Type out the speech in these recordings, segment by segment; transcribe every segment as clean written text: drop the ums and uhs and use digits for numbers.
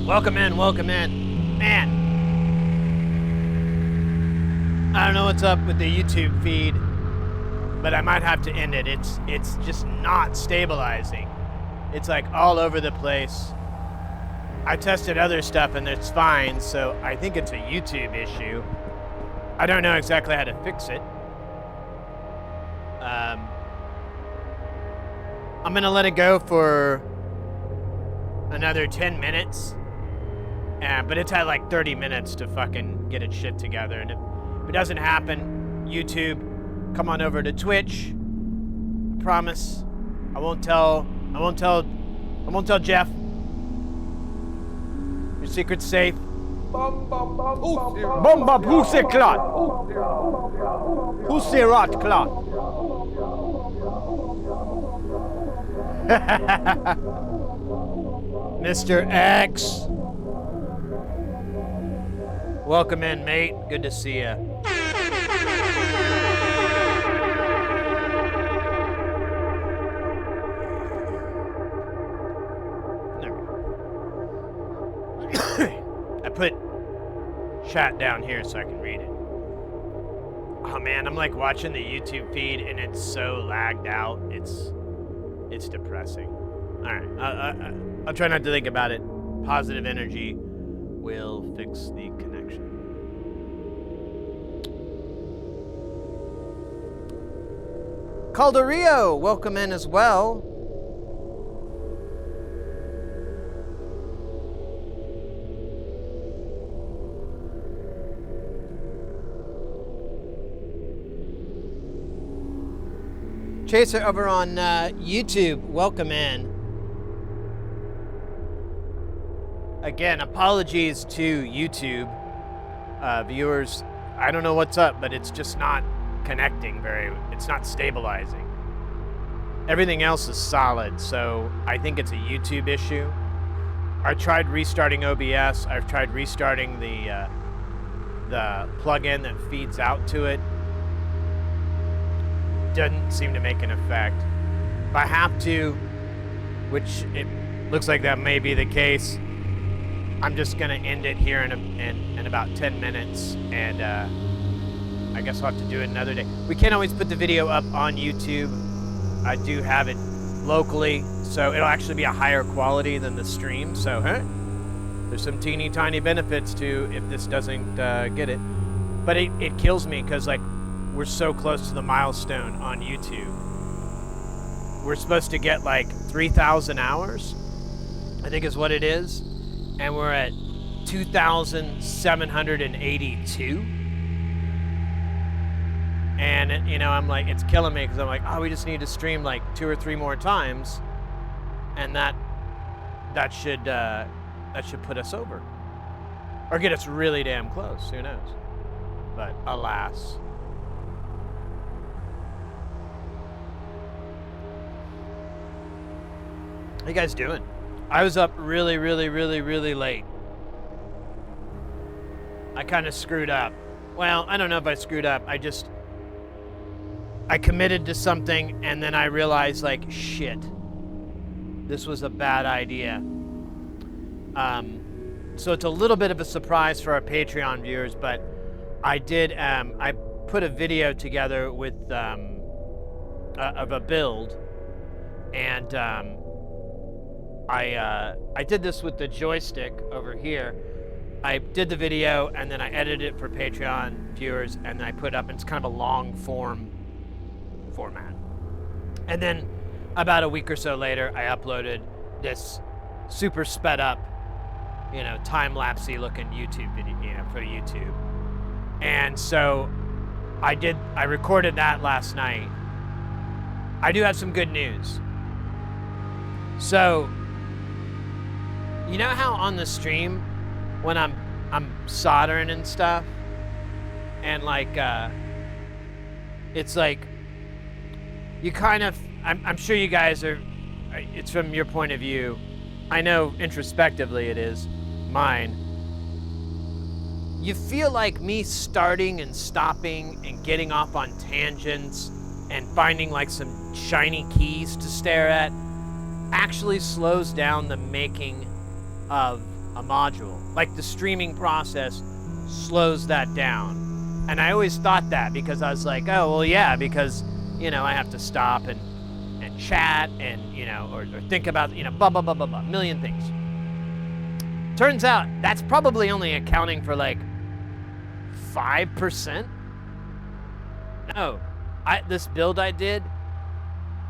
Welcome in, welcome in. Man, I don't know what's up with the YouTube feed, but I might have to end it. It's just not stabilizing. It's like all over the place. I tested other stuff and it's fine, so I think it's a YouTube issue. I don't know exactly how to fix it. I'm gonna let it go for another 10 minutes. But it's had like 30 minutes to fucking get its shit together. And if it doesn't happen, YouTube, come on over to Twitch. I promise. I won't tell Jeff. Your secret's safe. Bomba pussy clot. Pussy rot clot. Mr. X. Welcome in, mate. Good to see ya. I put chat down here so I can read it. Oh man, I'm like watching the YouTube feed and it's so lagged out. It's depressing. All right, I'll try not to think about it. Positive energy will fix the connection. Calderio, welcome in as well. Chaser over on YouTube, welcome in. Again, apologies to YouTube viewers. I don't know what's up, but it's just not connecting it's not stabilizing. Everything else is solid, so I think it's a YouTube issue. I tried restarting OBS. I've tried restarting the plugin that feeds out to it. Doesn't seem to make an effect. If I have to, which it looks like that may be the case, I'm just gonna end it here in about 10 minutes, and I guess I'll have to do it another day. We can't always put the video up on YouTube. I do have it locally, so it'll actually be a higher quality than the stream. So, there's some teeny tiny benefits to if this doesn't get it. But it kills me because like we're so close to the milestone on YouTube. We're supposed to get like 3,000 hours, I think is what it is. And we're at 2,782. And, you know, I'm like, it's killing me because I'm like, oh, we just need to stream like 2 or 3 more times. And that should put us over. Or get us really damn close, who knows. But alas. How you guys doing? I was up really late. I kind of screwed up. Well, I don't know if I screwed up. I committed to something and then I realized like, shit, this was a bad idea. So it's a little bit of a surprise for our Patreon viewers, but I did, I put a video together with, of a build, and I did this with the joystick over here. I did the video and then I edited it for Patreon viewers and then I put it up, and it's kind of a long format. And then about a week or so later, I uploaded this super sped up, you know, time-lapsey looking YouTube video, you know, for YouTube. And so I recorded that last night. I do have some good news. So, you know how on the stream, when I'm soldering and stuff, and like, it's like, you kind of, I'm sure you guys are, it's from your point of view. I know introspectively it is mine. You feel like me starting and stopping and getting off on tangents and finding like some shiny keys to stare at actually slows down the making of a module. Like the streaming process slows that down. And I always thought that because I was like, oh, well, yeah, because, you know, I have to stop and chat and, you know, or think about, you know, blah, blah, blah, blah, blah, a million things. Turns out that's probably only accounting for like 5%. No, this build I did,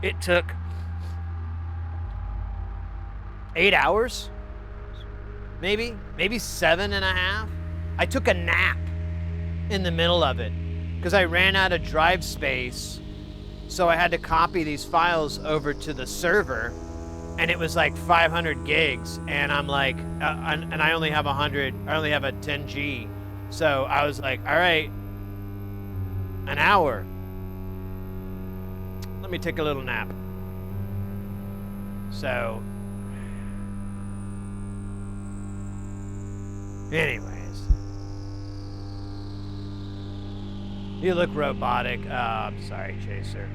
it took 8 hours, maybe 7.5. I took a nap in the middle of it because I ran out of drive space. So I had to copy these files over to the server, and it was like 500 gigs. And I'm like, and I only have 100, I only have a 10G. So I was like, all right, an hour. Let me take a little nap. So, anyways. You look robotic. I'm sorry, Chaser.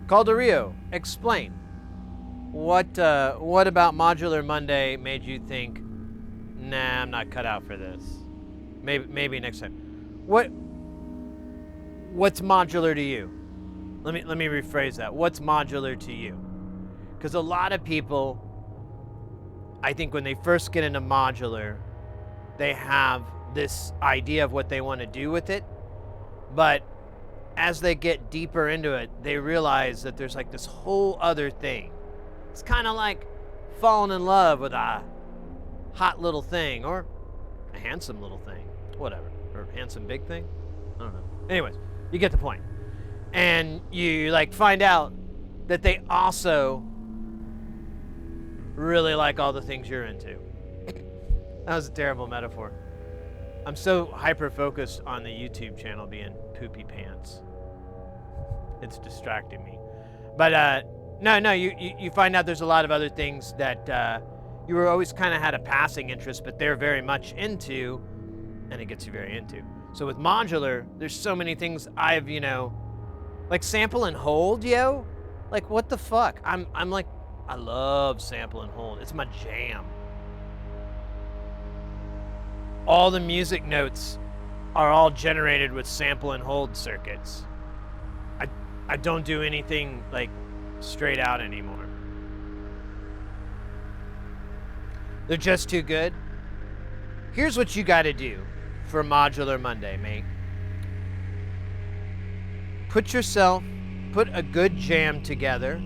Calderio, explain. What about Modular Monday made you think, nah, I'm not cut out for this? Maybe next time. What's modular to you? Let me rephrase that. What's modular to you? Because a lot of people, I think when they first get into modular, they have this idea of what they want to do with it, but as they get deeper into it, they realize that there's like this whole other thing. It's kind of like falling in love with a hot little thing or a handsome little thing, whatever, or handsome big thing. I don't know. Anyways, you get the point. And you like find out that they also really like all the things you're into. That was a terrible metaphor. I'm so hyper-focused on the YouTube channel being poopy pants. It's distracting me. But no, you find out there's a lot of other things that you were always kind of had a passing interest, but they're very much into, and it gets you very into. So with modular, there's so many things I've, you know, like sample and hold, yo. Like what the fuck? I'm like, I love sample and hold. It's my jam. All the music notes are all generated with sample and hold circuits. I don't do anything like straight out anymore. They're just too good. Here's what you got to do for Modular Monday, mate. Put a good jam together,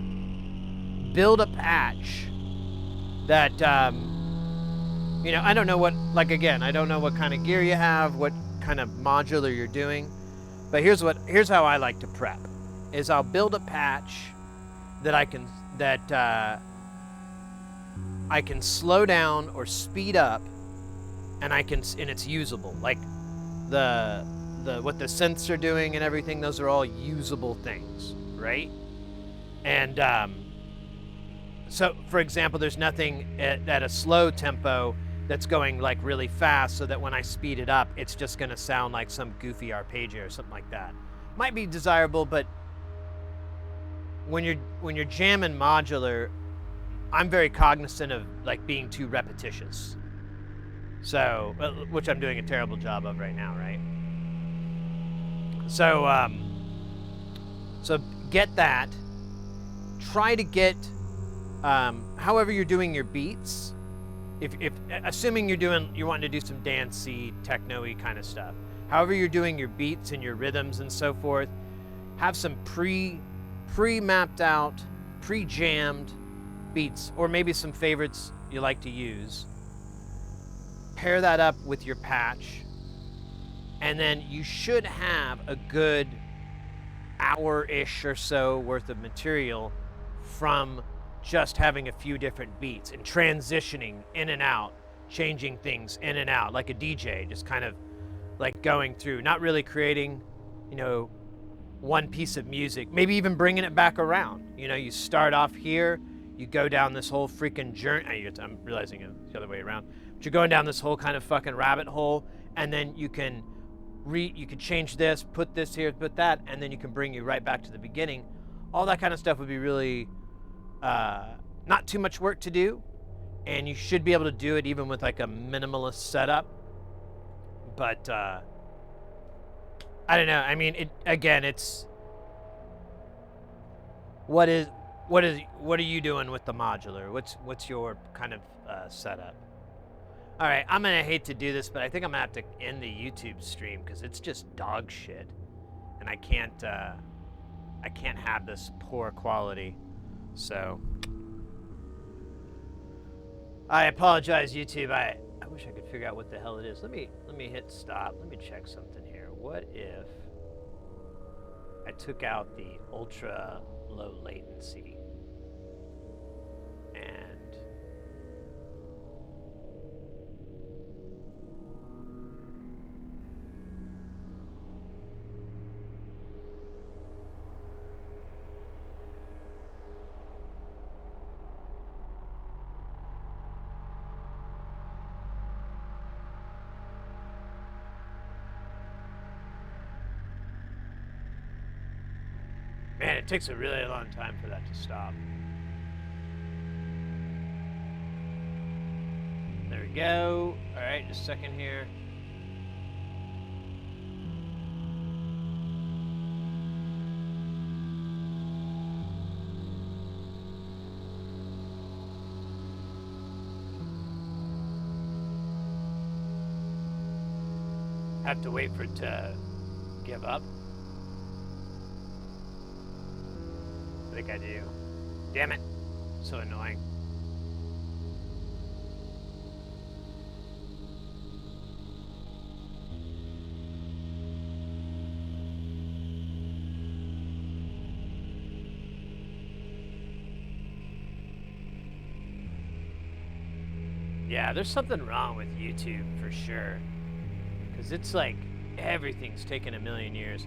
build a patch that, you know, I don't know what, like again, I don't know what kind of gear you have, what kind of modular you're doing, but here's how I like to prep, is I'll build a patch that I can slow down or speed up, and it's usable. Like what the synths are doing and everything, those are all usable things, right? And so, for example, there's nothing at a slow tempo that's going like really fast, so that when I speed it up, it's just going to sound like some goofy arpeggio or something like that. Might be desirable, but when you're jamming modular, I'm very cognizant of like being too repetitious. So, which I'm doing a terrible job of right now, right? So, so get that. Try to get, however you're doing your beats. If assuming you're wanting to do some dancey, techno-y kind of stuff. However you're doing your beats and your rhythms and so forth, have some pre-mapped out, pre-jammed beats, or maybe some favorites you like to use. Pair that up with your patch, and then you should have a good hour-ish or so worth of material from just having a few different beats and transitioning in and out, changing things in and out, like a DJ, just kind of like going through, not really creating, you know, one piece of music, maybe even bringing it back around. You know, you start off here, you go down this whole freaking journey. I'm realizing it's the other way around. But you're going down this whole kind of fucking rabbit hole, and then you can change this, put this here, put that, and then you can bring you right back to the beginning. All that kind of stuff would be really not too much work to do, and you should be able to do it even with like a minimalist setup. But I don't know. I mean, it's what are you doing with the modular? What's your kind of setup? All right, I'm gonna hate to do this, but I think I'm gonna have to end the YouTube stream because it's just dog shit, and I can't have this poor quality. So I apologize, YouTube. I wish I could figure out what the hell it is. Let me hit stop. Let me check something here. What if I took out the ultra low latency and man, it takes a really long time for that to stop. There we go. All right, just a second here. Have to wait for it to give up. I think I do. Damn it. So annoying. Yeah, there's something wrong with YouTube for sure. Because it's like everything's taken a million years.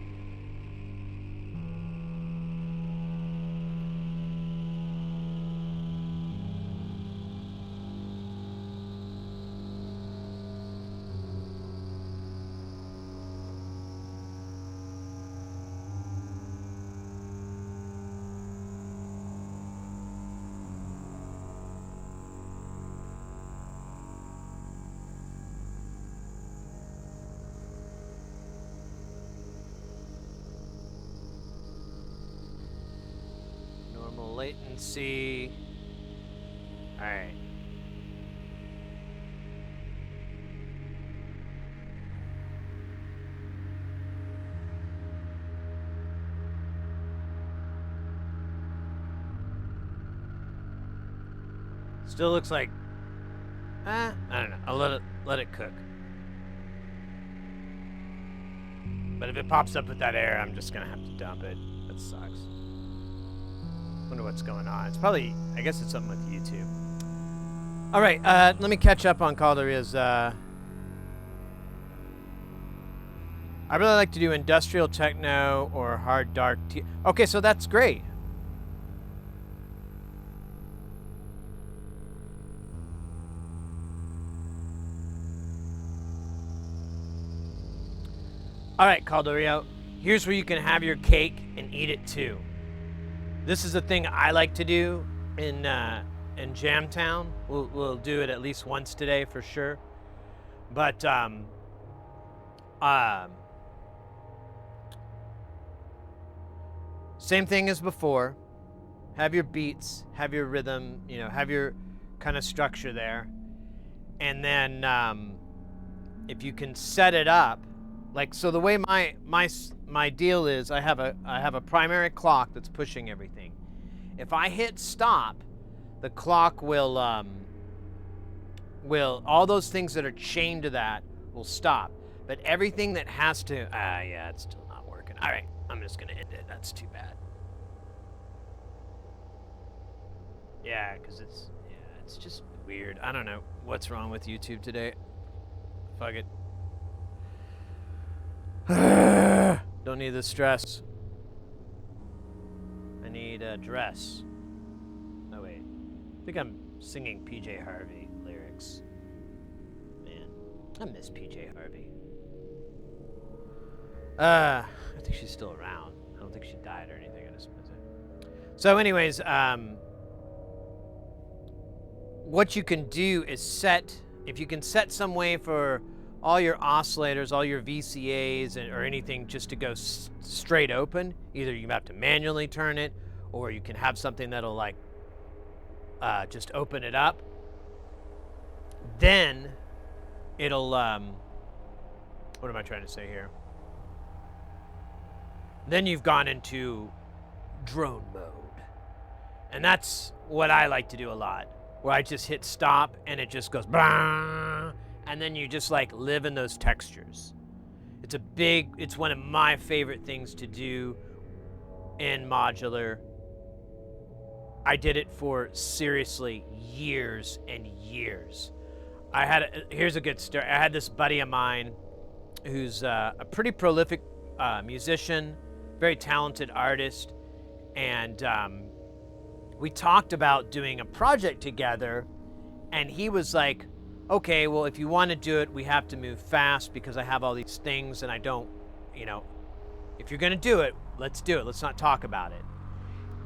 Latency. All right. Still looks like I don't know. I'll let it cook. But if it pops up with that error, I'm just gonna have to dump it. That sucks. Wonder what's going on. It's probably, I guess it's something with YouTube. All right, let me catch up on Calderia's. I really like to do industrial techno or hard dark. Okay, so that's great. All right, Calderio, here's where you can have your cake and eat it too. This is a thing I like to do in Jamtown. We'll do it at least once today for sure. But same thing as before. Have your beats, have your rhythm, you know, have your kind of structure there. And then if you can set it up, like, so the way my deal is, I have a primary clock that's pushing everything. If I hit stop, the clock will all those things that are chained to that will stop. But everything that has to, yeah, it's still not working. All right, I'm just gonna end it. That's too bad. Yeah, because it's just weird. I don't know what's wrong with YouTube today. Fuck it. Don't need the stress. I need a dress. Oh wait. think I'm singing PJ Harvey lyrics. Man, I miss PJ Harvey. I think she's still around. I don't think she died or anything. I just miss it. So anyways, what you can do is set, if you can set some way for all your oscillators, all your VCAs, or anything just to go straight open, either you have to manually turn it, or you can have something that'll like just open it up. Then it'll, what am I trying to say here? Then you've gone into drone mode. And that's what I like to do a lot, where I just hit stop and it just goes, bah, and then you just like live in those textures. It's one of my favorite things to do in Modular. I did it for seriously years and years. Here's a good story. I had this buddy of mine who's a pretty prolific musician, very talented artist, and we talked about doing a project together, and he was like, okay, well, if you want to do it, we have to move fast because I have all these things and I don't, if you're going to do it, let's do it. Let's not talk about it.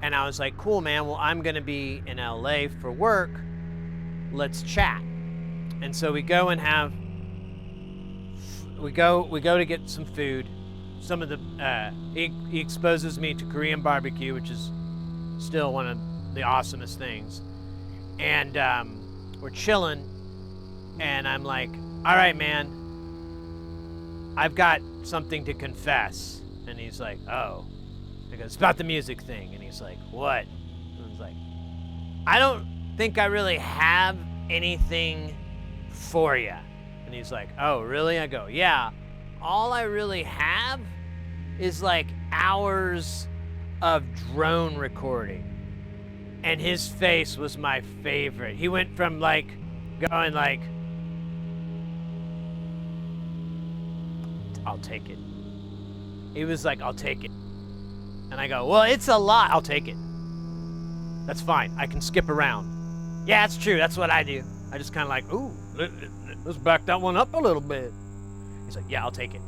And I was like, cool, man. Well, I'm going to be in LA for work. Let's chat. And so we go and we go to get some food. Some of the, he exposes me to Korean barbecue, which is still one of the awesomest things. And we're chilling, and I'm like, all right, man, I've got something to confess. And he's like, oh. I go, it's about the music thing. And he's like, what? And I was like, I don't think I really have anything for you. And he's like, oh, really? I go, yeah. All I really have is like hours of drone recording. And his face was my favorite. He went from like going like, I'll take it. He was like, I'll take it. And I go, well, it's a lot. I'll take it. That's fine. I can skip around. Yeah, it's true. That's what I do. I just kind of like, ooh, let's back that one up a little bit. He's like, yeah, I'll take it.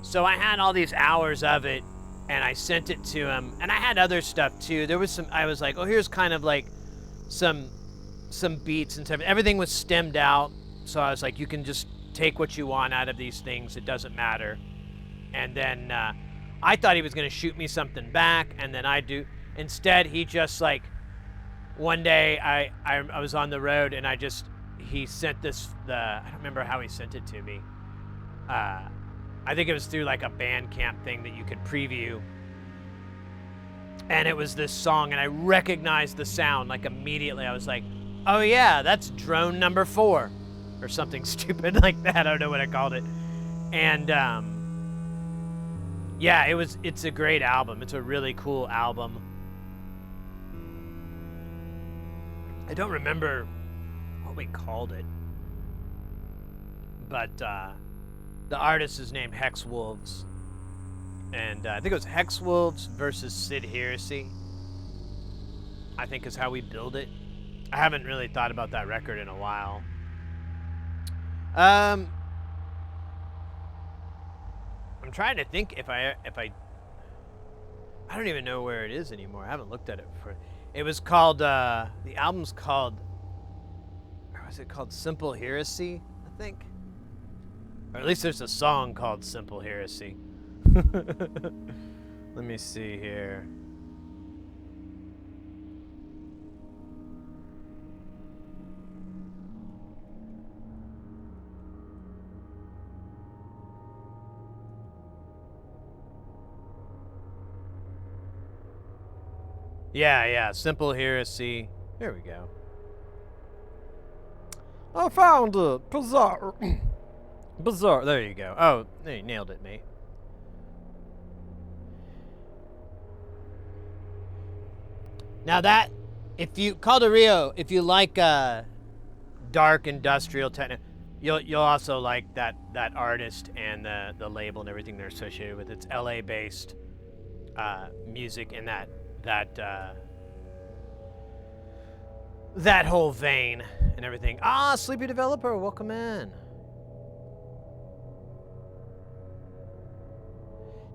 So I had all these hours of it, and I sent it to him. And I had other stuff too. There was some, I was like, oh, here's kind of like some beats and stuff. Everything was stemmed out. So I was like, you can just take what you want out of these things. It doesn't matter. And then I thought he was going to shoot me something back, and then I do. Instead, he just like, one day I was on the road, and he sent this, I don't remember how he sent it to me. I think it was through like a Bandcamp thing that you could preview. And it was this song, and I recognized the sound like immediately. I was like, oh yeah, that's drone number 4 or something stupid like that. I don't know what I called it. And yeah, it's a great album. It's a really cool album. I don't remember what we called it, but the artist is named Hex Wolves, and I think it was Hex Wolves versus Sid Heresy, I think is how we build it. I haven't really thought about that record in a while. I'm trying to think if I don't even know where it is anymore. I haven't looked at it before. It was called, the album's called, or was it called Simple Heresy, I think? Or at least there's a song called Simple Heresy. Let me see here. Yeah, Simple Heresy. There we go. I found it. Bizarre. Bizarre. There you go. Oh, you nailed it, mate. Now that, if you, Calderillo, if you like dark industrial techno, you'll also like that artist and the label and everything they're associated with. It's LA based music, and that that whole vein and everything. Ah, Sleepy Developer, welcome in.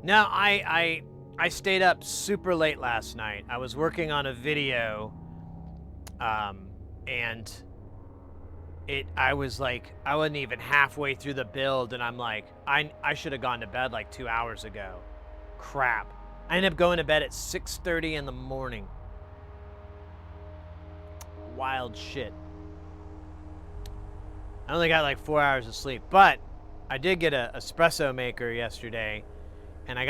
No, I stayed up super late last night. I was working on a video, and I wasn't even halfway through the build, and I'm like, I should have gone to bed like 2 hours ago. Crap. I ended up going to bed at 6:30 in the morning. Wild shit. I only got like 4 hours of sleep, but I did get a espresso maker yesterday, and I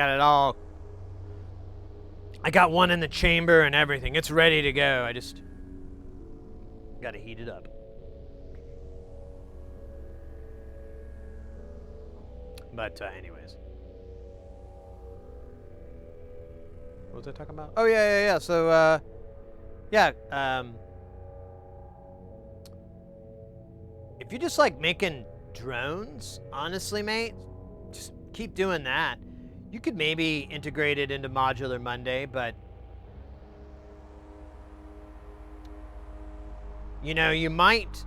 got one in the chamber and everything. It's ready to go. I just got to heat it up. But anyways. What was I talking about? Oh, yeah. So, if you just like making drones, honestly, mate, just keep doing that. You could maybe integrate it into Modular Monday, but you know, you might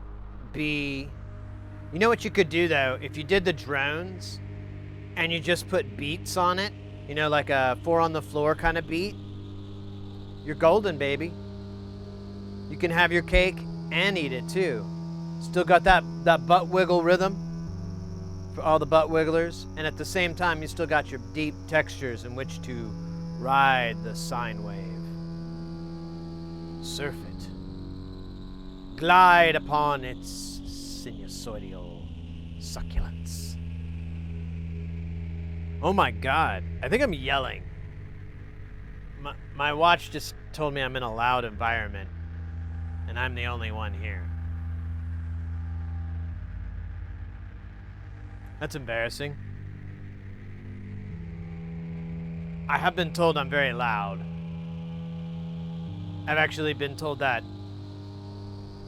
be, you know what you could do though? If you did the drones and you just put beats on it, you know, like a 4 on the floor kind of beat, you're golden, baby. You can have your cake and eat it too. Still got that butt wiggle rhythm for all the butt wigglers, and at the same time you still got your deep textures in which to ride the sine wave. Surf it. Glide upon its sinusoidal succulence. Oh my god, I think I'm yelling. My watch just told me I'm in a loud environment, and I'm the only one here. That's embarrassing. I have been told I'm very loud. I've actually been told that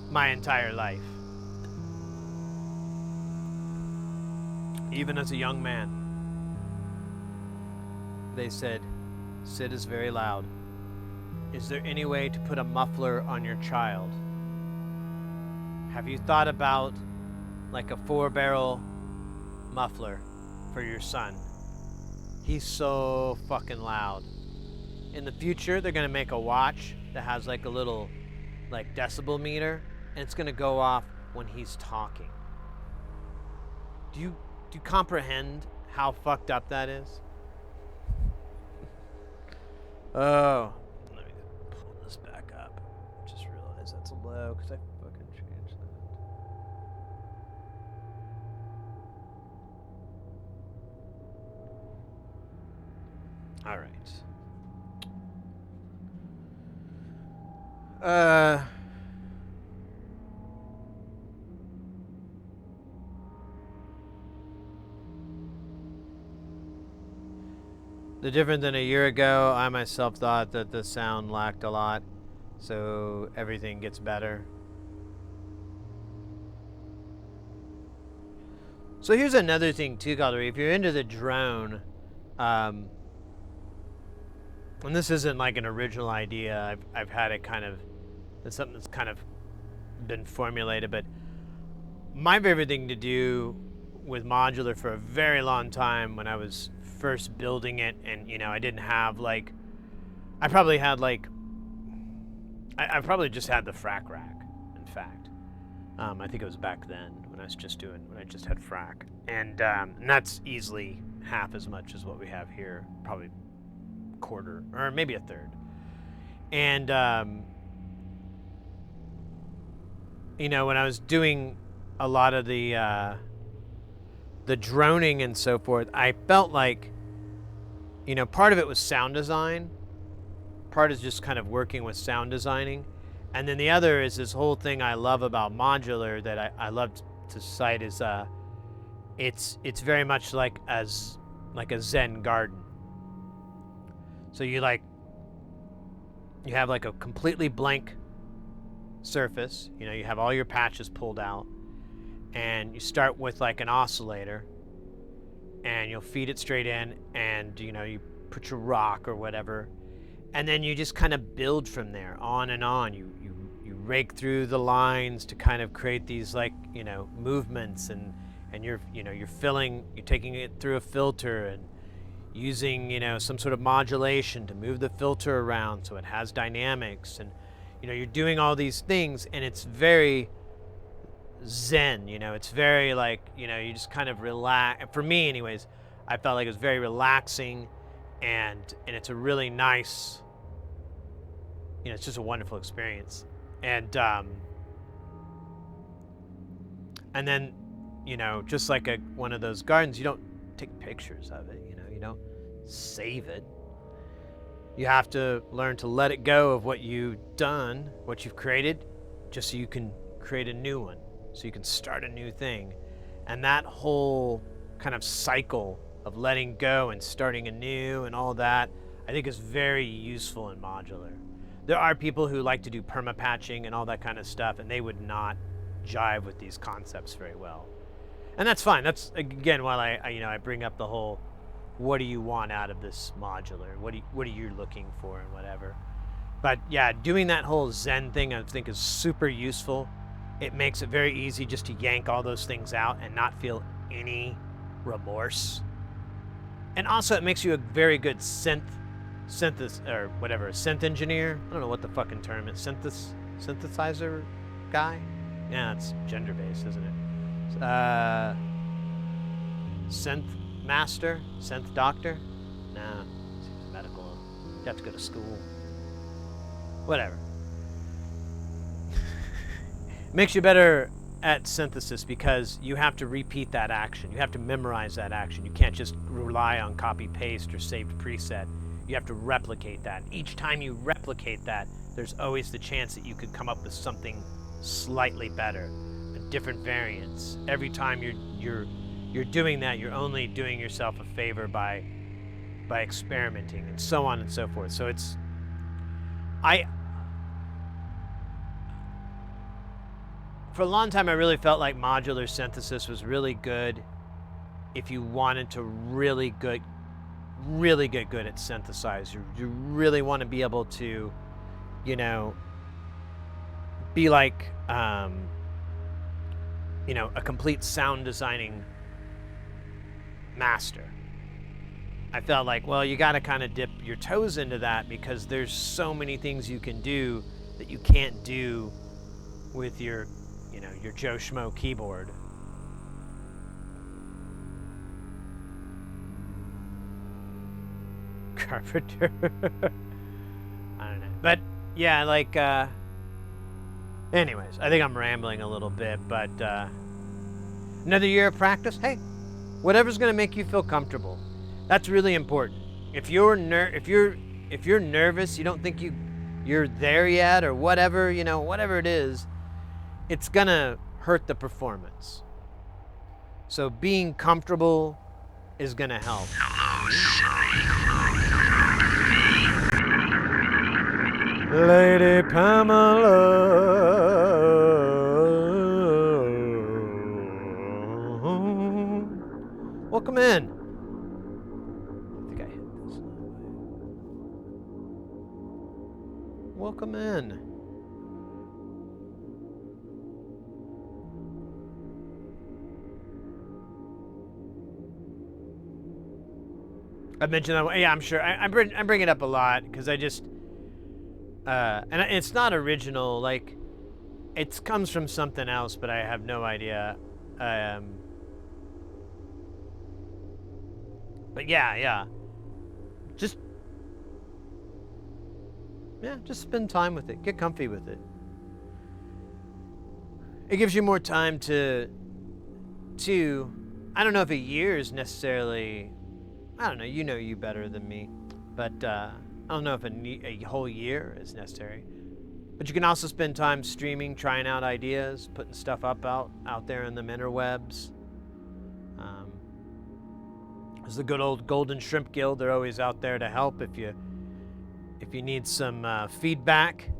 my entire life. Even as a young man. They said, Sid is very loud. Is there any way to put a muffler on your child? Have you thought about like a 4-barrel muffler for your son? He's so fucking loud. In the future, they're gonna make a watch that has like a little like decibel meter, and it's gonna go off when he's talking. Do you comprehend how fucked up that is? Oh, let me pull this back up. Just realized that's low because I fucking changed that. All right. The difference than a year ago, I myself thought that the sound lacked a lot, so everything gets better. So here's another thing too, Gallery. If you're into the drone, and this isn't like an original idea, I've had it kind of, it's something that's kind of been formulated, but my favorite thing to do with Modular for a very long time when I was first building it, and you know, I didn't have like, I probably had like, I probably just had the frac rack, in fact. I think it was back then when I was just when I just had frac, and that's easily half as much as what we have here, probably quarter or maybe a third. And you know, when I was doing a lot of the droning and so forth, I felt like, you know, part of it was sound design, part is just kind of working with sound designing, and then the other is this whole thing I love about Modular that I love to cite is it's very much like a Zen garden. So you have like a completely blank surface, you know, you have all your patches pulled out, and you start with like an oscillator, and you'll feed it straight in, and you know, you put your rock or whatever, and then you just kind of build from there, on and on. You rake through the lines to kind of create these, like, movements, and you're taking it through a filter and using, some sort of modulation to move the filter around so it has dynamics, and you're doing all these things, and it's very zen. It's very, like, you just kind of relax. For me anyways, I felt like it was very relaxing, and it's a really nice, it's just a wonderful experience. And then, just like one of those gardens, you don't take pictures of it, you don't save it. You have to learn to let it go of what you've done, what you've created, just so you can create a new one, so you can start a new thing. And that whole kind of cycle of letting go and starting anew and all that, I think is very useful in modular. There are people who like to do perma-patching and all that kind of stuff, and they would not jive with these concepts very well. And that's fine. That's, again, while I bring up the whole, what do you want out of this modular? What are you looking for and whatever. But yeah, doing that whole Zen thing, I think, is super useful. It makes it very easy just to yank all those things out and not feel any remorse. And also, it makes you a very good synth engineer. I don't know what the fucking term is. Synthesizer guy? Yeah, it's gender-based, isn't it? Synth master? Synth doctor? Nah, it's medical. You have to go to school. Whatever. Makes you better at synthesis because you have to repeat that action. You have to memorize that action. You can't just rely on copy-paste or saved preset. You have to replicate that. Each time you replicate that, there's always the chance that you could come up with something slightly better, a different variance. Every time you're doing that, you're only doing yourself a favor by experimenting, and so on and so forth. So it's for a long time, I really felt like modular synthesis was really good if you wanted to really get good at synthesizer. You really want to be able to, be like, a complete sound designing master. I felt like, well, you got to kind of dip your toes into that because there's so many things you can do that you can't do with your Joe Schmo keyboard. Carpenter. I don't know. But, yeah, like, anyways, I think I'm rambling a little bit, but, another year of practice, hey, whatever's going to make you feel comfortable. That's really important. If you're nervous, you don't think you're there yet, or whatever, whatever it is, it's gonna hurt the performance. So being comfortable is gonna help. Lady Pamela. Welcome in. I think I hit this. Welcome in. I mentioned that. Yeah, I'm sure. I bring it up a lot because I just, and it's not original. Like, it comes from something else, but I have no idea. But yeah. Just spend time with it. Get comfy with it. It gives you more time to. I don't know if a year is necessarily. I don't know, you better than me, but I don't know if a whole year is necessary. But you can also spend time streaming, trying out ideas, putting stuff up out there in the interwebs. There's the good old Golden Shrimp Guild. They're always out there to help if you need some feedback.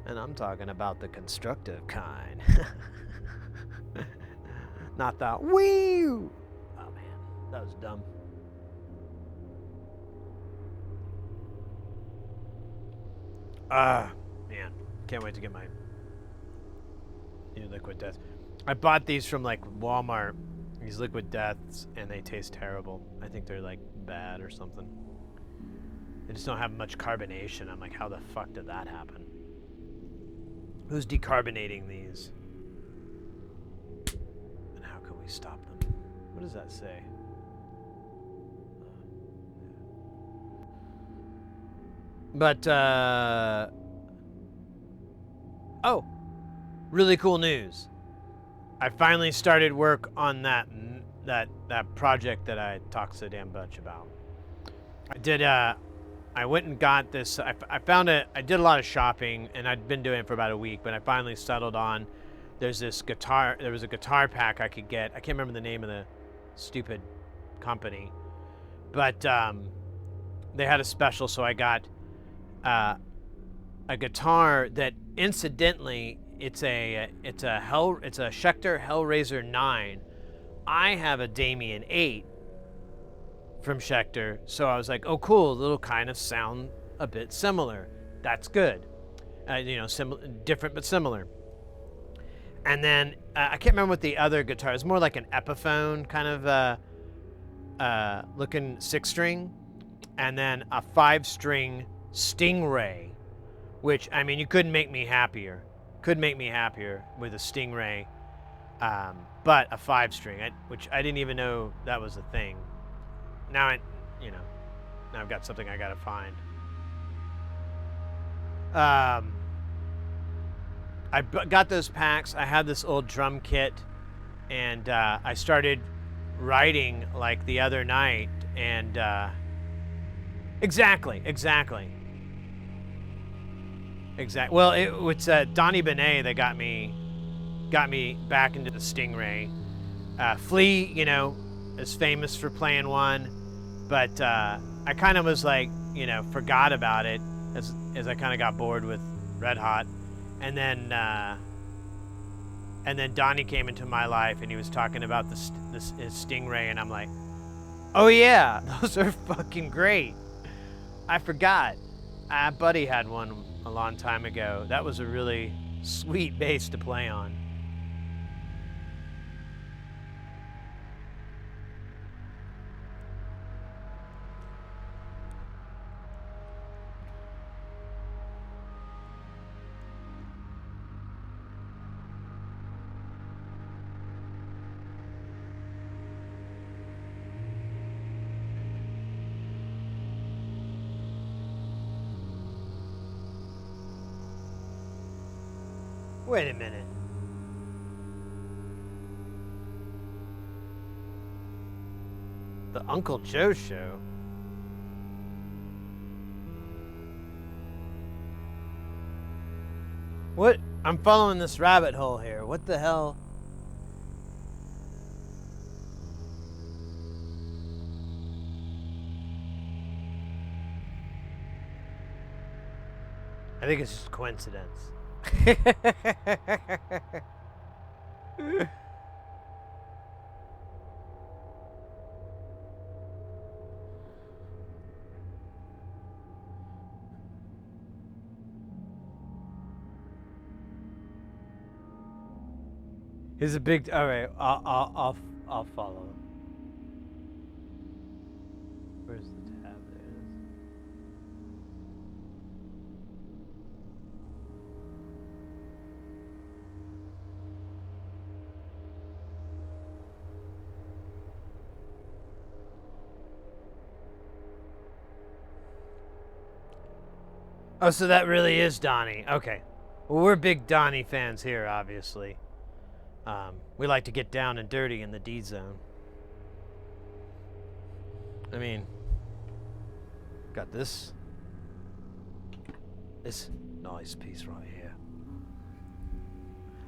And I'm talking about the constructive kind. Not the wee. That was dumb. Man, can't wait to get my new liquid death. I bought these from like Walmart, these liquid deaths, and they taste terrible. I think they're like bad or something. They just don't have much carbonation. I'm like, how the fuck did that happen? Who's decarbonating these? And how can we stop them? What does that say? But, oh, really cool news. I finally started work on that project that I talked so damn much about. I did, I went and got this, I found it, I did a lot of shopping, and I'd been doing it for about a week, but I finally settled on, there was a guitar pack I could get. I can't remember the name of the stupid company, but, they had a special, so I got, a guitar that, incidentally, it's a Schecter Hellraiser 9. I have a Damien 8 from Schecter, so I was like, oh cool, it'll kind of sound a bit similar. That's good. You know, different but similar. And then I can't remember what the other guitar is. More like an Epiphone kind of looking 6-string, and then a 5-string Stingray, which, I mean, you couldn't make me happier. Couldn't make me happier with a Stingray, but a 5-string, which I didn't even know that was a thing. Now now I've got something I gotta find. I got those packs. I had this old drum kit, and I started writing like the other night, and exactly. Well, it's Donnie Benet that got me back into the Stingray. Flea, is famous for playing one, but I kind of was like, forgot about it as I kind of got bored with Red Hot, and then Donnie came into my life, and he was talking about his Stingray, and I'm like, oh yeah, those are fucking great. I forgot. Buddy had one a long time ago. That was a really sweet bass to play on. Wait a minute. The Uncle Joe Show? What? I'm following this rabbit hole here. What the hell? I think it's just coincidence. He's a big. All right, I'll follow him. Where's the tab? There it is. Oh, so that really is Donnie. Okay. Well, we're big Donnie fans here, obviously. We like to get down and dirty in the D zone. I mean, got this nice piece right here.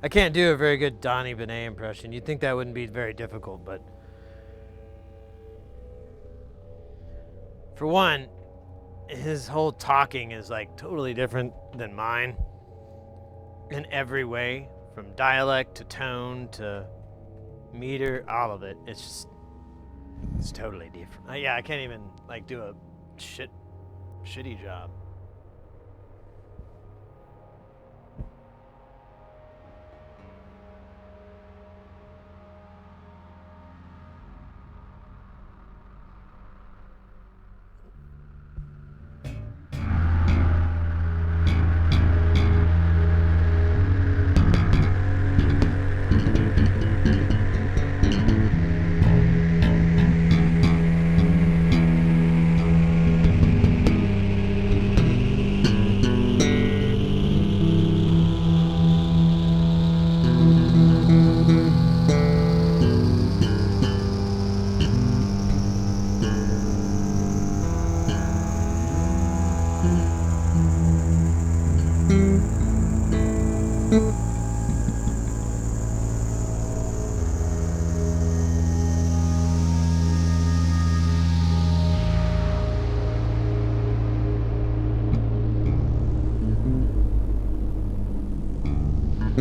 I can't do a very good Donnie Benet impression. You'd think that wouldn't be very difficult, but for one, his whole talking is like totally different than mine in every way, from dialect to tone to meter, all of it. It's totally different. Yeah, I can't even like do a shitty job.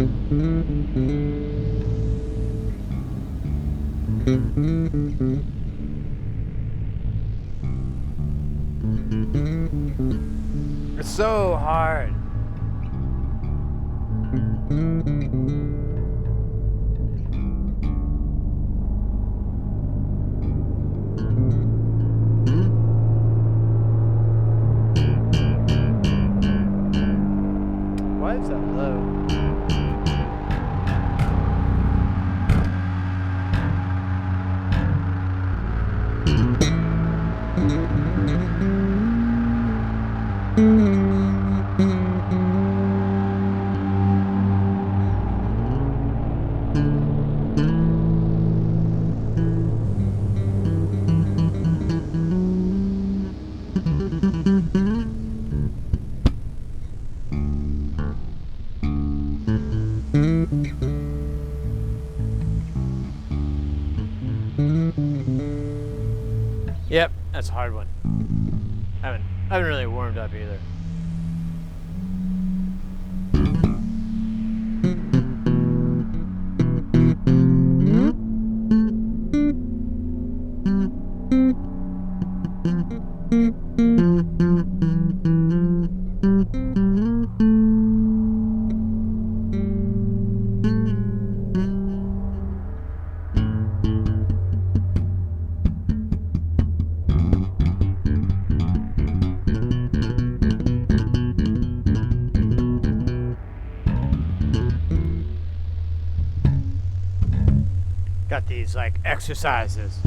It's so hard. Why is that low? Yep, that's a hard one. I haven't really warmed up either. Got these like exercises.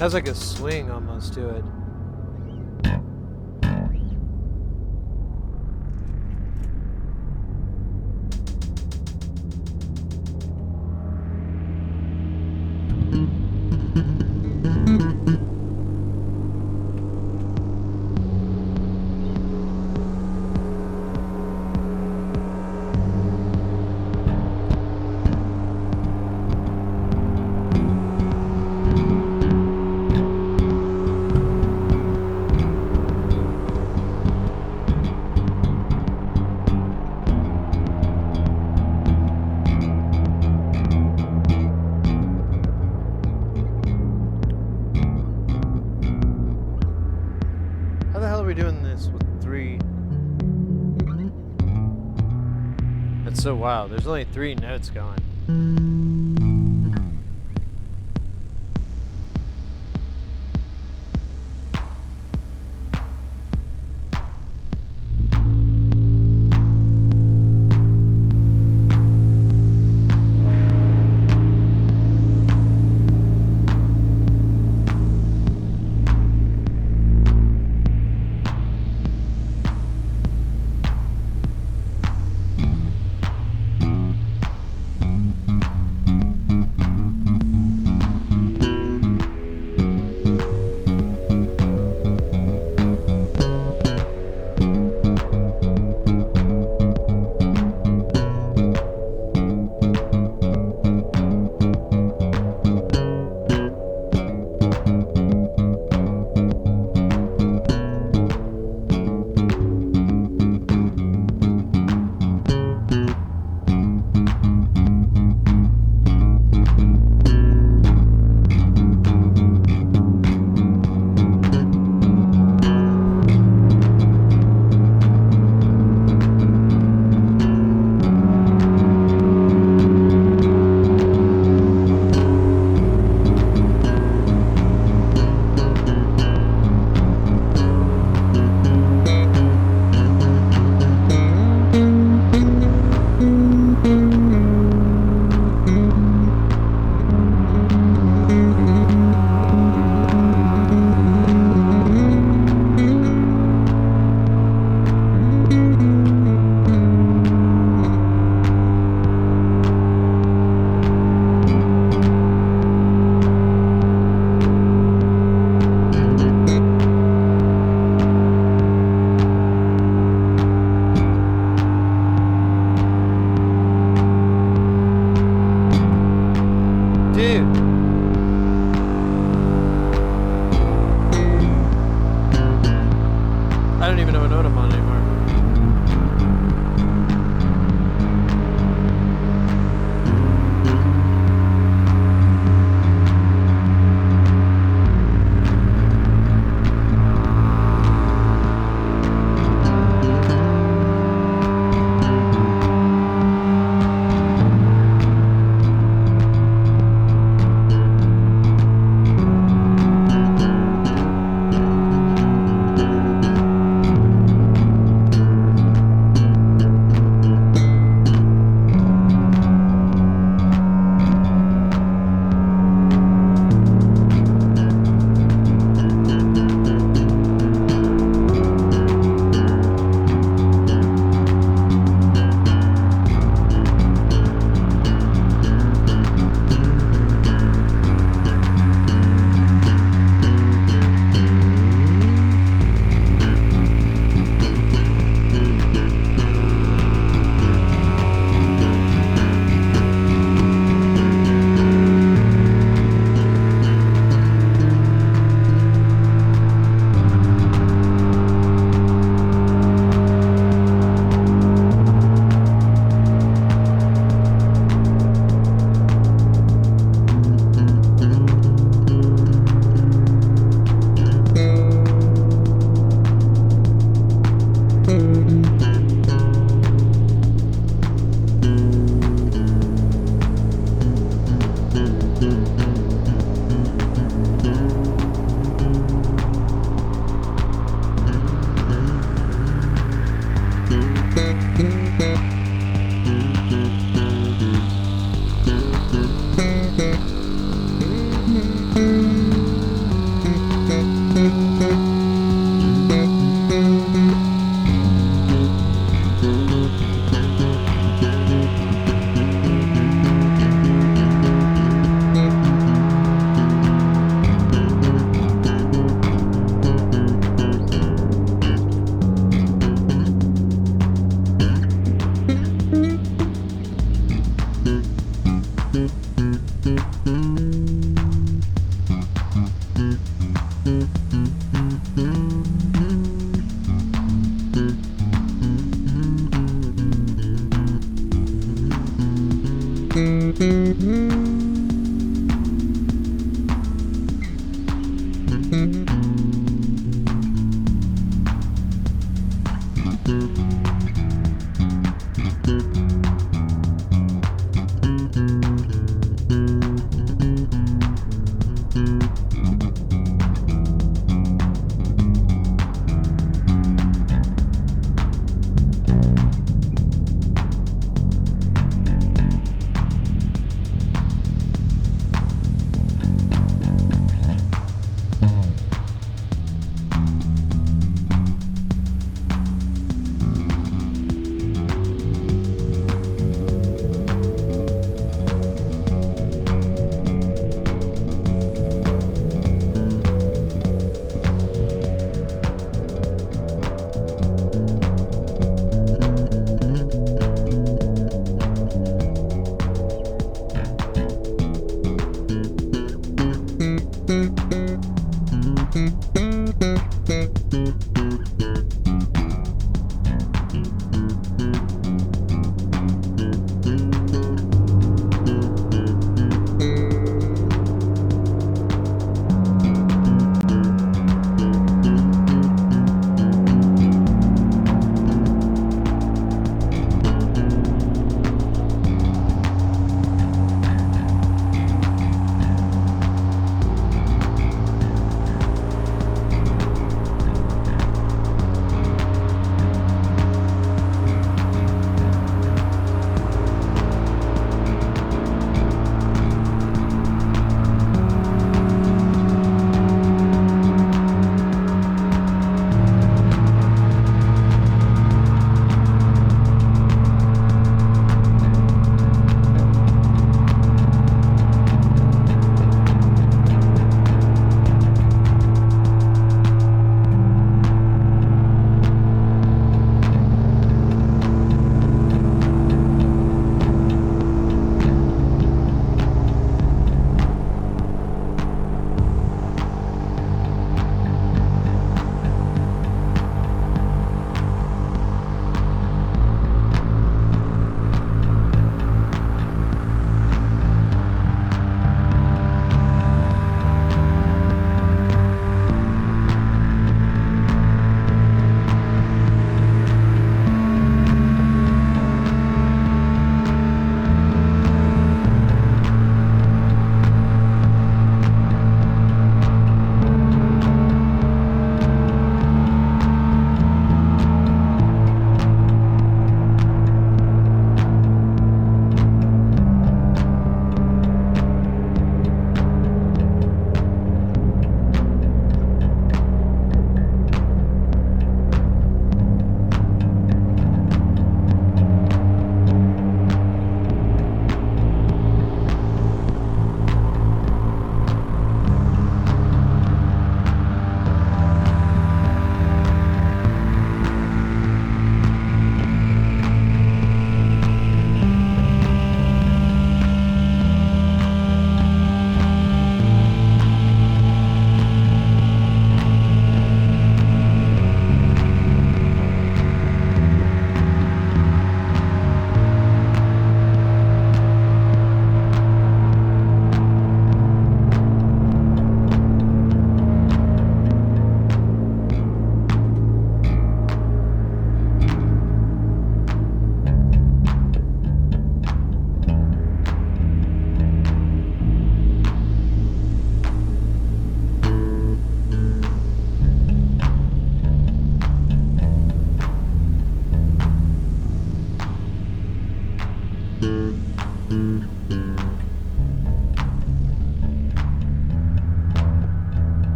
Has like a swing almost to it. So wow, there's only 3 notes going.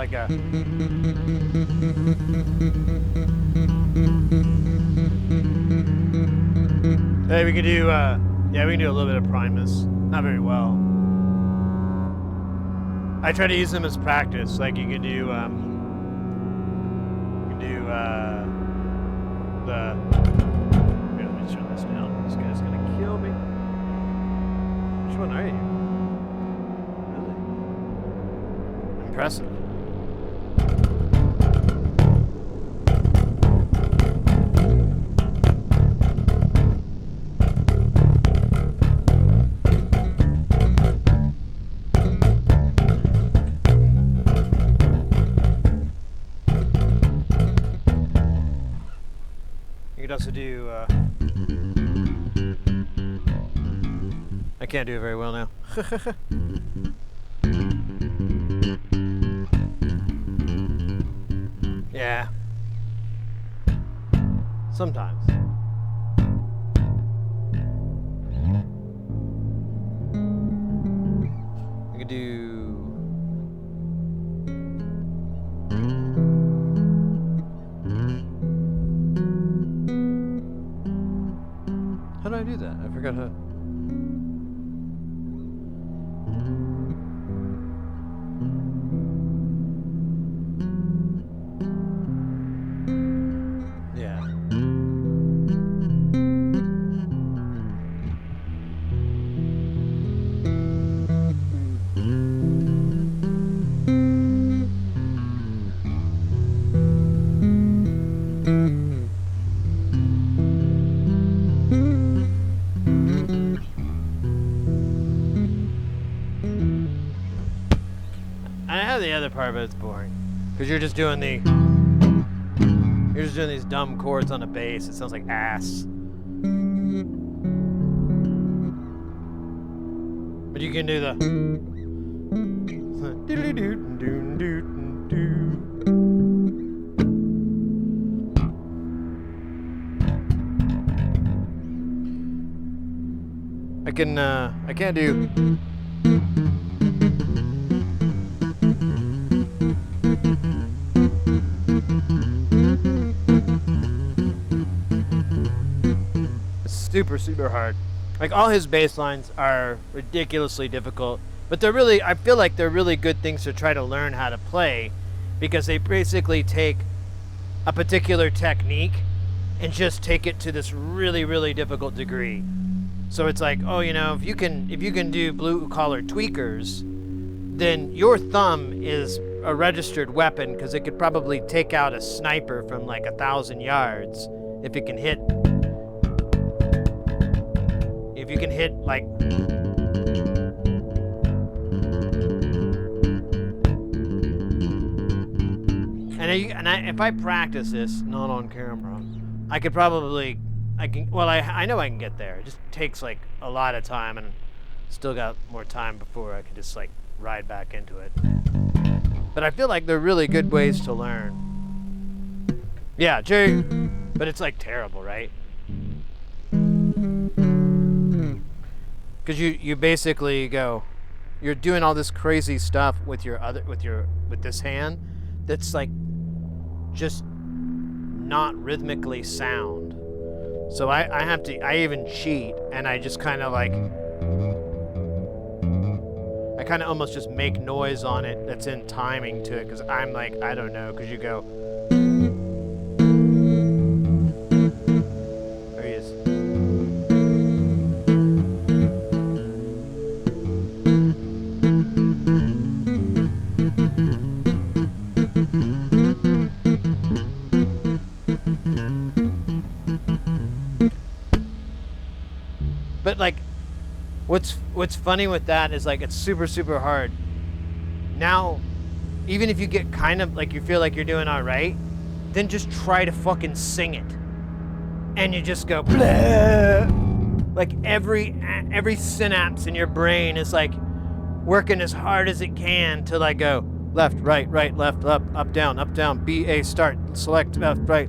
like a... Hey, we could do, yeah, we can do a little bit of Primus. Not very well. I try to use them as practice. Like, you can do, the... Here, let me turn this down. This guy's gonna kill me. Which one are you? Really? Impressive. You could also do, I can't do it very well now. Yeah. Sometimes. You could do... How do I do that? I forgot how... Yeah. I have the other part, but it's boring. Because you're just doing these dumb chords on a bass. It sounds like ass. But you can do the... I can't do... super hard. Like, all his bass lines are ridiculously difficult, but they're really, I feel like they're really good things to try to learn how to play, because they basically take a particular technique and just take it to this really difficult degree. So it's like, oh, you know, if you can do blue collar tweakers, then your thumb is a registered weapon, because it could probably take out a sniper from like 1,000 yards if it can hit. If you can hit like... If I practice this, not on camera, I could probably, I know I can get there. It just takes like a lot of time, and still got more time before I could just like ride back into it. But I feel like they're really good ways to learn. Yeah, Jerry, but it's like terrible, right? Because you basically go, you're doing all this crazy stuff with this hand that's like just not rhythmically sound. So I even cheat, and I just kind of like, I kind of almost just make noise on it that's in timing to it, because I'm like, I don't know, because you go, there he is. But like, what's funny with that is like, it's super hard. Now, even if you get kind of like, you feel like you're doing all right, then just try to fucking sing it, and you just go blah. Like every synapse in your brain is like working as hard as it can to like go left, right, left, up, down, B, A, start, select, left, right,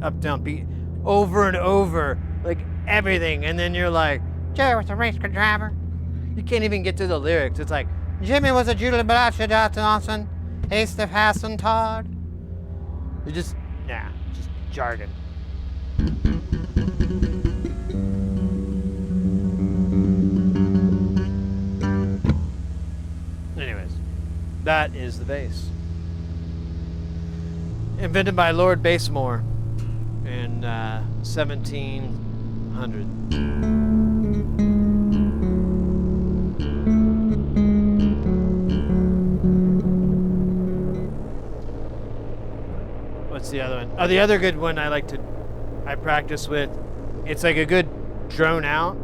up, down, B, over and over, like everything, and then you're like, Jerry was a race car driver. You can't even get to the lyrics. It's like, Jimmy was a Julie Balacha Johnson. Haste of Hassan Todd. Just jargon. Anyways, that is the bass. Invented by Lord Basemore in 1700. What's the other one? Oh, the other good one I practice with. It's like a good drone out,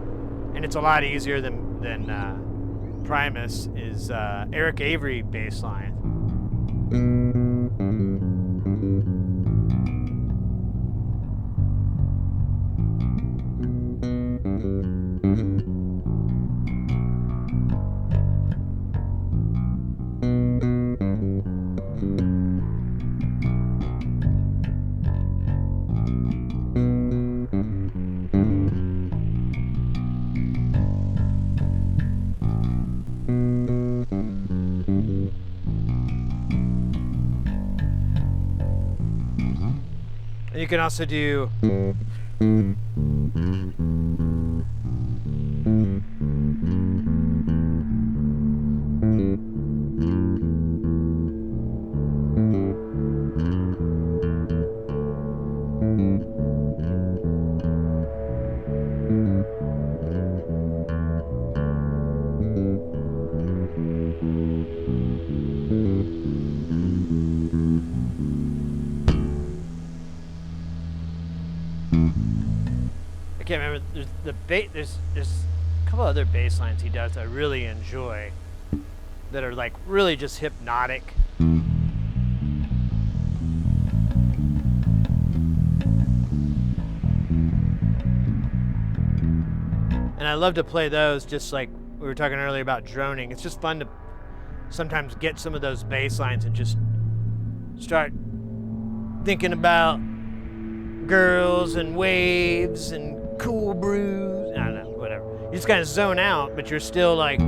and it's a lot easier than Primus. Is Eric Avery bass line. You can also do I can't remember. There's a couple other bass lines he does I really enjoy that are like really just hypnotic. And I love to play those, just like we were talking earlier about droning. It's just fun to sometimes get some of those bass lines and just start thinking about girls and waves and cool brews. I don't know, whatever. You just kind of zone out, but you're still like.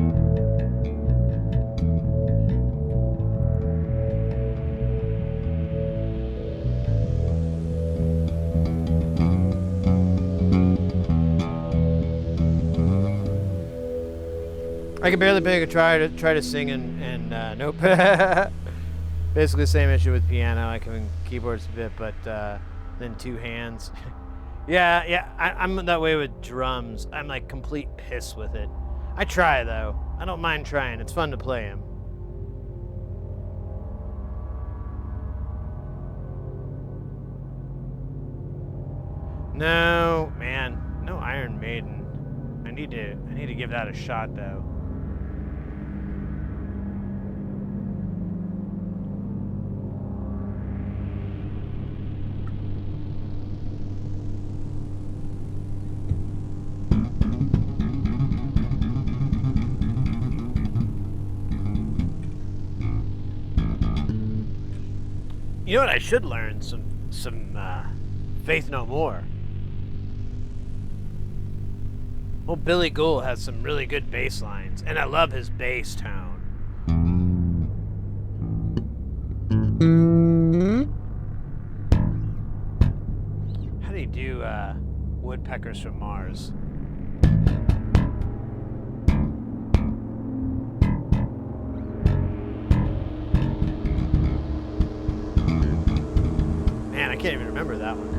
I can barely pick a try to sing and nope. Basically the same issue with piano. I can keyboards a bit, but then two hands. yeah, I'm that way with drums. I'm like complete piss with it. I try though. I don't mind trying. It's fun to play them. No, man, no Iron Maiden. I need to give that a shot though. You know what I should learn? Some Faith No More. Well, Billy Gould has some really good bass lines, and I love his bass tone. How do you do Woodpeckers from Mars? Man, I can't even remember that one.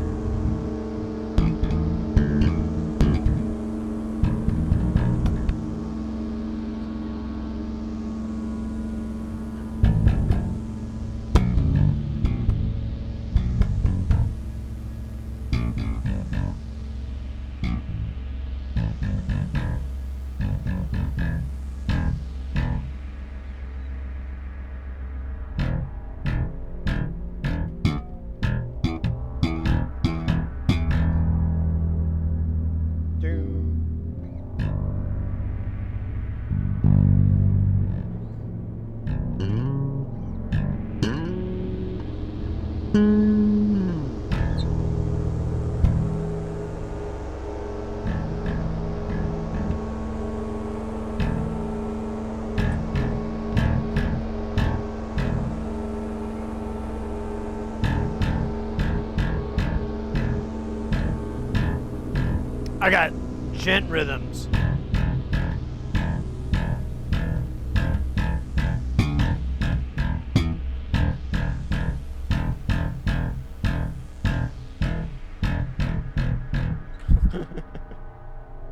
I got gent rhythms.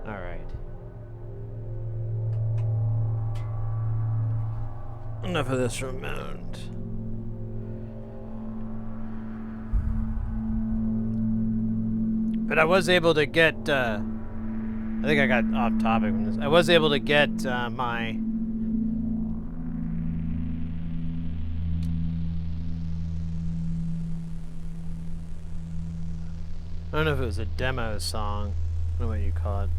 All right. Enough of this remote. But I was able to get, I think I got off topic from this. I was able to get my, I don't know if it was a demo song. I don't know what you call it.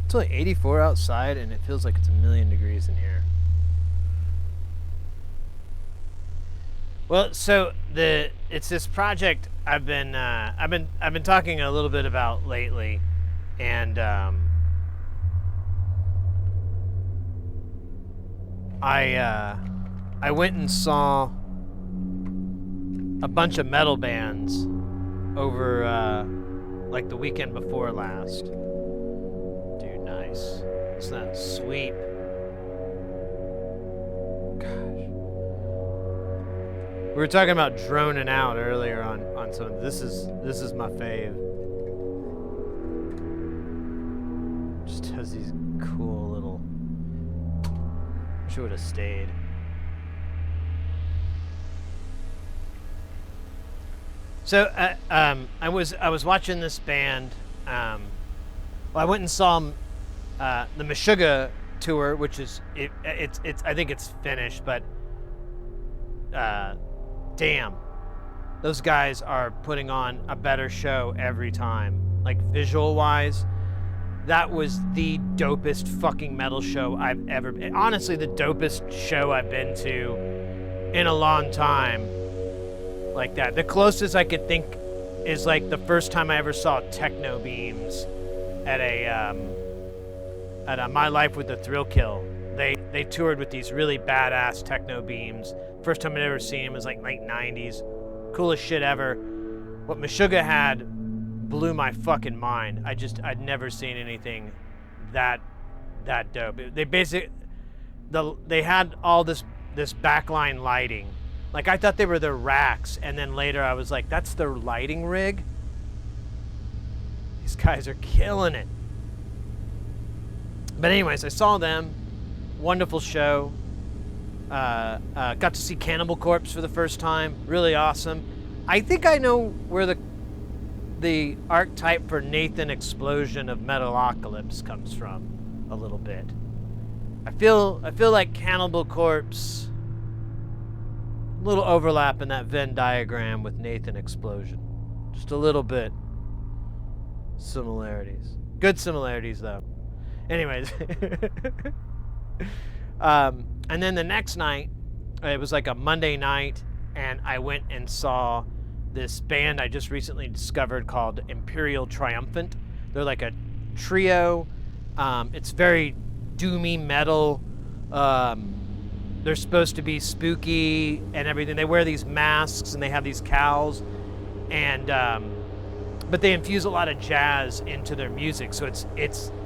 It's only 84 outside and it feels like it's 1,000,000 degrees in here. Well, so it's this project I've been talking a little bit about lately, and I went and saw a bunch of metal bands over like the weekend before last. Dude, nice. Isn't that sweet? We were talking about droning out earlier on some. This is my fave. Just has these cool little. Wish it would have stayed. So I was watching this band. Well, I went and saw the Meshuggah tour, which is it's I think it's finished, but. Damn, those guys are putting on a better show every time. Like visual wise, that was the dopest fucking metal show I've ever been. Honestly, the dopest show I've been to in a long time. Like that. The closest I could think is like the first time I ever saw Techno Beams at a My Life with the Thrill Kill. They toured with these really badass Techno Beams. First time I'd ever seen him was like late 90s. Coolest shit ever. What Meshuggah had blew my fucking mind. I'd never seen anything that dope. They had all this backline lighting. Like I thought they were their racks, and then later I was like, that's their lighting rig? These guys are killing it. But anyways, I saw them. Wonderful show. Got to see Cannibal Corpse for the first time. Really awesome. I think I know where the archetype for Nathan Explosion of Metalocalypse comes from a little bit. I feel like Cannibal Corpse, a little overlap in that Venn diagram with Nathan Explosion. Just a little bit similarities. Good similarities though. Anyways. And then the next night, it was like a Monday night, and I went and saw this band I just recently discovered called Imperial Triumphant. They're like a trio. It's very doomy metal. They're supposed to be spooky and everything. They wear these masks and they have these cowls, and but they infuse a lot of jazz into their music. So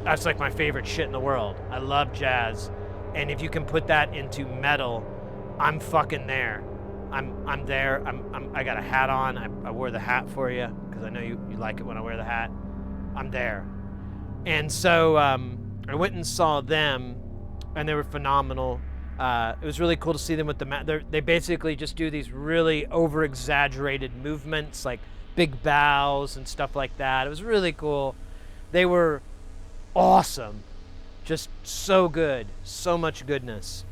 that's like my favorite shit in the world. I love jazz. And if you can put that into metal, I'm fucking there. I'm there. I got a hat on. I wore the hat for you because I know you like it when I wear the hat. I'm there. And so I went and saw them, and they were phenomenal. It was really cool to see them with they basically just do these really over-exaggerated movements, like big bows and stuff like that. It was really cool. They were awesome. Just so good, so much goodness.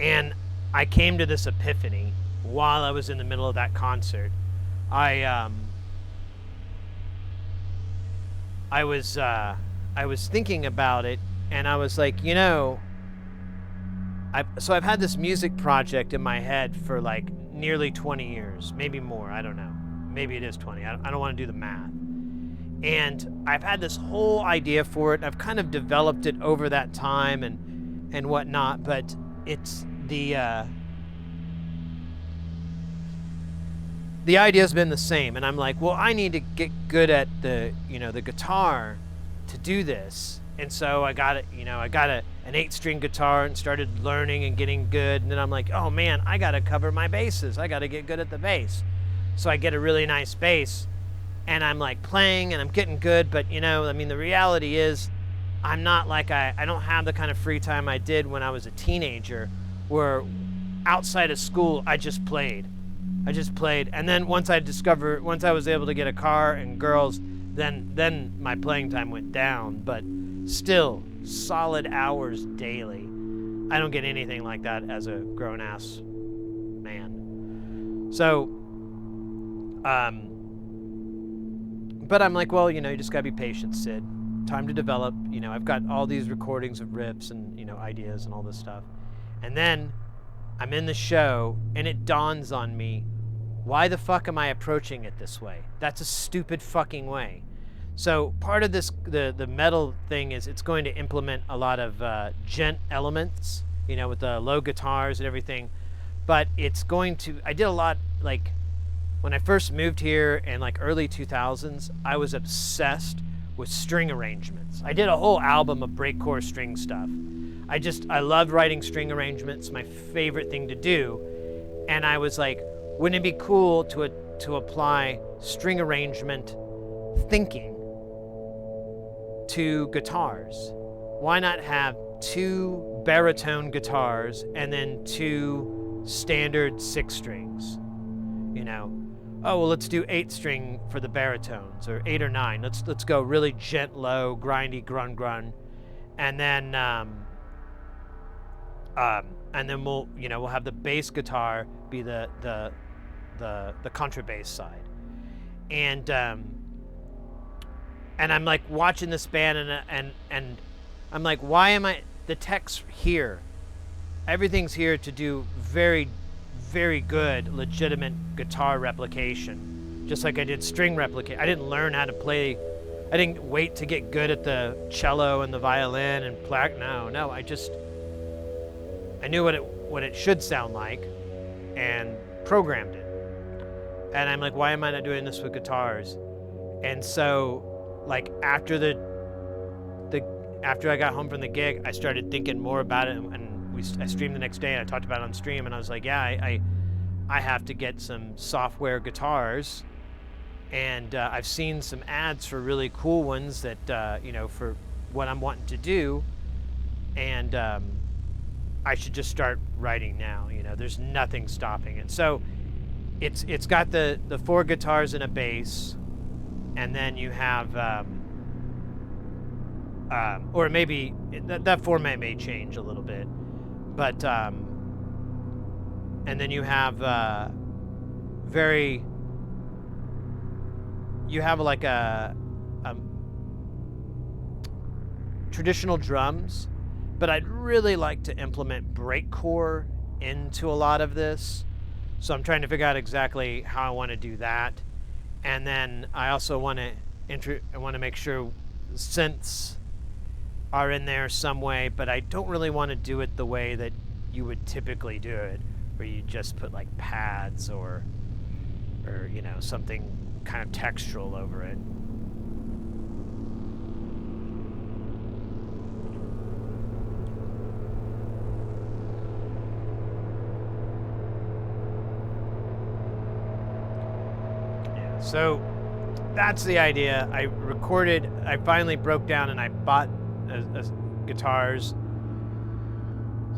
And I came to this epiphany while I was in the middle of that concert. I was thinking about it, and I was like, you know, I've had this music project in my head for like nearly 20 years, maybe more, I don't know. Maybe it is 20, I don't want to do the math. And I've had this whole idea for it. I've kind of developed it over that time and whatnot, but it's the the idea's been the same, and I'm like, well, I need to get good at the guitar to do this. And so I got an 8-string guitar and started learning and getting good. And then I'm like, oh man, I got to cover my basses. I got to get good at the bass. So I get a really nice bass, and I'm like playing and I'm getting good. But the reality is, I'm not like I don't have the kind of free time I did when I was a teenager, where outside of school I just played. And then once I was able to get a car and girls, then my playing time went down. But still, solid hours daily. I don't get anything like that as a grown-ass man. So, but I'm like, well, you just gotta be patient, Sid. Time to develop. I've got all these recordings of riffs and, ideas and all this stuff. And then I'm in the show, and it dawns on me, why the fuck am I approaching it this way? That's a stupid fucking way. So part of this, the metal thing is it's going to implement a lot of gent elements, with the low guitars and everything. But it's going to, I did a lot, like, when I first moved here in like early 2000s, I was obsessed with string arrangements. I did a whole album of breakcore string stuff. I loved writing string arrangements, my favorite thing to do. And I was like, wouldn't it be cool to apply string arrangement thinking to guitars? Why not have 2 baritone guitars and then 2 standard 6 strings? Oh, well, let's do 8-string for the baritones, or 8 or 9. Let's go really gent, low, grindy, grun, and then we'll have the bass guitar be the contrabass side, and I'm like watching this band, and I'm like, why am I? The tech's here, everything's here to do very, very good, legitimate guitar replication, just like I did string replication. I didn't learn how to play. I didn't wait to get good at the cello and the violin and No, I knew what it should sound like, and programmed it. And I'm like, why am I not doing this with guitars? And so, like, after I got home from the gig, I started thinking more about it, and I streamed the next day, and I talked about it on stream, and I was like, yeah, I have to get some software guitars, and I've seen some ads for really cool ones that for what I'm wanting to do, and I should just start writing now. There's nothing stopping it. So it's got the 4 guitars and a bass, and then you have or maybe that format may change a little bit, but and then you have like a traditional drums, but I'd really like to implement breakcore into a lot of this. So I'm trying to figure out exactly how I want to do that. And then I also want to make sure synths are in there some way, but I don't really want to do it the way that you would typically do it, where you just put like pads or something kind of textural over it. Yeah, so that's the idea. I finally broke down and I bought guitars,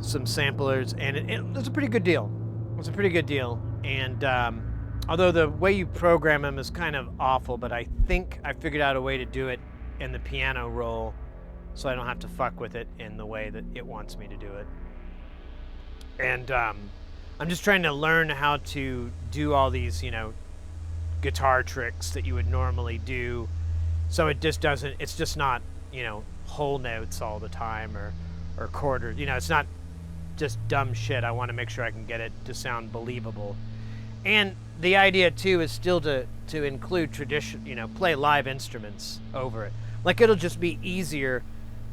some samplers, and it was a pretty good deal. And although the way you program them is kind of awful, but I think I figured out a way to do it in the piano roll, so I don't have to fuck with it in the way that it wants me to do it. And I'm just trying to learn how to do all these, guitar tricks that you would normally do, so it's just not, whole notes all the time or quarters. It's not just dumb shit. I want to make sure I can get it to sound believable. And the idea too is still to include tradition, play live instruments over it. Like, it'll just be easier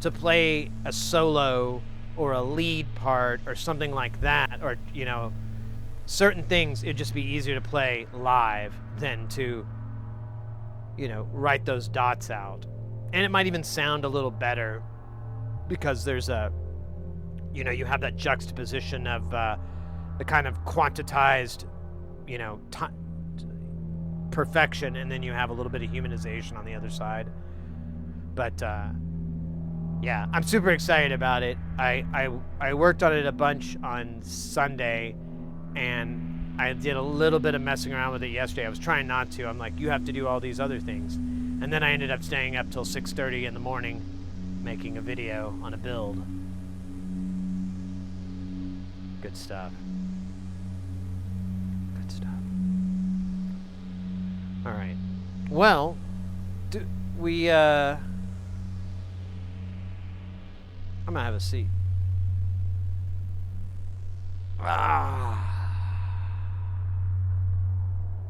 to play a solo or a lead part or something like that, or certain things, it'd just be easier to play live than to, you know, write those dots out. And it might even sound a little better because there's a, you know, you have that juxtaposition of the kind of quantitized, you know, perfection, and then you have a little bit of humanization on the other side. But yeah, I'm super excited about it. I worked on it a bunch on Sunday, and I did a little bit of messing around with it yesterday. I was trying not to. I'm like, you have to do all these other things. And then I ended up staying up till 6:30 in the morning making a video on a build. Good stuff. Good stuff. All right. Well, I'm gonna have a seat.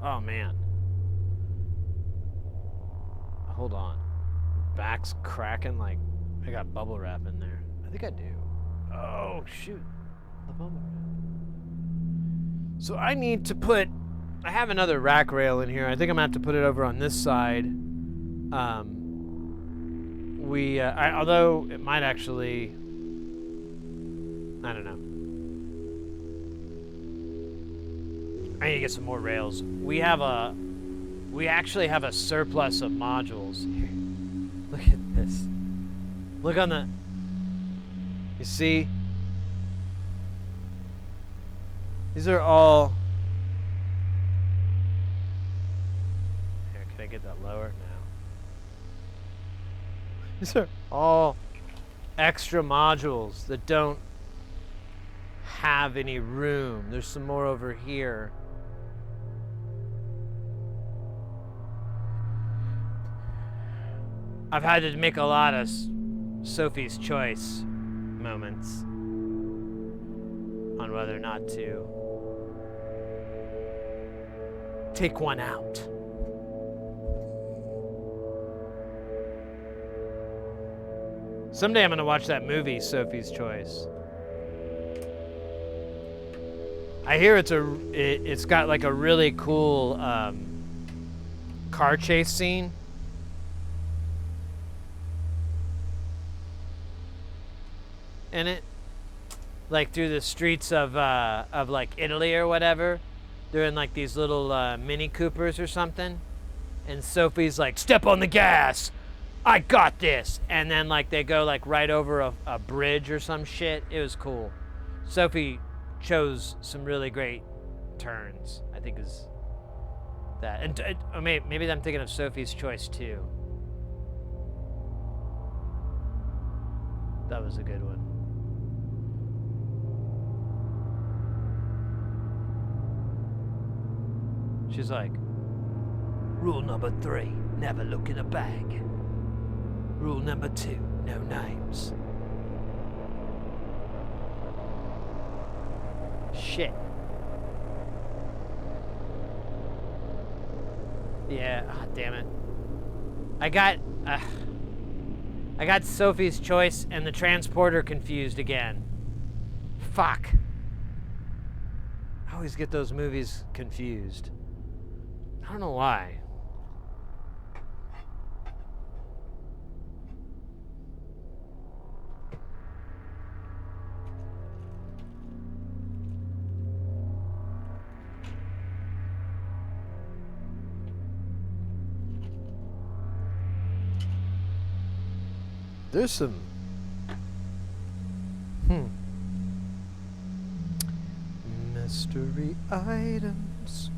Oh man. Hold on. Back's cracking like I got bubble wrap in there. I think I do. Oh shoot. The bubble wrap. So I need to put, I have another rack rail in here. I think I'm gonna have to put it over on this side. Although it might actually, I don't know. I need to get some more rails. We actually have a surplus of modules. Here, look at this. Look on the, you see? These are all, here, can I get that lower? No. These are all extra modules that don't have any room. There's some more over here. I've had to make a lot of Sophie's Choice moments on whether or not to take one out. Someday I'm gonna watch that movie, Sophie's Choice. I hear it's got like a really cool car chase scene. In it, like through the streets of like Italy or whatever. They're in like these little Mini Coopers or something, and Sophie's like, "Step on the gas, I got this," and then like they go like right over a bridge or some shit. It was cool. Sophie chose some really great turns, I think is that. And maybe I'm thinking of Sophie's Choice too. That was a good one. She's like, rule number 3, never look in a bag. Rule number 2, no names. Shit. Yeah, damn it. I got Sophie's Choice and the Transporter confused again. Fuck. I always get those movies confused. I don't know why. There's some mystery items.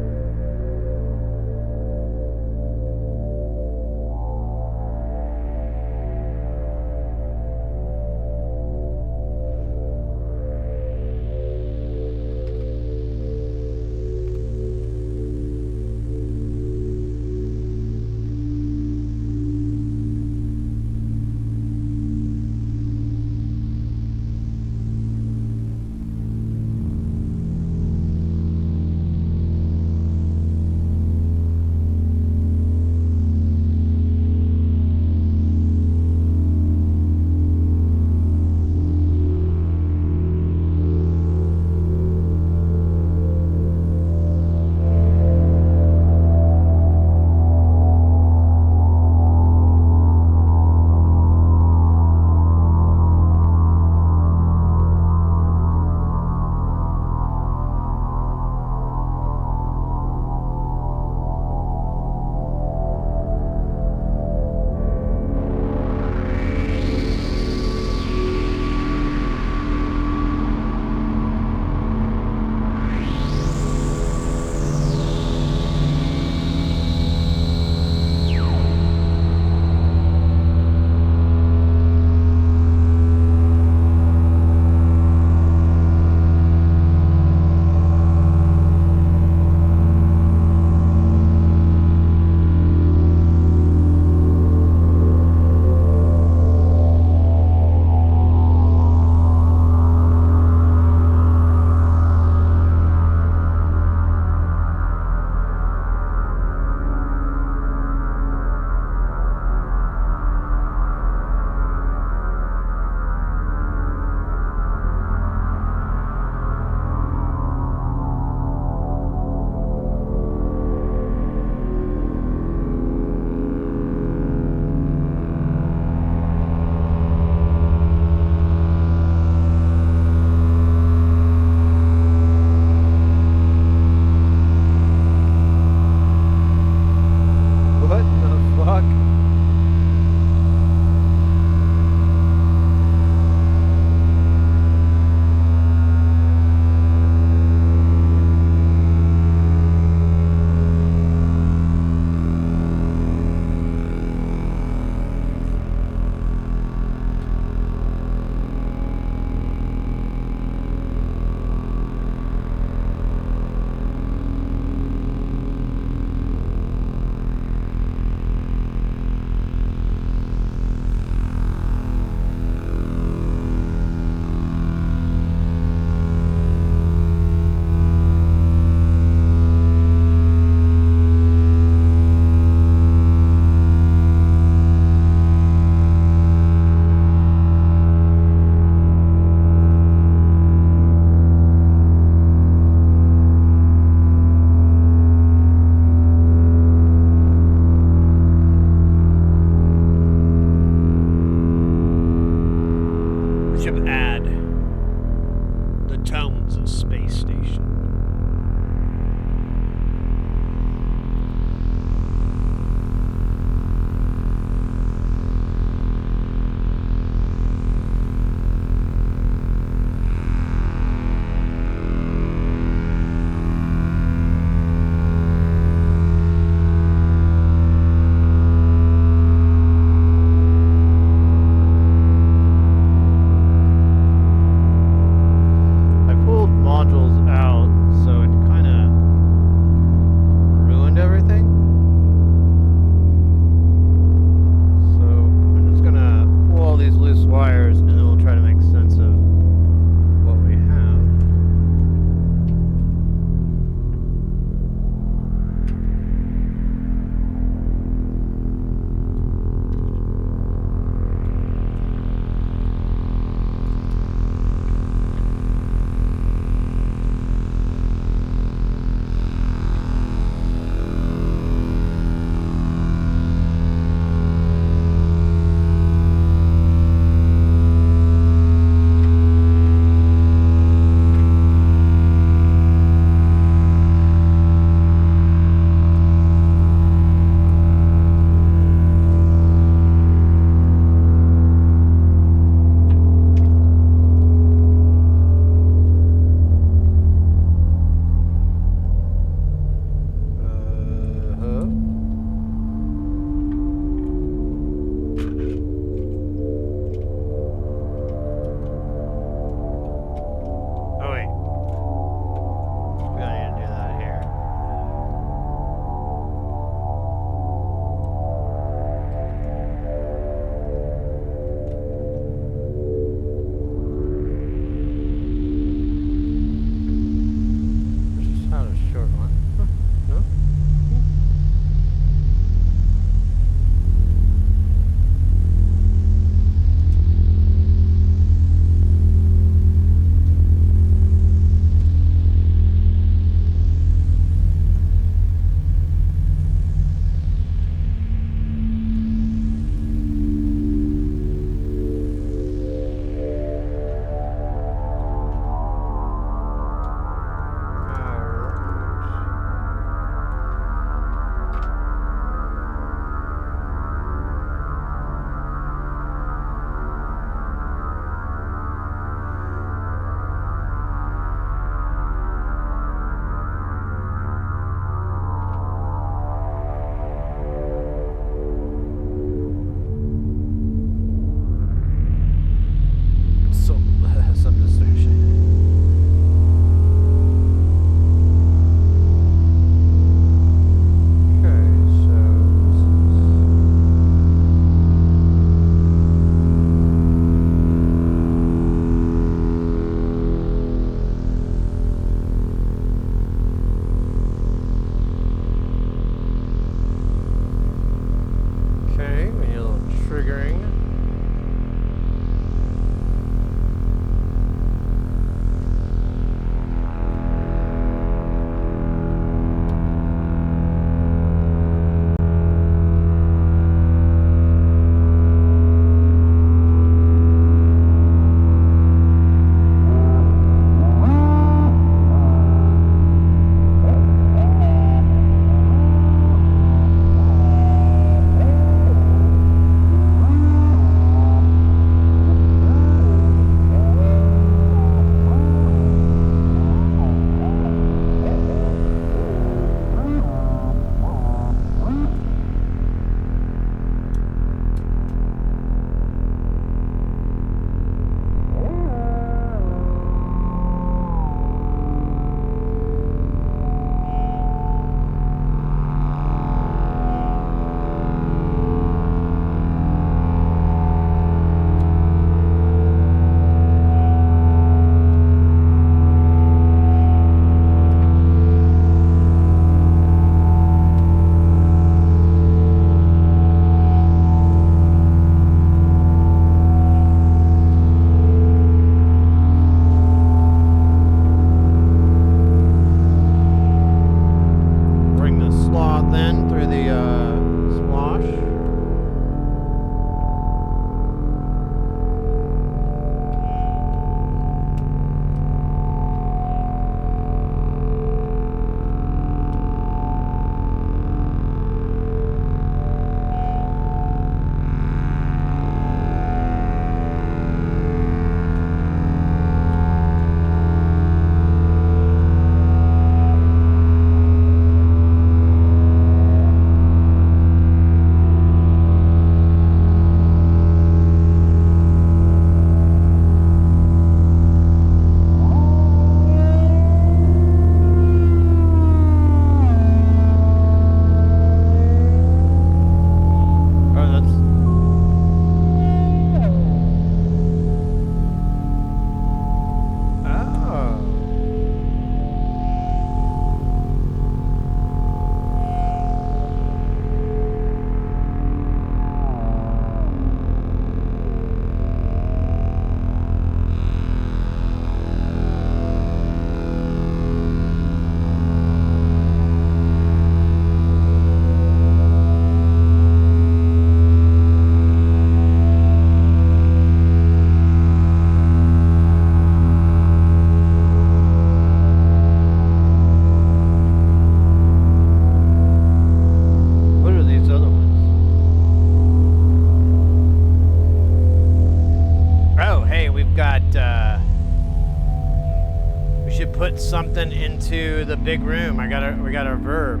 to the big room. We got our verb.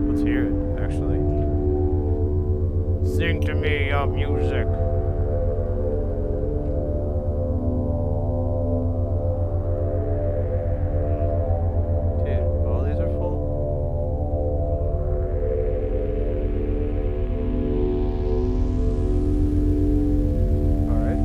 Let's hear it, actually. Sing to me your music. Dude, all these are full? Alright.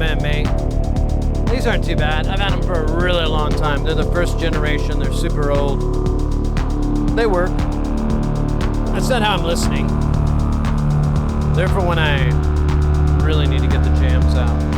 recommend, mate. These aren't too bad. I've had them for a really long time. They're the first generation. They're super old. They work. That's not how I'm listening. They're for when I really need to get the jams out.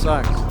sucks.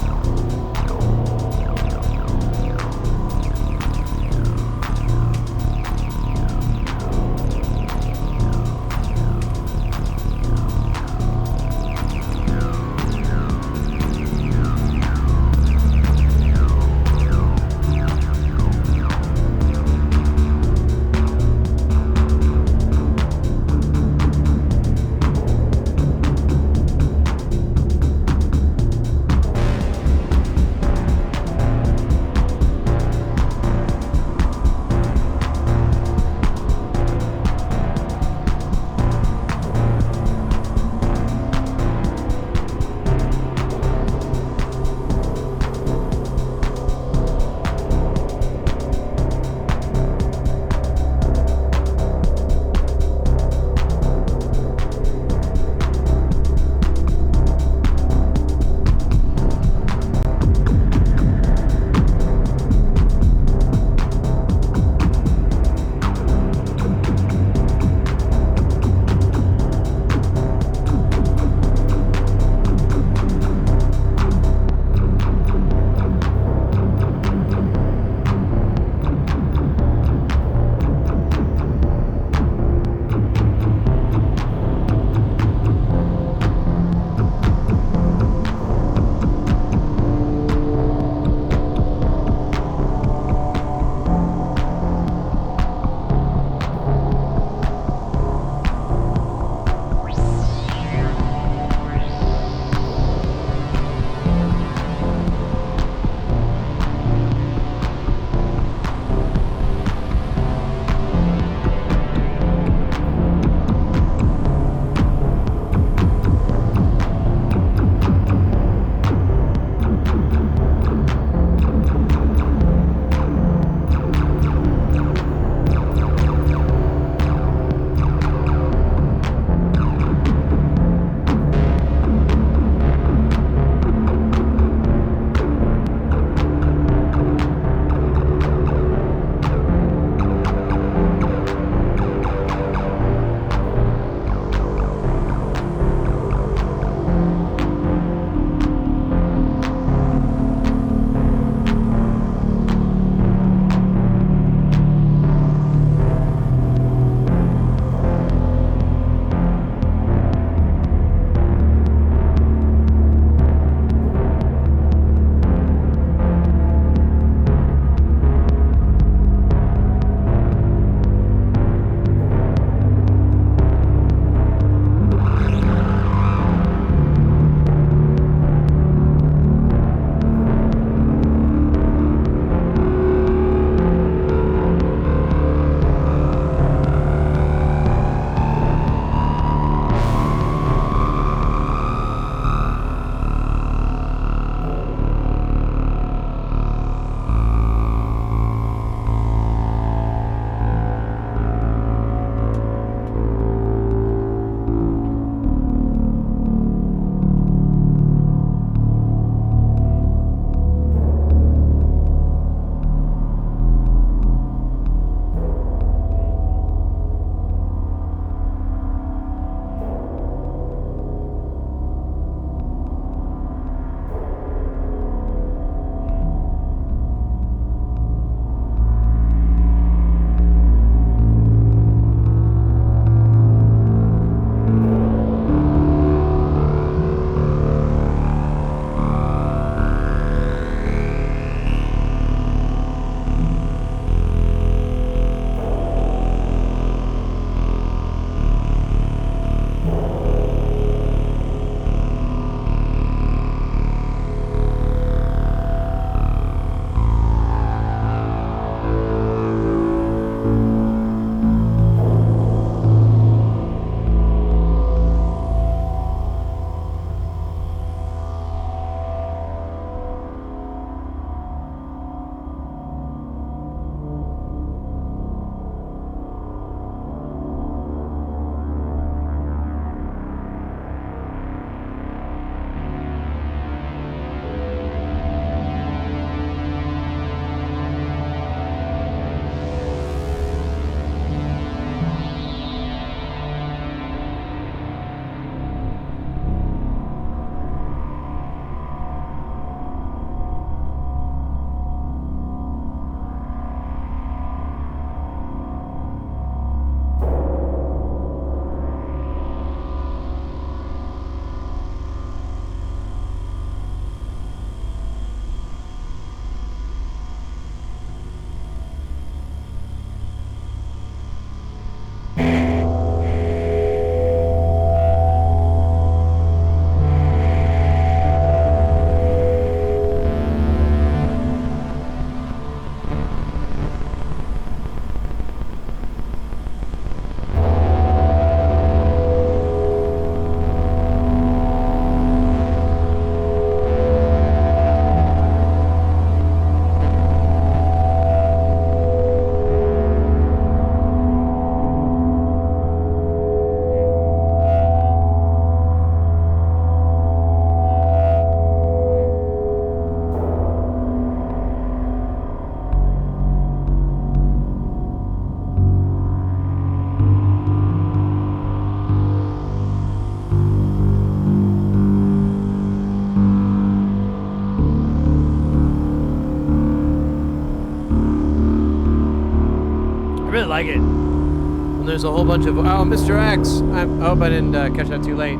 like it. When there's a whole bunch of, oh, Mr. X. I hope I didn't catch that too late.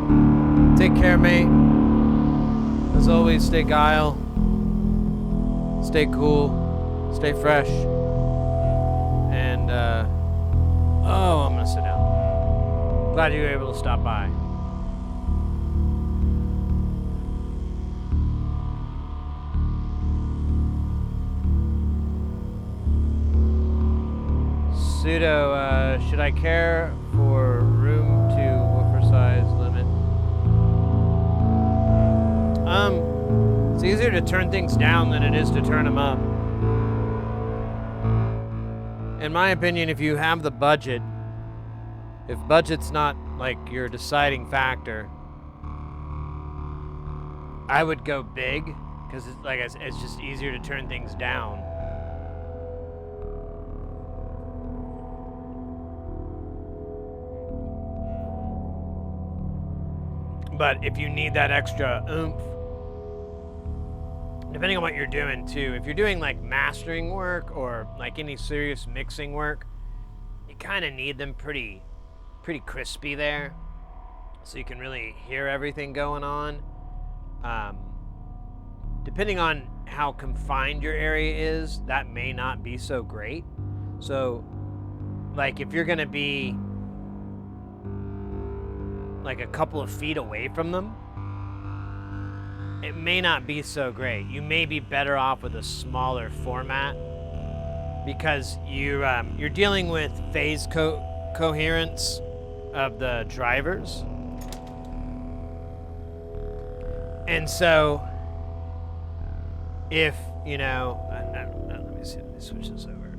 Take care, mate. As always, stay guile. Stay cool. Stay fresh. And, oh, I'm gonna sit down. Glad you were able to stop by. Pseudo, should I care for room to woofer size limit? It's easier to turn things down than it is to turn them up. In my opinion, if you have the budget, if budget's not like your deciding factor, I would go big, because it's just easier to turn things down. But if you need that extra oomph, depending on what you're doing too, if you're doing like mastering work or like any serious mixing work, you kind of need them pretty crispy there, so you can really hear everything going on. Depending on how confined your area is, that may not be so great. So, like if you're gonna be like a couple of feet away from them, it may not be so great. You may be better off with a smaller format, because you're dealing with phase coherence of the drivers. And so if, you know, let me see, let me switch this over.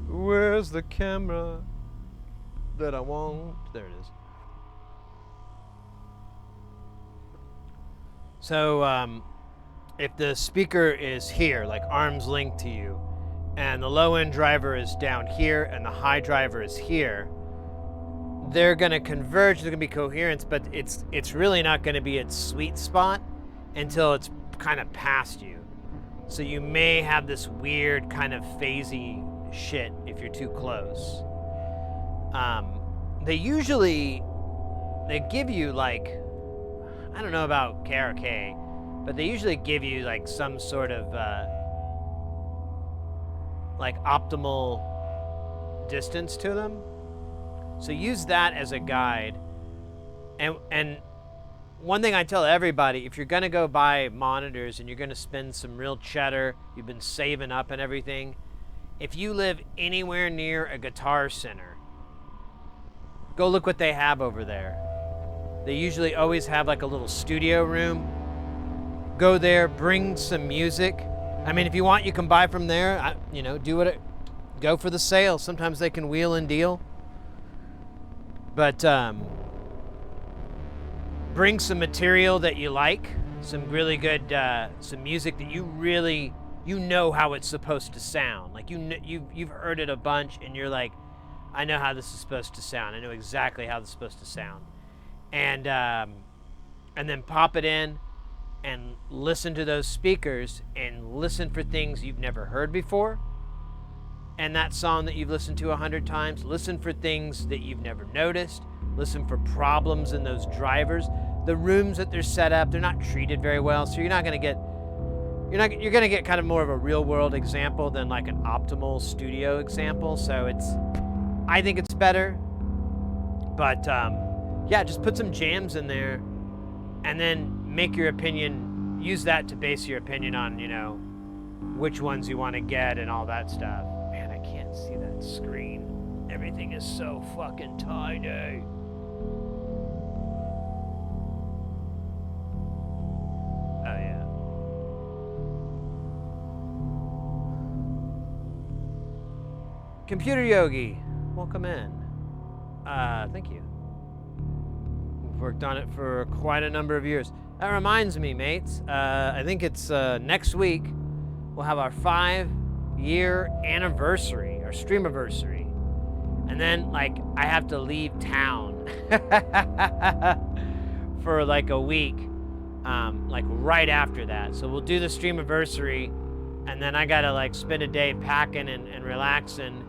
Where's the camera that I want? There it is. So if the speaker is here, like arm's length to you, and the low end driver is down here and the high driver is here, they're going to converge. There's going to be coherence, but it's really not going to be its sweet spot until it's kind of past you. So you may have this weird kind of phasey shit if you're too close. They give you like, I don't know about KRK, but they usually give you like some sort of like optimal distance to them. So use that as a guide. And one thing I tell everybody, if you're gonna go buy monitors and you're gonna spend some real cheddar, you've been saving up and everything, if you live anywhere near a Guitar Center, go look what they have over there. They usually always have like a little studio room. Go there, bring some music. I mean, if you want, you can buy from there. Go for the sale. Sometimes they can wheel and deal. But bring some material that you like, some really good, some music that you know how it's supposed to sound. Like you've heard it a bunch, and you're like, I know how this is supposed to sound. I know exactly how this is supposed to sound. And then pop it in and listen to those speakers and listen for things you've never heard before. And that song that you've listened to 100 times, listen for things that you've never noticed. Listen for problems in those drivers. The rooms that they're set up, they're not treated very well, so you're gonna get kind of more of a real world example than like an optimal studio example. So I think it's better. But yeah, just put some jams in there and then make your opinion, use that to base your opinion on, which ones you want to get and all that stuff. Man, I can't see that screen. Everything is so fucking tiny. Oh, yeah. Computer Yogi, welcome in. Thank you. We've worked on it for quite a number of years. That reminds me, mates, I think it's next week, we'll have our 5-year anniversary, our streamiversary. And then, I have to leave town for like a week, right after that. So we'll do the streamiversary, and then I gotta like spend a day packing and relaxing,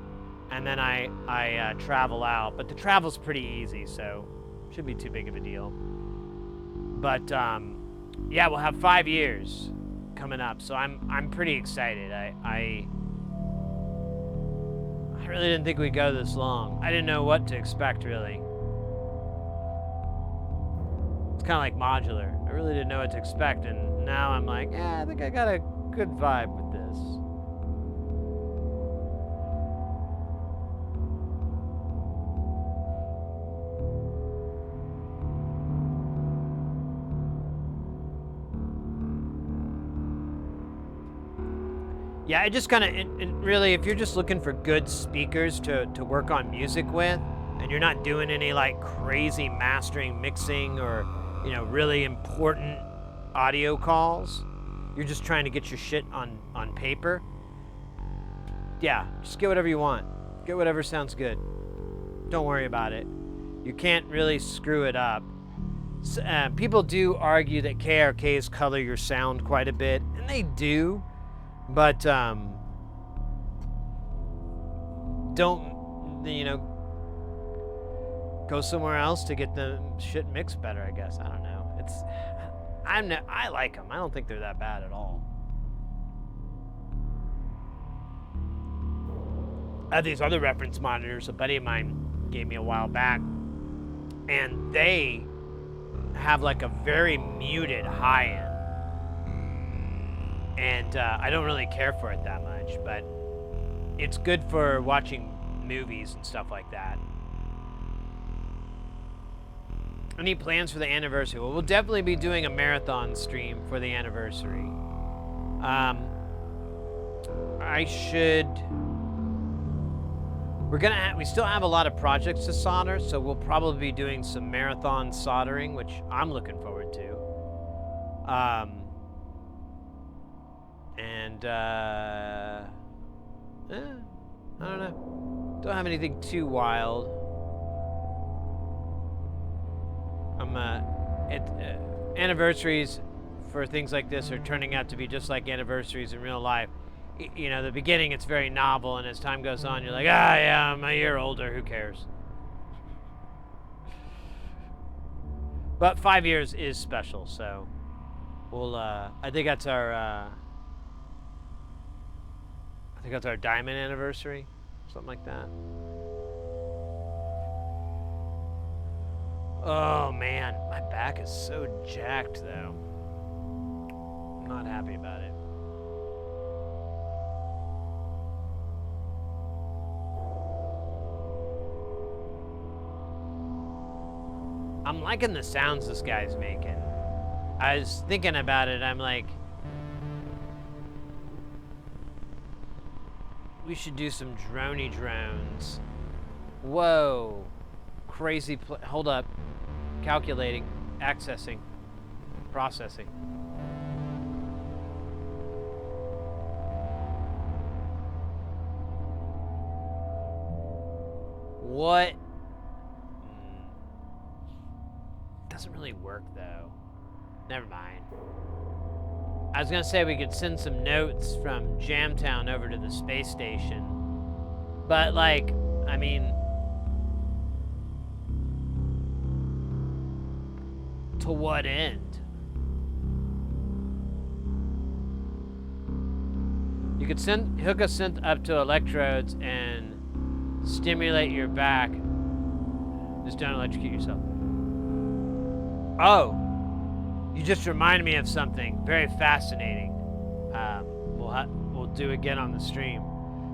and then I travel out. But the travel's pretty easy, so shouldn't be too big of a deal. But yeah, we'll have 5 years coming up, so I'm pretty excited. I really didn't think we'd go this long. I didn't know what to expect, really. It's kind of like Modular. I really didn't know what to expect, and now I'm like, yeah, I think I got a good vibe with this. Yeah, it just kind of, really, if you're just looking for good speakers to work on music with, and you're not doing any like crazy mastering, mixing, or, you know, really important audio calls, you're just trying to get your shit on paper, yeah, just get whatever you want. Get whatever sounds good. Don't worry about it. You can't really screw it up. People do argue that KRKs color your sound quite a bit, and they do. But, don't, you know, go somewhere else to get the shit mixed better, I guess. I don't know. I like them. I don't think they're that bad at all. I have these other reference monitors a buddy of mine gave me a while back, and they have like a very muted high end. And I don't really care for it that much, but it's good for watching movies and stuff like that. Any plans for the anniversary? Well, we'll definitely be doing a marathon stream for the anniversary. We still have a lot of projects to solder, so we'll probably be doing some marathon soldering, which I'm looking forward to. I don't know. Don't have anything too wild. Anniversaries for things like this are turning out to be just like anniversaries in real life. You know, the beginning it's very novel, and as time goes on, you're like, yeah, I'm a year older. Who cares? But 5 years is special, so we'll. I think that's our diamond anniversary, something like that. Oh man, my back is so jacked though. I'm not happy about it. I'm liking the sounds this guy's making. I was thinking about it, I'm like, we should do some droney drones. Whoa. Crazy, hold up. Calculating, accessing, processing. What? Doesn't really work though. Never mind. I was gonna say we could send some notes from Jamtown over to the space station, but like, I mean, to what end? You could hook a synth up to electrodes and stimulate your back. Just don't electrocute yourself. Oh, you just reminded me of something very fascinating. We'll do again on the stream.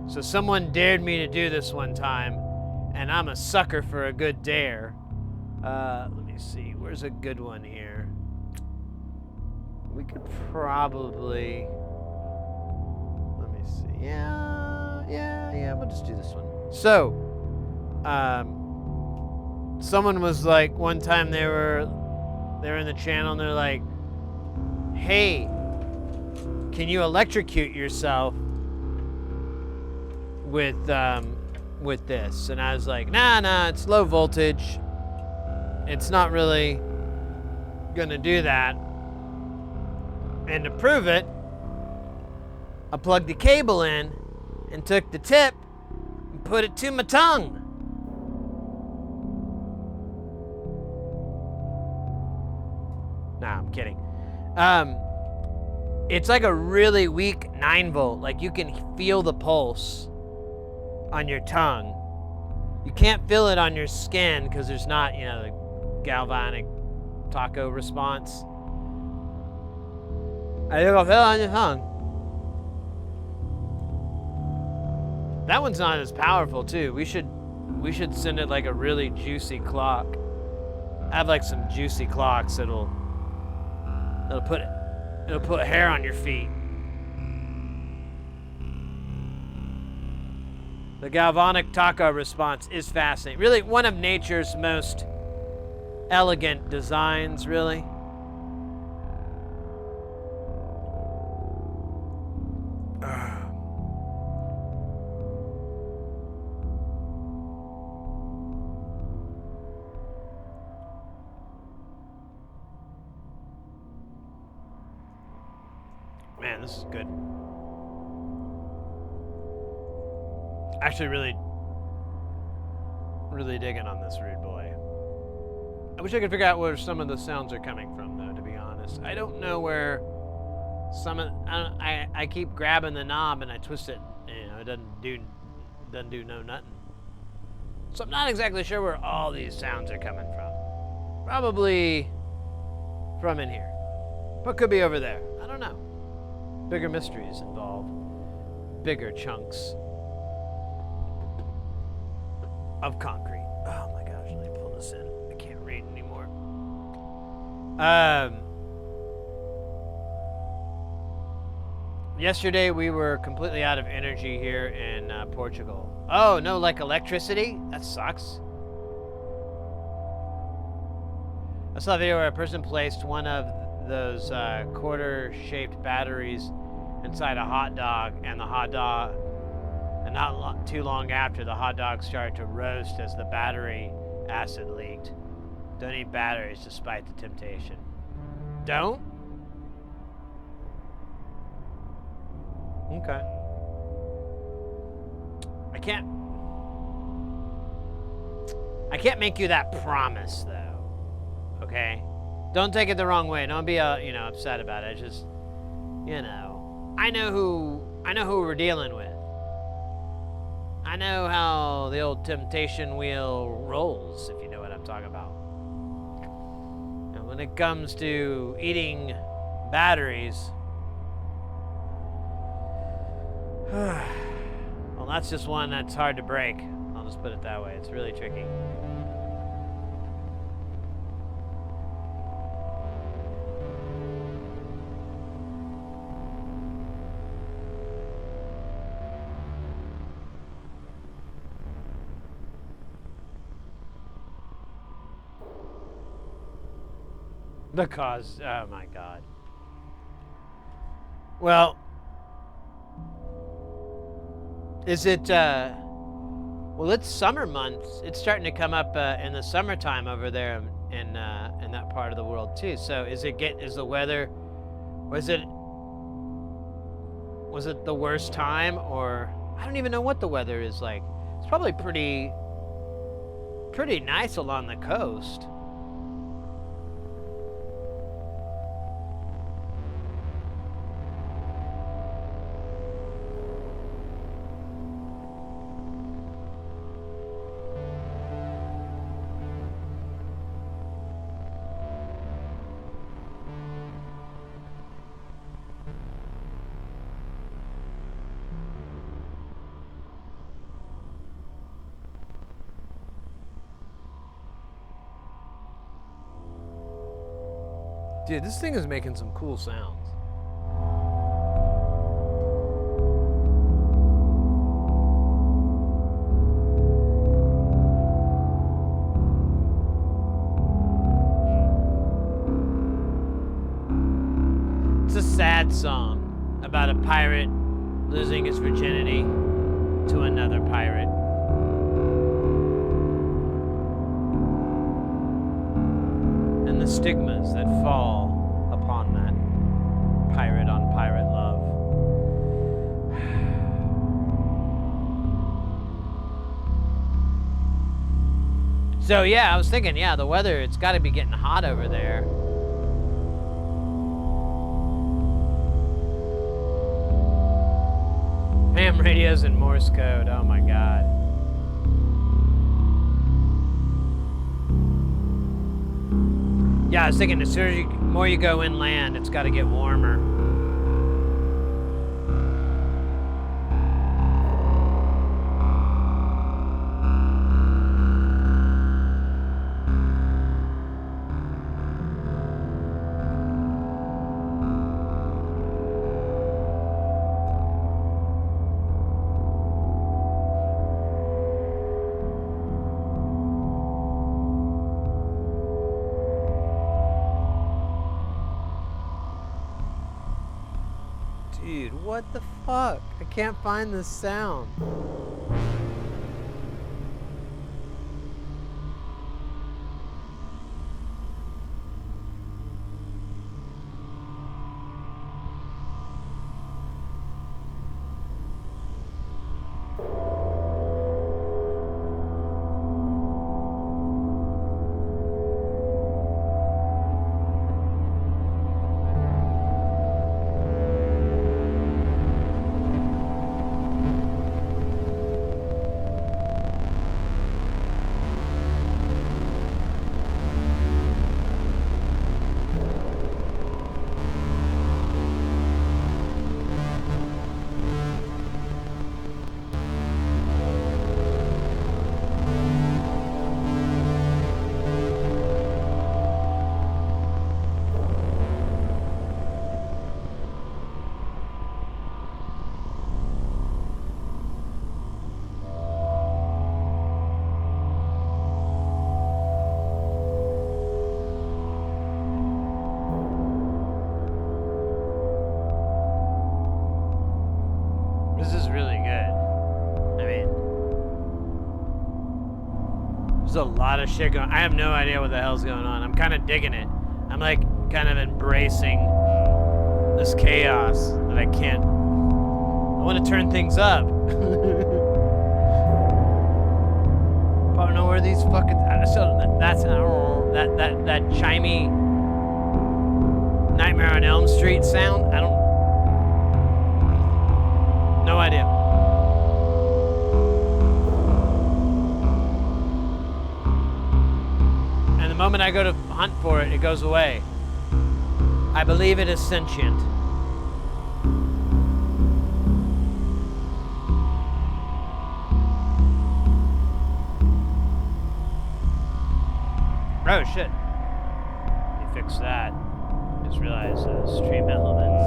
So someone dared me to do this one time, and I'm a sucker for a good dare. Let me see, where's a good one here? We could probably, let me see, yeah, we'll just do this one. So, someone was like, one time they were in the channel and they're like, hey, can you electrocute yourself with this? And I was like, nah, it's low voltage. It's not really gonna do that. And to prove it, I plugged the cable in and took the tip and put it to my tongue. Nah, I'm kidding. It's like a really weak 9 volt. Like you can feel the pulse on your tongue. You can't feel it on your skin because there's not, the galvanic taco response. I think I'll feel it on your tongue. That one's not as powerful too. We should send it like a really juicy clock. I have like some juicy clocks that'll put hair on your feet. The galvanic taco response is fascinating. Really one of nature's most elegant designs, really. Man, this is good. Actually, really digging on this rude boy. I wish I could figure out where some of the sounds are coming from, though. To be honest, I don't know where some of. I keep grabbing the knob and I twist it. It doesn't do no nothing. So I'm not exactly sure where all these sounds are coming from. Probably from in here, but could be over there. I don't know. Bigger mysteries involve bigger chunks of concrete. Oh my gosh, let me pull this in. I can't read anymore. Yesterday we were completely out of energy here in Portugal. Oh, no, like electricity? That sucks. I saw a video where a person placed one of those quarter-shaped batteries inside a hot dog, and not too long after, the hot dog started to roast as the battery acid leaked. Don't eat batteries despite the temptation. Don't? Okay. I can't make you that promise, though. Okay? Don't take it the wrong way. Don't be upset about it. Just, I know who we're dealing with. I know how the old temptation wheel rolls, if you know what I'm talking about. And when it comes to eating batteries, well, that's just one that's hard to break. I'll just put it that way. It's really tricky. The cause, oh my God. Well, is it, well, it's summer months. It's starting to come up in the summertime over there in that part of the world too. So is the weather, was it the worst time, or I don't even know what the weather is like. It's probably pretty nice along the coast. Dude, this thing is making some cool sounds. It's a sad song about a pirate losing his virginity to another pirate. And the stigmas that fall upon that pirate on pirate love. So yeah, I was thinking, yeah, the weather, it's got to be getting hot over there. Ham radios and Morse code. Oh my god. Yeah, I was thinking, as soon as more you go inland, it's got to get warmer. Dude, what the fuck? I can't find this sound. This is really good. I mean, there's a lot of shit going on. I have no idea what the hell's going on. I'm kind of digging it. I'm like kind of embracing this chaos that I can't. I want to turn things up. I don't know where these fucking. So that's that chimey Nightmare on Elm Street sound. I don't. No idea. And the moment I go to hunt for it, it goes away. I believe it is sentient. Oh shit. Let me fix that. Just realized stream elements.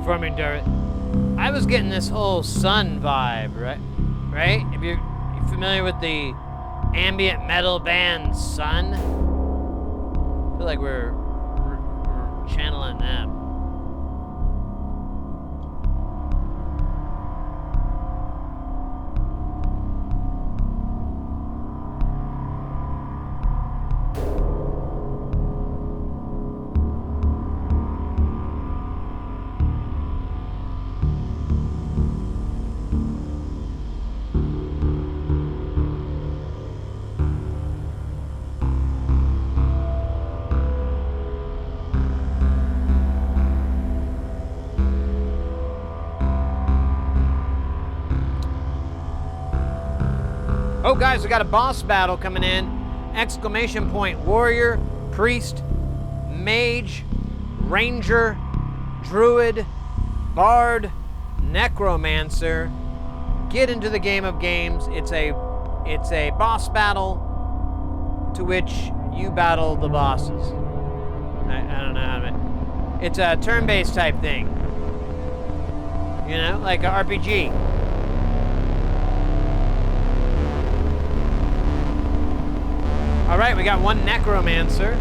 Forming dirt. I was getting this whole sun vibe, right? If you're familiar with the ambient metal band Sun, I feel like we're channeling them. Oh, guys, we got a boss battle coming in. Exclamation point, warrior, priest, mage, ranger, druid, bard, necromancer. Get into the game of games. It's a boss battle to which you battle the bosses. I don't know how to... It's a turn-based type thing. You know, like an RPG. All right, we got one necromancer,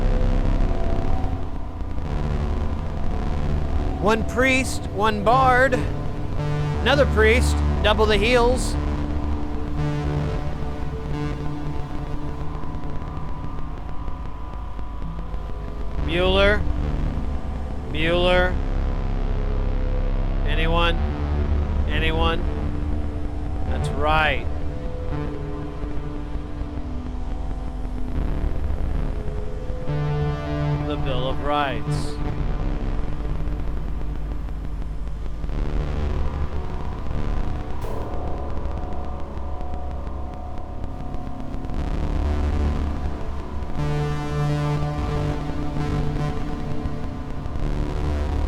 one priest, one bard, another priest, double the heals. Mueller. Anyone? That's right. The Bill of Rights.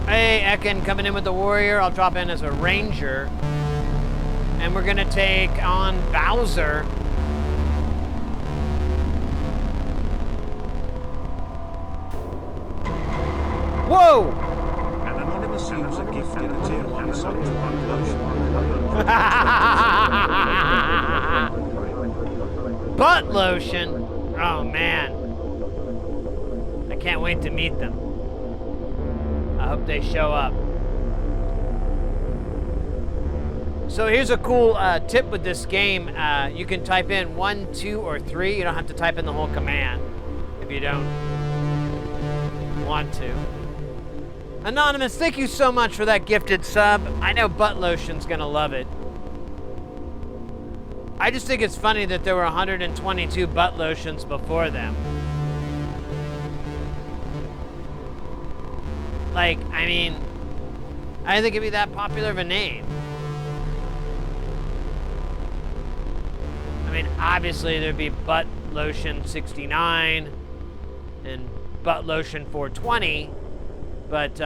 Hey, Ekin coming in with the warrior. I'll drop in as a ranger. And we're gonna take on Bowser. Whoa! An anonymous user gifted a tier 1 sub to Butt lotion. Oh man. I can't wait to meet them. I hope they show up. So here's a cool tip with this game. You can type in 1, 2, or 3. You don't have to type in the whole command if you don't want to. Anonymous, thank you so much for that gifted sub. I know Butt Lotion's gonna love it. I just think it's funny that there were 122 Butt Lotions before them. Like, I mean, I didn't think it'd be that popular of a name. I mean, obviously there'd be Butt Lotion 69 and Butt Lotion 420. But,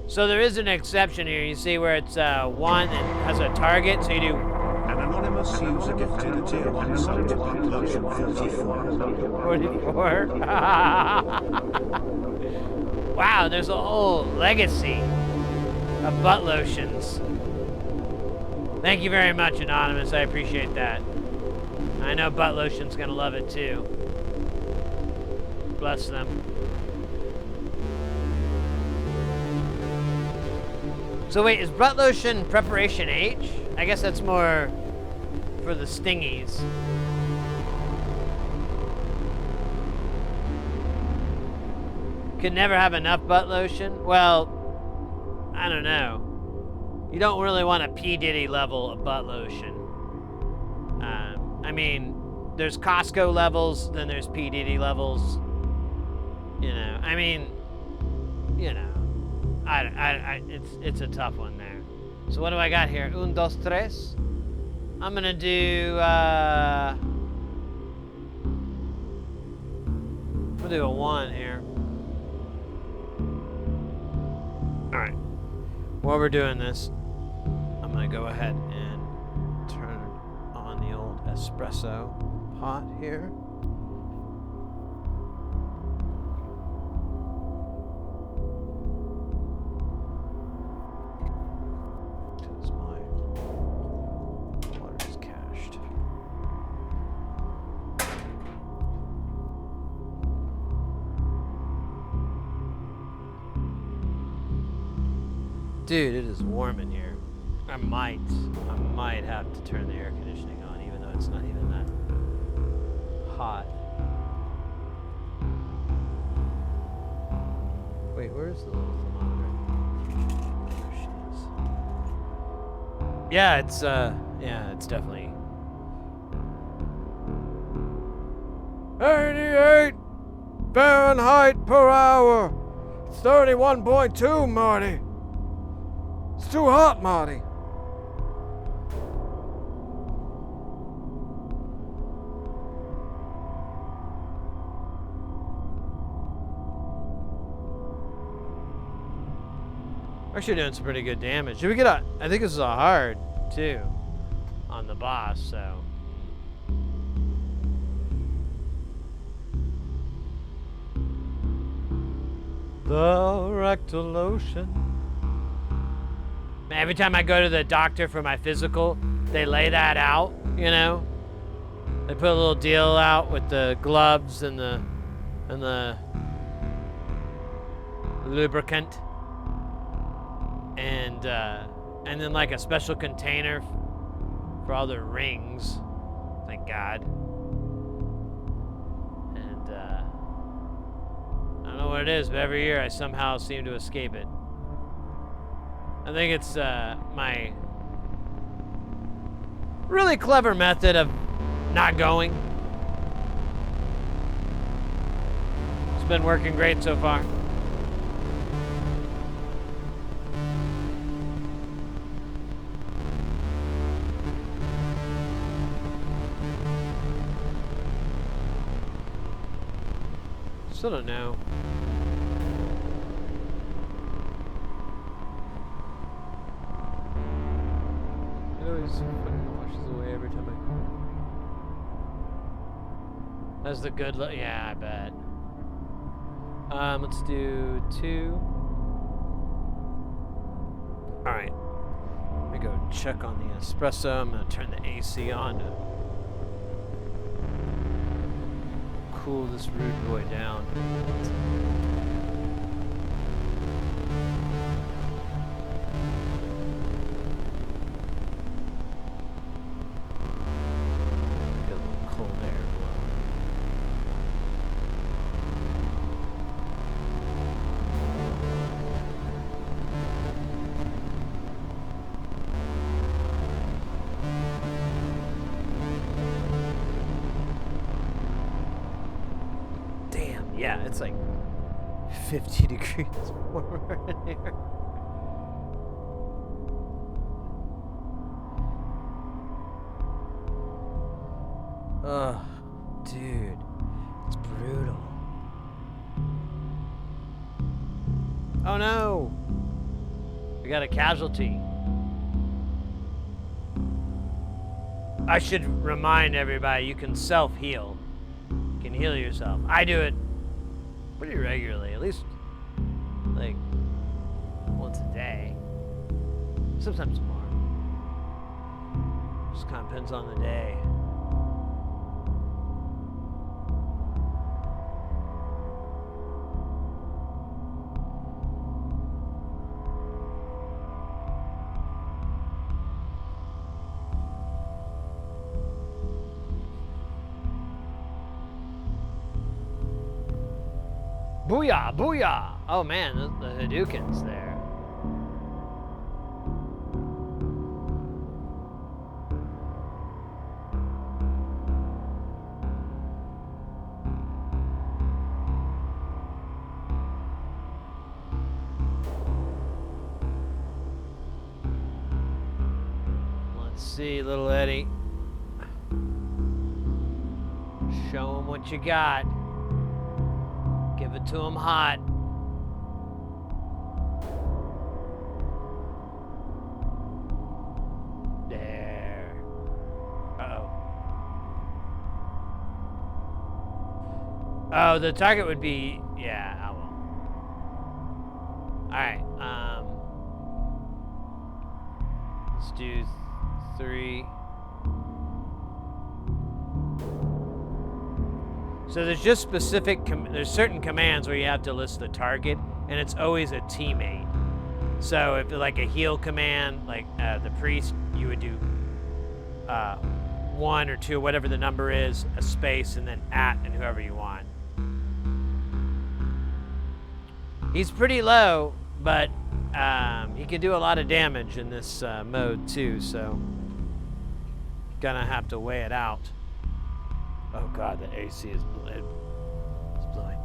so there is an exception here. You see where it's 1 and has a target, so you do... An anonymous user gifted a tier 1 sub to Butt Lotion 44. 44? Wow, there's a whole legacy of Butt Lotions. Thank you very much, Anonymous. I appreciate that. I know Butt Lotion's gonna love it too. Bless them. So wait, is Butt Lotion Preparation H? I guess that's more for the stingies. Could never have enough Butt Lotion? Well, I don't know. You don't really want a P. Diddy level of Butt Lotion. I mean, there's Costco levels, then there's P. Diddy levels. You know, I mean, you know, it's a tough one there. So what do I got here? 1, 2, 3. I'm gonna do, we'll do a 1 here. while we're doing this, I'm gonna go ahead and turn on the old espresso pot here. Because my water is cached. Dude, it is warm in here. I might have to turn the air conditioning on, even though it's not even that hot. Wait, where's the little thermometer? There she is. Yeah, it's definitely 88 Fahrenheit per hour. 31.2, Marty. It's too hot, Marty. Actually doing some pretty good damage. Did we get a... I think this is a hard, too, on the boss, so... The rectal lotion. Man, every time I go to the doctor for my physical, they lay that out, you know? They put a little deal out with the gloves and the lubricant. And then like a special container for all the rings. Thank God. And I don't know what it is, but every year I somehow seem to escape it. I think it's my really clever method of not going. It's been working great so far. Still don't know. It always fucking washes away every time I... That's the good look. Yeah, I bet. Let's do 2. Alright. Let me go check on the espresso. I'm gonna turn the AC on to cool this rude boy down. Get a little cold air blowing. Yeah, it's like 50 degrees warmer in here. Ugh, dude, it's brutal. Oh no! We got a casualty. I should remind everybody, you can self-heal. You can heal yourself. I do it pretty regularly, at least like once a day, sometimes more. Just kind of depends on the day. Booyah! Booyah! Oh man, the Hadoukens there. Let's see, little Eddie. Show him what you got. Give it to him hot. Oh, the target would be... Yeah, I will. Alright, let's do 3. So there's just specific... there's certain commands where you have to list the target, and it's always a teammate. So if like a heal command, like the priest, you would do 1 or 2, whatever the number is, a space, and then @ and whoever you want. He's pretty low, but he can do a lot of damage in this mode too, so gonna have to weigh it out. Oh god, the AC is blowing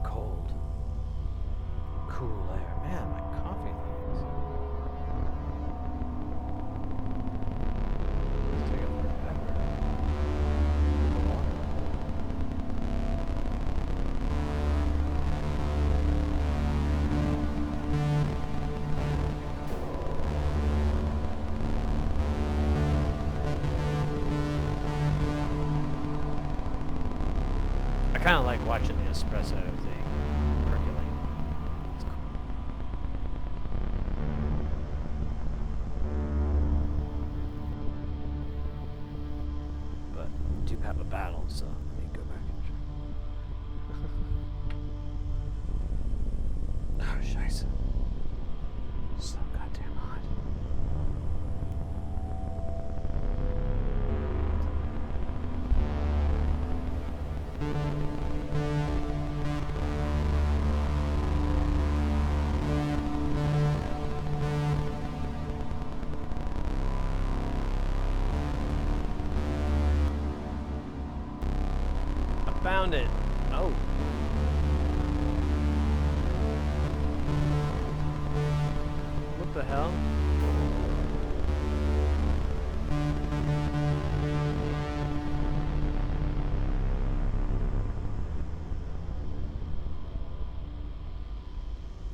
cold. Cool air. Man, my coffee thing is... It's taking forever. I kind of like watching the espresso thing percolate. It's cool. But we do have a battle, so let me go back and check. Oh, scheisse. So goddamn hot. Found it. Oh. What the hell?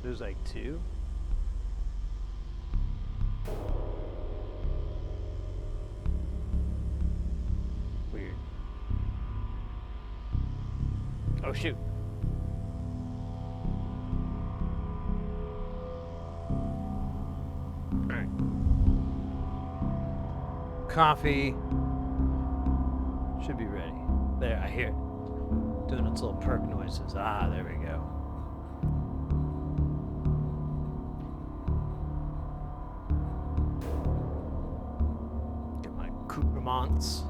There's like 2. Weird. Oh shoot. Alright. Coffee should be ready. There, I hear it. Doing its little perk noises. Ah, there we go. Get my accoutrements.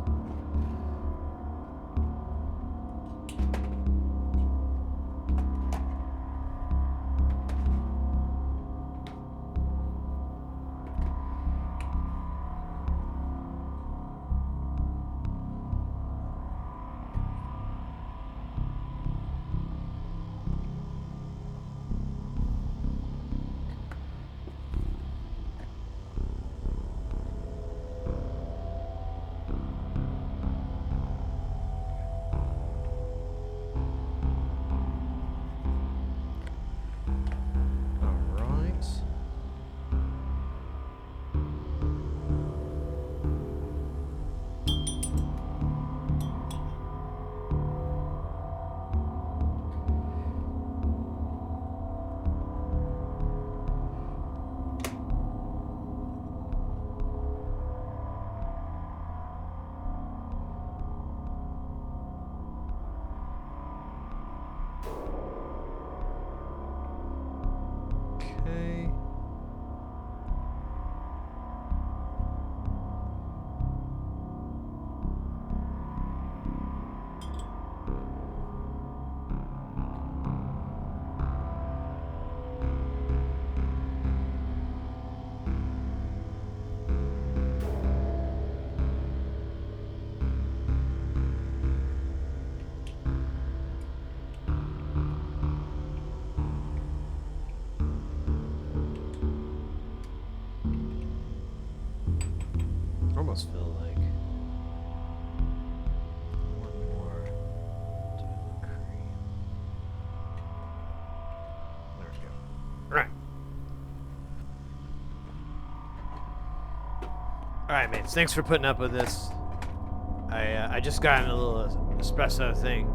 Almost feel like one more to the cream. There we go. Right. All right, mates. Thanks for putting up with this. I just got in a little espresso thing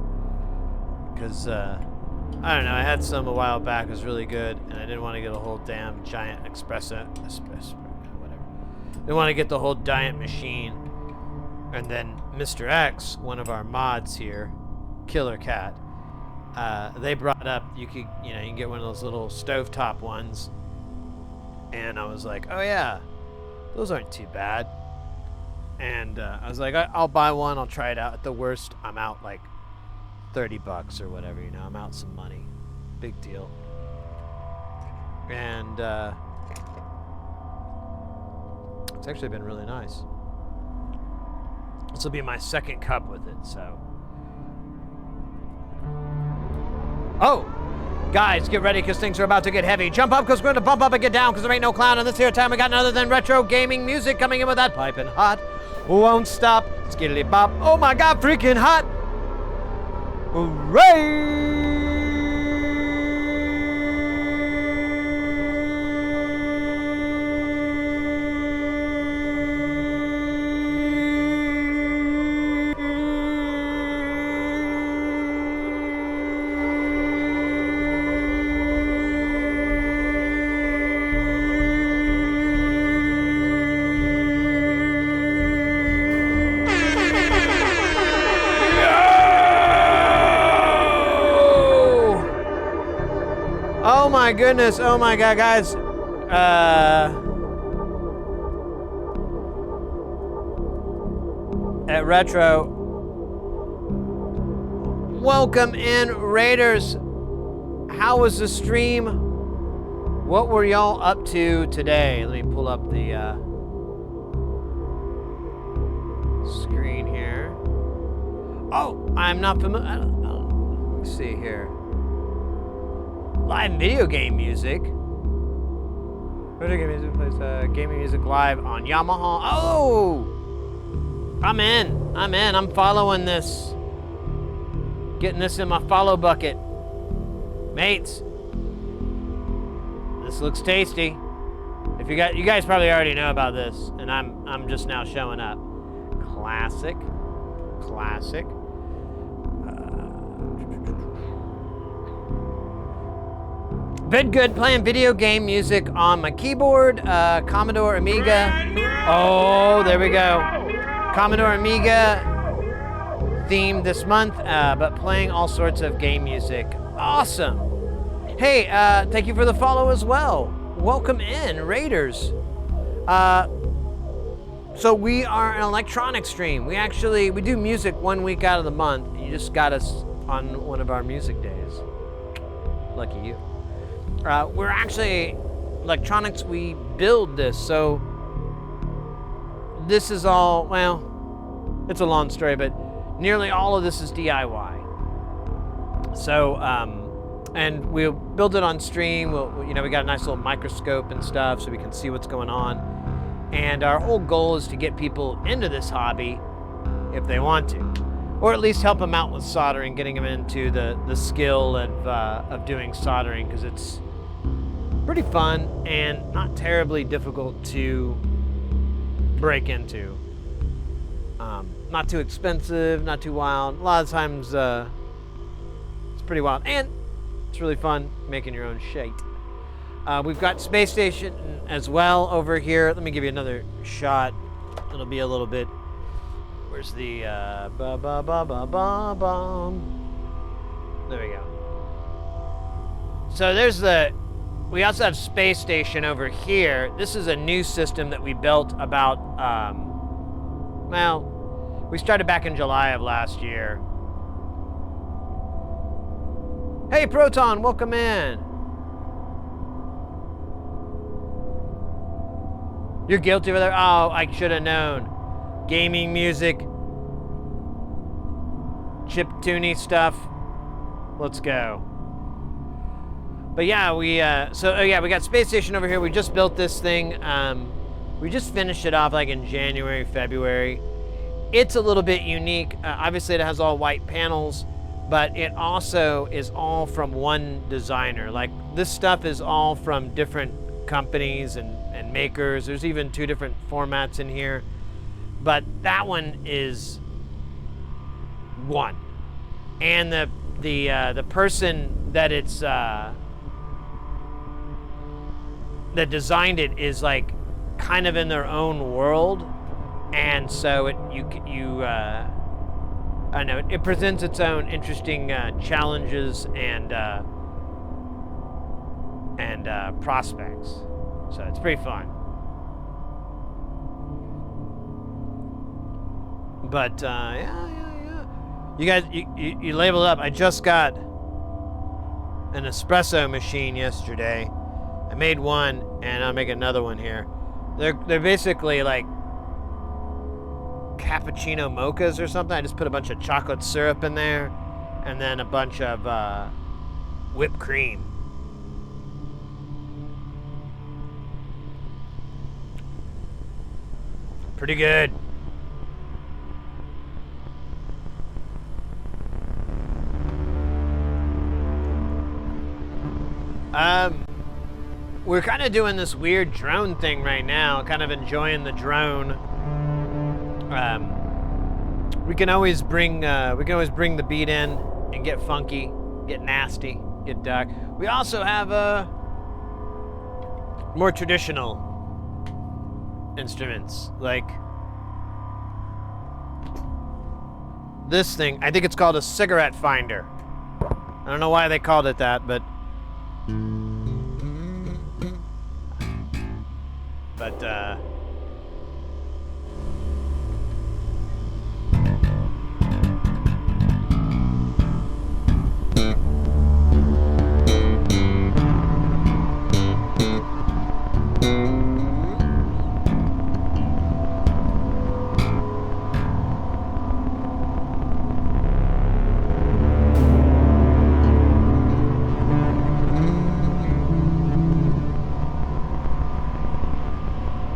because I don't know. I had some a while back. It was really good, and I didn't want to get a whole damn giant whatever. Didn't want to get the whole giant machine. And then Mr. X, one of our mods here, Killer Cat, they brought up you can get one of those little stovetop ones. And I was like, oh yeah, those aren't too bad. And I was like, I'll buy one. I'll try it out. At the worst, I'm out like $30 or whatever. I'm out some money. Big deal. And it's actually been really nice. This will be my second cup with it, so. Oh! Guys, get ready, because things are about to get heavy. Jump up, because we're going to bump up and get down, because there ain't no clown. And this here time, we got none other than retro gaming music coming in with that piping hot. Won't stop. Skiddly bop. Oh my god, freaking hot! Hooray! Oh my goodness, oh my god, guys. At Retro. Welcome in, Raiders. How was the stream? What were y'all up to today? Let me pull up the screen here. Oh, I'm not familiar. Let me see here. Live video game music. Video game music plays gaming music live on Yamaha. Oh! I'm in. I'm following this. Getting this in my follow bucket. Mates. This looks tasty. If you guys probably already know about this, and I'm just now showing up. Classic. Been good playing video game music on my keyboard, Commodore Amiga. Oh, there we go. Commodore Amiga theme this month, but playing all sorts of game music. Awesome. Hey, thank you for the follow as well. Welcome in, Raiders. So we are an electronic stream. We do music 1 week out of the month. You just got us on one of our music days. Lucky you. We're actually electronics. We build this, so this is all, well, it's a long story, but nearly all of this is DIY. So, and we'll build it on stream. We got a nice little microscope and stuff so we can see what's going on. And our whole goal is to get people into this hobby if they want to, or at least help them out with soldering, getting them into the skill of doing soldering, because it's pretty fun and not terribly difficult to break into. Not too expensive, not too wild. A lot of times it's pretty wild, and it's really fun making your own shit. We've got Spacestation as well over here. Let me give you another shot. It'll be a little bit. Where's the There we go. So there's we also have Space Station over here. This is a new system that we built about, we started back in July of last year. Hey, Proton, welcome in. You're guilty of that? Oh, I should have known. Gaming music, chiptune stuff. Let's go. But yeah, we got Space Station over here. We just built this thing. We just finished it off like in January, February. It's a little bit unique. Obviously, it has all white panels, but it also is all from one designer. Like, this stuff is all from different companies and makers. There's even 2 different formats in here. But that one is one. And the the person that it's that designed it is like kind of in their own world, and so I don't know, it presents its own interesting challenges and prospects. So it's pretty fun. But yeah. You guys, you labeled up. I just got an espresso machine yesterday. I made one, and I'll make another one here. They're basically like cappuccino mochas or something. I just put a bunch of chocolate syrup in there, and then a bunch of whipped cream. Pretty good. We're kind of doing this weird drone thing right now, kind of enjoying the drone. We can always bring the beat in and get funky, get nasty, get dark. We also have more traditional instruments, like this thing. I think it's called a cigarette finder. I don't know why they called it that, but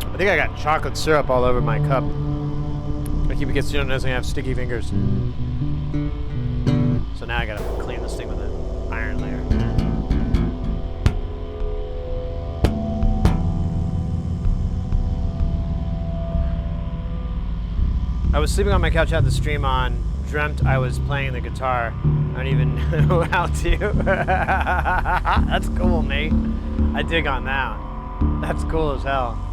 I think I got chocolate syrup all over my cup. I keep it concealed doesn't have sticky fingers. So now I gotta clean this thing with an iron layer. I was sleeping on my couch, had the stream on, dreamt I was playing the guitar. I don't even know how to. That's cool, mate. I dig on that. That's cool as hell.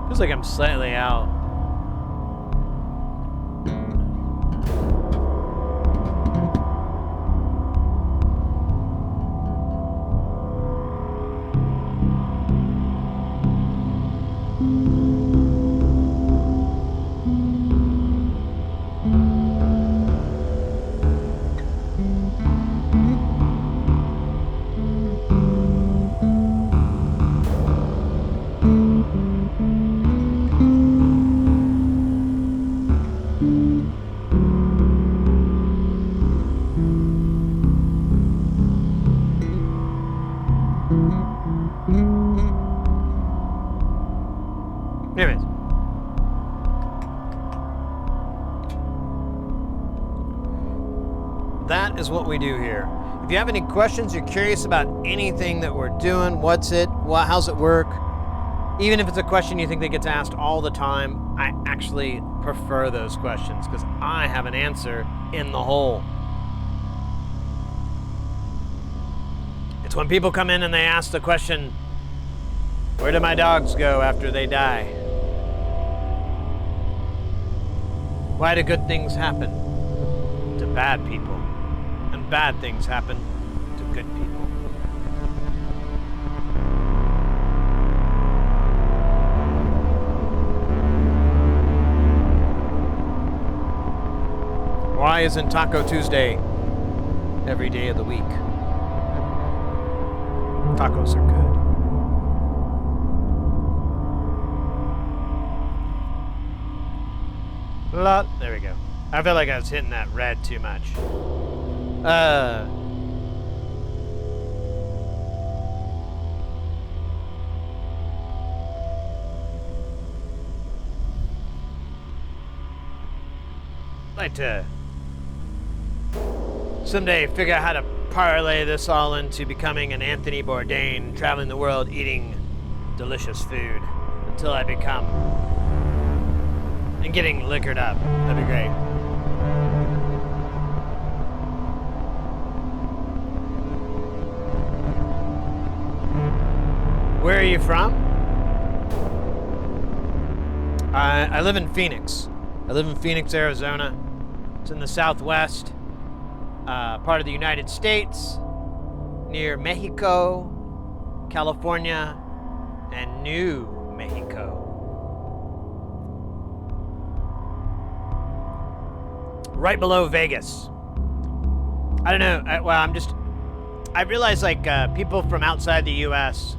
Feels like I'm slightly out. Anyways. That is what we do here. If you have any questions, you're curious about anything that we're doing, what's it, how's it work, even if it's a question you think that gets asked all the time, I actually prefer those questions because I have an answer in the hole. It's when people come in and they ask the question, where do my dogs go after they die? Why do good things happen to bad people? And bad things happen to good people. Why isn't Taco Tuesday every day of the week? Tacos are good. There we go. I felt like I was hitting that red too much. like to someday figure out how to parlay this all into becoming an Anthony Bourdain, traveling the world eating delicious food until I become and getting liquored up. That'd be great. Where are you from? I live in Phoenix. I live in Phoenix, Arizona. It's in the southwest, part of the United States, near Mexico, California, and New Mexico. Right below Vegas. I don't know. I realize like people from outside the U.S.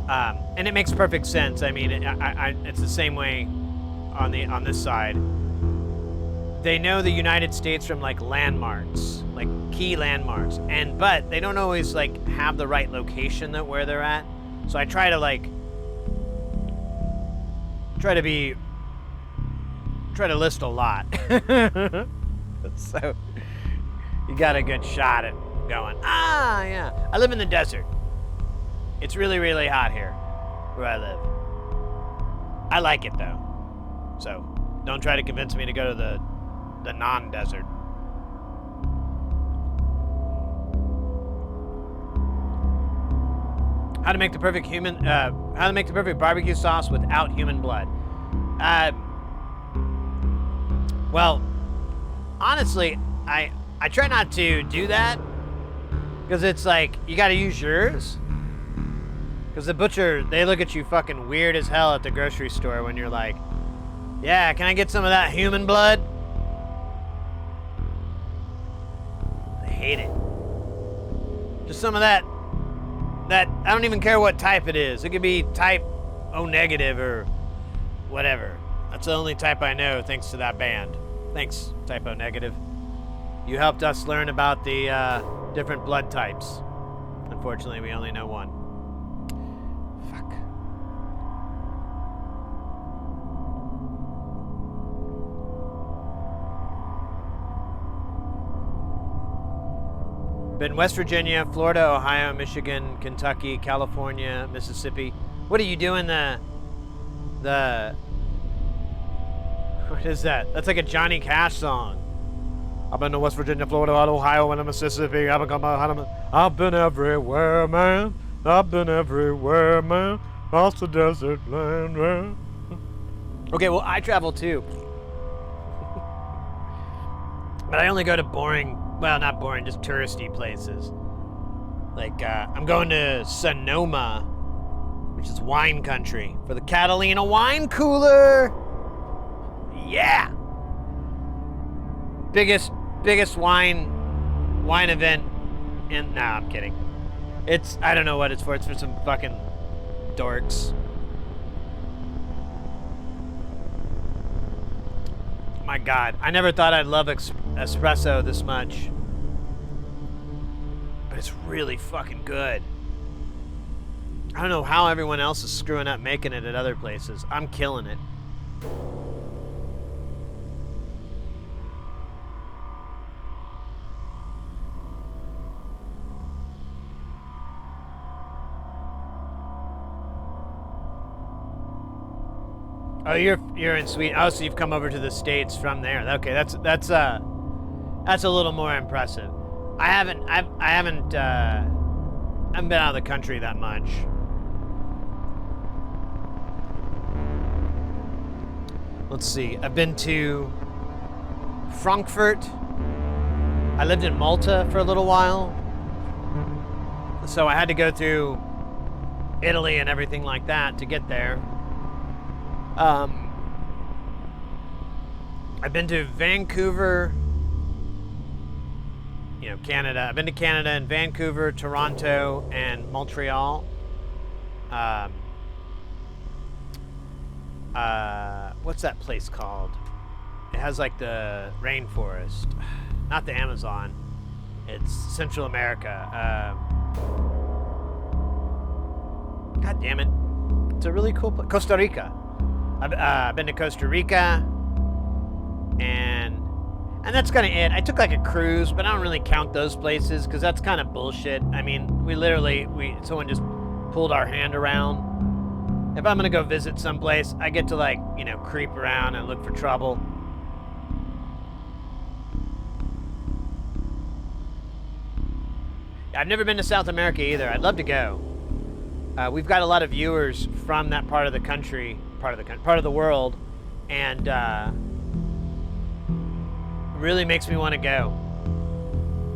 And it makes perfect sense. I mean, it's the same way on this side. They know the United States from like landmarks, like key landmarks, but they don't always like have the right location where they're at. So I try to list a lot. So you got a good shot at going, yeah. I live in the desert. It's really, really hot here where I live. I like it though. So don't try to convince me to go to the non-desert. How to make the perfect barbecue sauce without human blood. Well, honestly, I try not to do that because it's like you got to use yours. Because the butcher, they look at you fucking weird as hell at the grocery store when you're like, yeah, can I get some of that human blood? I hate it. Just some of that, I don't even care what type it is. It could be type O negative or whatever. That's the only type I know thanks to that band. Thanks, type O negative. You helped us learn about the different blood types. Unfortunately, we only know one. Been West Virginia, Florida, Ohio, Michigan, Kentucky, California, Mississippi. What are you doing what is that? That's like a Johnny Cash song. I've been to West Virginia, Florida, Ohio, and Mississippi. I've been everywhere, man. I've been everywhere, man. Across the desert land, man. Okay, well, I travel too. But I only go to not boring, just touristy places. Like, I'm going to Sonoma, which is wine country, for the Catalina wine cooler. Yeah! Biggest wine event nah, I'm kidding. I don't know what it's for. It's for some fucking dorks. My God, I never thought I'd love espresso this much. But it's really fucking good. I don't know how everyone else is screwing up making it at other places. I'm killing it. Oh, you're in Sweden. Oh, so you've come over to the States from there. Okay, that's a little more impressive. I haven't been out of the country that much. Let's see. I've been to Frankfurt. I lived in Malta for a little while. So I had to go through Italy and everything like that to get there. I've been to Vancouver, Canada. I've been to Canada and Vancouver, Toronto, and Montreal. What's that place called? It has like the rainforest. Not the Amazon. It's Central America. God damn it. It's a really cool place. Costa Rica. I've been to Costa Rica. and that's kind of it. I took like a cruise, but I don't really count those places because that's kind of bullshit. I mean, someone just pulled our hand around. If I'm gonna go visit someplace, I get to like, you know, creep around and look for trouble. I've never been to South America either. I'd love to go. We've got a lot of viewers from that part of the country, part of the world, and really makes me want to go.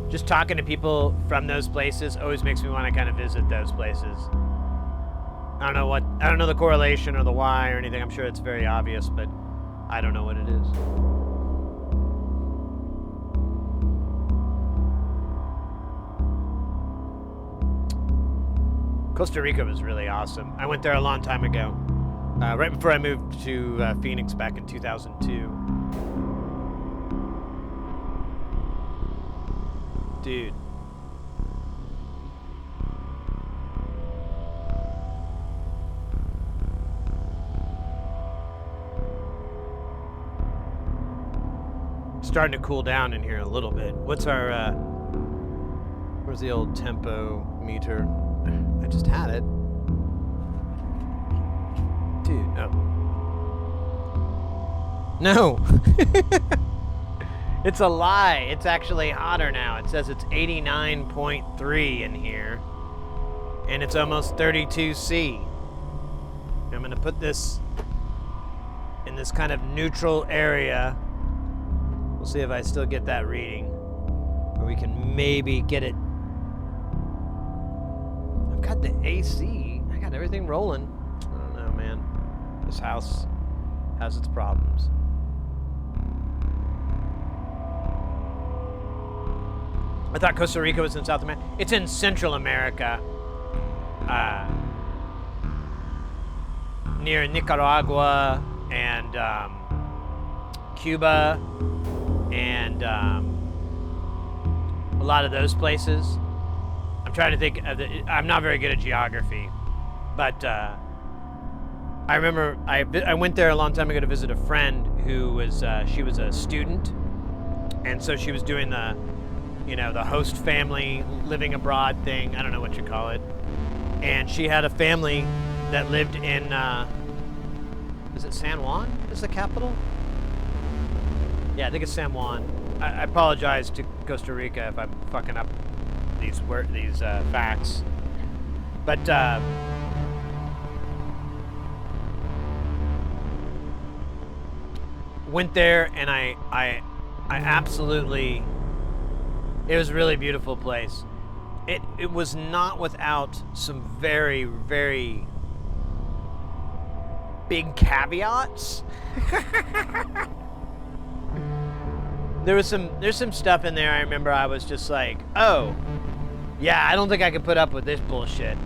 Just talking to people from those places always makes me want to kind of visit those places. I don't know the correlation or the why or anything. I'm sure it's very obvious, but I don't know what it is. Costa Rica was really awesome. I went there a long time ago, right before I moved to Phoenix back in 2002. Dude. Starting to cool down in here a little bit. What's our, where's the old tempo meter? I just had it. Dude, oh. No! It's a lie. It's actually hotter now. It says it's 89.3 in here. And it's almost 32°C. I'm gonna put this in this kind of neutral area. We'll see if I still get that reading. Or we can maybe get it. I've got the AC. I got everything rolling. I don't know, man. This house has its problems. I thought Costa Rica was in South America. It's in Central America. Near Nicaragua and Cuba and a lot of those places. I'm trying to think of I'm not very good at geography, but I remember I went there a long time ago to visit a friend who was she was a student, and so she was doing the, you know, the host family living abroad thing. I don't know what you call it. And she had a family that lived in, is it San Juan is the capital? Yeah, I think it's San Juan. I apologize to Costa Rica if I'm fucking up these facts. But went there and I absolutely, it was a really beautiful place. It was not without some very, very big caveats. There's some stuff in there I remember I was just like, oh, yeah, I don't think I could put up with this bullshit.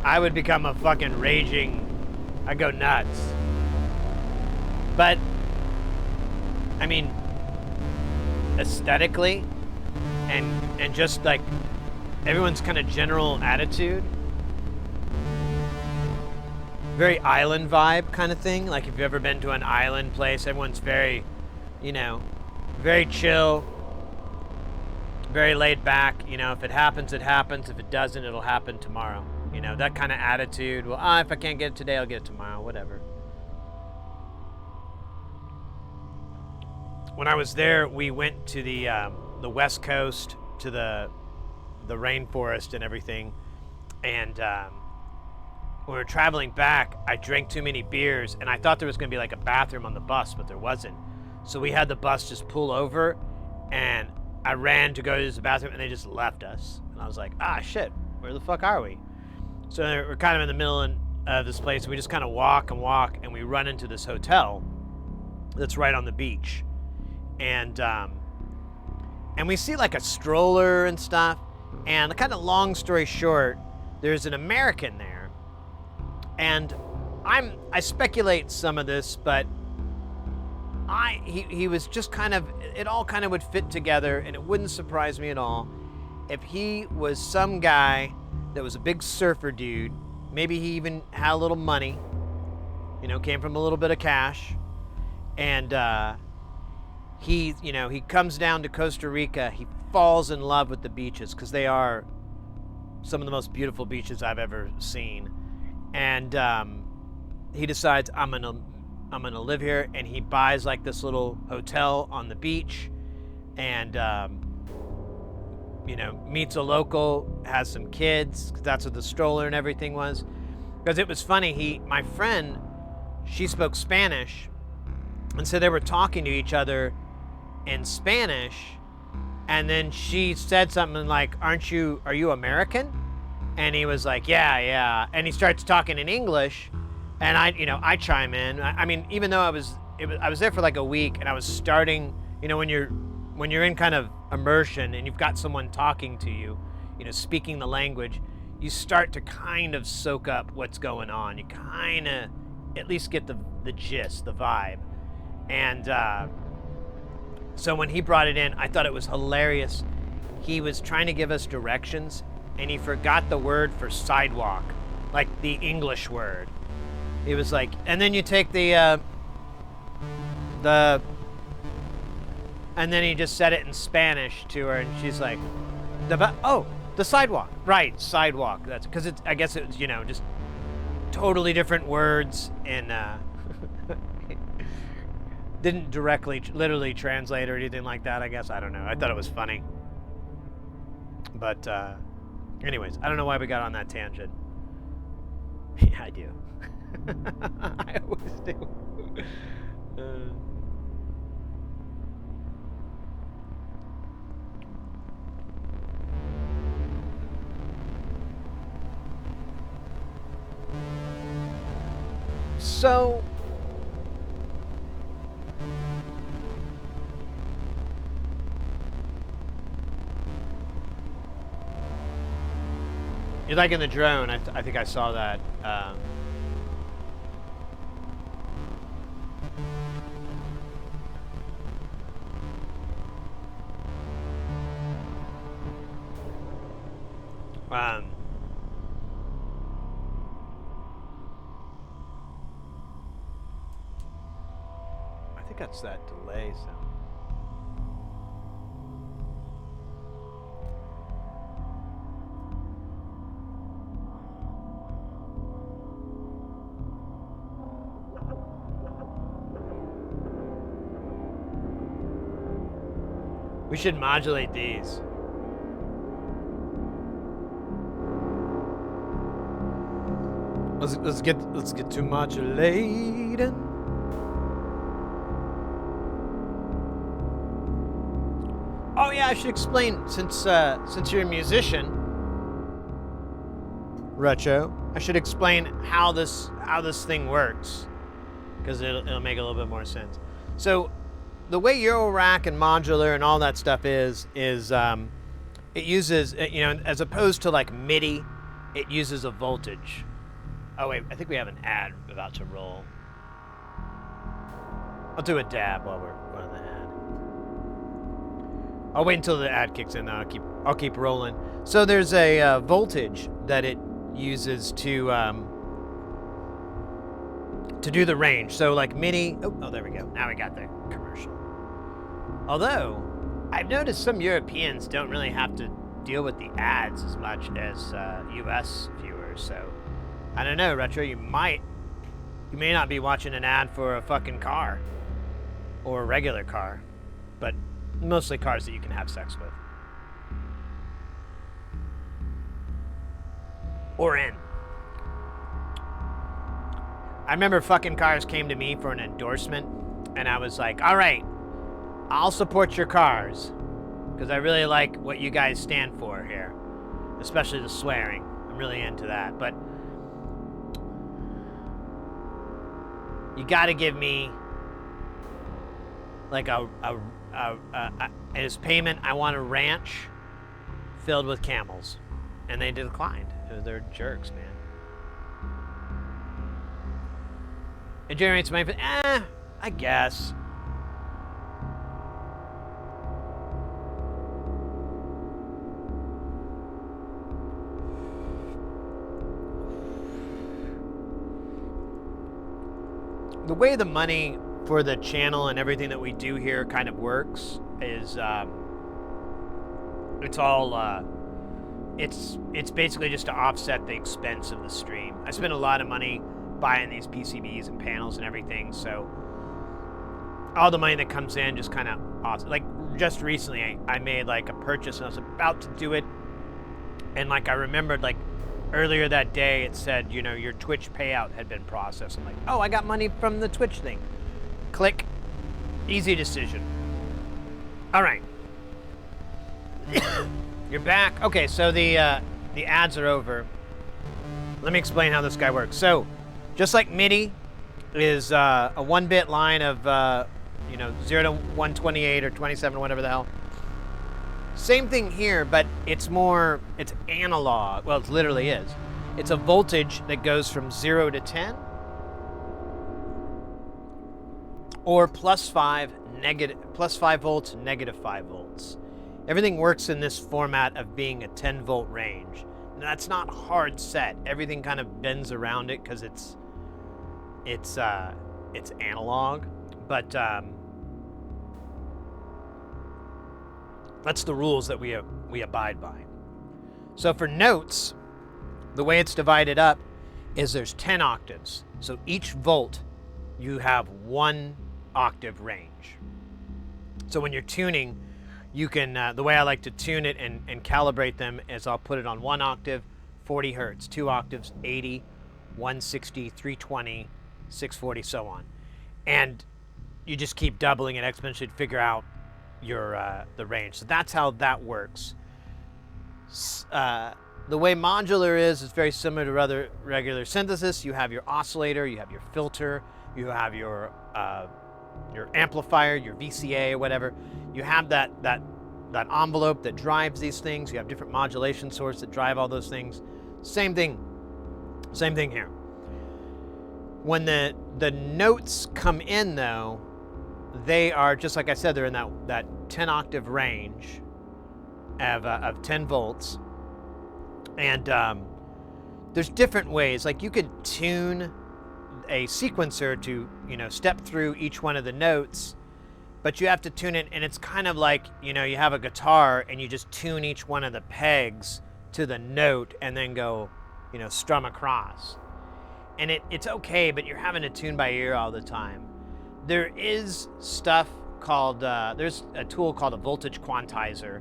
I would become a fucking raging, I'd go nuts. But, I mean, aesthetically, and just like everyone's kind of general attitude, very island vibe kind of thing. Like if you've ever been to an island place, everyone's very, you know, very chill, very laid back. You know, if it happens, it happens. If it doesn't, it'll happen tomorrow. You know, that kind of attitude. Well, if I can't get it today, I'll get it tomorrow, whatever. When I was there, we went to the West Coast, to the rainforest and everything, and when we were traveling back, I drank too many beers, and I thought there was going to be like a bathroom on the bus, but there wasn't. So we had the bus just pull over, and I ran to go to the bathroom, and they just left us. And I was like, shit, where the fuck are we? So we're kind of in the middle of this place. We just kind of walk, and we run into this hotel that's right on the beach. And we see like a stroller and stuff. And kind of long story short, there's an American there. And I speculate some of this, but he was just kind of, it all kind of would fit together, and it wouldn't surprise me at all if he was some guy that was a big surfer dude. Maybe he even had a little money, you know, came from a little bit of cash, and he, you know, he comes down to Costa Rica. He falls in love with the beaches because they are some of the most beautiful beaches I've ever seen. And he decides I'm gonna live here, and he buys like this little hotel on the beach, and you know, meets a local, has some kids, 'cause that's what the stroller and everything was. Because it was funny, my friend, she spoke Spanish, and so they were talking to each other in Spanish, and then she said something like, are you American? And he was like, yeah. And he starts talking in English, and I chime in. I mean, even though I was there for like a week, and I was starting, you know, when you're in kind of immersion and you've got someone talking to you, you know, speaking the language, you start to kind of soak up what's going on. You kind of at least get the gist, the vibe. And so when he brought it in, I thought it was hilarious. He was trying to give us directions, and he forgot the word for sidewalk, like the English word. He was like, and then you take and then he just said it in Spanish to her, and she's like, the sidewalk. Right, sidewalk. That's because I guess it was, you know, just totally different words, and didn't literally translate or anything like that, I guess. I don't know. I thought it was funny. But anyways, I don't know why we got on that tangent. Yeah, I do. I always do. So you're like in the drone. I think I saw that. I think that's that delay sound. We should modulate these. Let's get to modulating. Oh yeah, I should explain, since you're a musician, Retro, I should explain how this thing works, because it'll make a little bit more sense. So the way Eurorack and Modular and all that stuff is it uses, you know, as opposed to like MIDI, it uses a voltage. Oh wait, I think we have an ad about to roll. I'll do a dab while we're on the ad. I'll wait until the ad kicks in. I'll keep rolling. So there's a voltage that it uses to do the range. So like MIDI. Oh, there we go. Now we got the commercial. Although I've noticed some Europeans don't really have to deal with the ads as much as US viewers. So I don't know, Retro. You may not be watching an ad for a fucking car or a regular car, but mostly cars that you can have sex with. Or in. I remember fucking cars came to me for an endorsement, and I was like, all right, I'll support your cars, because I really like what you guys stand for here, especially the swearing. I'm really into that, but you gotta give me like as payment, I want a ranch filled with camels. And they declined. They're jerks, man. It generates money, I guess. The way the money for the channel and everything that we do here kind of works is it's all it's basically just to offset the expense of the stream. I spend a lot of money buying these PCBs and panels and everything, so all the money that comes in just kind of like just recently I made like a purchase and I was about to do it, and like I remembered like earlier that day it said, you know, your Twitch payout had been processed. I'm like, oh, I got money from the Twitch thing. Click. Easy decision. All right. You're back. Okay, so the ads are over. Let me explain how this guy works. So, just like MIDI is a 1-bit line of, you know, 0 to 128 or 27 or whatever the hell. Same thing here, but it's analog. Well, it literally is. It's a voltage that goes from 0 to 10 or +5 volts, -5 volts. Everything works in this format of being a 10-volt range. Now, that's not hard set. Everything kind of bends around it because it's analog, but that's the rules that we abide by. So for notes, the way it's divided up is there's 10 octaves. So each volt, you have 1 octave range. So when you're tuning, you can, the way I like to tune it and calibrate them is I'll put it on 1 octave, 40 hertz, 2 octaves, 80, 160, 320, 640, so on. And you just keep doubling it exponentially to figure out your the range. So that's how that works. The way modular is very similar to other regular synthesis. You have your oscillator, you have your filter, you have your amplifier, your VCA or whatever. You have that envelope that drives these things. You have different modulation sources that drive all those things. Same thing here. When the notes come in, though, they are, just like I said, they're in that 10 octave range of 10 volts. And there's different ways. Like you could tune a sequencer to, you know, step through each one of the notes, but you have to tune it, and it's kind of like, you know, you have a guitar and you just tune each one of the pegs to the note and then go, you know, strum across. And it's okay, but you're having to tune by ear all the time. There is stuff called, there's a tool called a voltage quantizer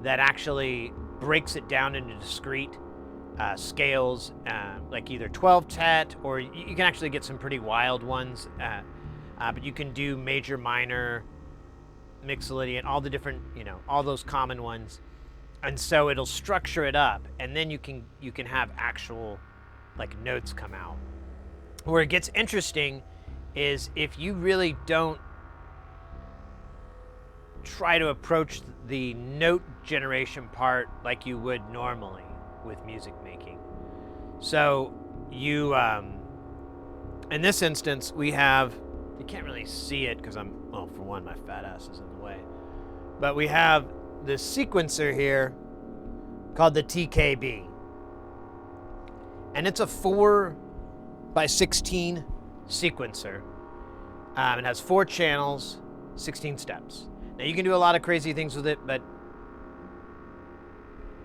that actually breaks it down into discrete scales, like either 12 tet, or you can actually get some pretty wild ones, but you can do major, minor, mixolydian, all the different, you know, all those common ones. And so it'll structure it up, and then you can have actual like notes come out. Where it gets interesting is if you really don't try to approach the note generation part like you would normally with music making. So you, in this instance, we have, you can't really see it because well, for one, my fat ass is in the way, but we have this sequencer here called the TKB. And it's a 4x16 sequencer. It has 4 channels, 16 steps. Now you can do a lot of crazy things with it, but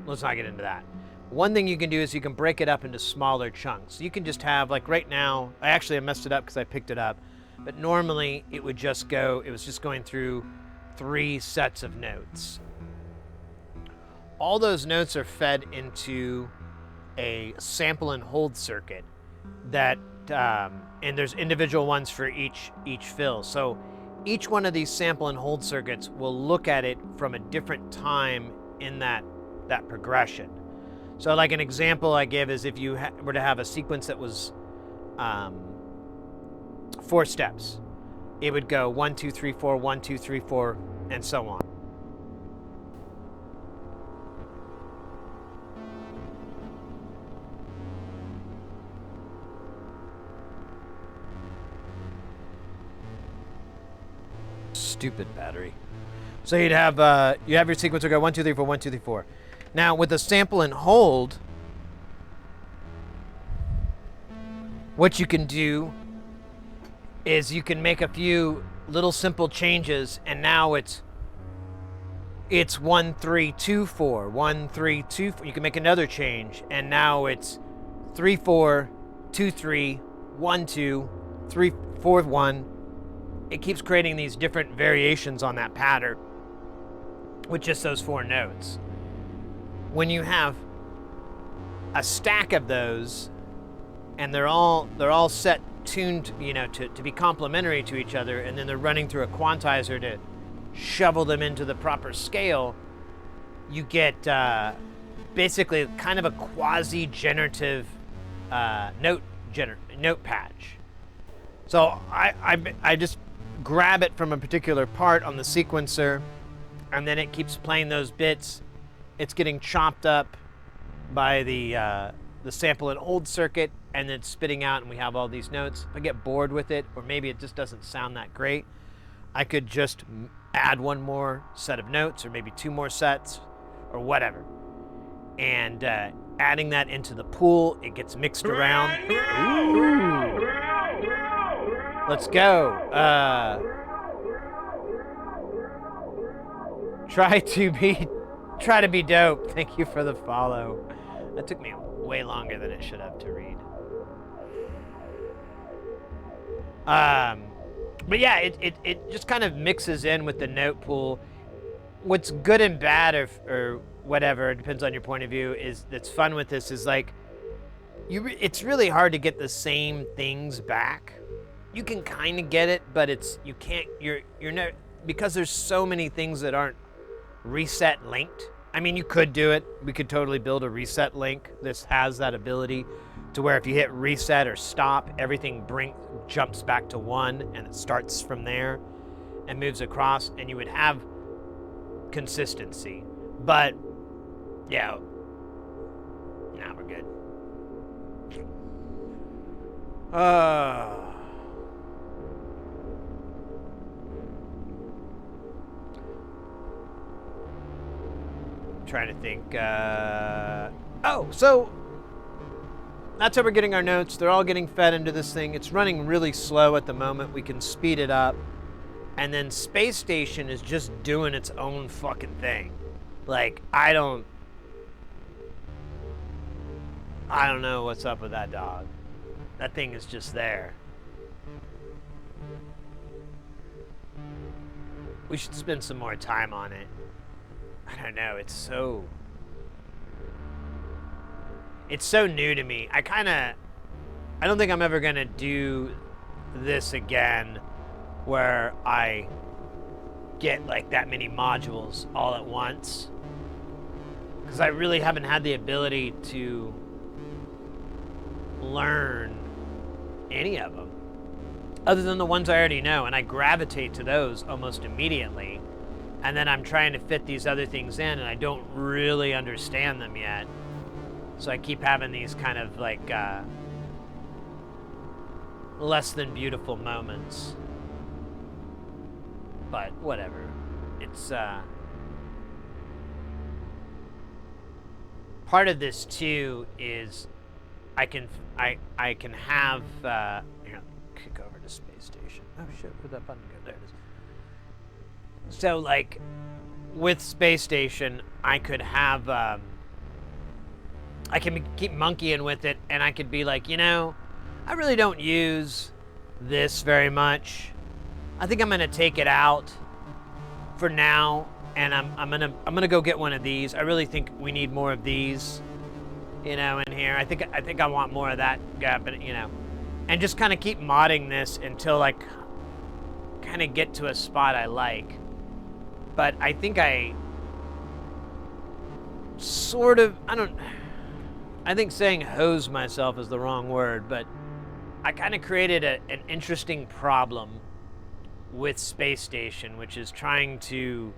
let's not get into that. One thing you can do is you can break it up into smaller chunks. You can just have, like right now, I messed it up because I picked it up, but normally it was just going through 3 sets of notes. All those notes are fed into a sample and hold circuit that, and there's individual ones for each fill. So each one of these sample and hold circuits will look at it from a different time in that progression. So like an example I give is if you were to have a sequence that was 4 steps, it would go 1, 2, 3, 4, 1, 2, 3, 4, and so on. Stupid battery. So you'd have your sequencer go 1, 2, 3, 4, 1, 2, 3, 4. Now with the sample and hold, what you can do is you can make a few little simple changes, and now it's 1 3 2 4 1 3 2 4. You can make another change, and now it's 3 4 2 3 1 2 3 4 1. It keeps creating these different variations on that pattern with just those 4 notes. When you have a stack of those, and they're all set tuned, you know, to be complementary to each other, and then they're running through a quantizer to shovel them into the proper scale, you get basically kind of a quasi-generative note patch. So I just grab it from a particular part on the sequencer, and then it keeps playing those bits. It's getting chopped up by the sample and hold circuit, and then spitting out, and we have all these notes. If I get bored with it, or maybe it just doesn't sound that great, I could just add one more set of notes, or maybe 2 more sets, or whatever. And adding that into the pool, it gets mixed around. Ooh. Let's go. Try to be dope. Thank you for the follow. That took me way longer than it should have to read. But yeah, it just kind of mixes in with the note pool. What's good and bad, or whatever, it depends on your point of view, is that's fun with this is like, it's really hard to get the same things back. You can kind of get it, but you're not, because there's so many things that aren't reset linked. I mean, you could do it. We could totally build a reset link. This has that ability to where if you hit reset or stop, everything jumps back to 1, and it starts from there and moves across, and you would have consistency. But yeah, nah, we're good. Trying to think. So that's how we're getting our notes. They're all getting fed into this thing. It's running really slow at the moment. We can speed it up. And then Spacestation is just doing its own fucking thing. Like, I don't know what's up with that dog. That thing is just there. We should spend some more time on it. I don't know, it's so new to me. I don't think I'm ever gonna do this again where I get like that many modules all at once, because I really haven't had the ability to learn any of them other than the ones I already know, and I gravitate to those almost immediately. And then I'm trying to fit these other things in, and I don't really understand them yet. So I keep having these kind of like less than beautiful moments. But whatever. It's part of this too is I can have here, kick over to Space Station. Oh shit, where'd that button go? There it is. So, like, with Space Station, I could have, I can keep monkeying with it, and I could be like, you know, I really don't use this very much. I think I'm gonna take it out for now, and I'm gonna go get one of these. I really think we need more of these, you know, in here. I think I want more of that, but you know, and just kind of keep modding this until I kind of get to a spot I like. But I think I sort of, I think saying hose myself is the wrong word, but I kind of created an interesting problem with Space Station, which is trying to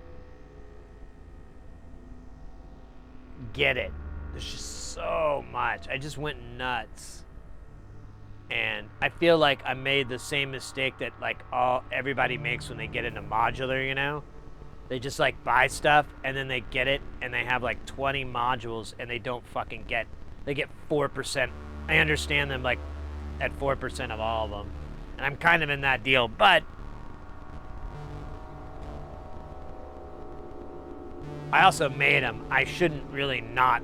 get it. There's just so much. I just went nuts. And I feel like I made the same mistake that like everybody makes when they get into modular, you know? They just like buy stuff and then they get it and they have like 20 modules and they don't fucking they get 4%. I understand them like at 4% of all of them. And I'm kind of in that deal, but I also made them. I shouldn't really not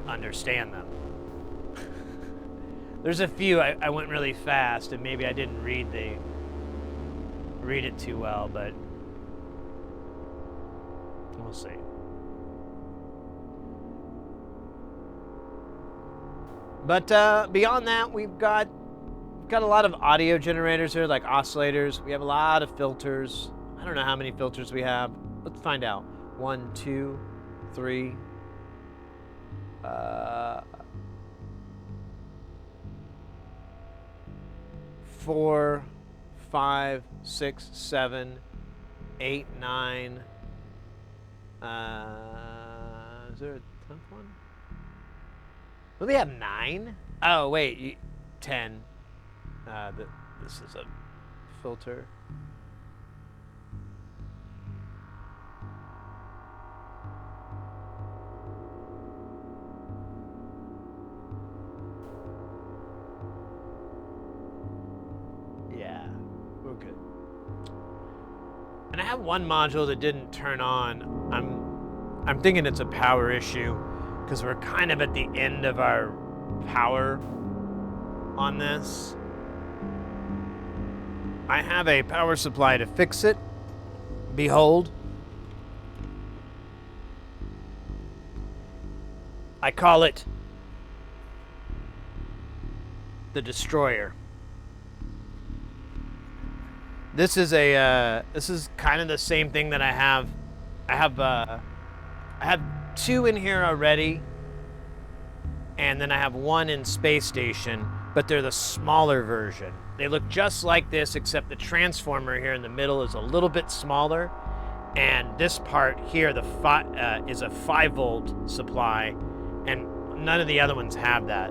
understand them. There's a few I went really fast, and maybe I didn't read it too well, but we'll see. But beyond that, we've got a lot of audio generators here, like oscillators. We have a lot of filters. I don't know how many filters we have. Let's find out. 1, 2, 3. 4, 5, 6, 7, 8, 9. Is there a 10th one? Do they have 9? Oh wait, 10. This is a filter. Yeah, we're good. And I have one module that didn't turn on. I'm thinking it's a power issue because we're kind of at the end of our power on this. I have a power supply to fix it. Behold. I call it the Destroyer. This is kind of the same thing that I have. I have 2 in here already, and then I have 1 in Spacestation, but they're the smaller version. They look just like this, except the transformer here in the middle is a little bit smaller, and this part here is a 5-volt supply, and none of the other ones have that.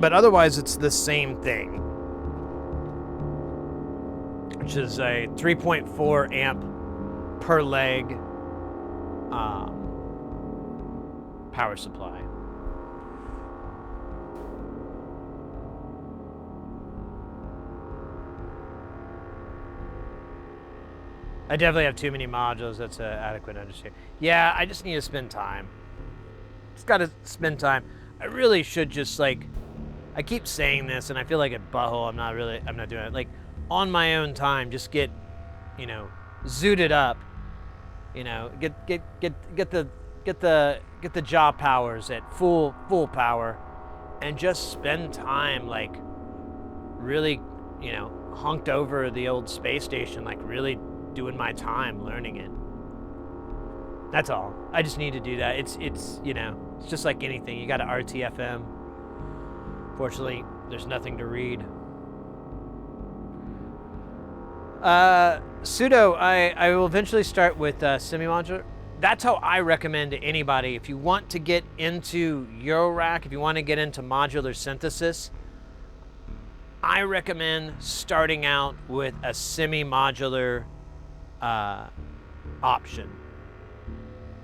But otherwise, it's the same thing, which is a 3.4 amp per leg power supply. I definitely have too many modules. That's an adequate understanding. Yeah, I just need to spend time. Just got to spend time. I really should just, like, I keep saying this, and I feel like a butthole. I'm not doing it. Like, on my own time, just get, zooted up. Get the jaw powers at full power, and just spend time, like, really, hunked over the old space station, like, really doing my time learning it. That's all. I just need to do that. It's just like anything. You got to RTFM. Fortunately, there's nothing to read. Pseudo, I will eventually start with semi-modular. That's how I recommend to anybody. If you want to get into Eurorack, if you want to get into modular synthesis, I recommend starting out with a semi-modular option.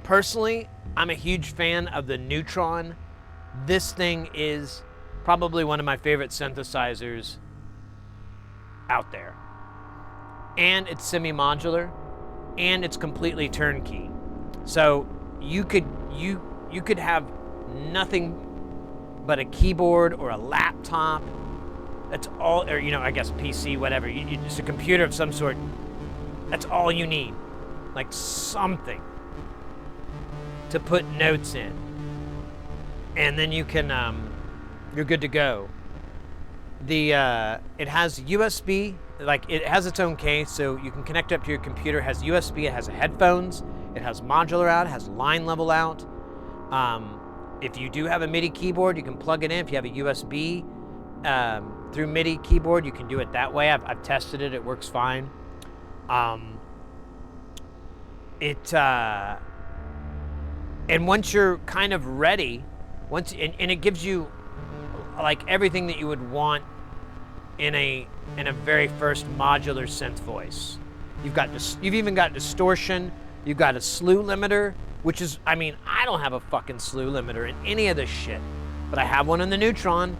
Personally, I'm a huge fan of the Neutron. This thing is probably one of my favorite synthesizers out there. And it's semi-modular, and it's completely turnkey. So you could have nothing but a keyboard or a laptop. That's all, or I guess PC, whatever. Just a computer of some sort. That's all you need, like something to put notes in, and then you can you're good to go. It has USB, like it has its own case, so you can connect up to your computer. It has USB, it has headphones, it has modular out, it has line level out. If you do have a MIDI keyboard, you can plug it in. If you have a USB through MIDI keyboard, you can do it that way. I've tested it, it works fine. And once you're kind of ready, and it gives you like everything that you would want in a very first modular synth voice. You've even got distortion. You've got a slew limiter, which is, I don't have a fucking slew limiter in any of this shit, but I have one in the Neutron.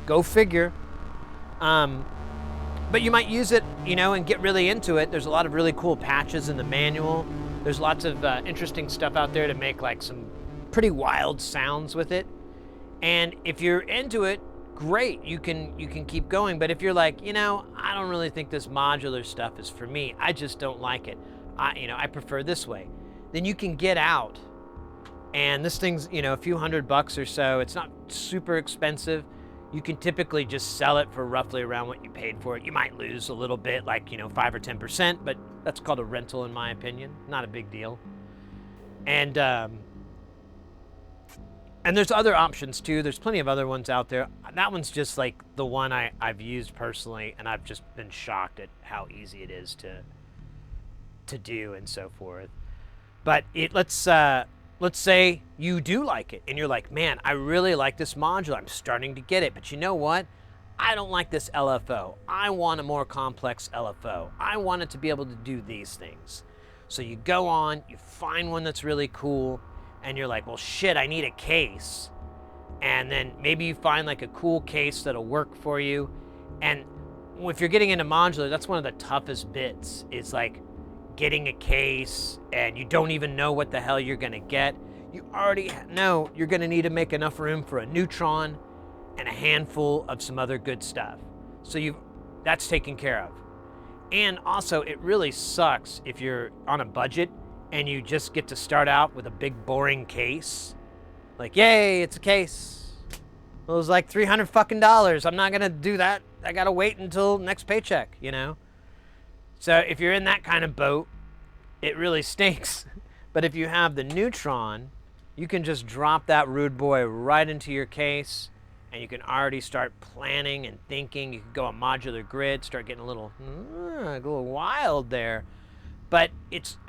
Go figure. But you might use it, you know, and get really into it. There's a lot of really cool patches in the manual. There's lots of interesting stuff out there to make like some pretty wild sounds with it. And if you're into it, great, you can keep going. But if you're like, you know, I don't really think this modular stuff is for me, I just don't like it, I prefer this way, then you can get out. And this thing's, you know, a few $100 or so. It's not super expensive. You can typically just sell it for roughly around what you paid for it. You might lose a little bit, like, you know, 5 or 10%, but that's called a rental in my opinion. Not a big deal. And there's other options too. There's plenty of other ones out there. That one's just like the one I've used personally, and I've just been shocked at how easy it is to do and so forth. But let's say you do like it and you're like, man, I really like this modular. I'm starting to get it, but you know what? I don't like this LFO. I want a more complex LFO. I want it to be able to do these things. So you go on, you find one that's really cool, and you're like, well, shit, I need a case. And then maybe you find like a cool case that'll work for you. And if you're getting into modular, that's one of the toughest bits, is like getting a case and you don't even know what the hell you're gonna get. You already know you're gonna need to make enough room for a neutron and a handful of some other good stuff. So that's taken care of. And also, it really sucks if you're on a budget and you just get to start out with a big boring case. Like, yay, it's a case. Well, it was like $300 fucking. I'm not gonna do that. I gotta wait until next paycheck, you know? So if you're in that kind of boat, it really stinks. But if you have the Neutron, you can just drop that rude boy right into your case, and you can already start planning and thinking. You can go a modular grid, start getting a little wild there. But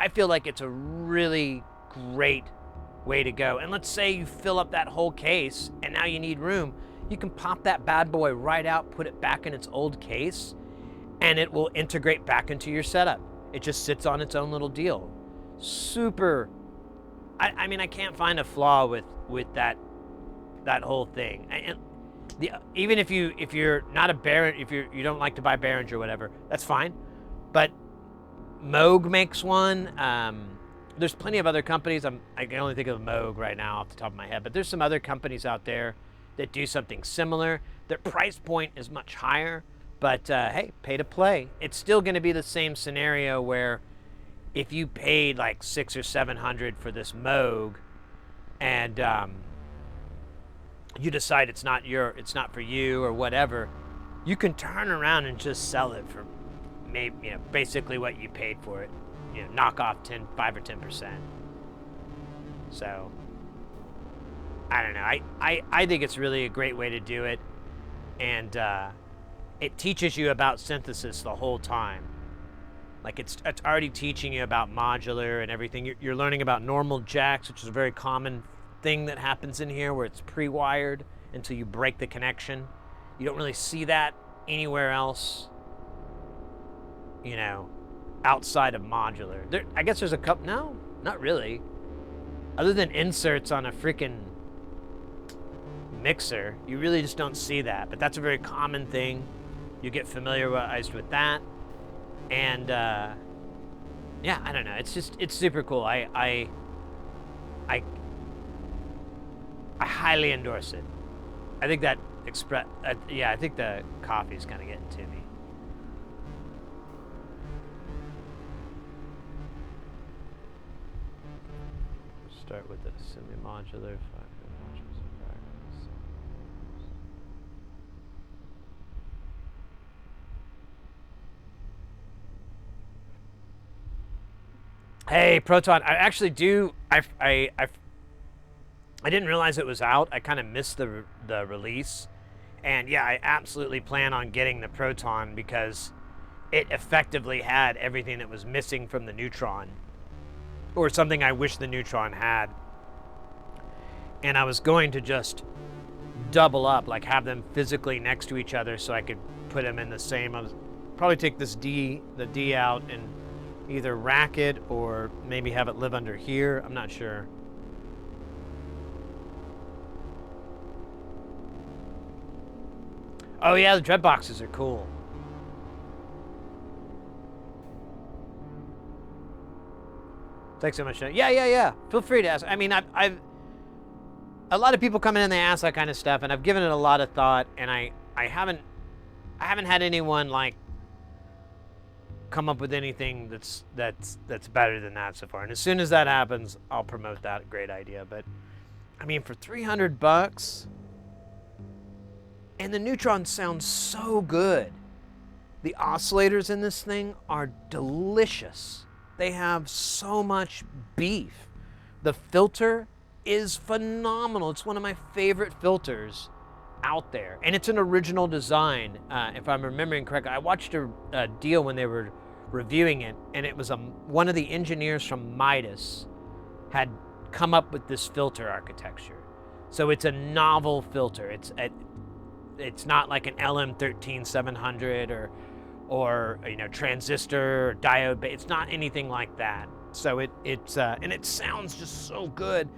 I feel like it's a really great way to go. And let's say you fill up that whole case and now you need room. You can pop that bad boy right out, put it back in its old case, and it will integrate back into your setup. It just sits on its own little deal. Super. I mean, I can't find a flaw with that whole thing. And even if you're not a Behringer, if you don't like to buy Behringer or whatever, that's fine. But Moog makes one. There's plenty of other companies. I can only think of Moog right now off the top of my head, but there's some other companies out there that do something similar. Their price point is much higher, but hey, pay to play. It's still going to be the same scenario where if you paid like $600 or $700 for this Moog, and you decide it's not for you or whatever, you can turn around and just sell it for maybe, you know, basically what you paid for it. You know, knock off 5 or 10%. So I don't know. I think it's really a great way to do it, and it teaches you about synthesis the whole time. Like it's already teaching you about modular and everything. You're learning about normal jacks, which is a very common thing that happens in here, where it's pre-wired until you break the connection. You don't really see that anywhere else, you know, outside of modular. I guess there's a couple. No, not really. Other than inserts on a freaking mixer, you really just don't see that. But that's a very common thing. You get familiarized with that. And yeah, I don't know. It's super cool. I highly endorse it. I think that I think the coffee's kind of getting to me. Start with the semi-modular. Hey, Proton, I actually do. I didn't realize it was out. I kind of missed the release, and yeah, I absolutely plan on getting the Proton because it effectively had everything that was missing from the Neutron, or something I wish the Neutron had. And I was going to just double up, like have them physically next to each other, so I could put them in the same. I was probably take the D out and either rack it or maybe have it live under here. I'm not sure. Oh yeah, the dread boxes are cool. Thanks so much. Yeah. Feel free to ask. I mean, I've a lot of people come in and they ask that kind of stuff, and I've given it a lot of thought, and I haven't had anyone like come up with anything that's better than that so far. And as soon as that happens, I'll promote that great idea. But I mean, for $300, and the Neutron sounds so good. The oscillators in this thing are delicious. They have so much beef. The filter is phenomenal. It's one of my favorite filters out there, and it's an original design. If I'm remembering correctly, I watched a deal when they were reviewing it, and it was one of the engineers from Midas had come up with this filter architecture. So it's a novel filter. It's not like an LM13700 or you know, transistor or diode. It's not anything like that. So it's and it sounds just so good.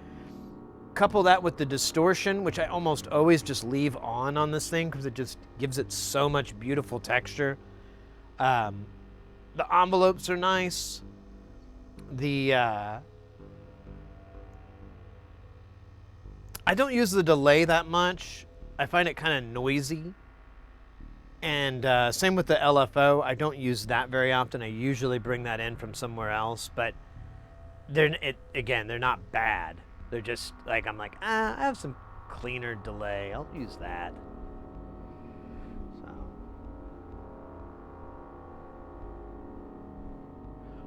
Couple that with the distortion, which I almost always just leave on this thing because it just gives it so much beautiful texture. The envelopes are nice. I don't use the delay that much. I find it kind of noisy. And same with the LFO. I don't use that very often. I usually bring that in from somewhere else, but they're not bad. They're just like, I'm like, I have some cleaner delay. I'll use that. So.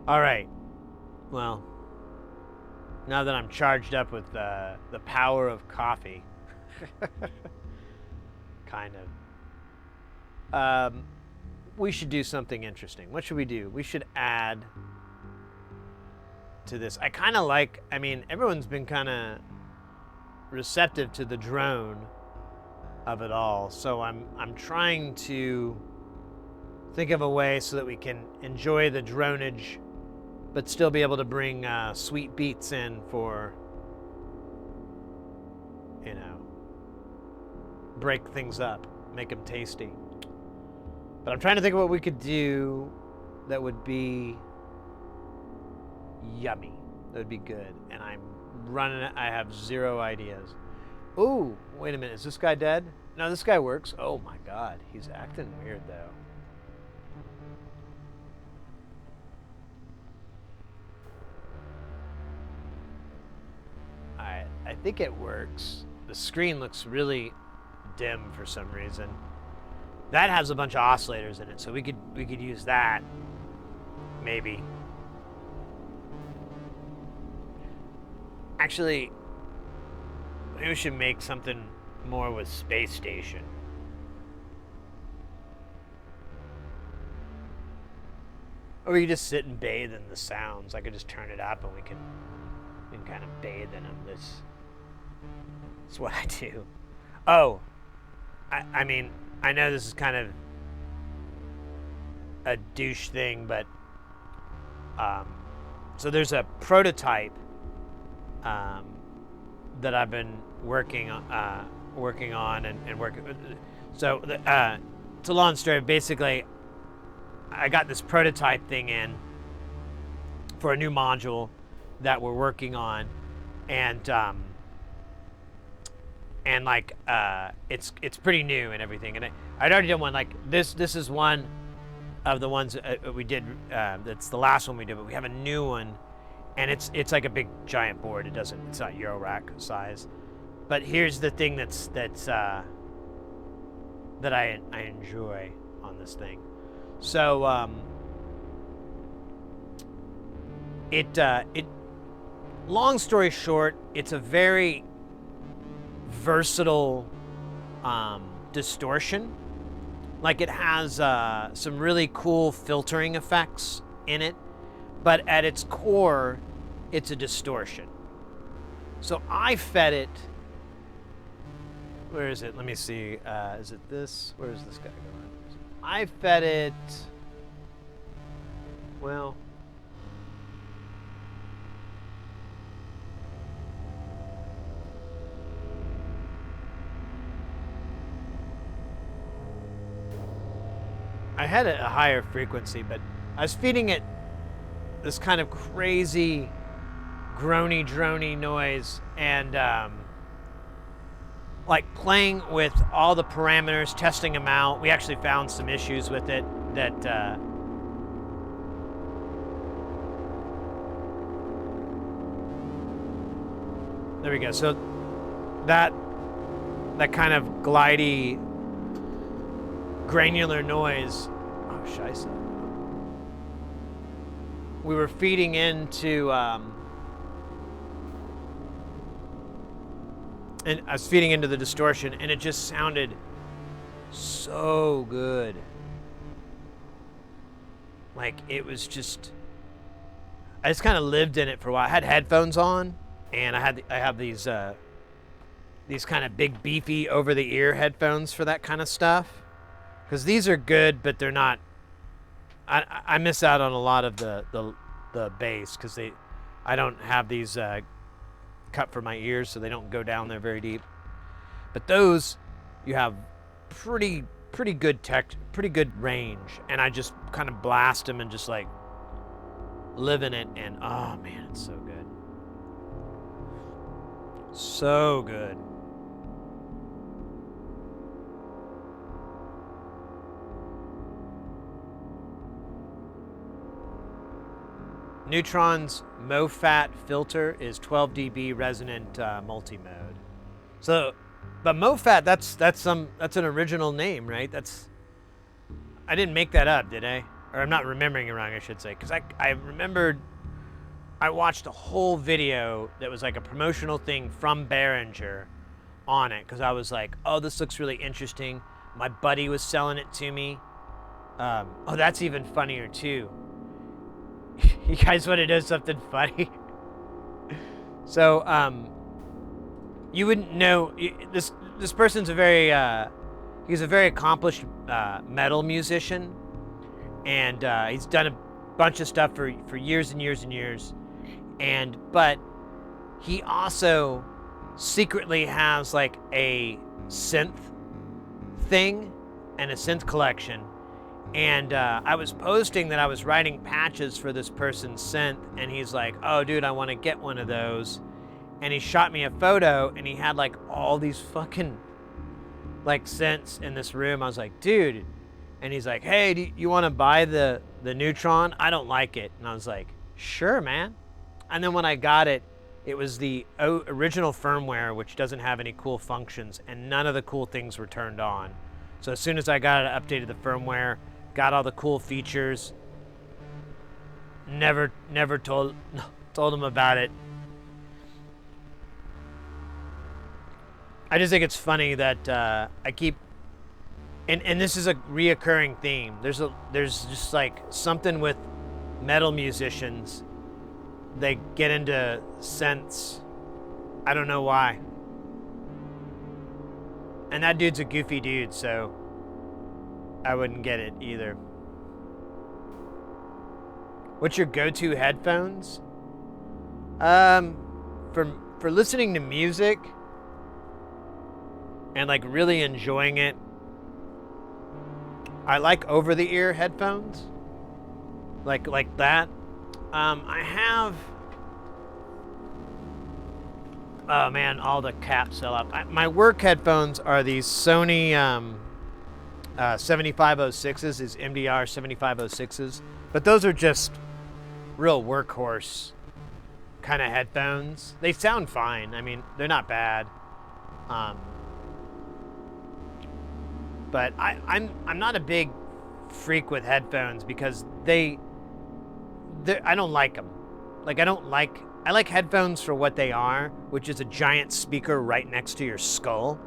All right. Well, now that I'm charged up with the power of coffee, kind of, we should do something interesting. What should we do? We should add to this. I kind of like, I mean, everyone's been kind of receptive to the drone of it all, so I'm trying to think of a way so that we can enjoy the dronage but still be able to bring sweet beats in for, you know, break things up, make them tasty. But I'm trying to think of what we could do that would be yummy. That would be good. And I'm running it. I have zero ideas. Ooh, wait a minute. Is this guy dead? No, this guy works. Oh my God. He's acting weird though. Alright, I think it works. The screen looks really dim for some reason. That has a bunch of oscillators in it, so we could use that. Maybe. Actually, maybe we should make something more with Spacestation. Or we could just sit and bathe in the sounds. I could just turn it up and we can kind of bathe in them. That's what I do. Oh, I mean, I know this is kind of a douche thing, but so there's a prototype that I've been working on and working with. So it's a long story. Basically, I got this prototype thing in for a new module that we're working on, and like it's pretty new and everything. And I'd already done one. Like this is one of the ones we did. That's the last one we did, but we have a new one. And it's like a big giant board. It's not Eurorack size. But here's the thing that I enjoy on this thing. So long story short, it's a very versatile distortion. Like it has some really cool filtering effects in it, but at its core, it's a distortion. So I fed it. Where is it? Let me see. Is it this? Where is this guy going? I fed it. Well. I had a higher frequency, but I was feeding it this kind of crazy groany drony noise, and like playing with all the parameters, testing them out. We actually found some issues with it that there we go. So that kind of glidey, granular noise. Oh, scheisse. We were feeding into, and I was feeding into the distortion, and it just sounded so good. Like it was just, I just kind of lived in it for a while. I had headphones on, and I have these kind of big beefy over the ear headphones for that kind of stuff. Because these are good, but they're not. I miss out on a lot of the bass because I don't have these cut for my ears, so they don't go down there very deep. But those, you have pretty good range, and I just kind of blast them and just like live in it, and oh man, it's so good, so good. Neutron's MoFat filter is 12 dB resonant multi-mode. So, but MoFat, that's an original name, right? I didn't make that up, did I? Or I'm not remembering it wrong, I should say, because I remembered I watched a whole video that was like a promotional thing from Behringer on it, because I was like, oh, this looks really interesting. My buddy was selling it to me. Oh, that's even funnier too. You guys want to know something funny? So, you wouldn't know, this person's he's a very accomplished metal musician, and he's done a bunch of stuff for years and years and years, but he also secretly has like a synth thing and a synth collection. And I was posting that I was writing patches for this person's synth, and he's like, oh dude, I want to get one of those. And he shot me a photo, and he had like all these fucking like synths in this room. I was like, dude. And he's like, hey, do you want to buy the Neutron? I don't like it. And I was like, sure, man. And then when I got it, it was the original firmware, which doesn't have any cool functions, and none of the cool things were turned on. So as soon as I got it, I updated the firmware, got all the cool features. Never told him about it. I just think it's funny that I keep, and this is a reoccurring theme. There's just like something with metal musicians. They get into synths. I don't know why. And that dude's a goofy dude, so I wouldn't get it either. What's your go-to headphones? For listening to music and like really enjoying it, I like over-the-ear headphones, like that. I have. Oh man, all the caps fell up. My work headphones are these Sony 7506s, these MDR 7506s, but those are just real workhorse kind of headphones. They sound fine. I mean, they're not bad. But I'm not a big freak with headphones because I don't like them. Like I like headphones for what they are, which is a giant speaker right next to your skull,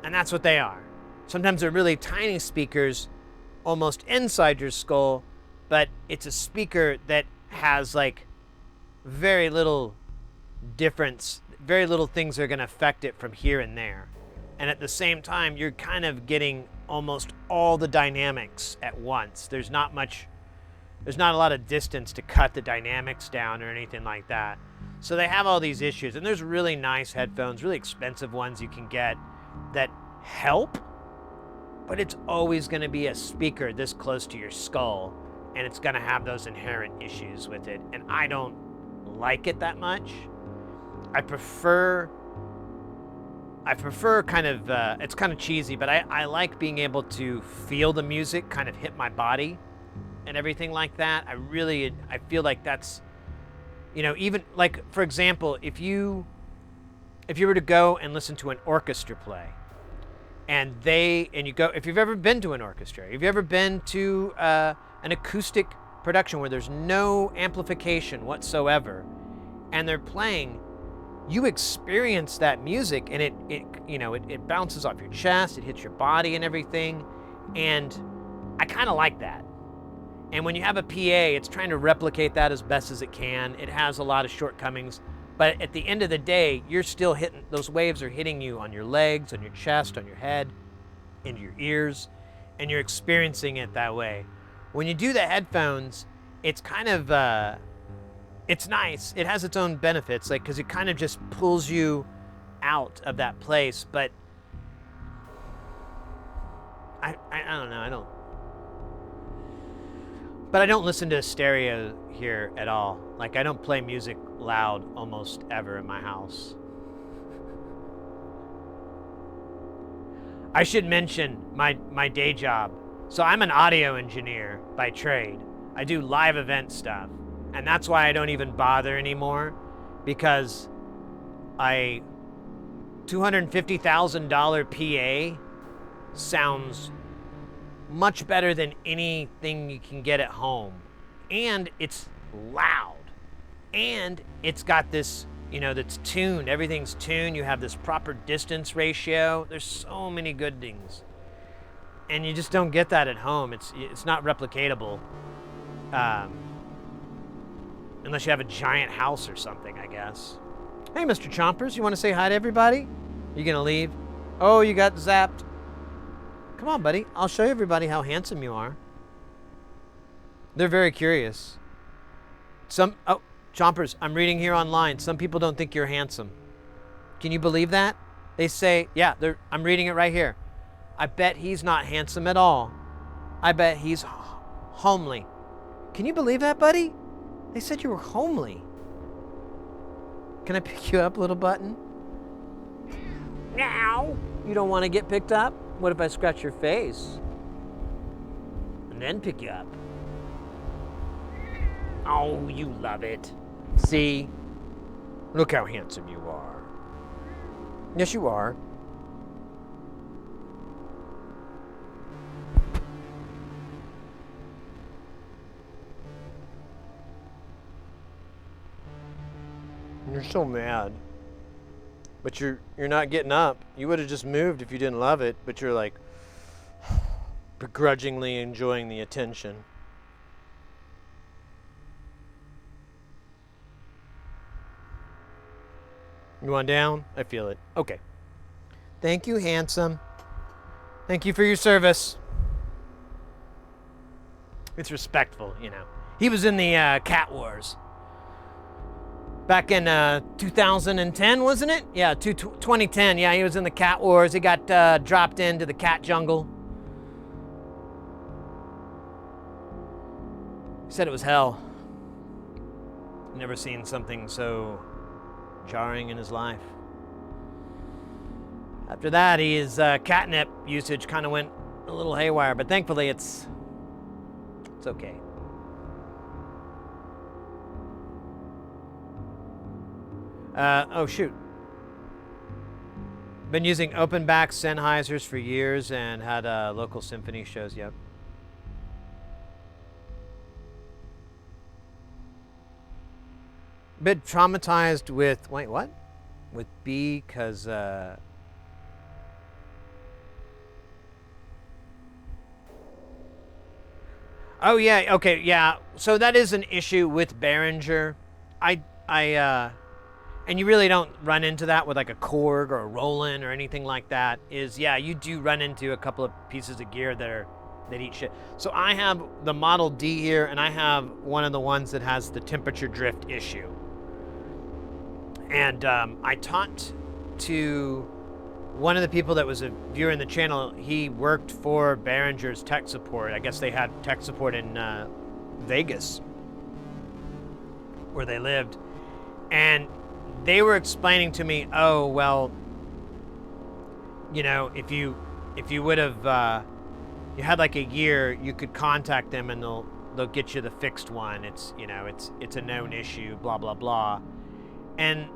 and that's what they are. Sometimes they're really tiny speakers almost inside your skull, but it's a speaker that has like very little difference, very little things are going to affect it from here and there. And at the same time, you're kind of getting almost all the dynamics at once. There's not a lot of distance to cut the dynamics down or anything like that. So they have all these issues, and there's really nice headphones, really expensive ones you can get that help, but it's always going to be a speaker this close to your skull, and it's going to have those inherent issues with it, and I don't like it that much. I prefer kind of, it's kind of cheesy, but I like being able to feel the music kind of hit my body and everything like that. I feel like that's, you know, even like, for example, if you were to go and listen to an orchestra play, and you go, if you've ever been to an orchestra, if you've ever been to an acoustic production where there's no amplification whatsoever, and they're playing, you experience that music, and it bounces off your chest, it hits your body and everything, and I kind of like that. And when you have a PA, it's trying to replicate that as best as it can. It has a lot of shortcomings, but at the end of the day, you're still hitting, those waves are hitting you on your legs, on your chest, on your head, into your ears, and you're experiencing it that way. When you do the headphones, it's kind of, it's nice. It has its own benefits, like, because it kind of just pulls you out of that place. But I don't know. But I don't listen to stereo here at all. Like, I don't play music loud almost ever in my house. I should mention my day job. So I'm an audio engineer by trade. I do live event stuff. And that's why I don't even bother anymore, because $250,000 PA sounds much better than anything you can get at home. And it's loud. And it's got this, you know, that's tuned. Everything's tuned. You have this proper distance ratio. There's so many good things. And you just don't get that at home. It's not replicatable. Unless you have a giant house or something, I guess. Hey, Mr. Chompers, you want to say hi to everybody? You gonna leave? Oh, you got zapped. Come on, buddy. I'll show everybody how handsome you are. They're very curious. Oh, Chompers, I'm reading here online. Some people don't think you're handsome. Can you believe that? They say, yeah, I'm reading it right here. I bet he's not handsome at all. I bet he's homely. Can you believe that, buddy? They said you were homely. Can I pick you up, little button? Meow. You don't want to get picked up? What if I scratch your face? And then pick you up? Oh, you love it. See? Look how handsome you are. Yes, you are. You're so mad. But you're not getting up. You would have just moved if you didn't love it, but you're like begrudgingly enjoying the attention. You want down? I feel it. Okay. Thank you, handsome. Thank you for your service. It's respectful, you know. He was in the Cat Wars. Back in 2010, wasn't it? Yeah, 2010. Yeah, he was in the Cat Wars. He got dropped into the cat jungle. He said it was hell. Never seen something so jarring in his life. After that, his catnip usage kind of went a little haywire, but thankfully it's okay. Oh shoot. Been using open back Sennheisers for years and had local symphony shows, yep. Bit traumatized with, wait, what? With B, cause oh yeah, okay, yeah. So that is an issue with Behringer. And you really don't run into that with like a Korg or a Roland or anything like that, is, yeah, you do run into a couple of pieces of gear that eat shit. So I have the Model D here, and I have one of the ones that has the temperature drift issue. And I talked to one of the people that was a viewer in the channel, he worked for Behringer's tech support. I guess they had tech support in Vegas, where they lived. And they were explaining to me, oh, well, you know, if you would have, you had like a year, you could contact them and they'll get you the fixed one. It's, you know, it's a known issue, blah, blah, blah. And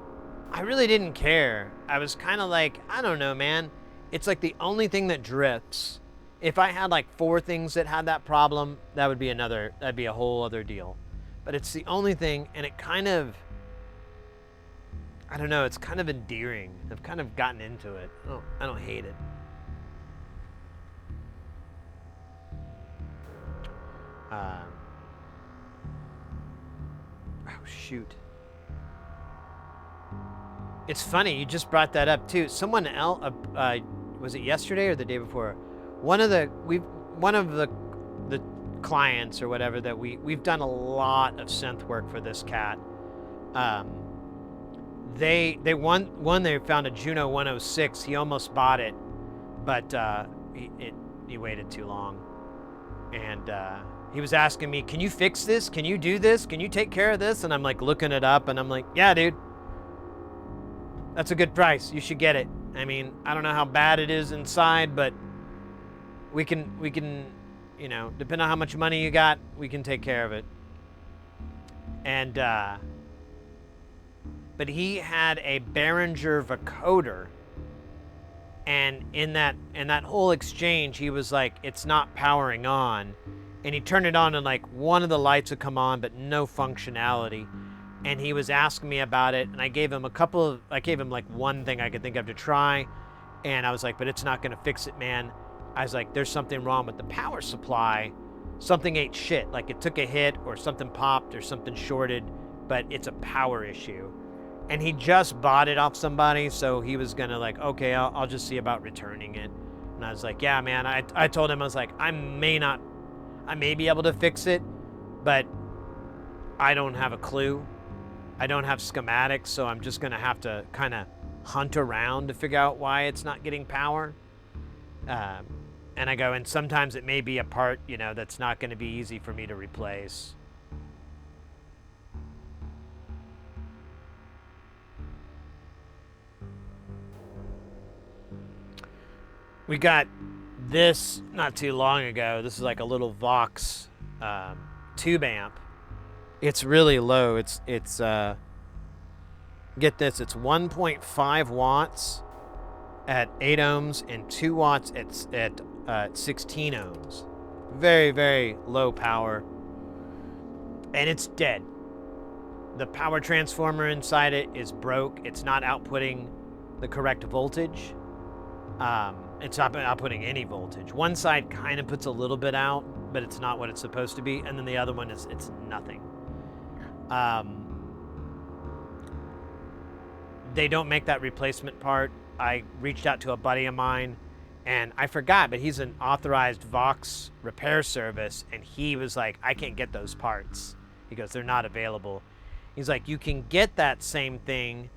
I really didn't care. I was kind of like, I don't know, man. It's like the only thing that drifts. If I had like 4 things that had that problem, that'd be a whole other deal. But it's the only thing, and it kind of, I don't know, it's kind of endearing. I've kind of gotten into it. I don't hate it. Oh, shoot. It's funny, you just brought that up too. Someone else, was it yesterday or the day before? One of the clients or whatever that we've done a lot of synth work for this cat. They found a Juno 106. He almost bought it, but he waited too long, and he was asking me, "Can you fix this? Can you do this? Can you take care of this?" And I'm like looking it up, and I'm like, "Yeah, dude. That's a good price. You should get it. I mean, I don't know how bad it is inside, but we can, you know, depending on how much money you got, we can take care of it." And but he had a Behringer vocoder, and in that whole exchange, he was like, "It's not powering on," and he turned it on, and like one of the lights would come on, but no functionality. And he was asking me about it, and I gave him like one thing I could think of to try, and I was like, "But it's not gonna fix it, man." I was like, "There's something wrong with the power supply. Something ate shit, like it took a hit or something popped or something shorted, but it's a power issue." And he just bought it off somebody, so he was gonna like, "Okay, I'll just see about returning it." And I was like, "Yeah, man." I told him, I was like, I may be able to fix it, but I don't have a clue. I don't have schematics, so I'm just gonna have to kind of hunt around to figure out why it's not getting power. And I go, and sometimes it may be a part, you know, that's not gonna be easy for me to replace. We got this not too long ago. This is like a little Vox tube amp. It's really low. It's get this, it's 1.5 watts at 8 ohms and 2 watts at 16 ohms. Very, very low power. And it's dead. The power transformer inside it is broke. It's not outputting the correct voltage. It's not outputting any voltage. One side kind of puts a little bit out, but it's not what it's supposed to be. And then the other one it's nothing. They don't make that replacement part. I reached out to a buddy of mine, and I forgot, but he's an authorized Vox repair service, and he was like, "I can't get those parts." He goes, "They're not available." He's like, "You can get that same thing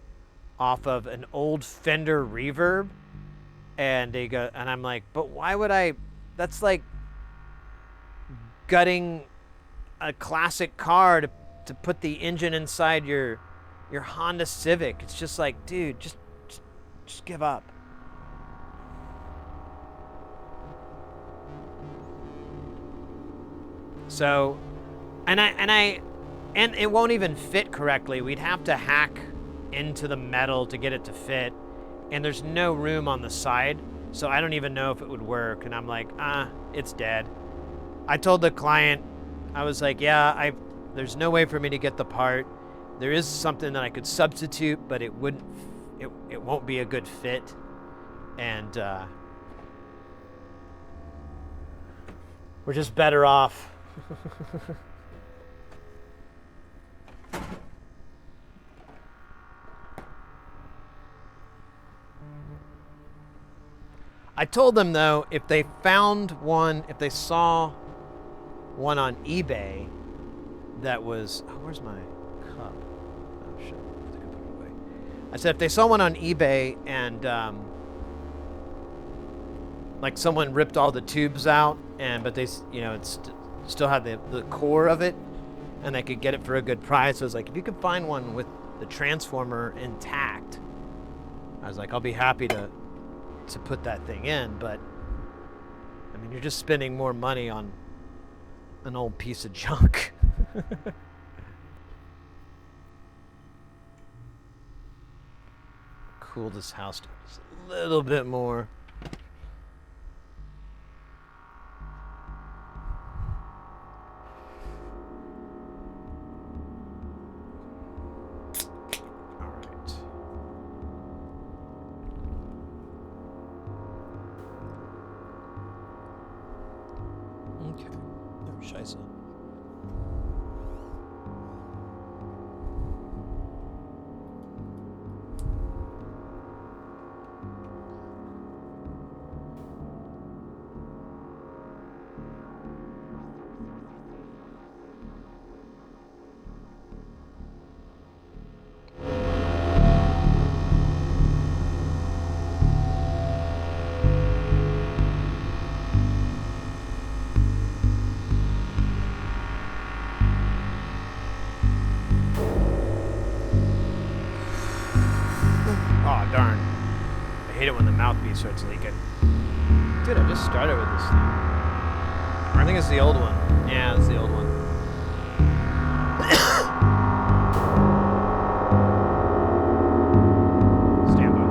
off of an old Fender Reverb." And they go, and I'm like, "But why would I? That's like gutting a classic car to put the engine inside your Honda Civic." It's just like, dude, just give up. So, and it won't even fit correctly. We'd have to hack into the metal to get it to fit, and there's no room on the side, so I don't even know if it would work. And I'm like, it's dead. I told the client, I was like, "Yeah, there's no way for me to get the part. There is something that I could substitute, but it won't be a good fit." And we're just better off. I told them though, if they saw one on eBay that was, where's my cup? Oh shit, I think I put it away. I said if they saw one on eBay and like someone ripped all the tubes out, but they, it's still had the core of it, and they could get it for a good price. So I was like, if you could find one with the transformer intact, I was like, I'll be happy to put that thing in. But I mean, you're just spending more money on an old piece of junk. Cool this house down just a little bit more. Starts leaking. Dude, I just started with this thing. I think it's the old one. Yeah, it's the old one. Stand by.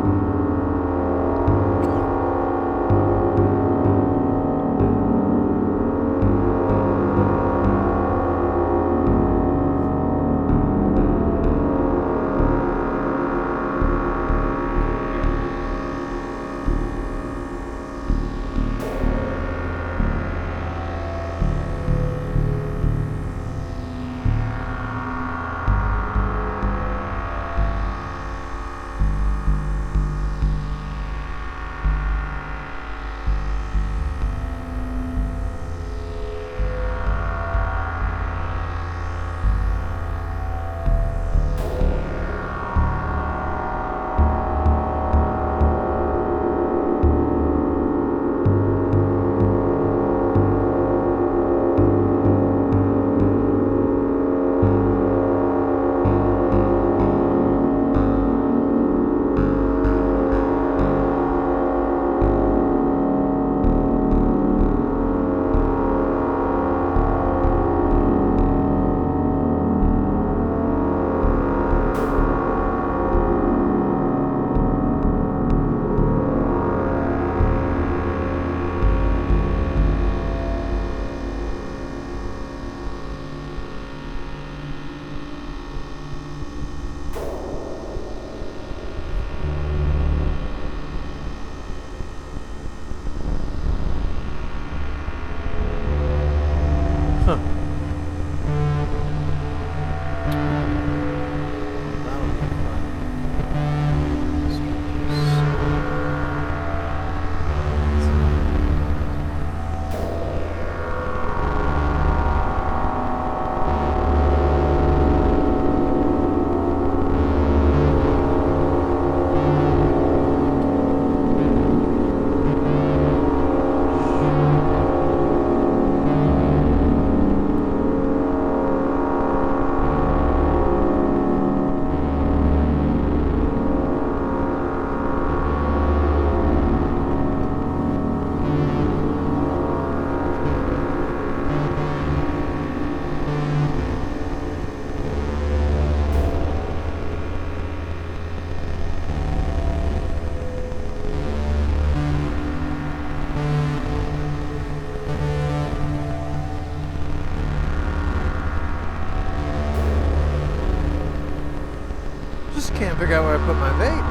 Can't figure out where I put my vape.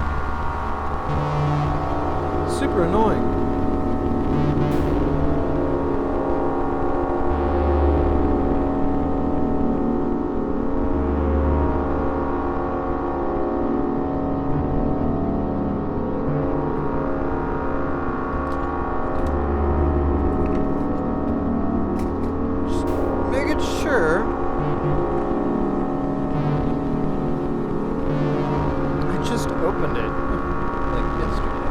Super annoying. Just making sure. Opened it like yesterday.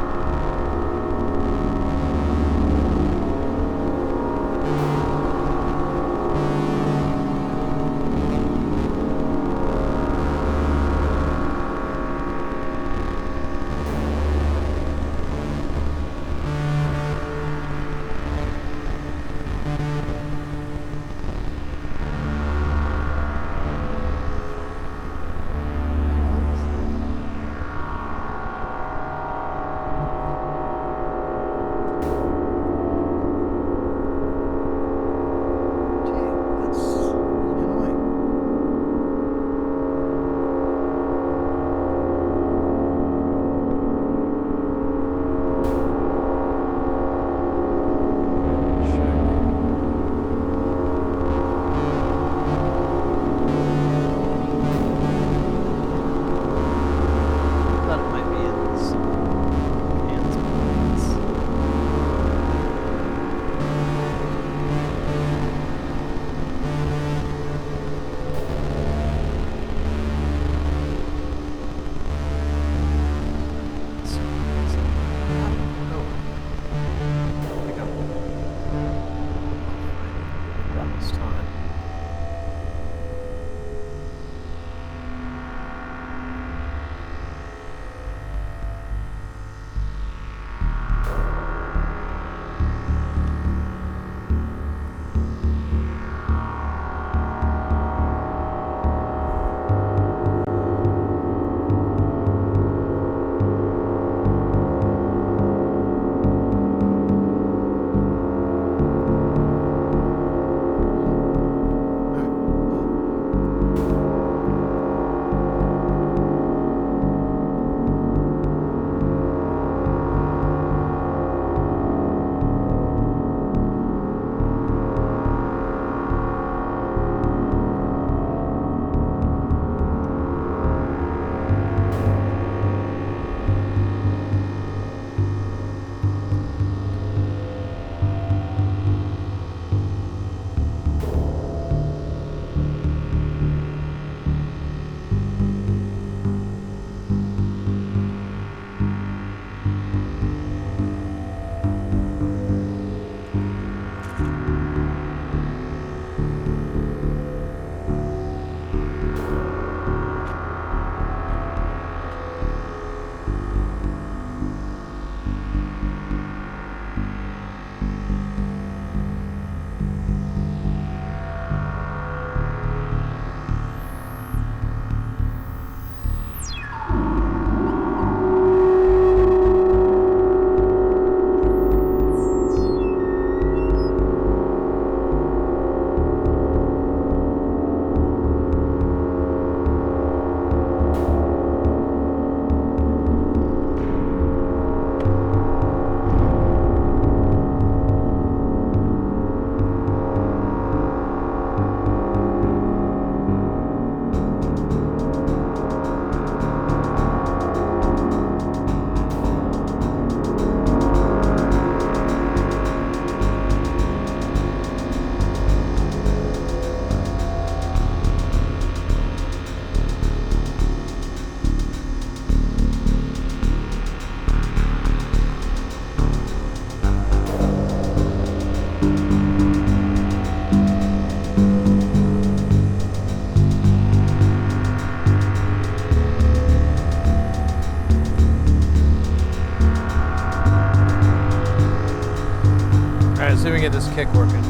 see if we can get this kick working.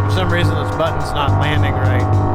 For some reason, this button's not landing right.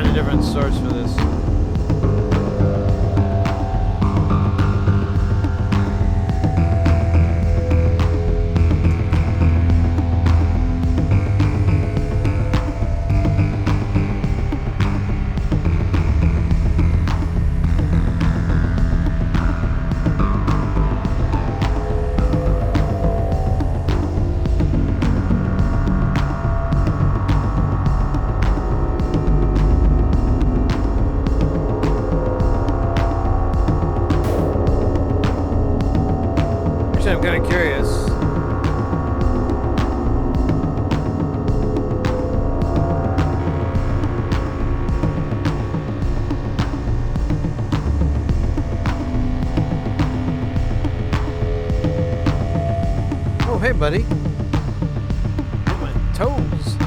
find a different source for this. I'm kind of curious. Oh, hey, buddy. My toes.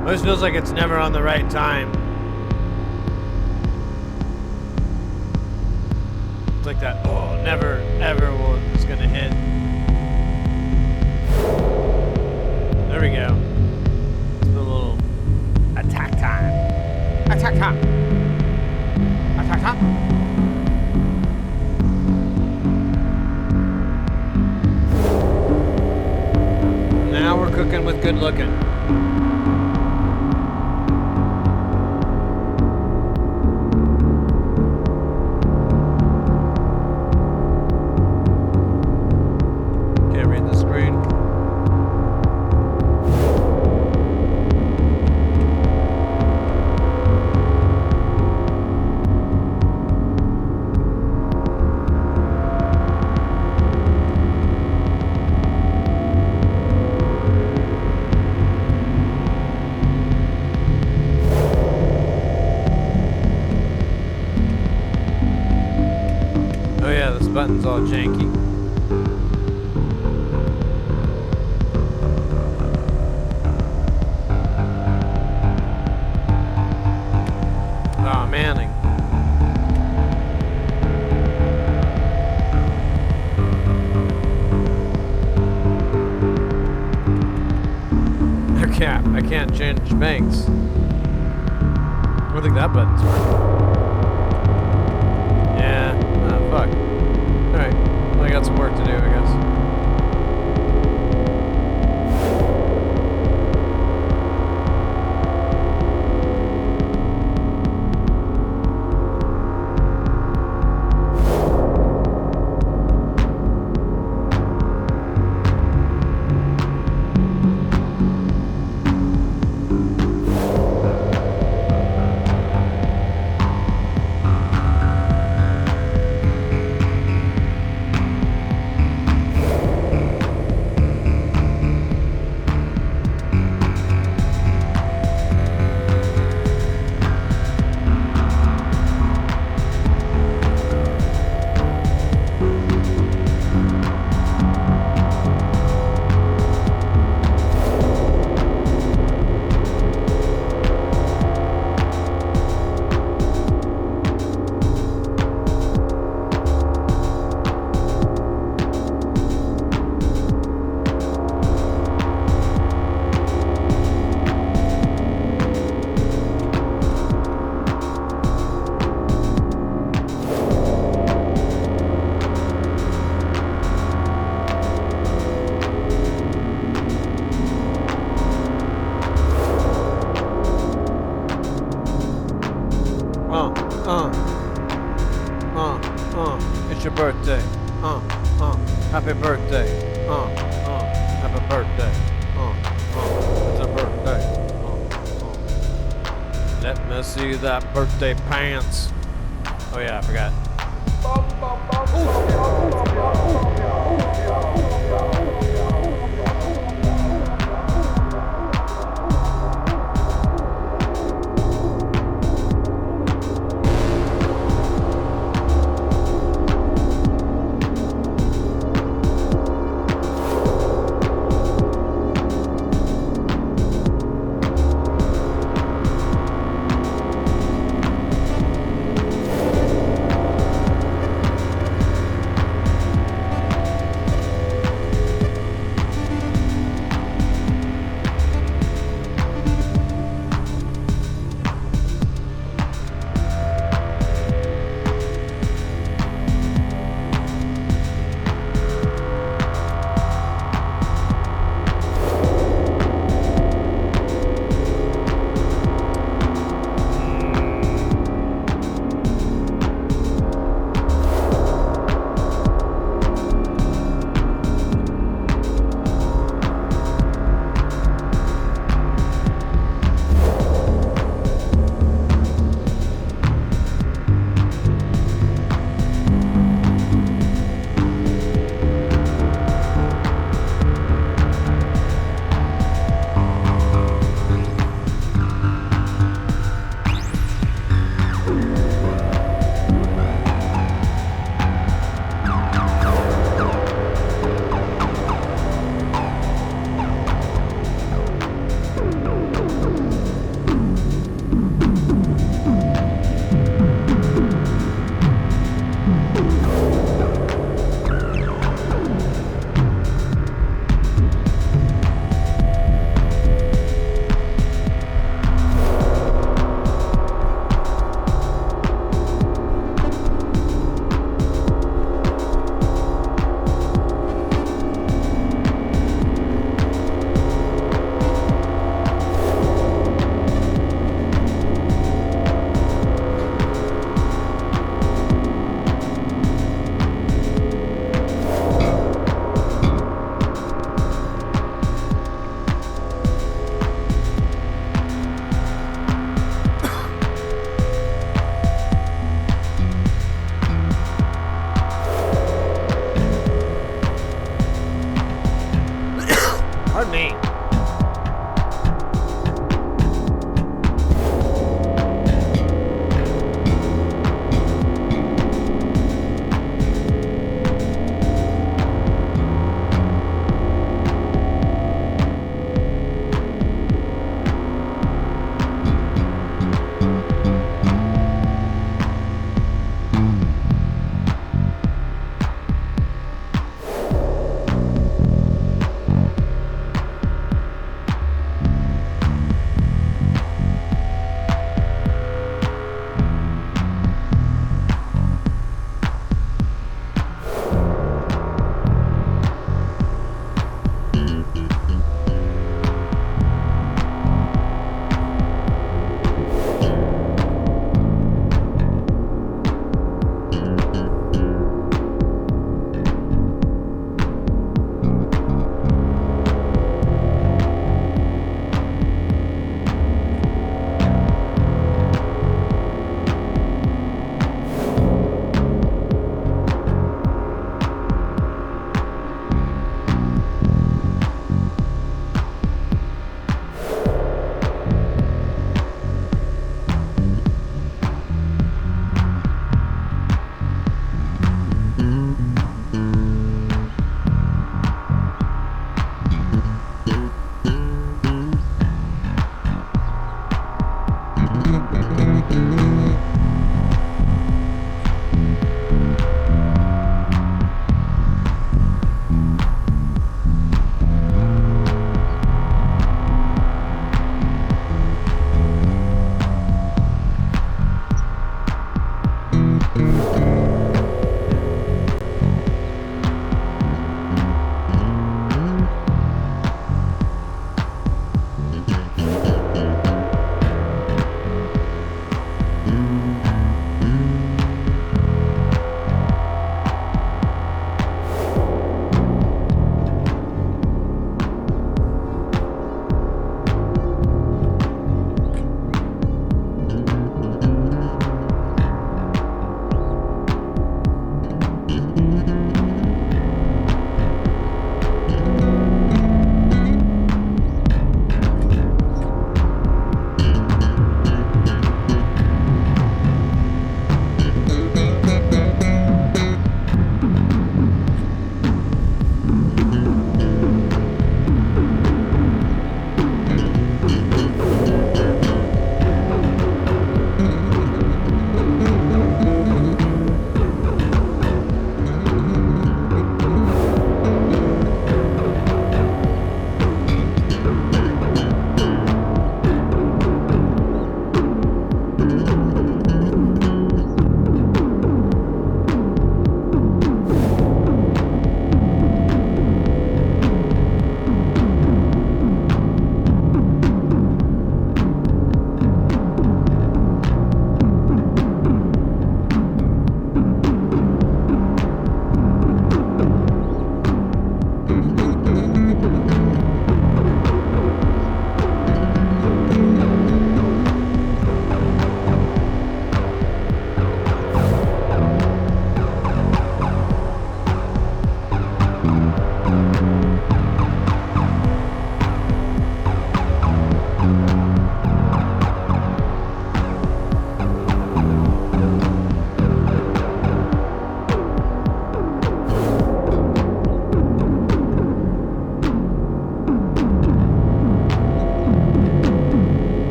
Always feels like it's never on the right time. It's like that, oh, never, ever is gonna hit. There we go. It's a little attack time. Attack time. Attack time. Now we're cooking with good looking. Button's all janky. Oh, Manning. I can't change banks. I don't think that button's working. Yeah, oh, fuck. Alright, well, I got some work to do, I guess. Happy birthday. Happy birthday. It's a birthday. Let me see that birthday pants. Oh yeah, I forgot.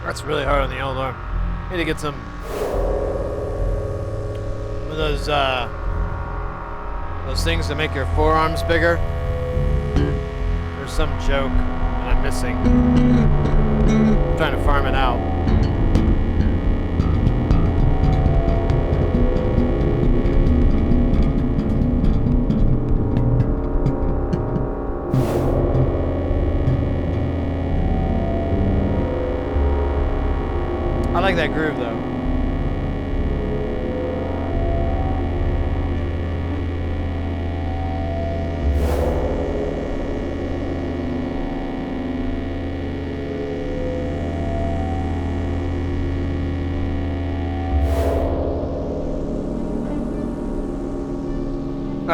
That's really hard on the old arm. Need to get some of those things to make your forearms bigger. There's some joke that I'm missing. I'm trying to farm it out. I like that groove though.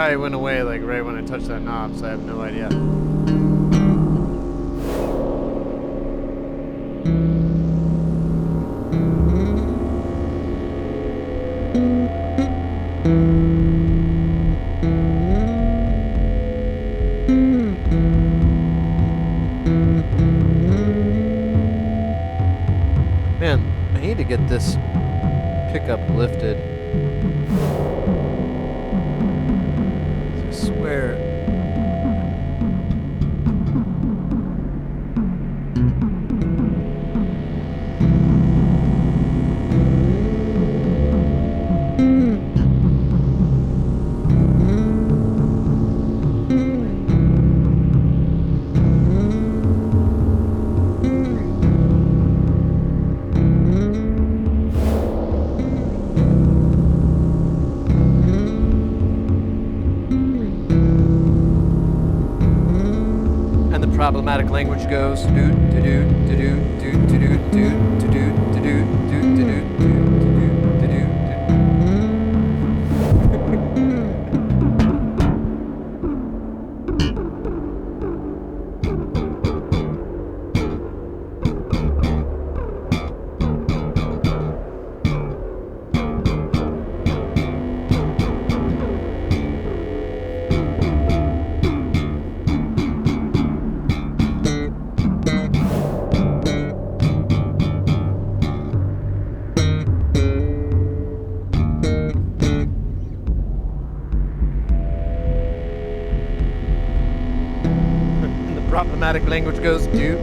It went away like right when I touched that knob, so I have no idea. Man, I need to get this pickup lifted. I swear. Problematic language goes do do do do do do do do do do do do do do. Problematic language goes do.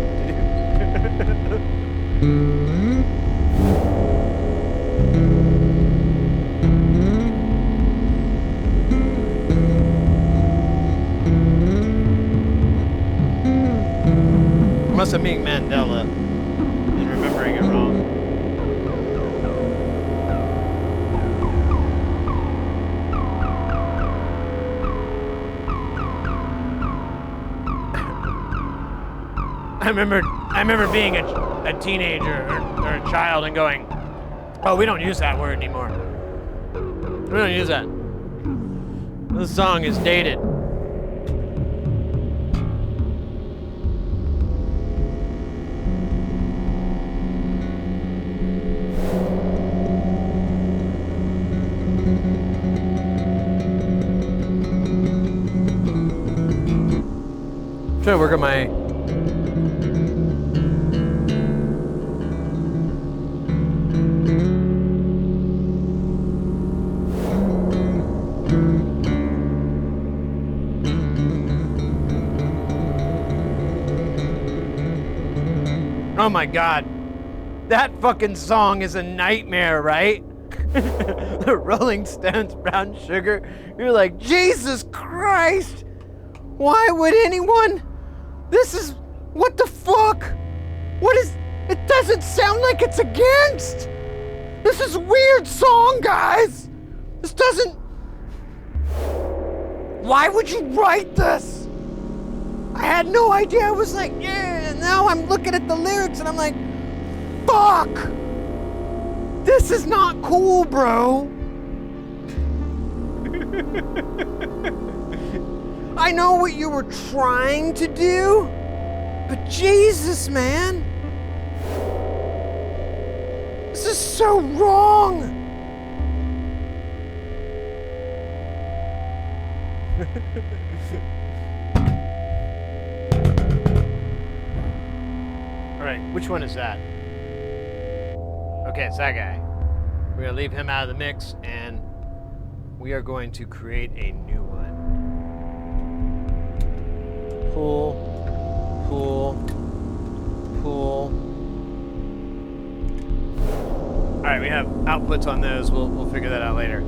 Must have been Mandela and remembering it wrong. I remember being a teenager or a child and going, oh, we don't use that word anymore. We don't use that. This song is dated. I'm trying to work on my oh my god, that fucking song is a nightmare, right? The Rolling Stones, Brown Sugar. You're like, Jesus Christ! Why would anyone? This is, what the fuck? What is, it doesn't sound like it's against! This is a weird song, guys! This doesn't, why would you write this? I had no idea. I was like, yeah, and now I'm looking at the lyrics and I'm like, fuck! This is not cool, bro. I know what you were trying to do, but Jesus, man. This is so wrong. All right, which one is that? Okay, it's that guy. We're gonna leave him out of the mix, and we are going to create a new one. Pool, pool, pool. All right, we have outputs on those. We'll figure that out later.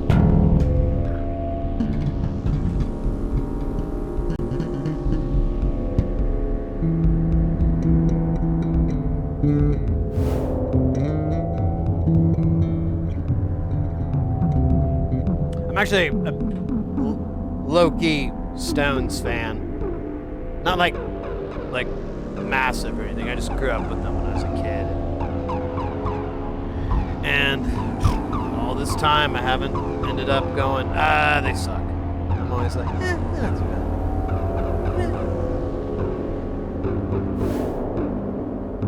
I'm actually a low-key Stones fan. Not like massive or anything. I just grew up with them when I was a kid. And all this time I haven't ended up going, they suck. I'm always like, they're not too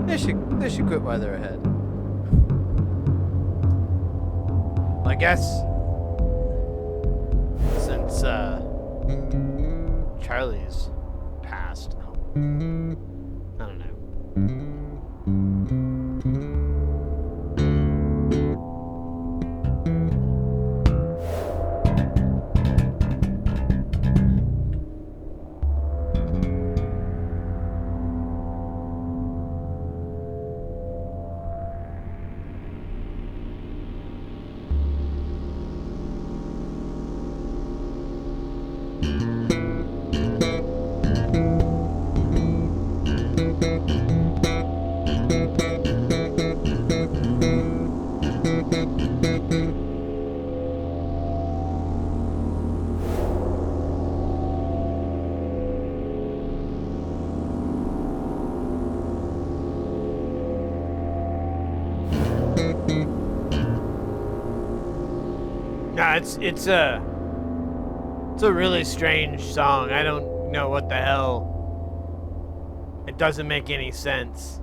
bad. They should quit while they're ahead. Well, I guess since Charlie's passed, I don't know. No, it's a really strange song. I don't know what the hell. It doesn't make any sense.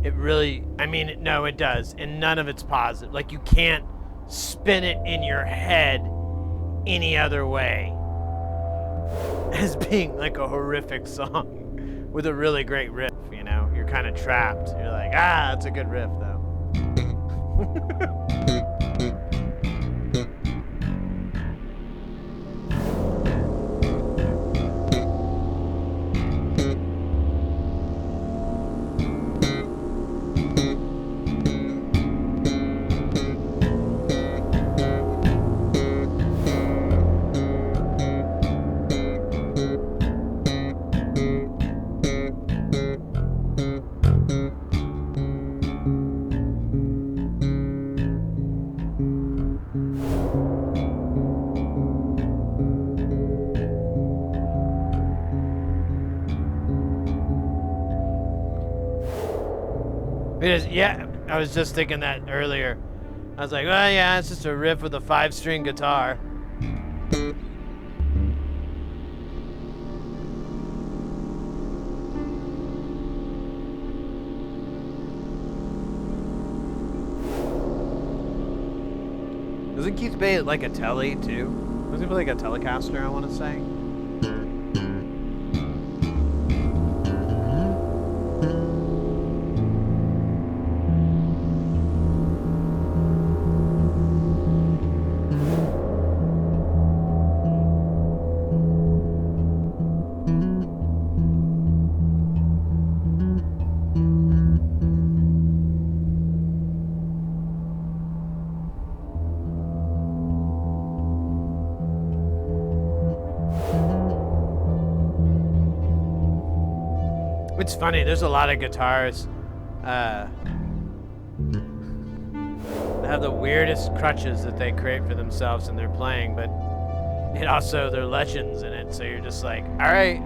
It really, I mean, no, it does, and none of it's positive. Like, you can't spin it in your head any other way as being like a horrific song with a really great riff. You know, you're kind of trapped. You're like, it's a good riff though. Yeah, I was just thinking that earlier. I was like, well, yeah, it's just a riff with a 5-string guitar. Doesn't Keith Bay like a Tele too? Doesn't he play like a Telecaster, I want to say? It's funny, there's a lot of guitars that have the weirdest crutches that they create for themselves in their playing, but it also, there are legends in it, so you're just like, all right.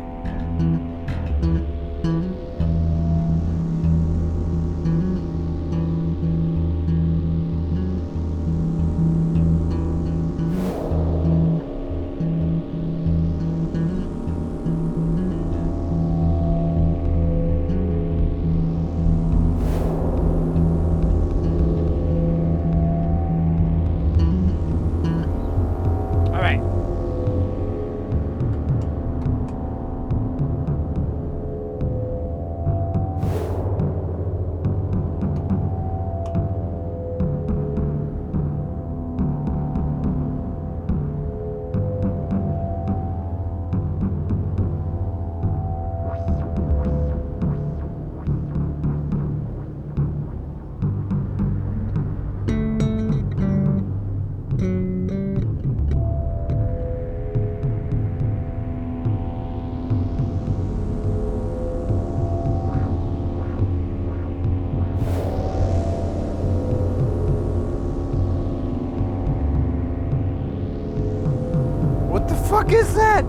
fuck is that?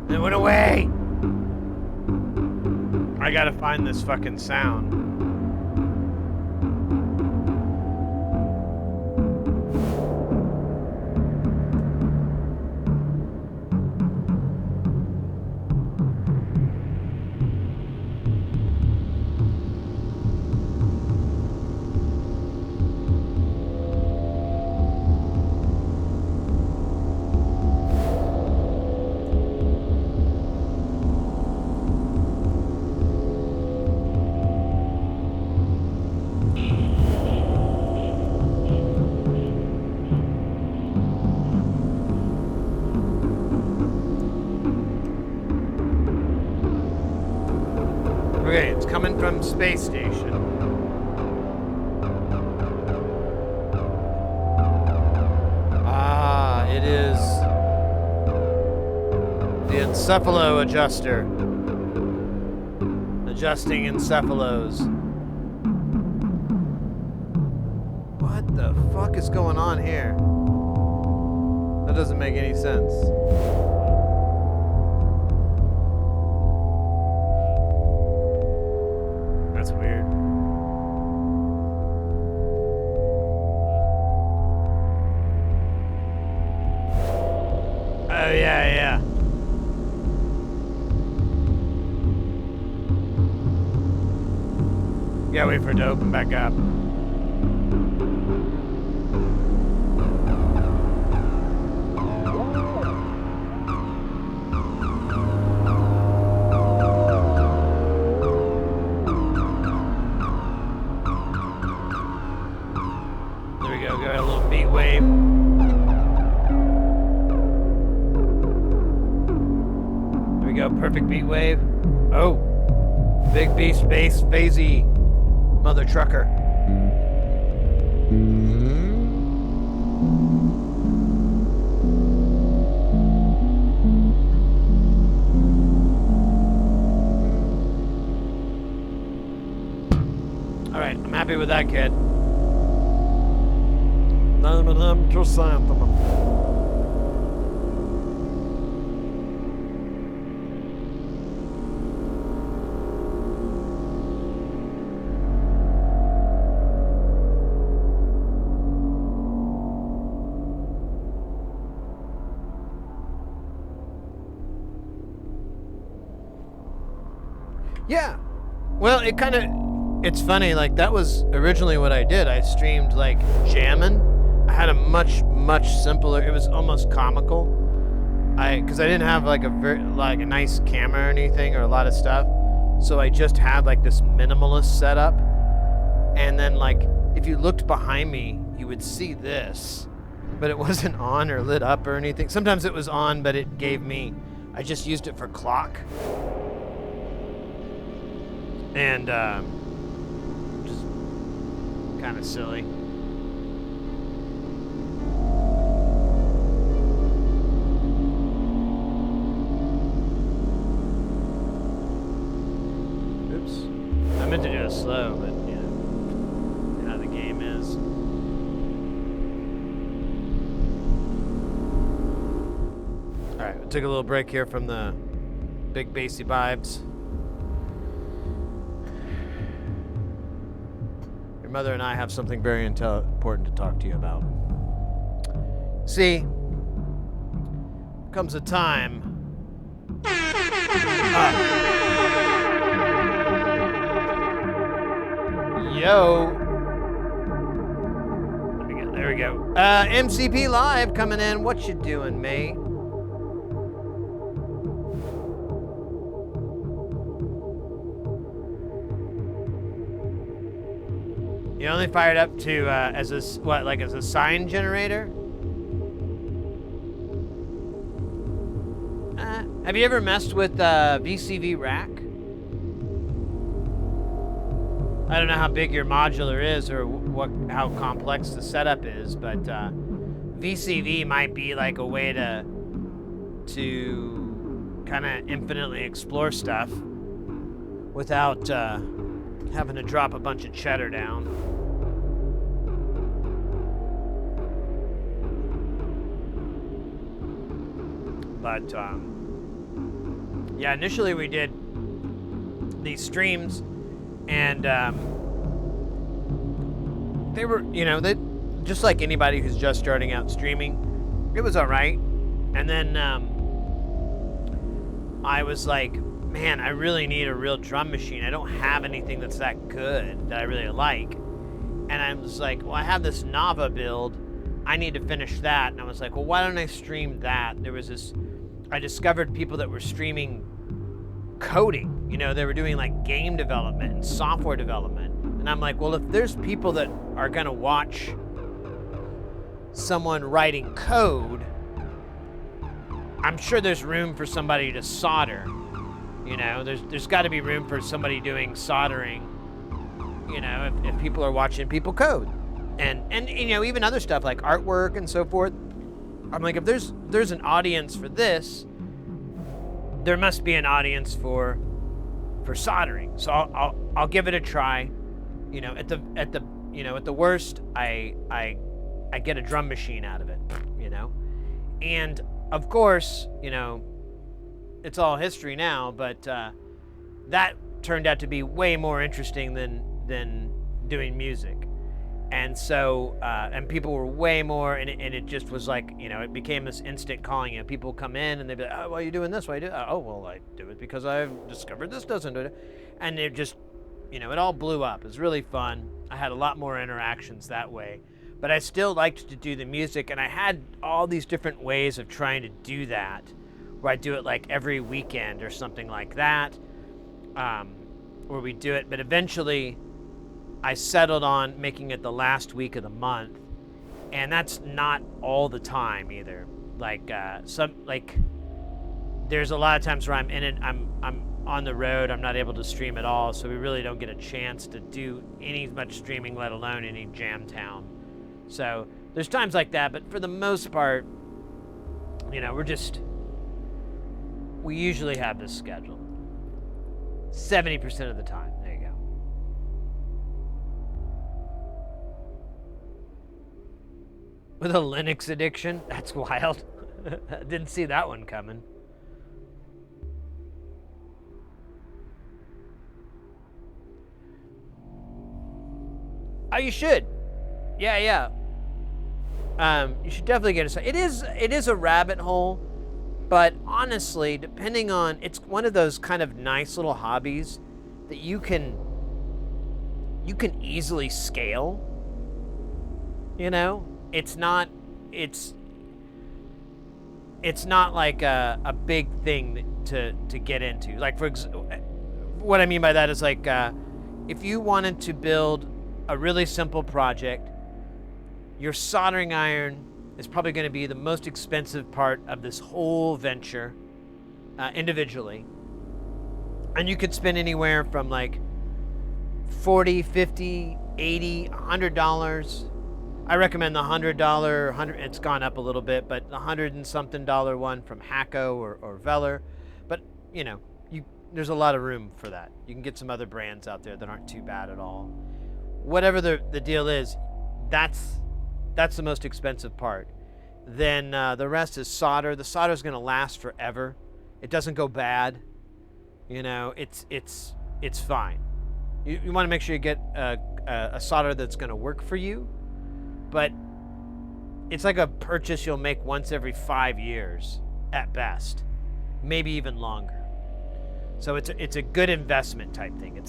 It went away. I gotta find this fucking sound. Okay, it's coming from Spacestation. Ah, it is the encephalo adjuster. Adjusting encephalos. What the fuck is going on here? That doesn't make any sense. That's weird. Oh, yeah. Yeah, wait for it to open back up. Perfect beat wave. Oh, big beast space phasey mother trucker. All right, I'm happy with that, kid. Yeah. Well, it's funny, like, that was originally what I did. I streamed, like, jamming. I had a much simpler, it was almost comical. Because I didn't have, like, a nice camera or anything, or a lot of stuff. So I just had, like, this minimalist setup. And then, like, if you looked behind me, you would see this. But it wasn't on or lit up or anything. Sometimes it was on, but it gave me, I just used it for clock. And, just kind of silly. Oops. I meant to do it slow, but, you know how the game is. Alright, we'll take a little break here from the big bassy vibes. Your mother and I have something very important to talk to you about. See, comes a time. Yo. There we go. MCP Live coming in. What you doing, mate? You only fired up to as a sign generator? Have you ever messed with VCV rack? I don't know how big your modular is or how complex the setup is, but VCV might be like a way to kind of infinitely explore stuff without having to drop a bunch of cheddar down. But yeah, initially we did these streams, and they were, they just like anybody who's just starting out streaming, it was all right. And then I was like, man, I really need a real drum machine. I don't have anything that's that good that I really like. And I was like, well, I have this Nava build. I need to finish that. And I was like, well, why don't I stream that? There was this, I discovered people that were streaming coding. They were doing like game development and software development. And I'm like, well, if there's people that are gonna watch someone writing code, I'm sure there's room for somebody to solder. There's got to be room for somebody doing soldering. If people are watching people code, and even other stuff like artwork and so forth. I'm like, if there's an audience for this, there must be an audience for soldering. So I'll give it a try. At the worst, I get a drum machine out of it. And of course, it's all history now, but that turned out to be way more interesting than doing music. And so, and people were way more, and it just was like, it became this instant calling. People come in and they'd be like, oh, why are you doing this? Why do you do that? Oh, well, I do it because I've discovered this doesn't do it. And it just, it all blew up. It was really fun. I had a lot more interactions that way. But I still liked to do the music, and I had all these different ways of trying to do that, where I do it like every weekend or something like that, where we do it. But eventually, I settled on making it the last week of the month, and that's not all the time either. There's a lot of times where I'm in it, I'm on the road, I'm not able to stream at all, so we really don't get a chance to do any much streaming, let alone any Jamtown. So there's times like that, but for the most part, we usually have this schedule 70% of the time. There you go. With a Linux addiction? That's wild. Didn't see that one coming. Oh, you should. Yeah. You should definitely get it. It is a rabbit hole, but honestly, depending on, it's one of those kind of nice little hobbies that you can easily scale. It's not like a big thing to get into. Like, what I mean by that is like, if you wanted to build a really simple project, your soldering iron is probably going to be the most expensive part of this whole venture, individually. And you could spend anywhere from like $40, $50, $80, $100. I recommend the $100, it's gone up a little bit, but the $100 and something one from Hacko or Veller. But, there's a lot of room for that. You can get some other brands out there that aren't too bad at all. Whatever the deal is, that's the most expensive part. Then the rest is solder. The solder is going to last forever. It doesn't go bad. It's fine. You want to make sure you get a solder that's going to work for you, but it's like a purchase you'll make once every 5 years at best, maybe even longer. So it's a good investment type thing.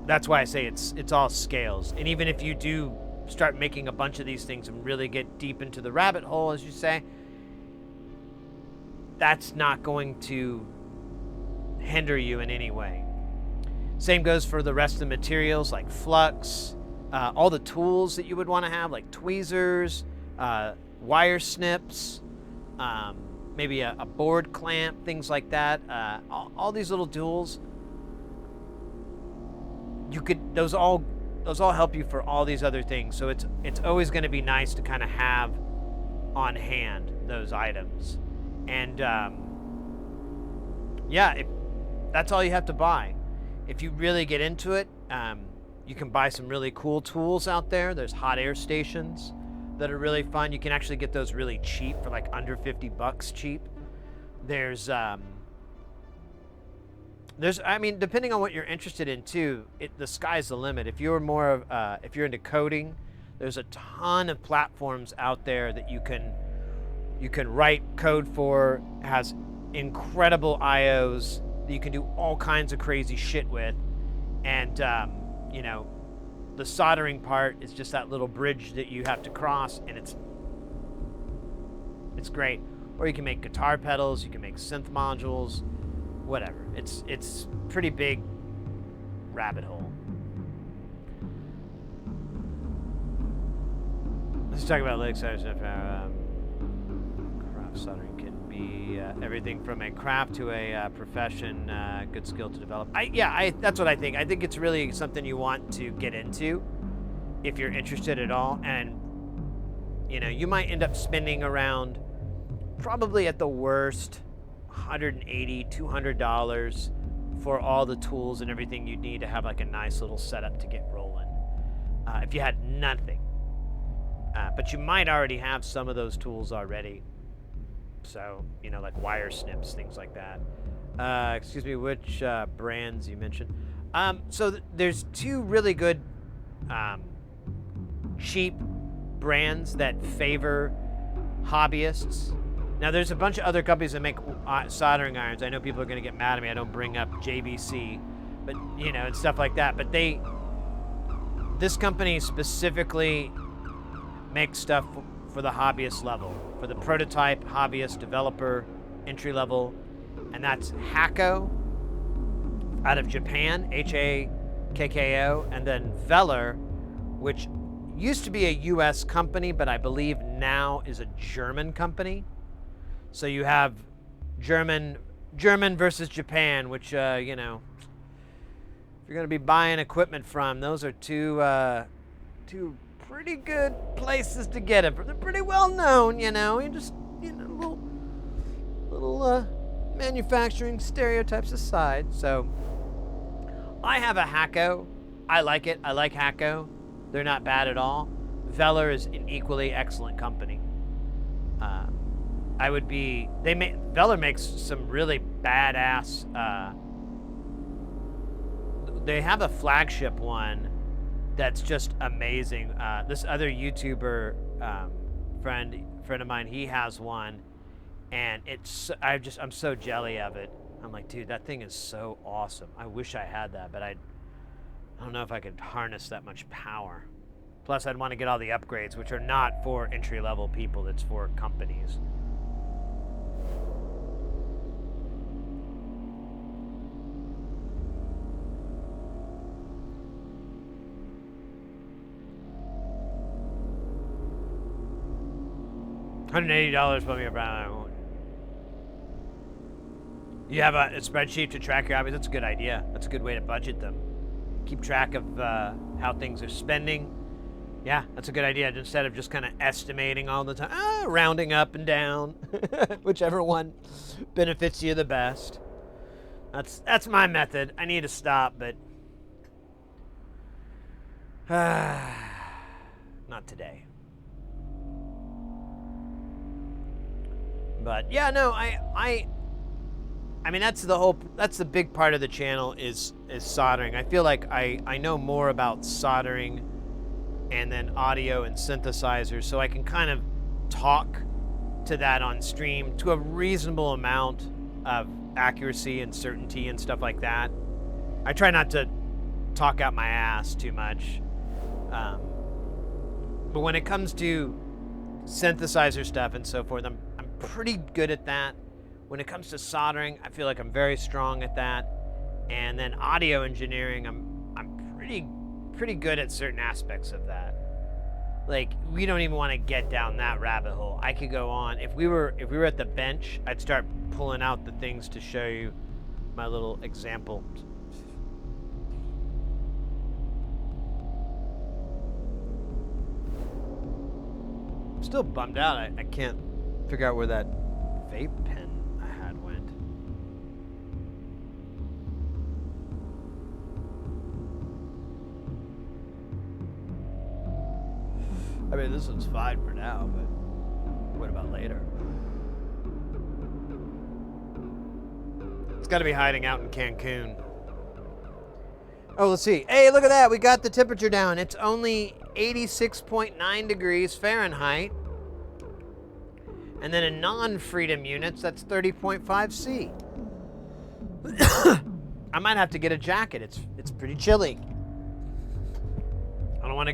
That's why I say it's all scales. And even if you do start making a bunch of these things and really get deep into the rabbit hole, as you say, that's not going to hinder you in any way. Same goes for the rest of the materials like flux, all the tools that you would want to have, like tweezers, wire snips, maybe a board clamp, things like that. All these little tools, those all help you for all these other things. So it's always going to be nice to kind of have on hand those items. And yeah, that's all you have to buy. If you really get into it, you can buy some really cool tools out there. There's hot air stations that are really fun. You can actually get those really cheap for like under $50 cheap. There's I mean, depending on what you're interested in too, the sky's the limit. If you're more of, if you're into coding, there's a ton of platforms out there that you can write code for. Has incredible IOs that you can do all kinds of crazy shit with, and you know, the soldering part is just that little bridge that you have to cross, and it's great. Or you can make guitar pedals, you can make synth modules, whatever. It's pretty big rabbit hole. Let's talk about Lakeside stuff. Craft soldering can be everything from a craft to a profession. Good skill to develop. That's what I think. I think it's really something you want to get into if you're interested at all. And you know, you might end up spending around, probably at the worst, $180, $200 for all the tools and everything you'd need to have like a nice little setup to get rolling. If you had nothing. But you might already have some of those tools already. So, you know, like wire snips, things like that. Excuse me, which brands you mentioned? So there's two really good cheap brands that favor hobbyists. Now, there's a bunch of other companies that make soldering irons. I know people are going to get mad at me. I don't bring up JBC, but you know, and stuff like that. But this company specifically makes stuff for the hobbyist level, for the prototype, hobbyist, developer, entry level, and that's Hakko out of Japan, Hakko, and then Veller, which used to be a U.S. company, but I believe now is a German company. So you have German versus Japan, which you know, if you're going to be buying equipment from, those are two pretty good places to get it. They're pretty well known, you know. You just, you know, little manufacturing stereotypes aside. So I have a Hakko. I like it. I like Hakko. They're not bad at all. Veller is an equally excellent company. Veller makes some really badass. They have a flagship one that's just amazing. This other YouTuber friend of mine, he has one, and I'm so jelly of it. I'm like, dude, that thing is so awesome. I wish I had that, but I don't know if I could harness that much power. Plus, I'd want to get all the upgrades, which are not for entry-level people. It's for companies. $180 for me around. You have a spreadsheet to track your hobbies. That's a good idea. That's a good way to budget them. Keep track of how things are spending. Yeah, that's a good idea. Instead of just kind of estimating all the time, rounding up and down, whichever one benefits you the best. That's my method. I need to stop, but not today. But yeah, no, I mean, that's the big part of the channel is soldering. I feel like I know more about soldering and then audio and synthesizers, so I can kind of talk to that on stream to a reasonable amount of accuracy and certainty and stuff like that. I try not to talk out my ass too much. But when it comes to synthesizer stuff and so forth, I'm pretty good at that. When it comes to soldering, I feel like I'm very strong at that. And then audio engineering, I'm pretty good at certain aspects of that. Like, we don't even want to get down that rabbit hole. I could go on. If we were at the bench, I'd start pulling out the things to show you my little example. I'm still bummed out. I can't figure out where that vape pen I had went. I mean, this one's fine for now, but what about later? It's got to be hiding out in Cancun. Oh, let's see. Hey, look at that. We got the temperature down. It's only 86.9 degrees Fahrenheit. And then in non-freedom units, that's 30.5 C. I might have to get a jacket. It's pretty chilly. I don't want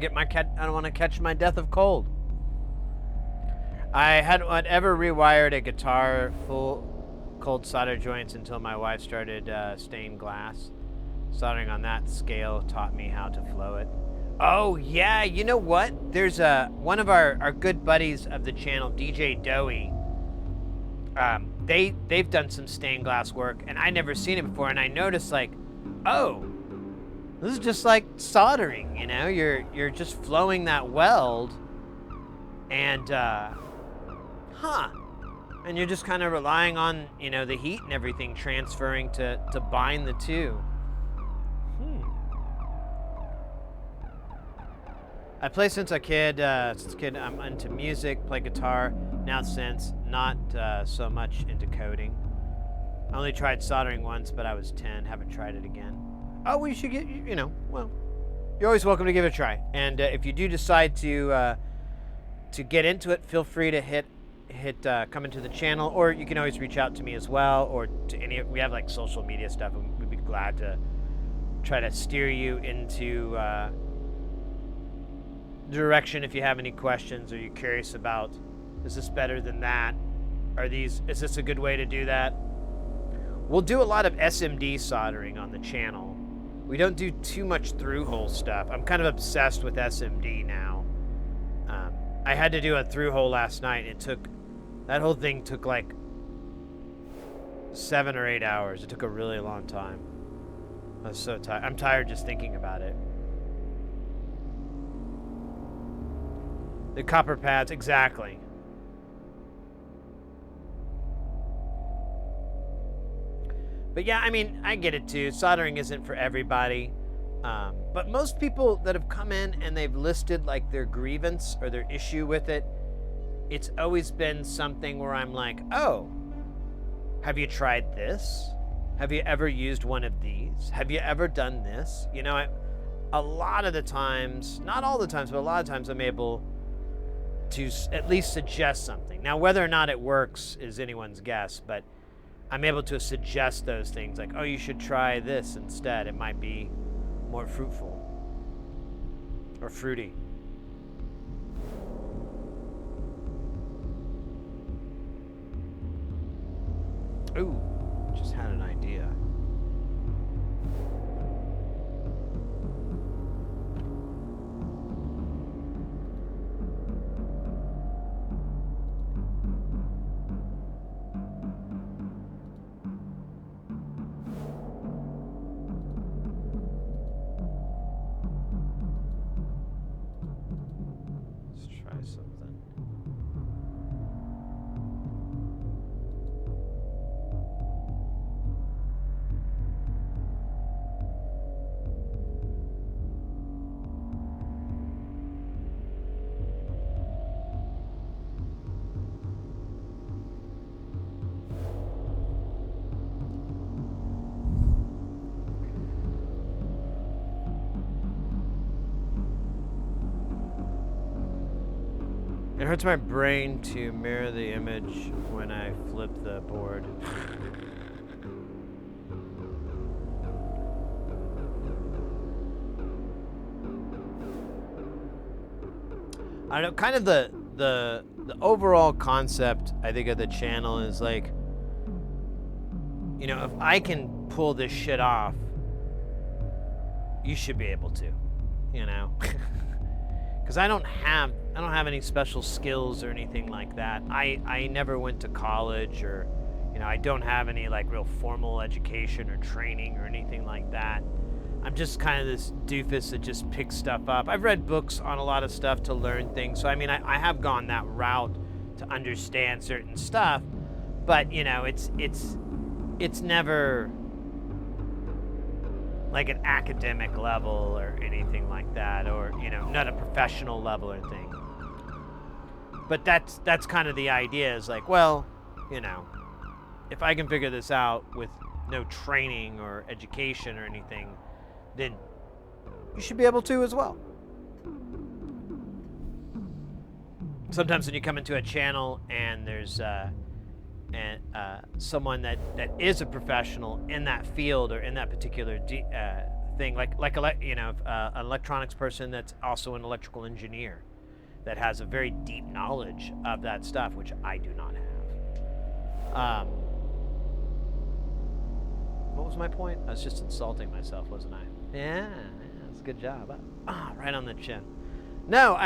to catch my death of cold. I hadn't ever rewired a guitar full cold solder joints until my wife started stained glass. Soldering on that scale taught me how to flow it. Oh yeah, you know what? There's one of our good buddies of the channel, DJ Doey. They've done some stained glass work, and I never seen it before. And I noticed like, oh, this is just like soldering. You know, you're just flowing that weld, and and you're just kind of relying on the heat and everything transferring to bind the two. I play since a kid. I'm into music, play guitar. Now since, not so much into coding. I only tried soldering once, but I was 10. Haven't tried it again. Oh, we should get, well, you're always welcome to give it a try. And if you do decide to get into it, feel free to hit come into the channel, or you can always reach out to me as well, or to we have like social media stuff, and we'd be glad to try to steer you into direction if you have any questions, or you're curious about, is this better than that? Is this a good way to do that? We'll do a lot of SMD soldering on the channel. We don't do too much through-hole stuff. I'm kind of obsessed with SMD now. I had to do a through-hole last night. That whole thing took like 7 or 8 hours. It took a really long time. I was so tired. I'm tired just thinking about it. The copper pads, exactly. But yeah, I mean, I get it too. Soldering isn't for everybody. But most people that have come in and they've listed like their grievance or their issue with it, it's always been something where I'm like, oh, have you tried this? Have you ever used one of these? Have you ever done this? A lot of the times, not all the times, but a lot of times I'm able to at least suggest something. Now, whether or not it works is anyone's guess, but I'm able to suggest those things like, oh, you should try this instead. It might be more fruitful or fruity. Ooh, just had an idea. Let's try something. It hurts my brain to mirror the image when I flip the board. I don't know, kind of the overall concept, I think, of the channel is like, if I can pull this shit off, you should be able to, because I don't have any special skills or anything like that. I never went to college, or I don't have any like real formal education or training or anything like that. I'm just kind of this doofus that just picks stuff up. I've read books on a lot of stuff to learn things, so I mean I have gone that route to understand certain stuff, but it's never like an academic level or anything like that, or not a professional level or thing. But that's kind of the idea, is like, well, you know, if I can figure this out with no training or education or anything, then you should be able to as well. Sometimes when you come into a channel and there's someone that is a professional in that field or in that particular thing, like an electronics person that's also an electrical engineer that has a very deep knowledge of that stuff, which I do not have. What was my point? I was just insulting myself, wasn't I? Yeah, that's a good job. Right on the chin. No,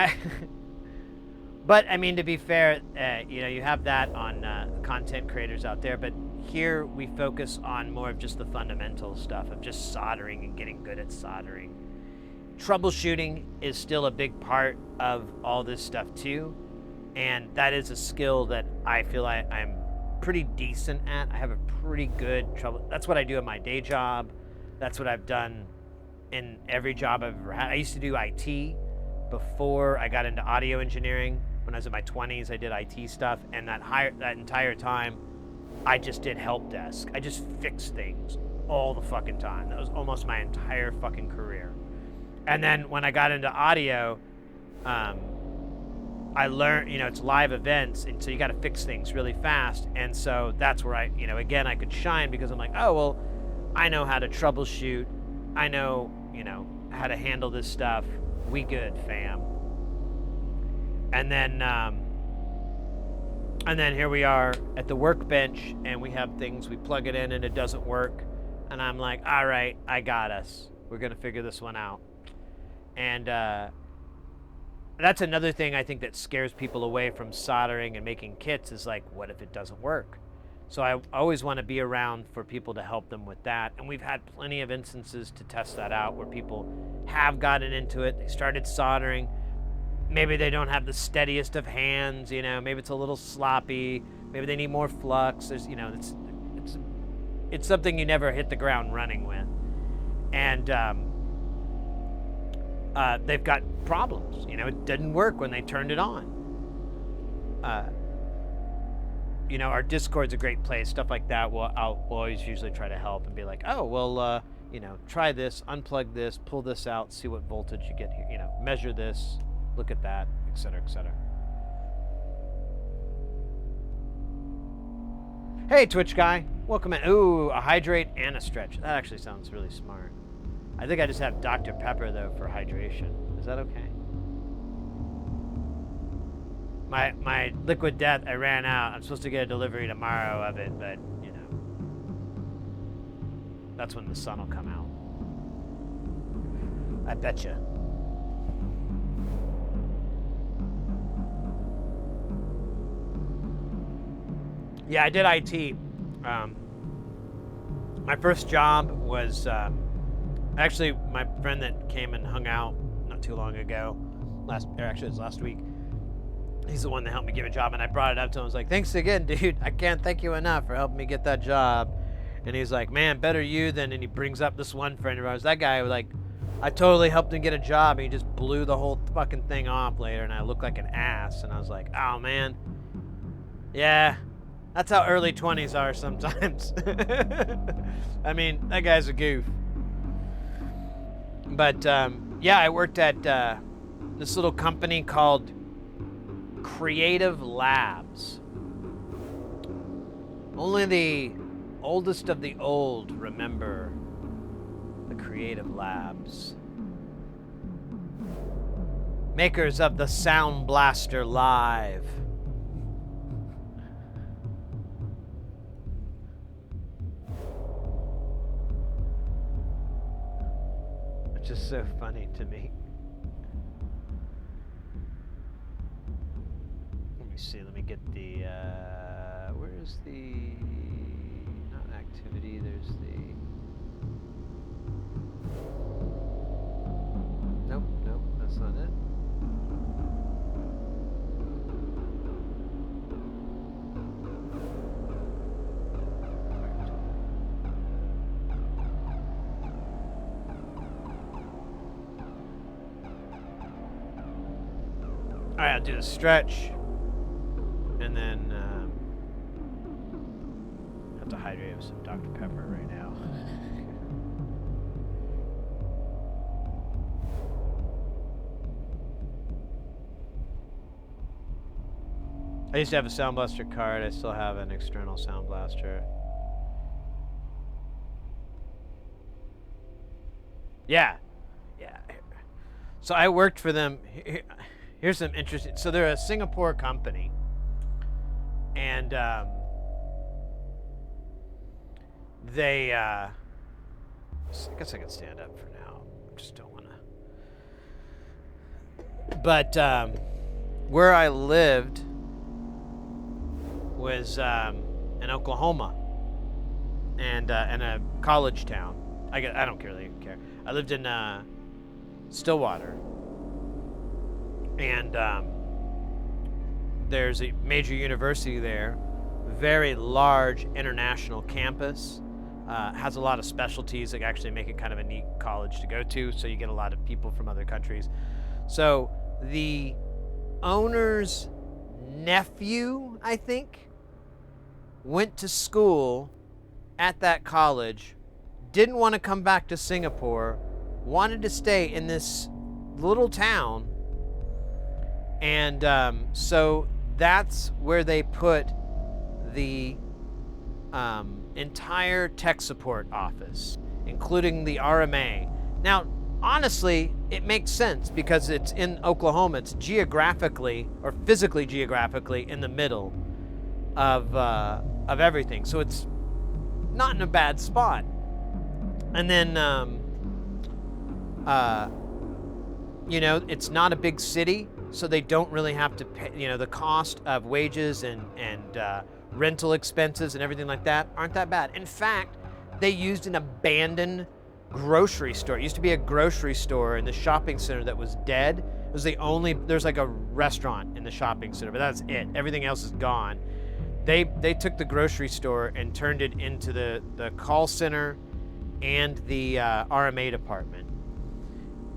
But I mean, to be fair, you have that on content creators out there, but here we focus on more of just the fundamental stuff of just soldering and getting good at soldering. Troubleshooting is still a big part of all this stuff too, and that is a skill that I feel I'm pretty decent at. I have a pretty good that's what I do in my day job. That's what I've done in every job I've ever had. I used to do IT before I got into audio engineering. When I was in my 20s, I did IT stuff, and that entire time, I just did help desk. I just fixed things all the fucking time. That was almost my entire fucking career. And then when I got into audio, I learned, it's live events, and so you got to fix things really fast. And so that's where I, again, I could shine, because I'm like, oh, well, I know how to troubleshoot. I know, how to handle this stuff. We good, fam. And then here we are at the workbench, and we have things, we plug it in and it doesn't work. And I'm like, all right, I got us. We're going to figure this one out. And that's another thing I think that scares people away from soldering and making kits, is like, what if it doesn't work? So I always want to be around for people to help them with that. And we've had plenty of instances to test that out where people have gotten into it. They started soldering. Maybe they don't have the steadiest of hands, maybe it's a little sloppy. Maybe they need more flux. There's, it's something you never hit the ground running with. And they've got problems. It didn't work when they turned it on. Our Discord's a great place, stuff like that. I'll always usually try to help and be like, oh, well, try this, unplug this, pull this out, see what voltage you get here, measure this, look at that, etc., etc. Hey, Twitch guy, welcome in. Ooh, a hydrate and a stretch. That actually sounds really smart. I think I just have Dr. Pepper, though, for hydration. Is that okay? My liquid death, I ran out. I'm supposed to get a delivery tomorrow of it, but, that's when the sun will come out. I betcha. Yeah, I did IT. My first job was actually my friend that came and hung out not too long ago. It was last week. He's the one that helped me get a job, and I brought it up to him. I was like, thanks again, dude. I can't thank you enough for helping me get that job. And he's like, man, better you than, and he brings up this one friend of ours. That guy was like, I totally helped him get a job, and he just blew the whole fucking thing off later, and I looked like an ass. And I was like, oh, man. Yeah, that's how early 20s are sometimes. I mean, that guy's a goof. But, yeah, I worked at this little company called Creative Labs. Only the oldest of the old remember the Creative Labs. Makers of the Sound Blaster Live. Which is so funny to me. See, let me get the where's the, not activity, there's the, nope, that's not it. Alright, I'll do the stretch. hydrate with some Dr. Pepper right now. I used to have a Sound Blaster card. I still have an external Sound Blaster. Yeah. Yeah. So I worked for them. Here's some interesting. So they're a Singapore company. And they, I guess I can stand up for now. I just don't want to. But where I lived was in Oklahoma, and in a college town. I don't really care. I lived in Stillwater, and there's a major university there, very large international campus, has a lot of specialties that actually make it kind of a neat college to go to, so you get a lot of people from other countries. So the owner's nephew, I think, went to school at that college, didn't want to come back to Singapore, wanted to stay in this little town, and so that's where they put the entire tech support office, including the RMA. Now, honestly, it makes sense because it's in Oklahoma. It's geographically, or physically geographically, in the middle of everything. So it's not in a bad spot. And then, you know, it's not a big city, so they don't really have to pay, you know, the cost of wages and rental expenses and everything like that aren't that bad. In fact, they used an abandoned grocery store. It used to be a grocery store in the shopping center that was dead. It was the only, there's like a restaurant in the shopping center, but that's it. Everything else is gone. They took the grocery store and turned it into the call center and the RMA department.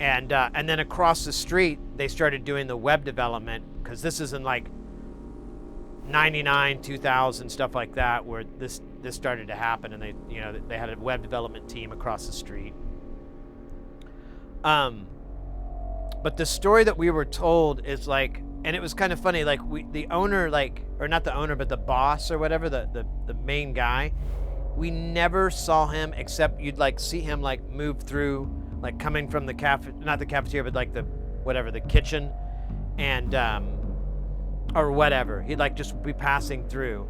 And then across the street, they started doing the web development, because this is in like 99, 2000, stuff like that, where this started to happen, and they had a web development team across the street. But the story that we were told is like, and it was kind of funny, like the owner, like, or not the owner, but the boss or whatever, the main guy, we never saw him, except you'd like see him like move through, like coming from the not the cafeteria, but like the kitchen, and or whatever. He'd like just be passing through,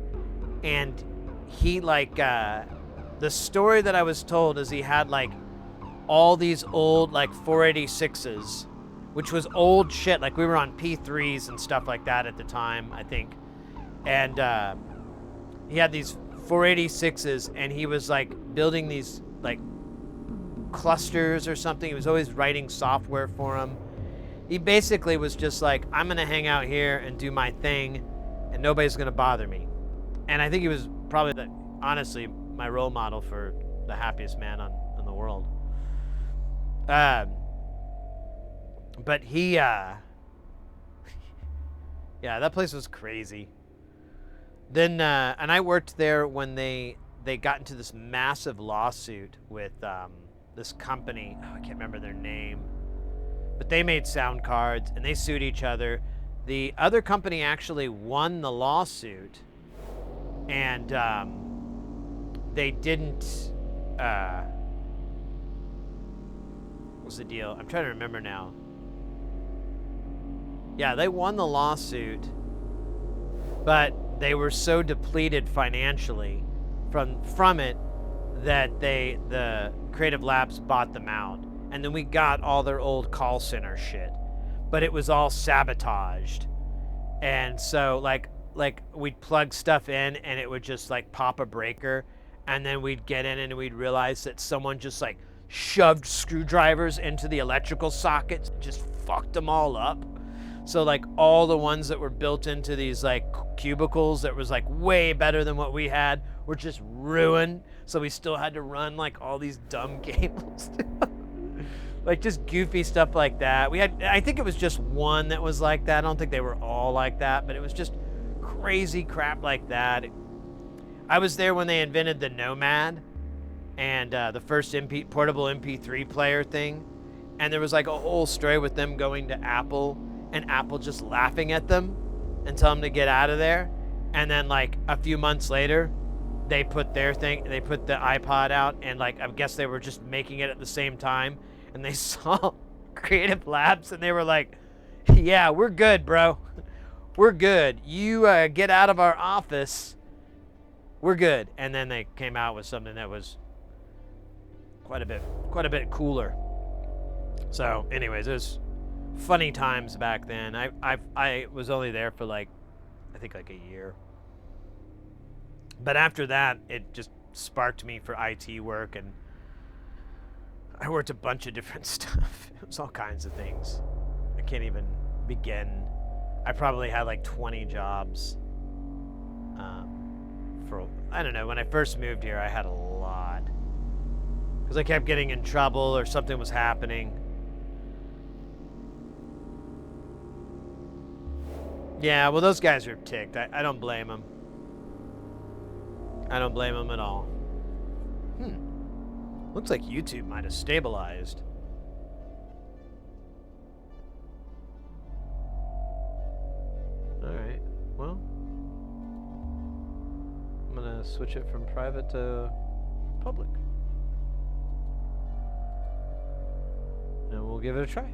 and he like the story that I was told is he had like all these old like 486s, which was old shit. Like we were on P3s and stuff like that at the time, I think, and he had these 486s, and he was like building these like clusters or something. He was always writing software for them. He basically was just like, I'm gonna hang out here and do my thing, and nobody's gonna bother me. And I think he was probably honestly my role model for the happiest man in the world. But he yeah, that place was crazy. Then and I worked there when they got into this massive lawsuit with this company. Oh, I can't remember their name, but they made sound cards and they sued each other. The other company actually won the lawsuit, and they didn't. What's the deal? I'm trying to remember now. Yeah, they won the lawsuit, but they were so depleted financially from it that the Creative Labs bought them out, and then we got all their old call center shit, but it was all sabotaged. And so like we'd plug stuff in and it would just like pop a breaker, and then we'd get in and we'd realize that someone just like shoved screwdrivers into the electrical sockets and just fucked them all up. So like all the ones that were built into these like cubicles that was like way better than what we had were just ruined. So we still had to run like all these dumb cables. Like just goofy stuff like that. I think it was just one that was like that. I don't think they were all like that, but it was just crazy crap like that. I was there when they invented the Nomad and the first portable MP3 player thing. And there was like a whole story with them going to Apple and Apple just laughing at them and telling them to get out of there. And then like a few months later, they put the iPod out, and like I guess they were just making it at the same time, and they saw Creative Labs and they were like, yeah, we're good, bro. We're good. You get out of our office. We're good. And then they came out with something that was quite a bit cooler. So anyways, it was funny times back then. I was only there for like, I think like a year. But after that, it just sparked me for IT work, and I worked a bunch of different stuff. It was all kinds of things. I can't even begin. I probably had like 20 jobs. I don't know, when I first moved here, I had a lot. Because I kept getting in trouble or something was happening. Yeah, well, those guys are ticked. I don't blame them. I don't blame them at all. Looks like YouTube might have stabilized. Alright, well. I'm gonna switch it from private to public. And we'll give it a try.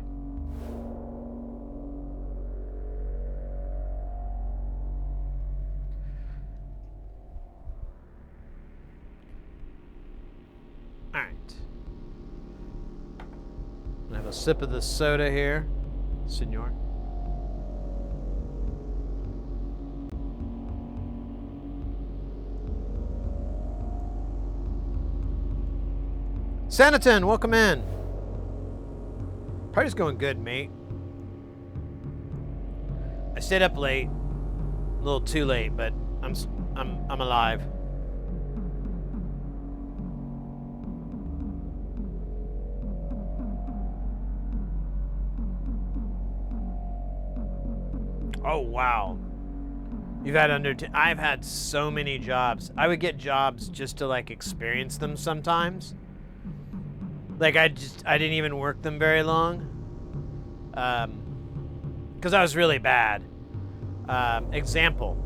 A sip of the soda here, senor. Sanaton, welcome in. Party's going good, mate. I stayed up late, a little too late, but I'm alive. Oh, wow. You've had I've had so many jobs. I would get jobs just to like experience them sometimes. Like I didn't even work them very long. Cause I was really bad. Example.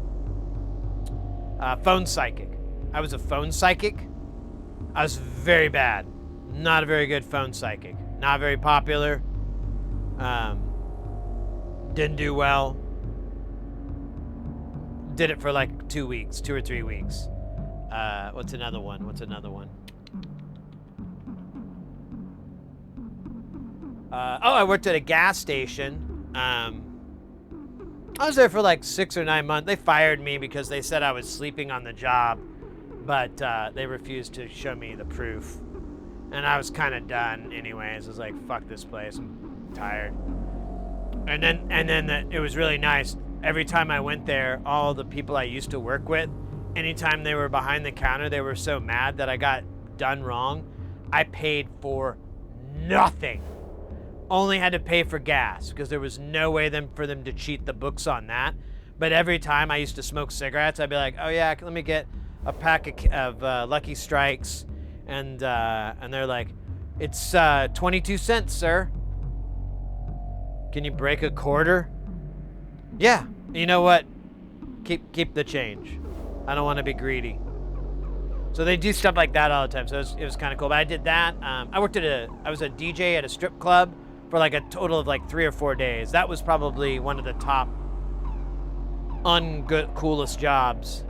Phone psychic. I was a phone psychic. I was very bad. Not a very good phone psychic. Not very popular. Didn't do well. Did it for like 2 weeks, 2 or 3 weeks. What's another one? I worked at a gas station. I was there for like 6 or 9 months. They fired me because they said I was sleeping on the job, but they refused to show me the proof. And I was kind of done anyways. I was like, fuck this place. I'm tired. And then it was really nice. Every time I went there, all the people I used to work with, anytime they were behind the counter, they were so mad that I got done wrong. I paid for nothing. Only had to pay for gas because there was no way for them to cheat the books on that. But every time I used to smoke cigarettes, I'd be like, oh yeah, let me get a pack of Lucky Strikes. And they're like, it's 22 cents, sir. Can you break a quarter? Yeah, you know what? Keep the change. I don't want to be greedy. So they do stuff like that all the time. So it was kind of cool. But I did that. I was a DJ at a strip club for like a total of like 3 or 4 days. That was probably one of the top coolest jobs.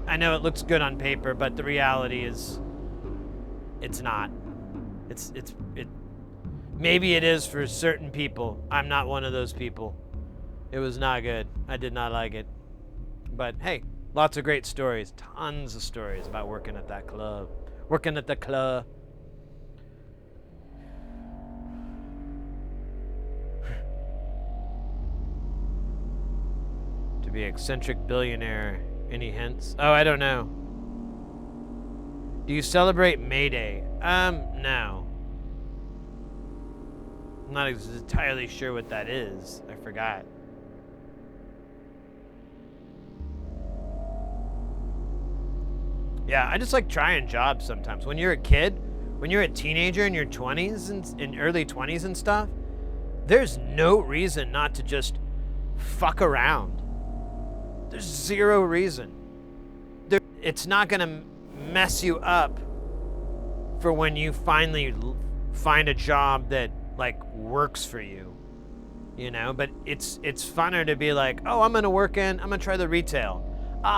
I know it looks good on paper, but the reality is, it's not. Maybe it is for certain people. I'm not one of those people. It was not good. I did not like it. But hey, lots of great stories. Tons of stories about working at that club. Working at the club. To be eccentric billionaire. Any hints? Oh, I don't know. Do you celebrate May Day? No. I'm not entirely sure what that is. I forgot. Yeah, I just like trying jobs sometimes. When you're a kid, when you're a teenager in your 20s and in early 20s and stuff, there's no reason not to just fuck around. There's zero reason. It's not gonna mess you up for when you finally find a job that like works for you, you know. But it's funner to be like, oh, I'm gonna try the retail.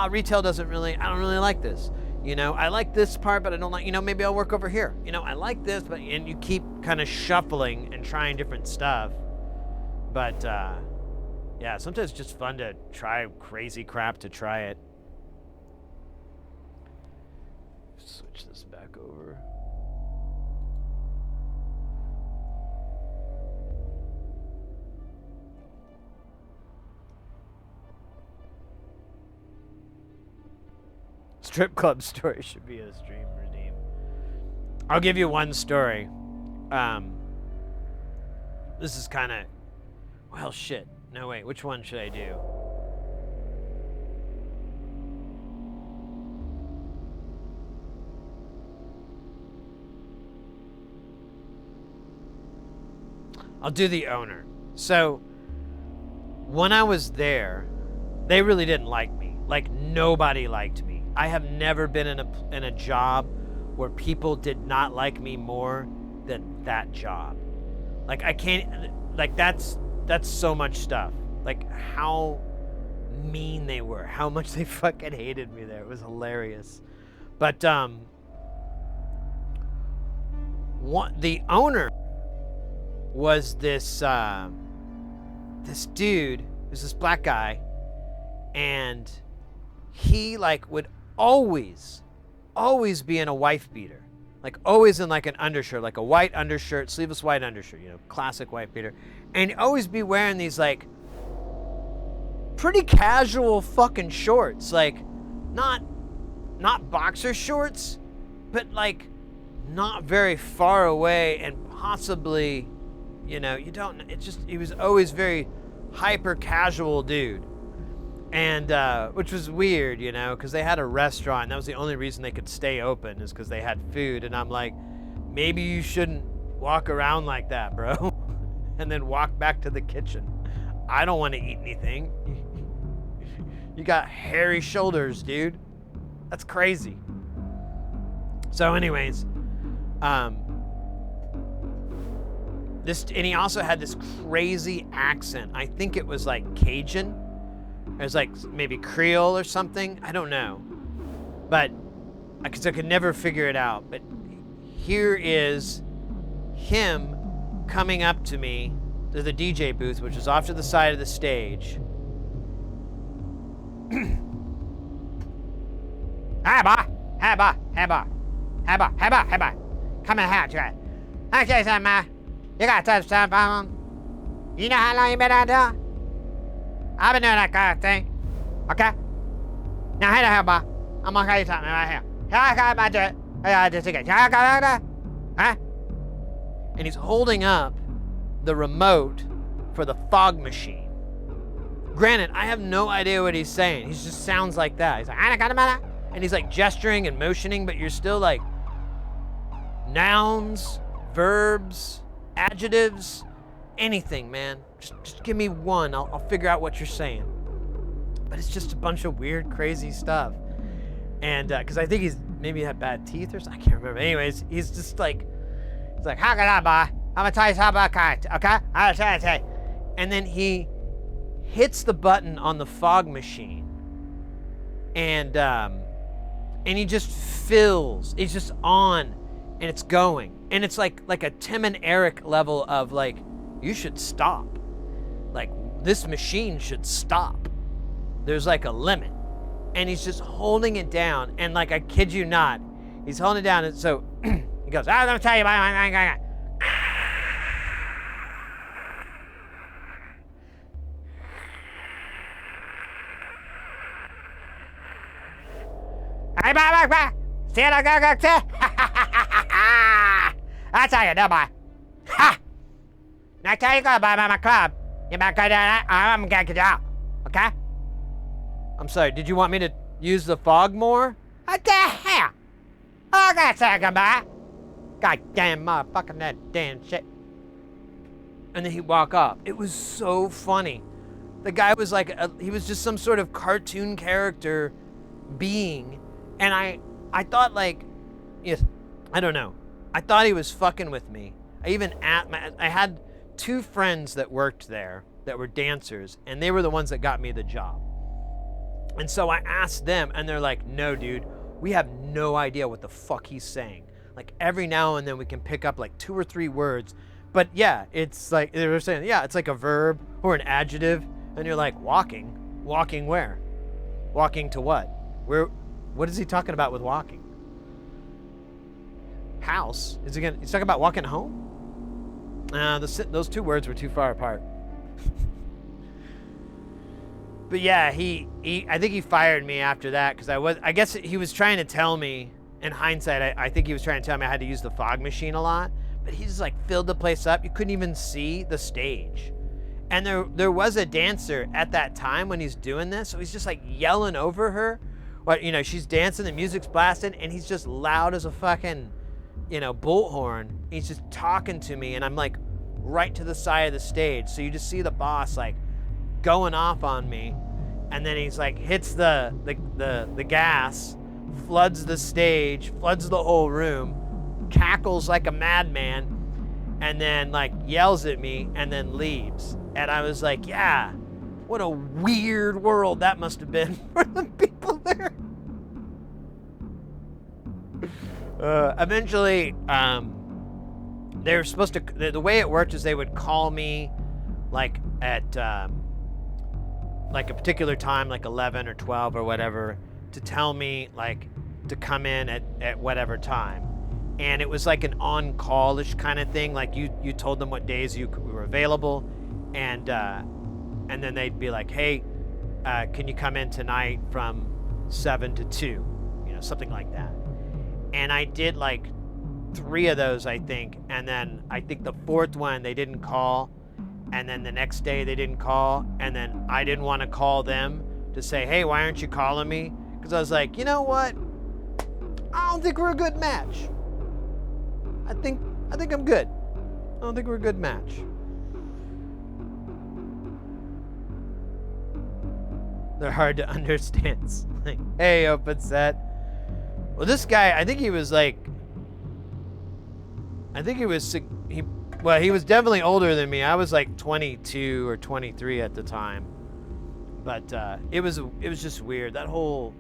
Retail I don't really like this. You know, I like this part, but I don't like, you know, maybe I'll work over here. You know, I like this, and you keep kind of shuffling and trying different stuff. But, yeah, sometimes it's just fun to try crazy crap to try it. Switch this back over. Strip club story should be a stream redeem. I'll give you one story. This is kind of, well, shit. No, wait, which one should I do? I'll do the owner. So, when I was there, they really didn't like me. Like, nobody liked me. I have never been in a job where people did not like me more than that job. Like, I can't, like, that's so much stuff. Like, how mean they were, how much they fucking hated me there. It was hilarious. But, the owner was this dude, was this black guy, and he, like, would always be in a wife beater. Like, always in, like, an undershirt, like a white undershirt, sleeveless white undershirt, you know, classic wife beater. And he'd always be wearing these, like, pretty casual fucking shorts. Like, not boxer shorts, but, like, not very far away and possibly, you know, he was always very hyper casual dude. And, which was weird, you know, because they had a restaurant, and that was the only reason they could stay open, is because they had food. And I'm like, maybe you shouldn't walk around like that, bro. And then walk back to the kitchen. I don't want to eat anything. You got hairy shoulders, dude. That's crazy. So anyways, and he also had this crazy accent. I think it was like Cajun. It was like maybe Creole or something. I don't know. But, because I could never figure it out. But here is him coming up to me to the DJ booth, which is off to the side of the stage. Hey, boy. Hey, boy. Hey, boy. Hey, boy. Hey, boy. Hey, boy. Come in here, try. Let me tell you something, man. You got to touch something on him. You know how long you been out there? I've been doing that kind of thing. Okay? Now, hey the hell, boy. I'm gonna tell you something right here. Here I got my jet. Hey, I just again. Here I got that. Huh? And he's holding up the remote for the fog machine. Granted, I have no idea what he's saying. He just sounds like that. He's like, and he's like gesturing and motioning, but you're still like nouns, verbs, adjectives, anything, man. Just give me one. I'll figure out what you're saying. But it's just a bunch of weird, crazy stuff. And because I think maybe had bad teeth or something. I can't remember. Anyways, he's just like, how can I, boy? I'm gonna tell you something about kind, okay? I'm trying to tell you. And then he hits the button on the fog machine, and he just fills. It's just on, and it's going, and it's like a Tim and Eric level of like, you should stop. Like, this machine should stop. There's like a limit. And he's just holding it down. And like, I kid you not, he's holding it down. And so he goes, let me tell you about my. Hey, bye. See what I got. I'll tell you, no, bye. Ha! Now, tell you go by my club. You better go down that, or I'm gonna get you out. Okay? I'm sorry, did you want me to use the fog more? What the hell? I got to talk about. Goddamn motherfucking that damn shit. And then he'd walk off. It was so funny. The guy was like, he was just some sort of cartoon character being. And I thought like, yes, I don't know. I thought he was fucking with me. I had 2 friends that worked there that were dancers, and they were the ones that got me the job. And so I asked them, and they're like, no, dude, we have no idea what the fuck he's saying. Like every now and then we can pick up like 2 or 3 words. But yeah, it's like, they were saying, yeah, it's like a verb or an adjective. And you're like, walking? Walking where? Walking to what? What is he talking about with walking? House? He's talking about walking home? Those 2 words were too far apart. But yeah, I think he fired me after that because I guess he was trying to tell me, in hindsight, I think he was trying to tell me I had to use the fog machine a lot, but he just like filled the place up. You couldn't even see the stage. And there was a dancer at that time when he's doing this, so he's just like yelling over her. What, you know, she's dancing, the music's blasting, and he's just loud as a fucking, bullhorn. He's just talking to me, and I'm like right to the side of the stage. So you just see the boss like going off on me, and then he's like hits the gas, floods the stage, floods the whole room, cackles like a madman, and then like yells at me and then leaves. And I was like, yeah, what a weird world that must have been for the people there. Eventually, they were supposed to, the way it worked is they would call me like at like a particular time, like 11 or 12 or whatever, to tell me like to come in at whatever time. And it was like an on-call-ish kind of thing. Like you told them what days you were available, and then they'd be like, hey, can you come in tonight from 7 to 2? Something like that. And I did like 3 of those, I think. And then I think the 4th one, they didn't call. And then the next day they didn't call. And then I didn't want to call them to say, hey, why aren't you calling me? Because I was like, you know what? I don't think we're a good match. I think I'm good. I don't think we're a good match. They're hard to understand. Like, hey, open set. Well, this guy, I think he was definitely older than me. I was like 22 or 23 at the time. But it was just weird. That whole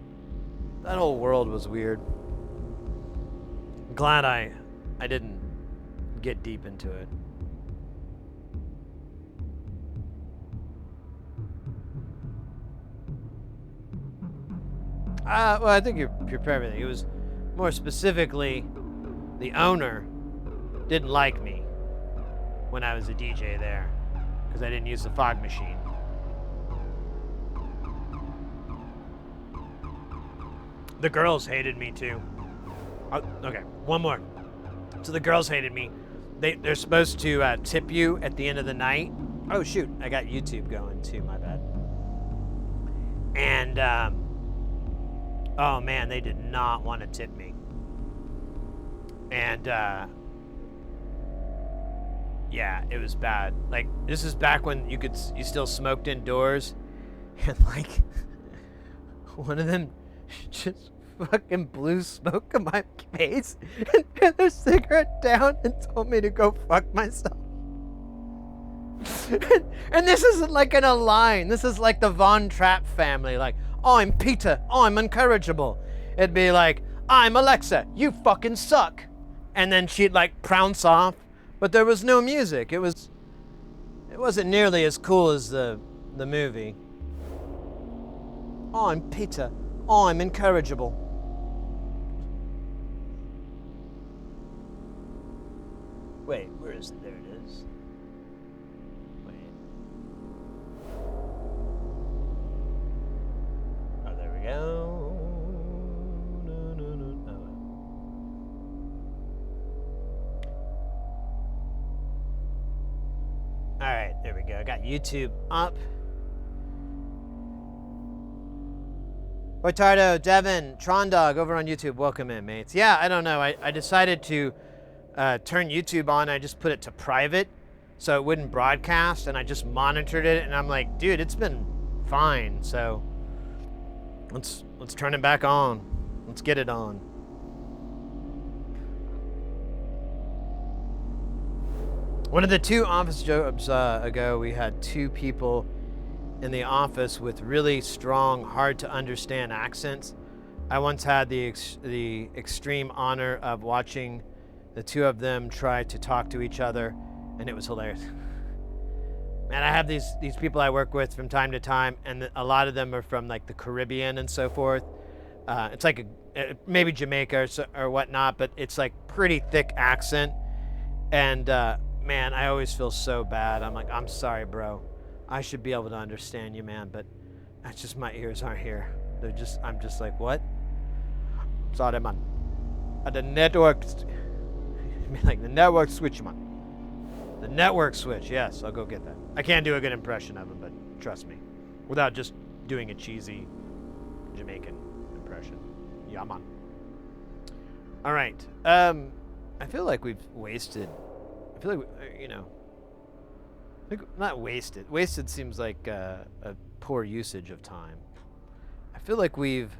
world was weird. I'm glad I didn't get deep into it. Well, I think you're everything. It was more specifically the owner didn't like me when I was a DJ there because I didn't use the fog machine. The girls hated me too. Okay, one more. So the girls hated me. They're supposed to tip you at the end of the night. Oh shoot, I got YouTube going too, my bad. And oh man, they did not want to tip me. And yeah, it was bad. Like, this is back when you still smoked indoors, and like one of them just fucking blew smoke in my face and put their cigarette down and told me to go fuck myself. And this isn't like in a line. This is like the Von Trapp family. Like, I'm Peter, I'm incorrigible. It'd be like, I'm Alexa, you fucking suck. And then she'd like prounce off, but there was no music. It wasn't nearly as cool as the movie. I'm Peter, I'm incorrigible. Wait, where is it? There it is. Wait. Oh, there we go. No. All right, there we go. I got YouTube up. Boitardo, Devin, Trondog over on YouTube. Welcome in, mates. Yeah, I don't know. I decided to turn YouTube on. I just put it to private so it wouldn't broadcast, and I just monitored it, and I'm like, dude, it's been fine. So let's turn it back on. Let's get it on. One of the 2 office jobs ago, we had 2 people in the office with really strong, hard to understand accents. I once had the extreme honor of watching the 2 of them try to talk to each other, and it was hilarious. Man, I have these people I work with from time to time, and a lot of them are from like the Caribbean and so forth. It's like maybe Jamaica or whatnot, but it's like pretty thick accent. And man, I always feel so bad. I'm like, I'm sorry, bro. I should be able to understand you, man, but that's just my ears aren't here. I'm just like, what? Sorry, man. The network, like the network switch, man. The network switch, yes, I'll go get that. I can't do a good impression of him, but trust me, without just doing a cheesy Jamaican impression. Yeah, man. All right. I feel like we've wasted. I feel like not wasted. Wasted seems like a poor usage of time. I feel like we've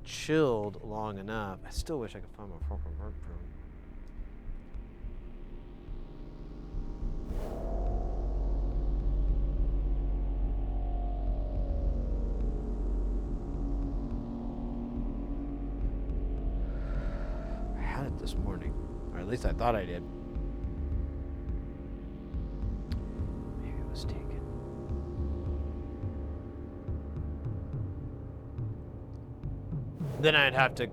chilled long enough. I still wish I could find my proper work room. I had it this morning, or at least I thought I did. Maybe it was taken. Then I'd have to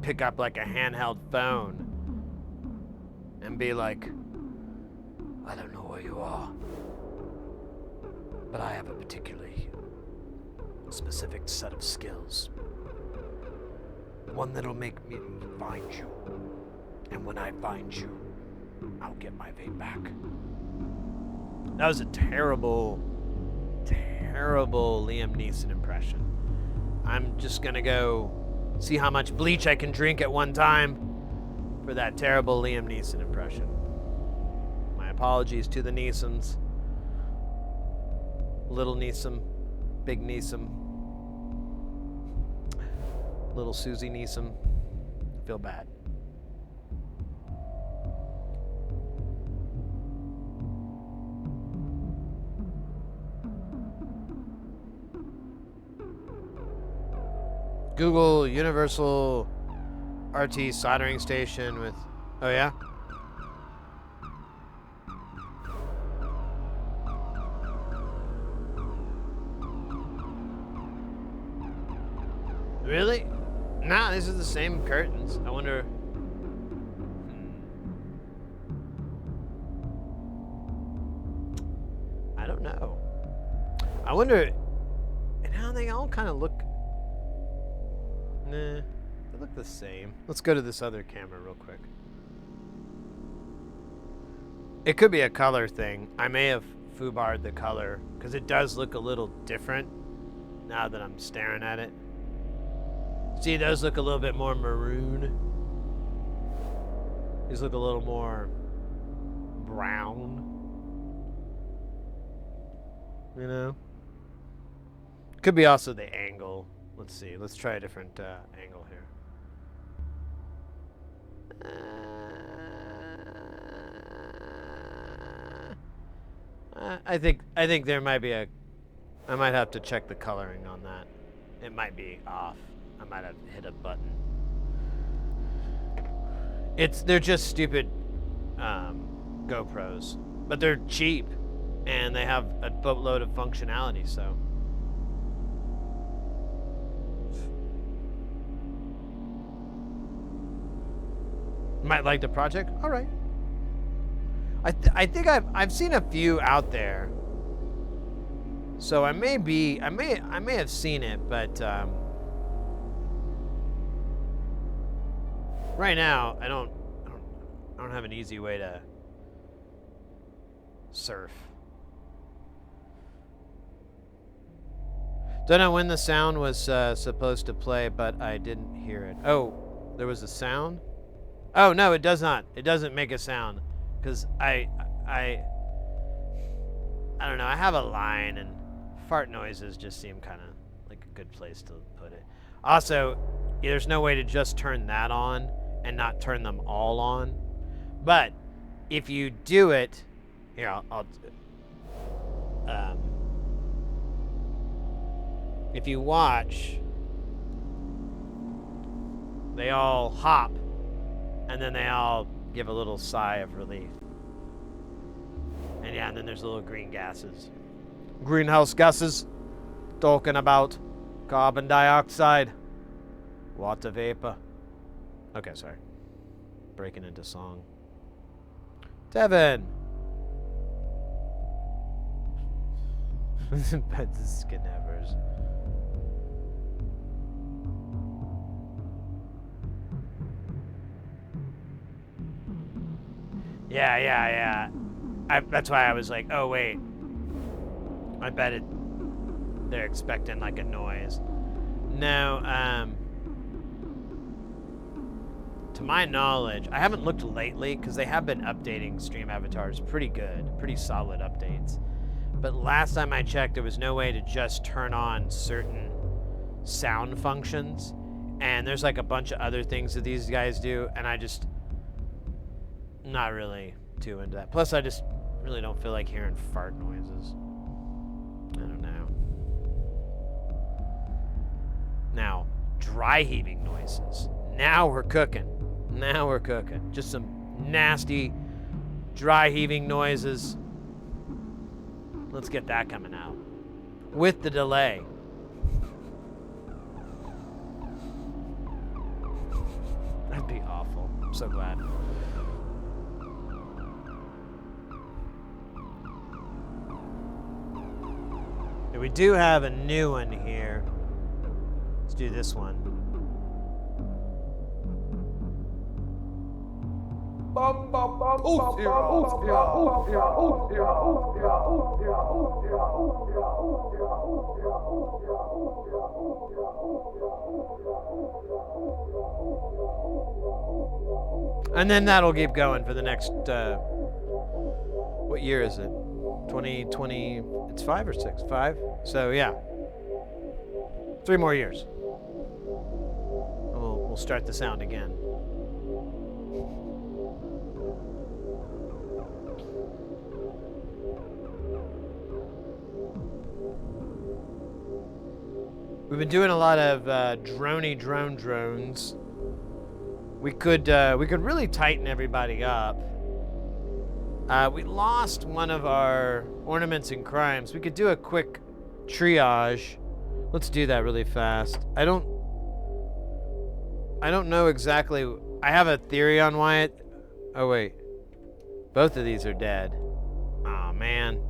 pick up like a handheld phone and be like, I don't know where you are, but I have a particularly specific set of skills. One that'll make me find you. And when I find you, I'll get my vape back. That was a terrible, terrible Liam Neeson impression. I'm just gonna go see how much bleach I can drink at one time for that terrible Liam Neeson impression. My apologies to the Neesons. Little Neeson, Big Neeson, Little Susie Neeson. I feel bad. Google Universal RT soldering station with... Oh, yeah? Really? Nah, these are the same curtains. I wonder... I don't know. I wonder... And how they all kind of look... Nah, they look the same. Let's go to this other camera real quick. It could be a color thing. I may have foobarred the color, because it does look a little different now that I'm staring at it. See, those look a little bit more maroon. These look a little more brown. You know? Could be also the angle. Let's see. Let's try a different angle here. I think there might be a... I might have to check the coloring on that. It might be off. I might have hit a button. They're just stupid GoPros, but they're cheap and they have a boatload of functionality. So might like the project. All right. I think I've seen a few out there. So I may have seen it, but right now I don't have an easy way to surf. Don't know when the sound was supposed to play, but I didn't hear it. Oh, there was a sound? Oh, no, it does not. It doesn't make a sound. Because I don't know. I have a line, and fart noises just seem kind of like a good place to put it. Also, there's no way to just turn that on and not turn them all on. But if you do it, here, if you watch, they all hop, and then they all give a little sigh of relief. And yeah, and then there's little green gases. Greenhouse gases, talking about carbon dioxide, water vapor. Okay, sorry. Breaking into song. Devin! But the Skinevers. Yeah. That's why I was like, oh wait. I bet they're expecting like a noise. No, to my knowledge, I haven't looked lately because they have been updating stream avatars pretty good, pretty solid updates. But last time I checked, there was no way to just turn on certain sound functions. And there's like a bunch of other things that these guys do, and I just not really too into that. Plus, I just really don't feel like hearing fart noises. I don't know. Now, dry heaving noises. Now we're cooking. Now we're cooking. Just some nasty dry heaving noises. Let's get that coming out. With the delay. That'd be awful. I'm so glad. We do have a new one here. Let's do this one. And then that'll keep going for the next, what year is it? 2020, it's 5 or 6? 5? So yeah. 3 more years. We'll start the sound again. We've been doing a lot of drones. We could really tighten everybody up. We lost one of our ornaments and crimes. We could do a quick triage. Let's do that really fast. I don't know exactly. I have a theory on why it. Oh wait, both of these are dead. Oh man.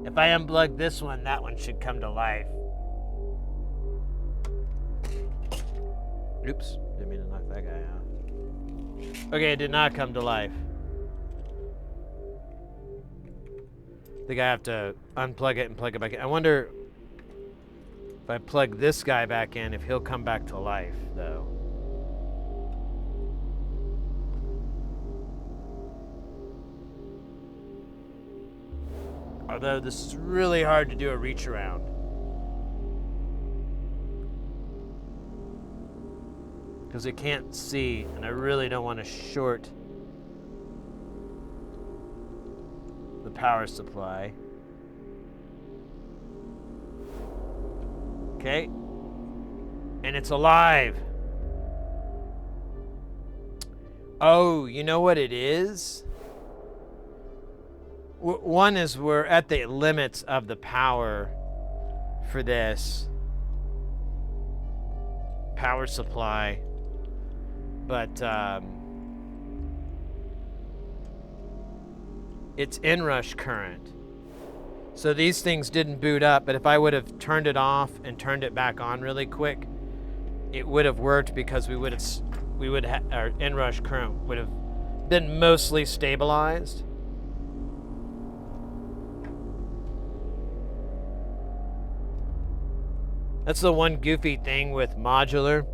If I unplug this one, that one should come to life. Oops, didn't mean to knock that guy out. Okay, it did not come to life. I think I have to unplug it and plug it back in. I wonder if I plug this guy back in, if he'll come back to life, though. Although this is really hard to do a reach around. Because I can't see, and I really don't want to short the power supply. Okay. And it's alive. Oh, you know what it is? One is we're at the limits of the power for this power supply, but it's inrush current. So these things didn't boot up, but if I would have turned it off and turned it back on really quick, it would have worked because our inrush current would have been mostly stabilized. That's the one goofy thing with modular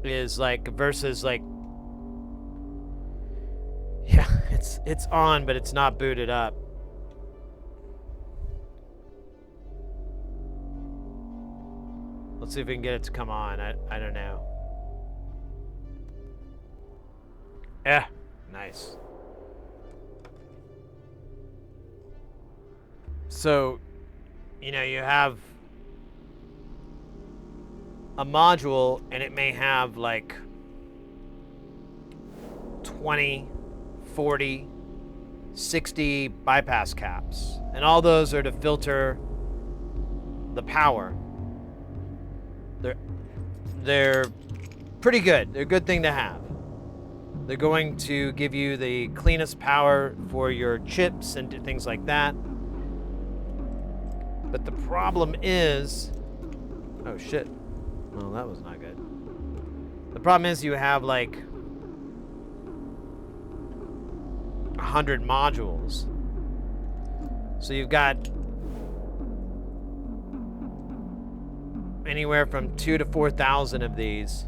is like versus like, yeah, it's on, but it's not booted up. Let's see if we can get it to come on. I don't know. Yeah, nice. So, you know, you have a module and it may have like 20, 40, 60 bypass caps. And all those are to filter the power. They're pretty good. They're a good thing to have. They're going to give you the cleanest power for your chips and things like that. But the problem is, oh shit. Well, that was not good. The problem is you have like 100 modules. So you've got anywhere from 2,000 to 4,000 of these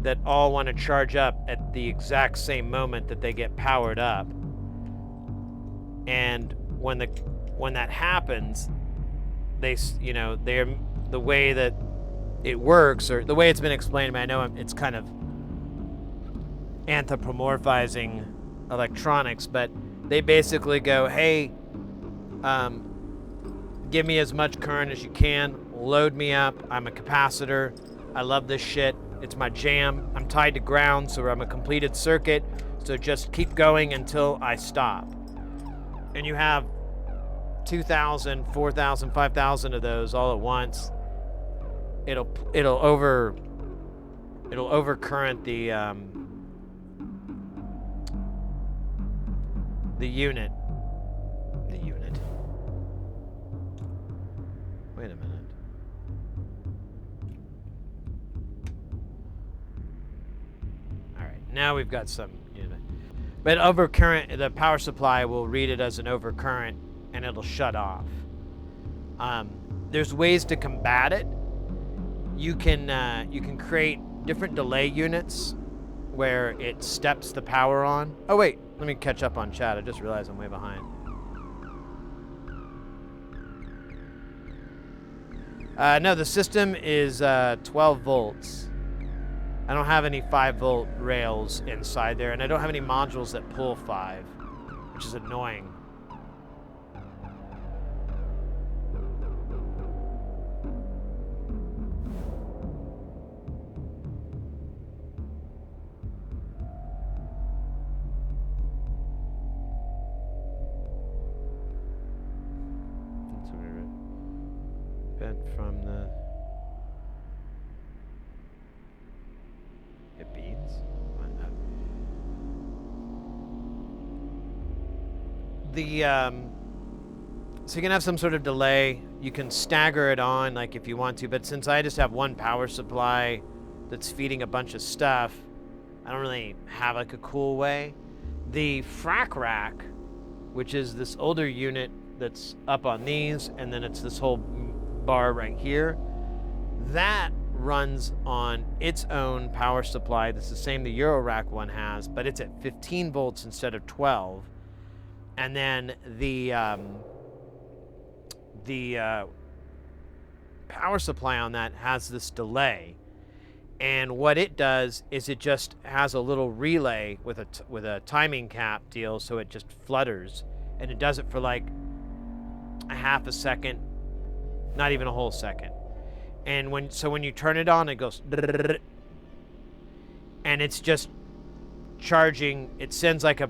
that all want to charge up at the exact same moment that they get powered up. And when that happens, they're the way that it works, or the way it's been explained to me, I know it's kind of anthropomorphizing electronics, but they basically go, hey, give me as much current as you can, load me up, I'm a capacitor, I love this shit, it's my jam, I'm tied to ground, so I'm a completed circuit, so just keep going until I stop. And you have 2,000, 4,000, 5,000 of those all at once. It'll overcurrent the unit. The unit. Wait a minute. All right, now we've got some unit. But overcurrent, the power supply will read it as an overcurrent, and it'll shut off. There's ways to combat it. You can create different delay units where it steps the power on. Oh wait, let me catch up on chat. I just realized I'm way behind. No, the system is 12 volts. I don't have any 5-volt rails inside there, and I don't have any modules that pull 5, which is annoying. From the it beats. So you can have some sort of delay. You can stagger it on, like if you want to. But since I just have one power supply that's feeding a bunch of stuff, I don't really have like a cool way. The frac rack, which is this older unit that's up on these, and then it's this whole bar right here, that runs on its own power supply. That's the same the Eurorack one has, but it's at 15 volts instead of 12. And then the power supply on that has this delay, and what it does is it just has a little relay with a timing cap deal, so it just flutters, and it does it for like a half a second. Not even a whole second. And when you turn it on, it goes, and it's just charging. It sends like a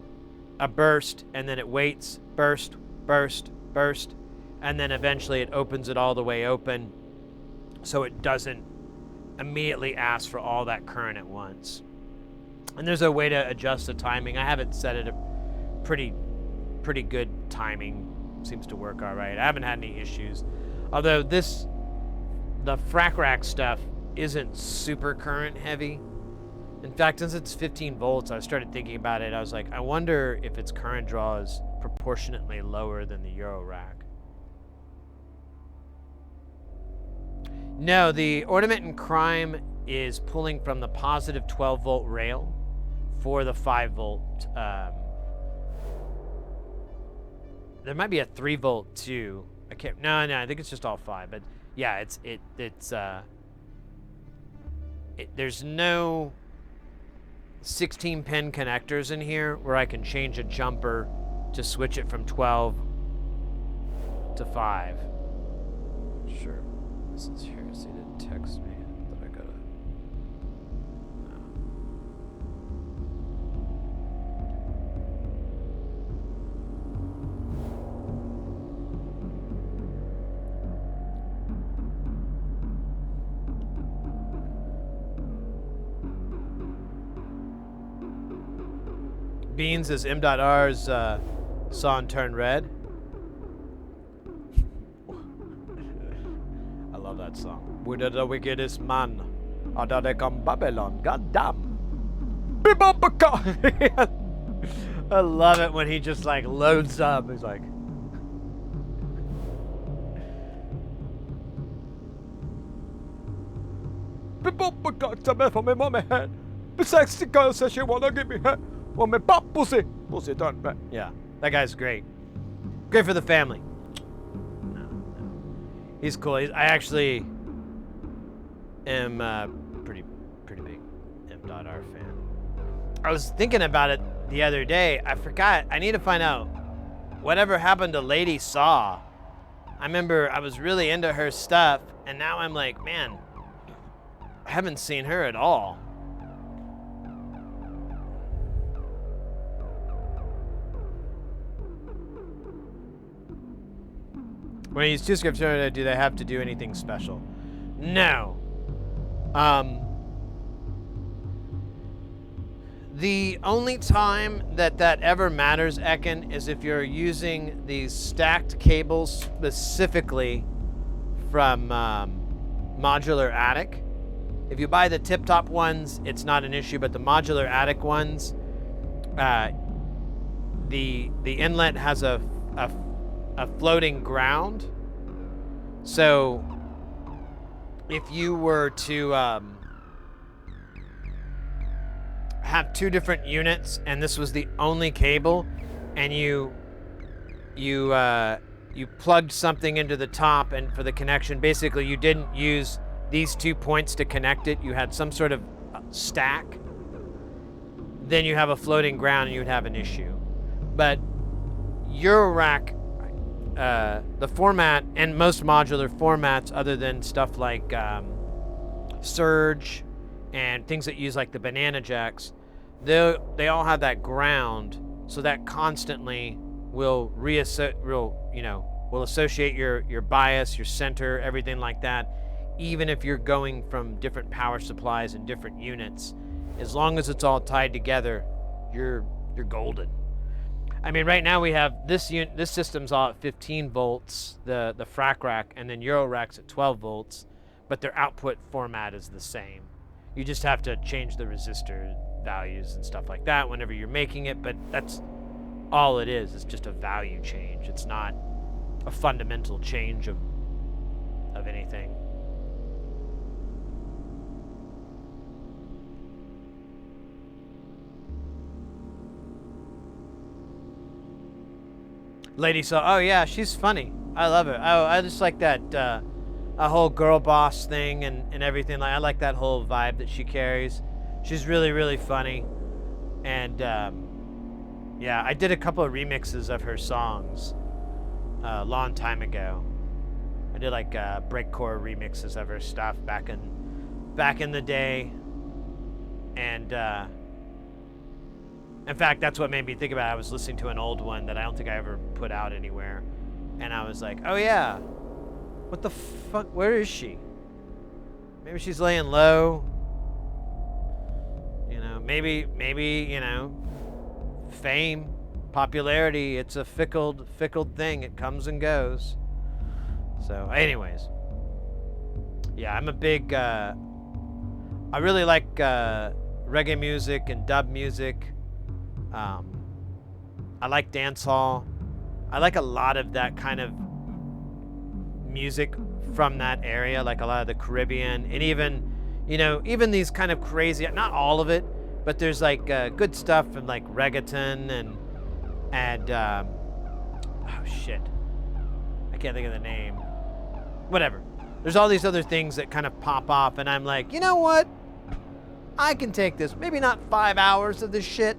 burst, and then it waits, burst, burst, burst, and then eventually it opens it all the way open, so it doesn't immediately ask for all that current at once. And there's a way to adjust the timing. I have it set at a pretty good timing. Seems to work all right. I haven't had any issues. Although the frac rack stuff isn't super current heavy. In fact, since it's 15 volts, I started thinking about it. I was like, I wonder if its current draw is proportionately lower than the Eurorack. No, the ornament in crime is pulling from the positive 12 volt rail for the 5 volt. There might be a 3 volt too. I can't. No, I think it's just all 5. But yeah, there's no 16 pin connectors in here where I can change a jumper to switch it from 12 to 5. Sure. This is here. So he didn't text me that I gotta. Beans is M.R's song Turn Red. I love that song. We are the wickedest man. Out they come Babylon. God damn. I love it when he just like loads up. He's like. The sexy girl says she wanna give me head. Want me pop pussy. Pussy done back. Yeah, that guy's great. Great for the family. No. He's cool. I actually am pretty big M.R fan. I was thinking about it the other day. I forgot. I need to find out whatever happened to Lady Saw. I remember I was really into her stuff, and now I'm like, man, I haven't seen her at all. When I use 2 scripts, do they have to do anything special? No. The only time that ever matters, Ekin, is if you're using these stacked cables specifically from Modular Attic. If you buy the tip-top ones, it's not an issue, but the Modular Attic ones, the inlet has a floating ground. So if you were to have 2 different units and this was the only cable, and you plugged something into the top and for the connection, basically you didn't use these 2 points to connect it, you had some sort of stack, then you have a floating ground and you would have an issue. But Eurorack, the format, and most modular formats other than stuff like Surge and things that use like the banana jacks, they all have that ground, so that constantly will associate your bias, your center, everything like that. Even if you're going from different power supplies and different units, as long as it's all tied together, you're golden. I mean, right now we have this system's all at 15 volts, the frac rack, and then Eurorack's at 12 volts, but their output format is the same. You just have to change the resistor values and stuff like that whenever you're making it, but that's all it is. It's just a value change. It's not a fundamental change of anything. Lady Saw, oh yeah, she's funny. I love her. I just like that a whole girl boss thing and everything. I like that whole vibe that she carries. She's really, really funny. And yeah, I did a couple of remixes of her songs a long time ago. I did like breakcore remixes of her stuff back in the day. And in fact, that's what made me think about it. I was listening to an old one that I don't think I ever put out anywhere. And I was like, oh yeah, what the fuck, where is she? Maybe she's laying low. You know, maybe, you know, fame, popularity, it's a fickle thing. It comes and goes. So anyways, yeah, I'm a big, I really like reggae music and dub music. I like dancehall. I like a lot of that kind of music from that area, like a lot of the Caribbean, and even, you know, even these kind of crazy, not all of it, but there's like good stuff from like reggaeton and oh shit, I can't think of the name. Whatever. There's all these other things that kind of pop off, and I'm like, you know what? I can take this. Maybe not 5 hours of this shit.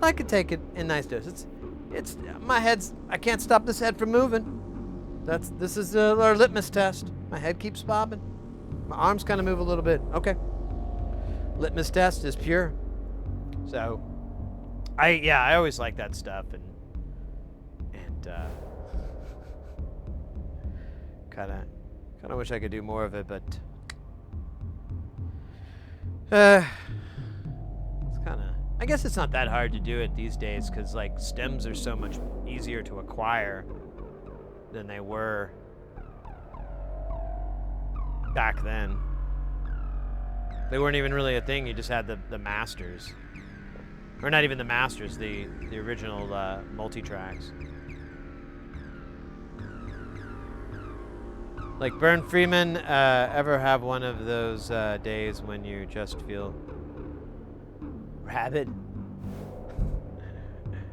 I could take it in nice doses. It's my head's. I can't stop this head from moving. This is our litmus test. My head keeps bobbing. My arms kind of move a little bit. Okay. Litmus test is pure. So, I always like that stuff, and kind of wish I could do more of it, but it's kind of. I guess it's not that hard to do it these days, because like stems are so much easier to acquire than they were back then. They weren't even really a thing. You just had the masters, or not even the masters, the original multi-tracks. Like Bern Freeman, ever have one of those days when you just feel rabid?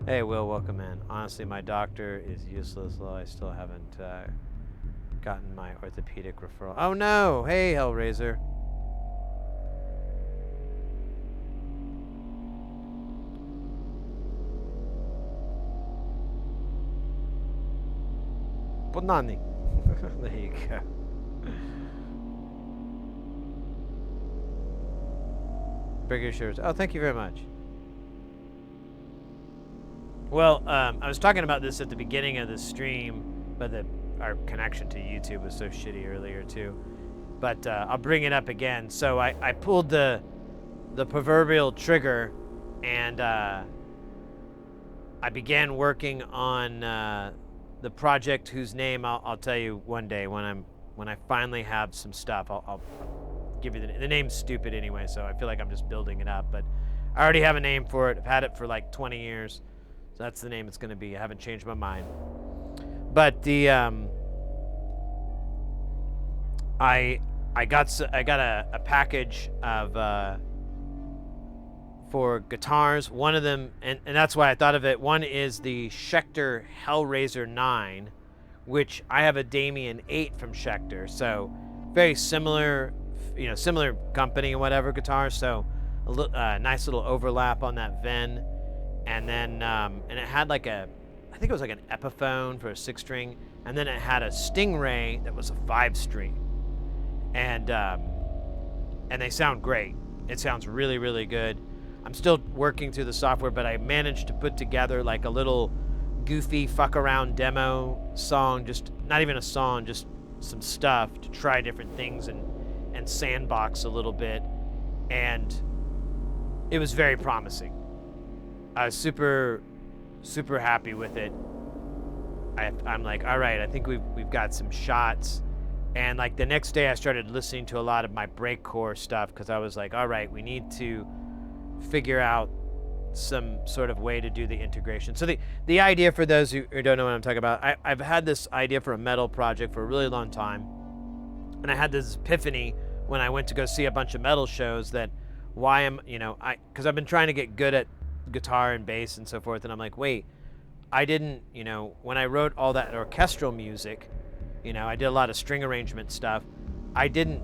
Hey, Will, welcome in. Honestly, my doctor is useless, though I still haven't gotten my orthopedic referral. Oh no! Hey, Hellraiser. Bonani. There you go. Bigger shirts. Oh, thank you very much. Well, I was talking about this at the beginning of the stream, but our connection to YouTube was so shitty earlier too. But I'll bring it up again. So I pulled the proverbial trigger, and I began working on the project whose name I'll tell you one day when I finally have some stuff. I'll give you the name's stupid anyway, so I feel like I'm just building it up. But I already have a name for it. I've had it for like 20 years, so that's the name it's going to be. I haven't changed my mind. But the I got a package of for guitars. One of them, and that's why I thought of it. One is the Schecter Hellraiser 9, which I have a Damien 8 from Schecter. So very similar, you know, similar company and whatever guitars. So a nice little overlap on that VEN. And then, and it had like I think it was like an Epiphone for a 6-string. And then it had a Stingray that was a 5-string. And they sound great. It sounds really, really good. I'm still working through the software, but I managed to put together like a little goofy fuck around demo song, just not even a song, just some stuff to try different things and sandbox a little bit. And it was very promising. I was super, super happy with it. I'm like, all right, I think we've got some shots. And like the next day I started listening to a lot of my breakcore stuff, because I was like, all right, we need to figure out some sort of way to do the integration. So the idea, for those who don't know what I'm talking about, I've had this idea for a metal project for a really long time. And I had this epiphany when I went to go see a bunch of metal shows that because I've been trying to get good at guitar and bass and so forth. And I'm like, wait, I didn't, when I wrote all that orchestral music, I did a lot of string arrangement stuff. I didn't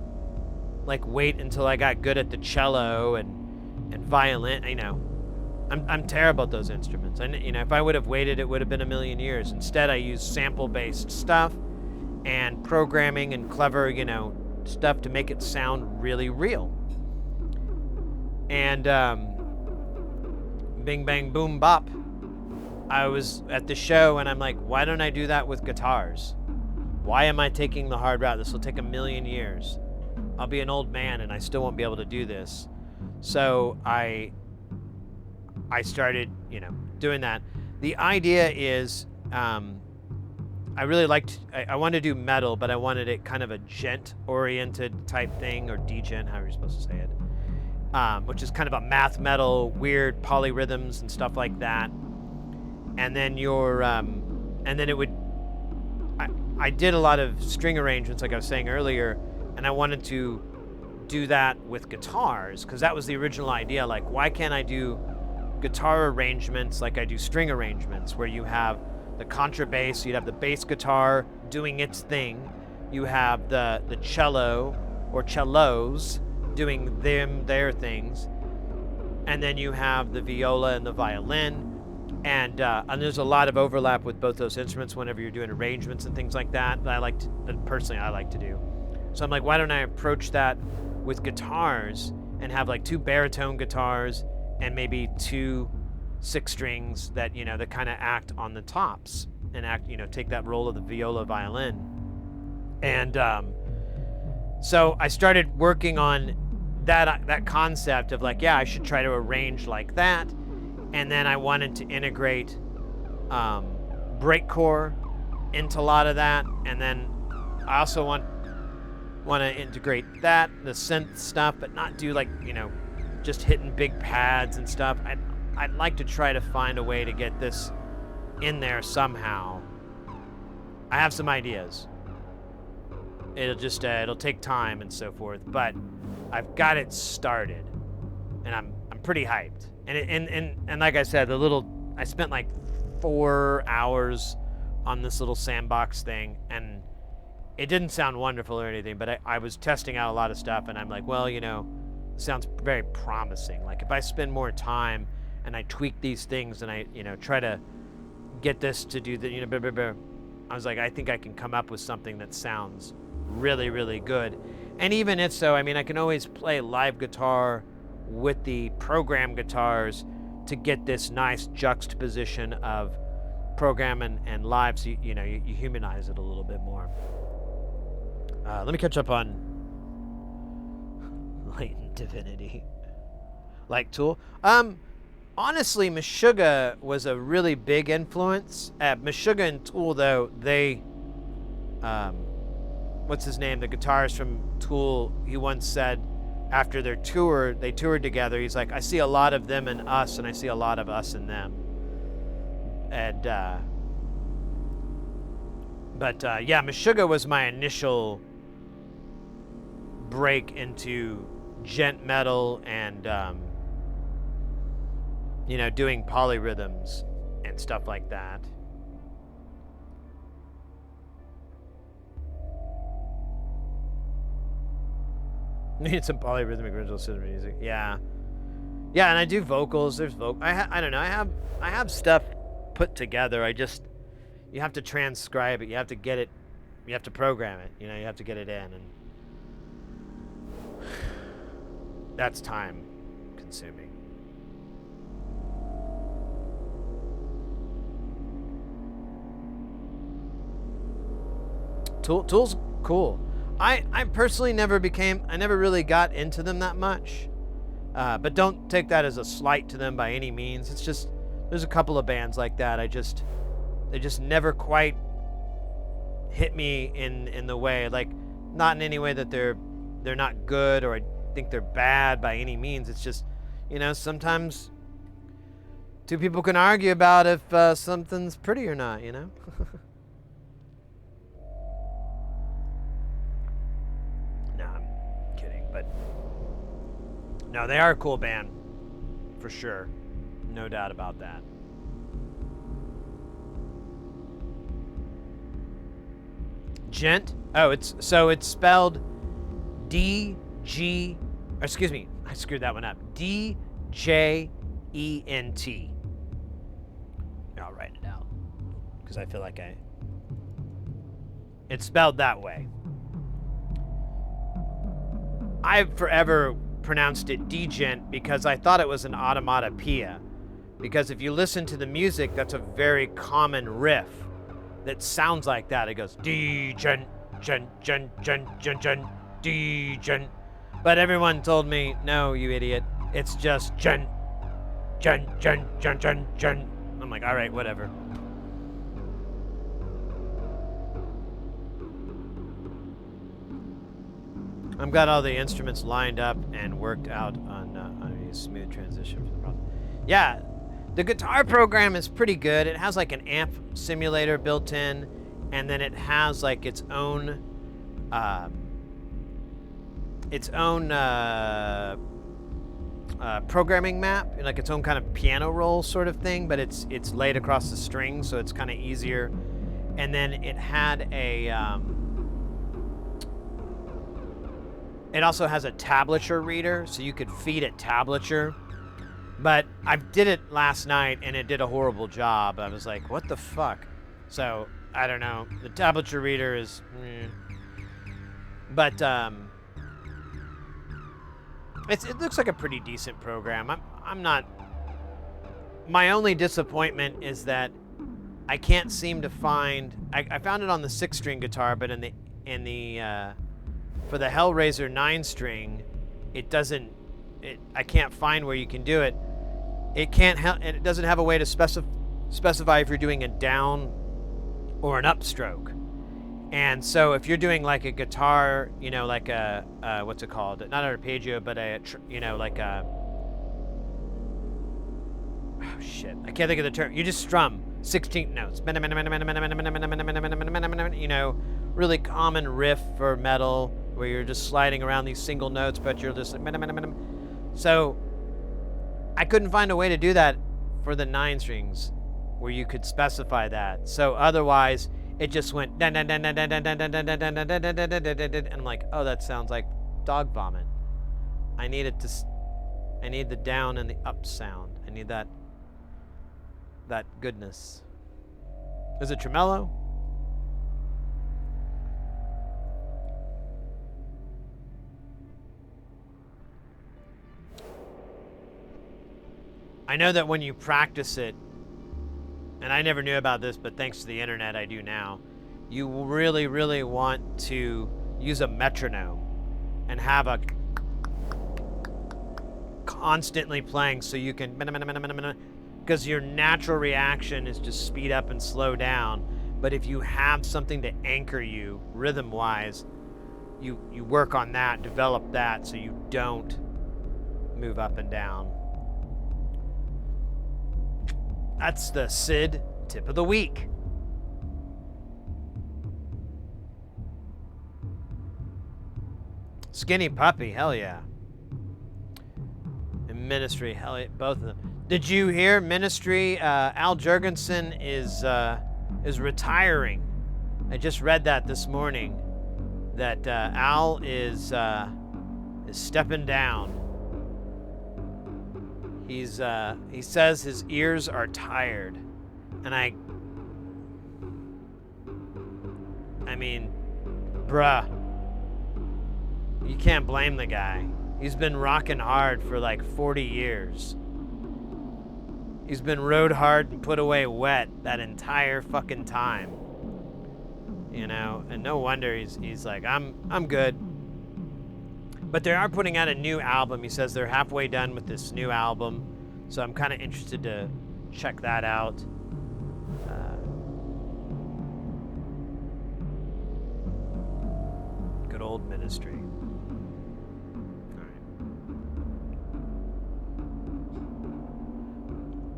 like wait until I got good at the cello and violin. I'm terrible at those instruments. And if I would have waited, it would have been a million years. Instead, I used sample-based stuff and programming and clever, stuff to make it sound really real. And bing, bang, boom, bop. I was at the show and I'm like, why don't I do that with guitars? Why am I taking the hard route? This will take a million years. I'll be an old man and I still won't be able to do this. So I started, doing that. The idea is, I really liked, I wanted to do metal, but I wanted it kind of a gent-oriented type thing, or degent, however you're supposed to say it, which is kind of a math metal, weird polyrhythms and stuff like that. And then and then it would, I did a lot of string arrangements, like I was saying earlier, and I wanted to do that with guitars because that was the original idea. Like, why can't I do guitar arrangements like I do string arrangements, where you have the contrabass, you'd have the bass guitar doing its thing, you have the cello or cellos doing their things, and then you have the viola and the violin. And there's a lot of overlap with both those instruments whenever you're doing arrangements and things like that that personally I like to do. So I'm like, why don't I approach that with guitars and have like 2 baritone guitars and maybe 2 6 strings that, you know, that kind of act on the tops and act, you know, take that role of the viola violin. And so I started working on that concept of like, yeah, I should try to arrange like that. And then I wanted to integrate breakcore into a lot of that. And then I also want to integrate that, the synth stuff, but not do like, you know, just hitting big pads and stuff. I'd like to try to find a way to get this in there somehow. I have some ideas. It'll just it'll take time and so forth, but I've got it started, and I'm pretty hyped. And like I said, I spent like 4 hours on this little sandbox thing, and it didn't sound wonderful or anything, but I was testing out a lot of stuff, and I'm like, well, you know, it sounds very promising. Like if I spend more time and I tweak these things and I, you know, try to get this to do the, you know, blah, blah, blah, I was like, I think I can come up with something that sounds really, really good. And even if so, I mean, I can always play live guitar with the program guitars to get this nice juxtaposition of program and live, so you know, you humanize it a little bit more. Let me catch up on Latent Divinity. Like Tool. Honestly, Meshuggah was a really big influence. Meshuggah and Tool, though, they, what's his name? The guitarist from Tool, he once said after their tour, they toured together, he's like, I see a lot of them in us, and I see a lot of us in them. And, yeah, Meshuggah was my initial break into gent metal and, you know, doing polyrhythms and stuff like that. Need some polyrhythmic original cinema music. Yeah, yeah, and I do vocals. There's I don't know. I have stuff put together. You have to transcribe it. You have to get it. You have to program it. You know, you have to get it in, and that's time consuming. Tool's cool. I personally I never really got into them that much. But don't take that as a slight to them by any means. It's just, there's a couple of bands like that. They just never quite hit me in the way, like, not in any way that they're not good or I think they're bad by any means. It's just, you know, sometimes 2 people can argue about if something's pretty or not, you know? No, they are a cool band, for sure. No doubt about that. Gent? Oh, it's spelled D-G, excuse me, I screwed that one up. D-J-E-N-T. I'll write it out, because I feel like it's spelled that way. I've forever pronounced it degent because I thought it was an automatopoeia. Because if you listen to the music, that's a very common riff that sounds like that. It goes degent, gent, gent, gent, gent, gent, degent. But everyone told me, no, you idiot, it's just gent, gent, gent, gent, gent, gent. I'm like, all right, whatever. I've got all the instruments lined up and worked out on a smooth transition for the problem. Yeah, the guitar program is pretty good. It has like an amp simulator built in, and then it has like its own programming map, like its own kind of piano roll sort of thing, but it's laid across the strings, so it's kind of easier. And then it had it also has a tablature reader, so you could feed it tablature. But I did it last night, and it did a horrible job. I was like, what the fuck? So, I don't know. The tablature reader is... But, it looks like a pretty decent program. I'm not... My only disappointment is that I can't seem to find... I found it on the 6-string guitar, but for the Hellraiser 9-string, it doesn't... I can't find where you can do it. It doesn't have a way to specify if you're doing a down or an upstroke. And so if you're doing like a guitar, you know, like a what's it called? Not an arpeggio, but like a... Oh shit, I can't think of the term. You just strum 16th notes. You know, really common riff for metal where you're just sliding around these single notes, but you're just like... So I couldn't find a way to do that for the 9 strings where you could specify that. So otherwise it just went and I'm like, oh, that sounds like dog vomit. I need the down and the up sound. I need that goodness. Is it tremolo? I know that when you practice it, and I never knew about this, but thanks to the internet, I do now, you really, really want to use a metronome and have a constantly playing so you can, because your natural reaction is just speed up and slow down. But if you have something to anchor you rhythm-wise, you work on that, develop that so you don't move up and down. That's the Sid tip of the week. Skinny Puppy, hell yeah. And Ministry, hell yeah, both of them. Did you hear Ministry? Al Jurgensen is retiring. I just read that this morning. That Al is stepping down. He says his ears are tired, and I mean, bruh, you can't blame the guy. He's been rocking hard for like 40 years. He's been rode hard and put away wet that entire fucking time. You know, and no wonder he's like, I'm good. But they are putting out a new album. He says they're halfway done with this new album. So I'm kind of interested to check that out. Good old Ministry. All right.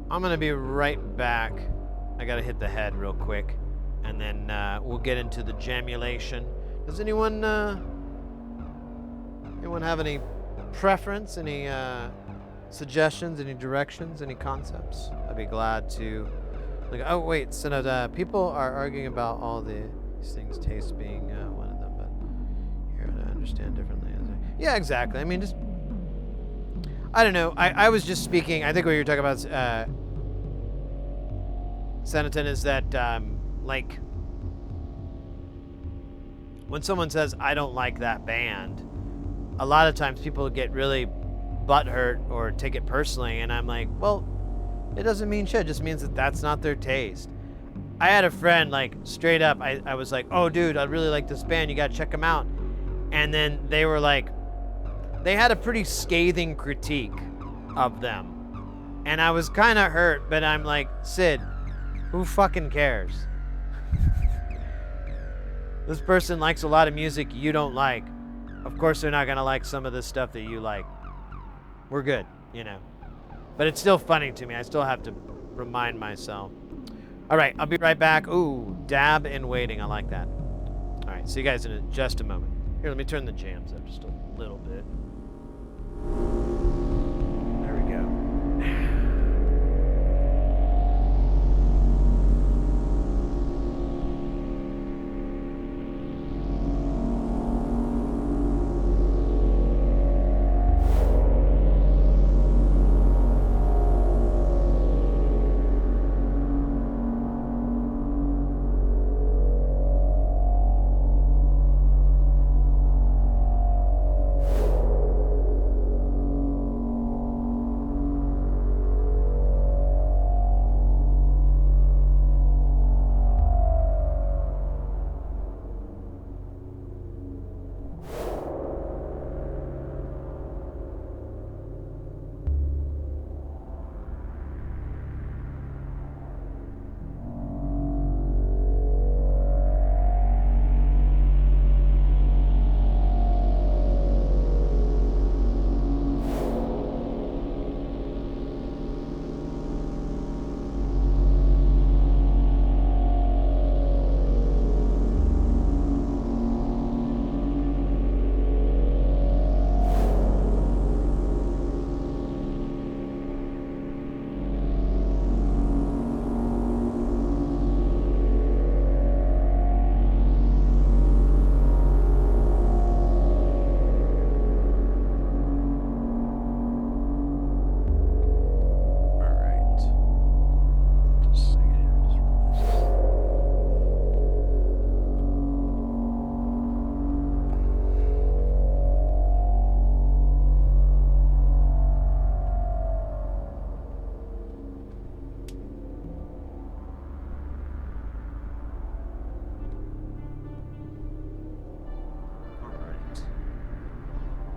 I'm going to be right back. I got to hit the head real quick. And then we'll get into the jamulation. Does anyone have any preference, any suggestions, any directions, any concepts? I'd be glad to. Like, oh wait, so no, people are arguing about all these things, taste being one of them, but here I understand differently. Yeah, exactly. I mean, just I don't know. I was just speaking. I think what you're talking about, Senaton, is that like when someone says I don't like that band, a lot of times people get really butthurt or take it personally, and I'm like, well, it doesn't mean shit. It just means that that's not their taste. I had a friend, like, straight up, I was like, oh, dude, I really like this band. You got to check them out. And then they were like, they had a pretty scathing critique of them. And I was kind of hurt, but I'm like, Sid, who fucking cares? This person likes a lot of music you don't like. Of course they're not going to like some of the stuff that you like. We're good, you know. But it's still funny to me. I still have to remind myself. All right, I'll be right back. Ooh, dab and waiting. I like that. All right, see you guys in just a moment. Here, let me turn the jams up just a little bit. There we go.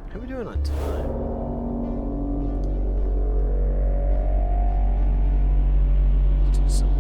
How are we doing on time? Let's do something.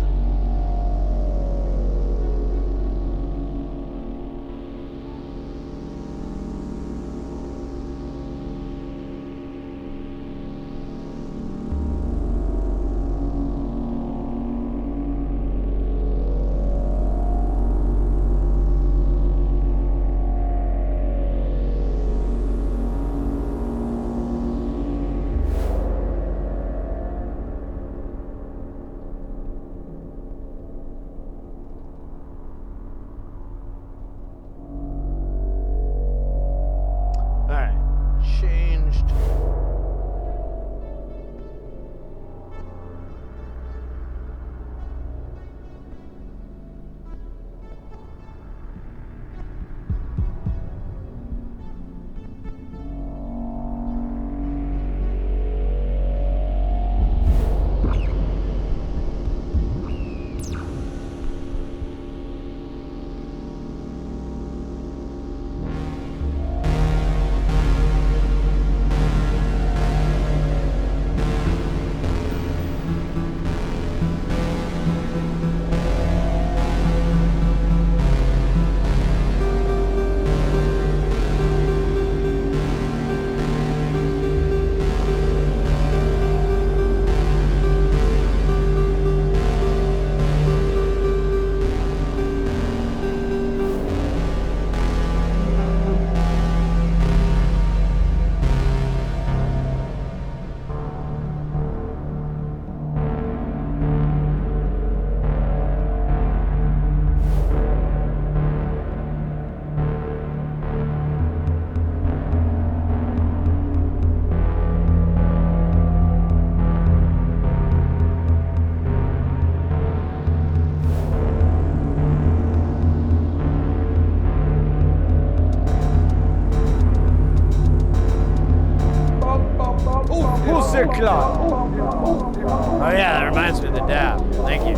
Oh yeah, that reminds me of the dab. Thank you.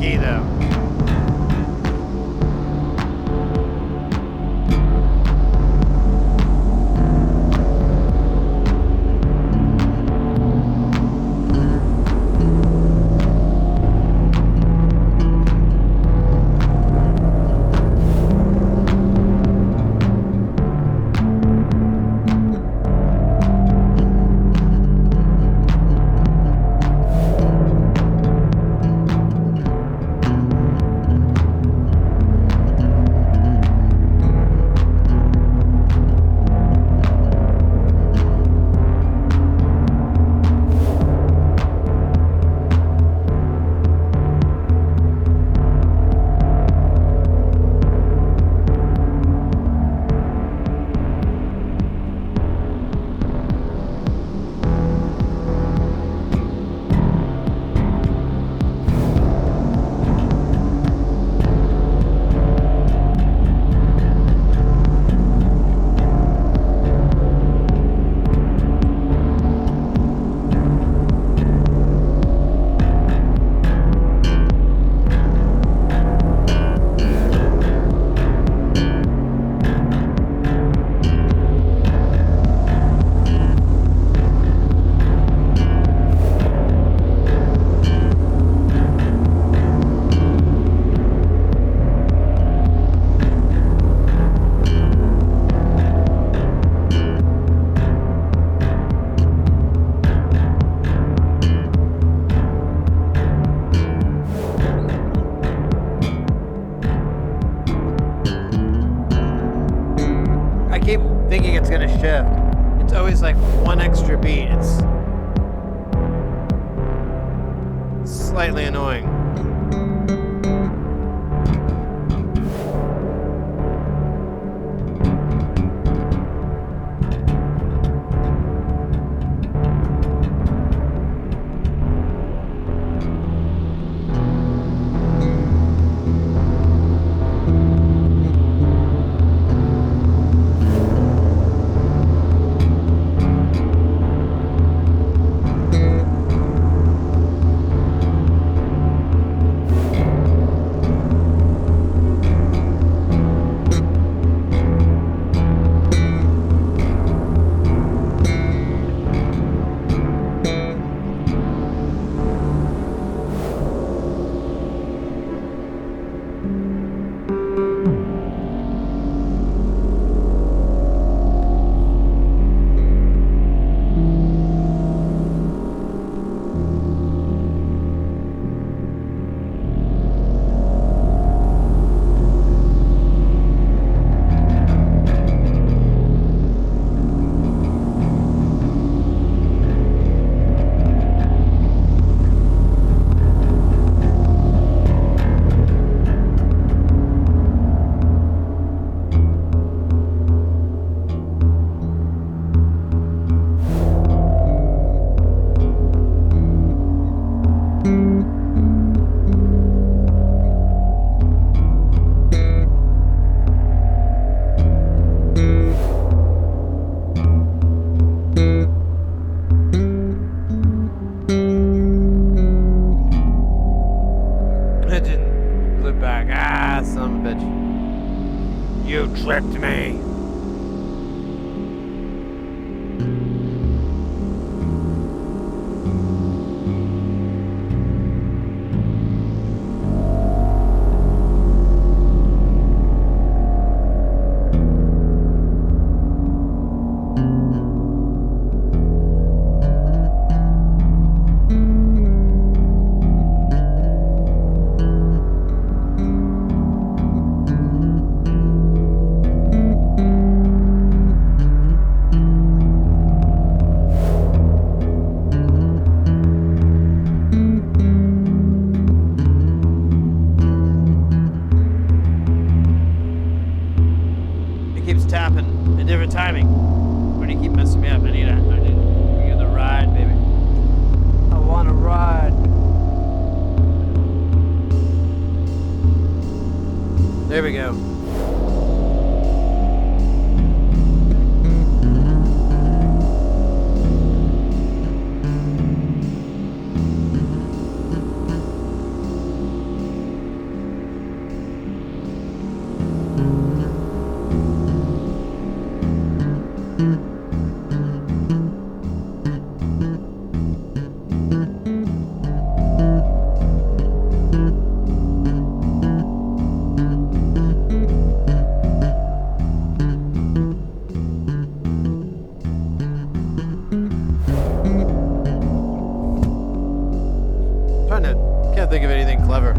key though. Thinking it's gonna shift. It's always like one extra beat. It's slightly annoying. You tricked me. Tapping a different timing. Why do you keep messing me up? I need the ride, baby. I want to ride. There we go. Can't think of anything clever.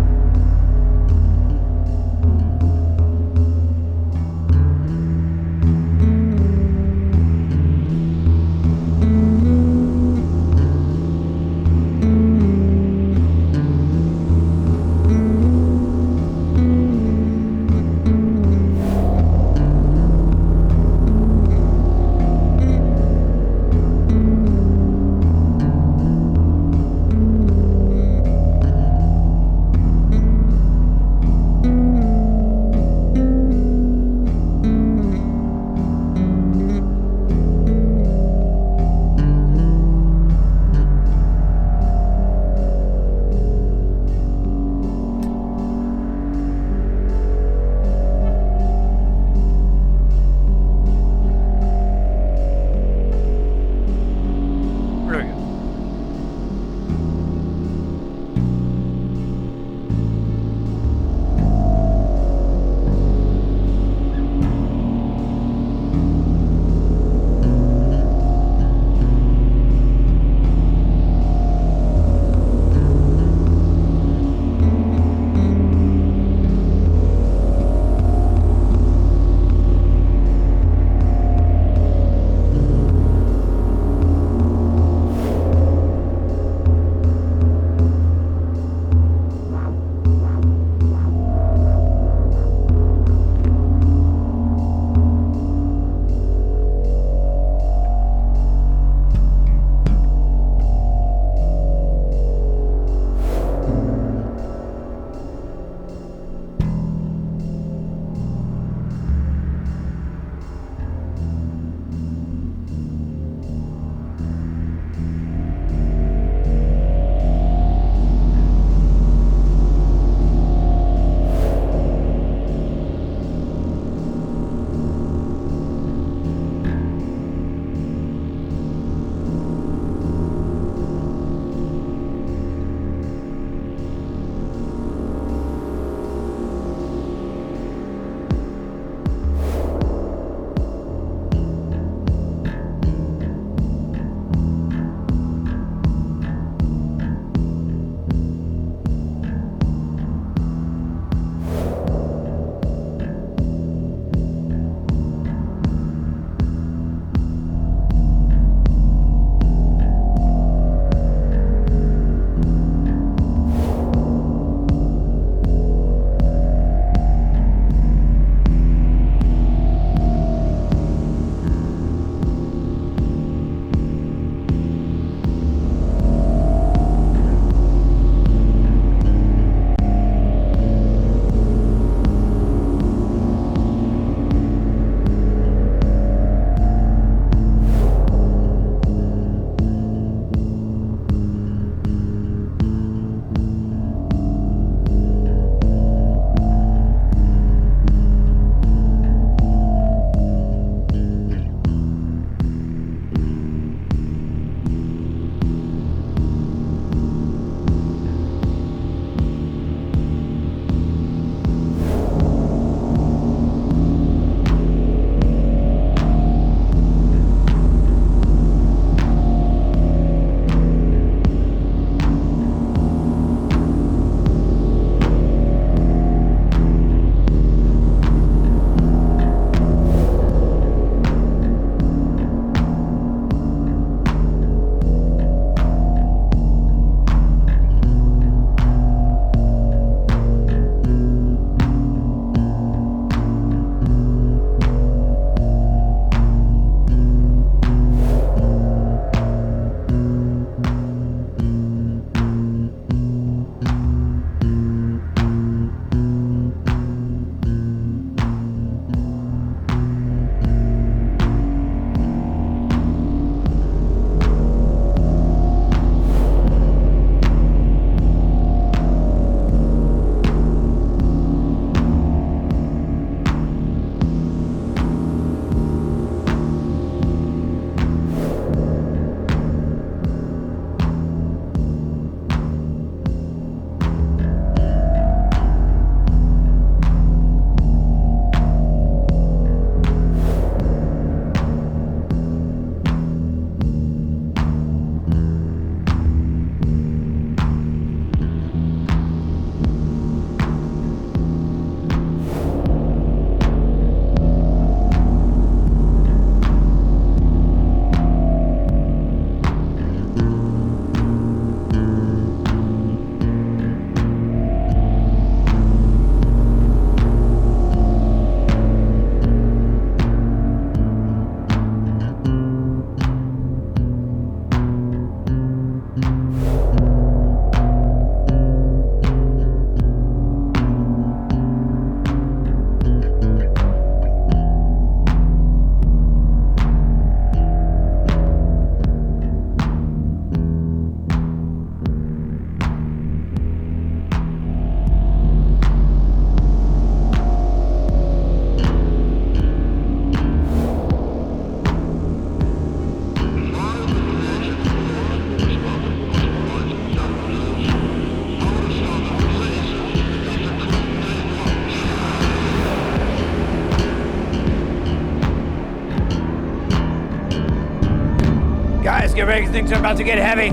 Guys, get ready, things are about to get heavy.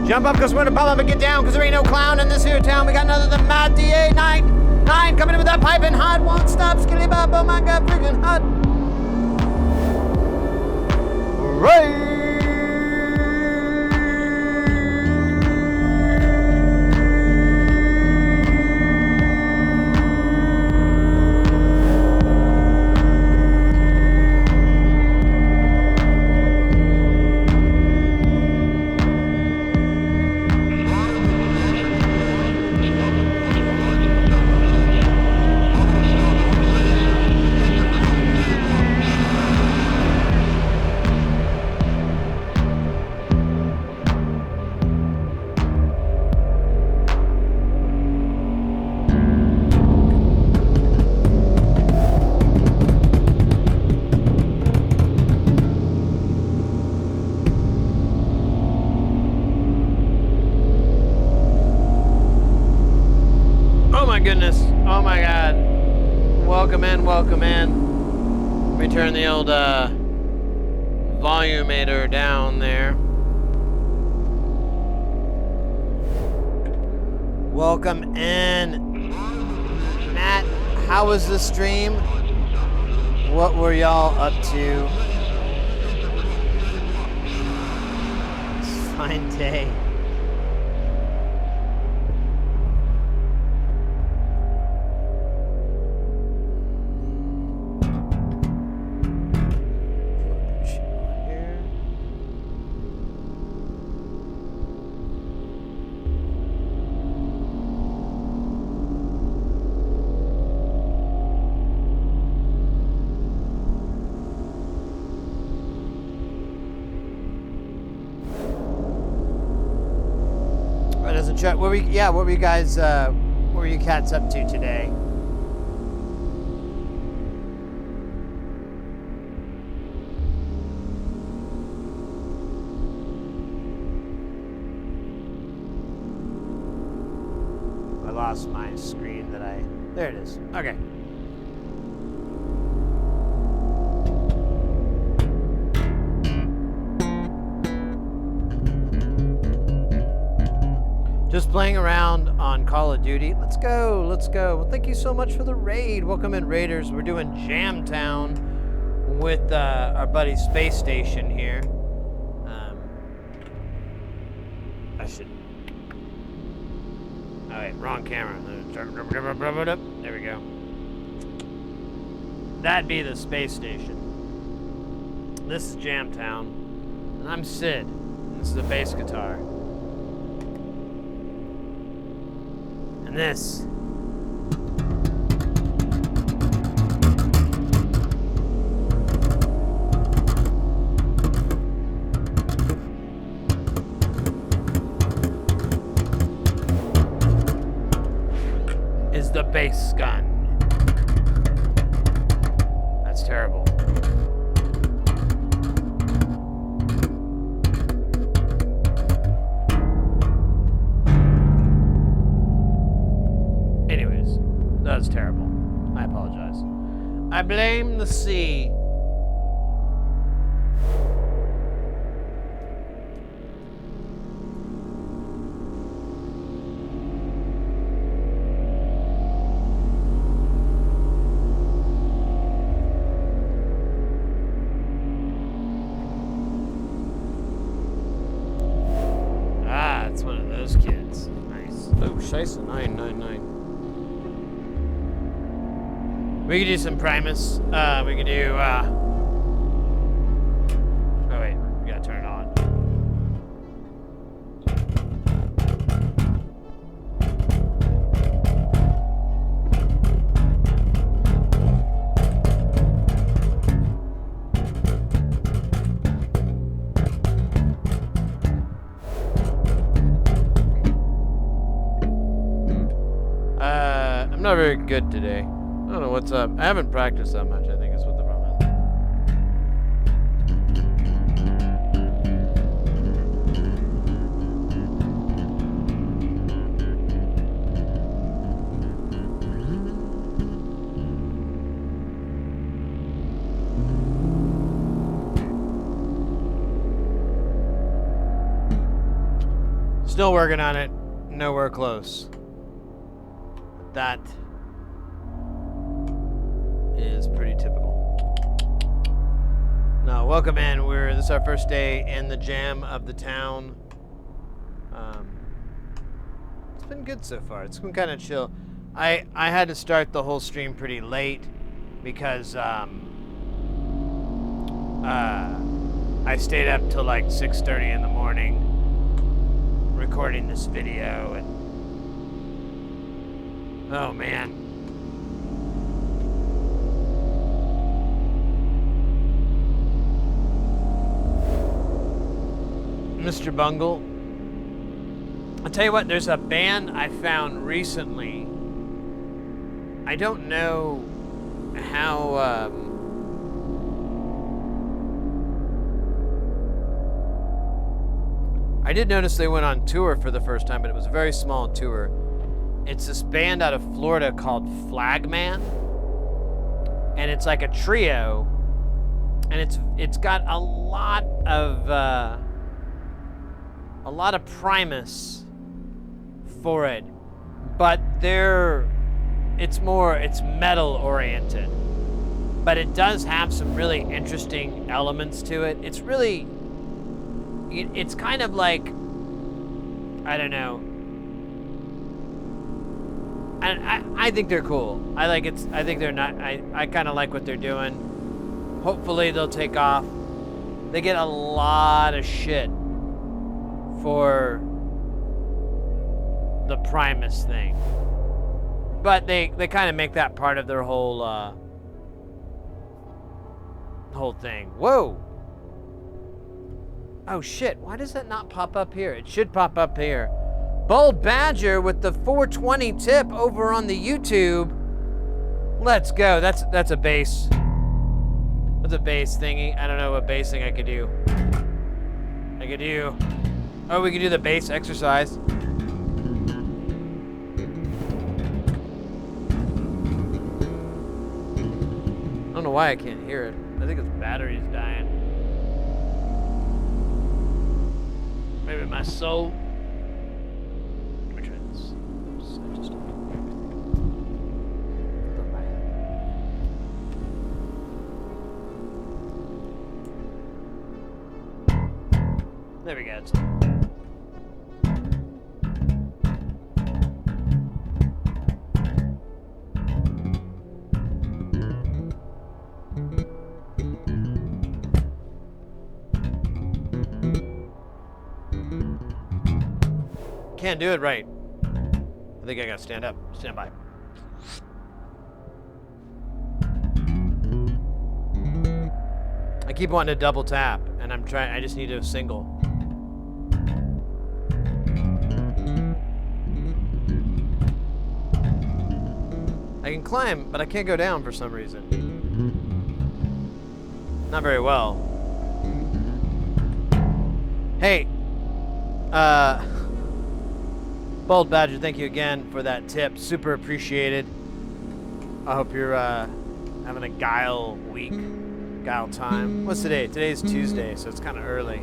Jump up, because we're gonna bubble up and get down, because there ain't no clown in this here town. We got none of the Mad DA 9 coming in with that piping hot. Won't stop, skilly bop, oh my god, freaking hot. Right. Oh my god. Welcome in, welcome in. Let me turn the old volumeter down there. Welcome in. Matt, how was the stream? What were y'all up to? It's a fine day. What were you guys, what were you cats up to today? I lost my screen there it is. Okay. Just playing around on Call of Duty. Let's go, let's go. Well, thank you so much for the raid. Welcome in, Raiders. We're doing Jamtown with our buddy Spacestation here. I should... Oh, wait, wrong camera. There we go. That'd be the Space Station. This is Jamtown. And I'm Sid. This is the bass guitar. And this is the bass gun. That's terrible. That was terrible. I apologize. I blame the sea. Ah, it's one of those kids. Nice. Oh, scheisse, 999. We could do some Primus. We could do, oh wait, we gotta turn it on. I'm not very good today. I don't know what's up. I haven't practiced that much, I think is what the problem Still working on it. Nowhere close. That is pretty typical. No, welcome in. This is our first day in the jam of the town. It's been good so far. It's been kind of chill. I had to start the whole stream pretty late because I stayed up till like 6:30 in the morning recording this video, and oh man. Mr. Bungle. I'll tell you what, there's a band I found recently. I don't know how I did notice they went on tour for the first time, but it was a very small tour. It's this band out of Florida called Flagman, and it's like a trio, and it's got a lot of Primus for it, but it's metal oriented, but it does have some really interesting elements to it. It's really, it's kind of like, I don't know. I think they're cool. I think they're not. I kind of like what they're doing. Hopefully they'll take off. They get a lot of shit for the Primus thing, but they kind of make that part of their whole thing. Whoa! Oh shit! Why does that not pop up here? It should pop up here. Bold Badger with the 420 tip over on the YouTube. Let's go. That's a bass. That's a bass thingy. I don't know what bass thing I could do. Oh, we could do the bass exercise. I don't know why I can't hear it. I think its battery's dying. Maybe my soul. Let me try this. There we go. Can't do it right. I think I gotta stand up. Stand by. I keep wanting to double tap, and I just need a single. I can climb, but I can't go down for some reason. Not very well. Hey, Bold Badger, thank you again for that tip. Super appreciated. I hope you're having a guile week, guile time. What's today? Today's Tuesday, so it's kind of early.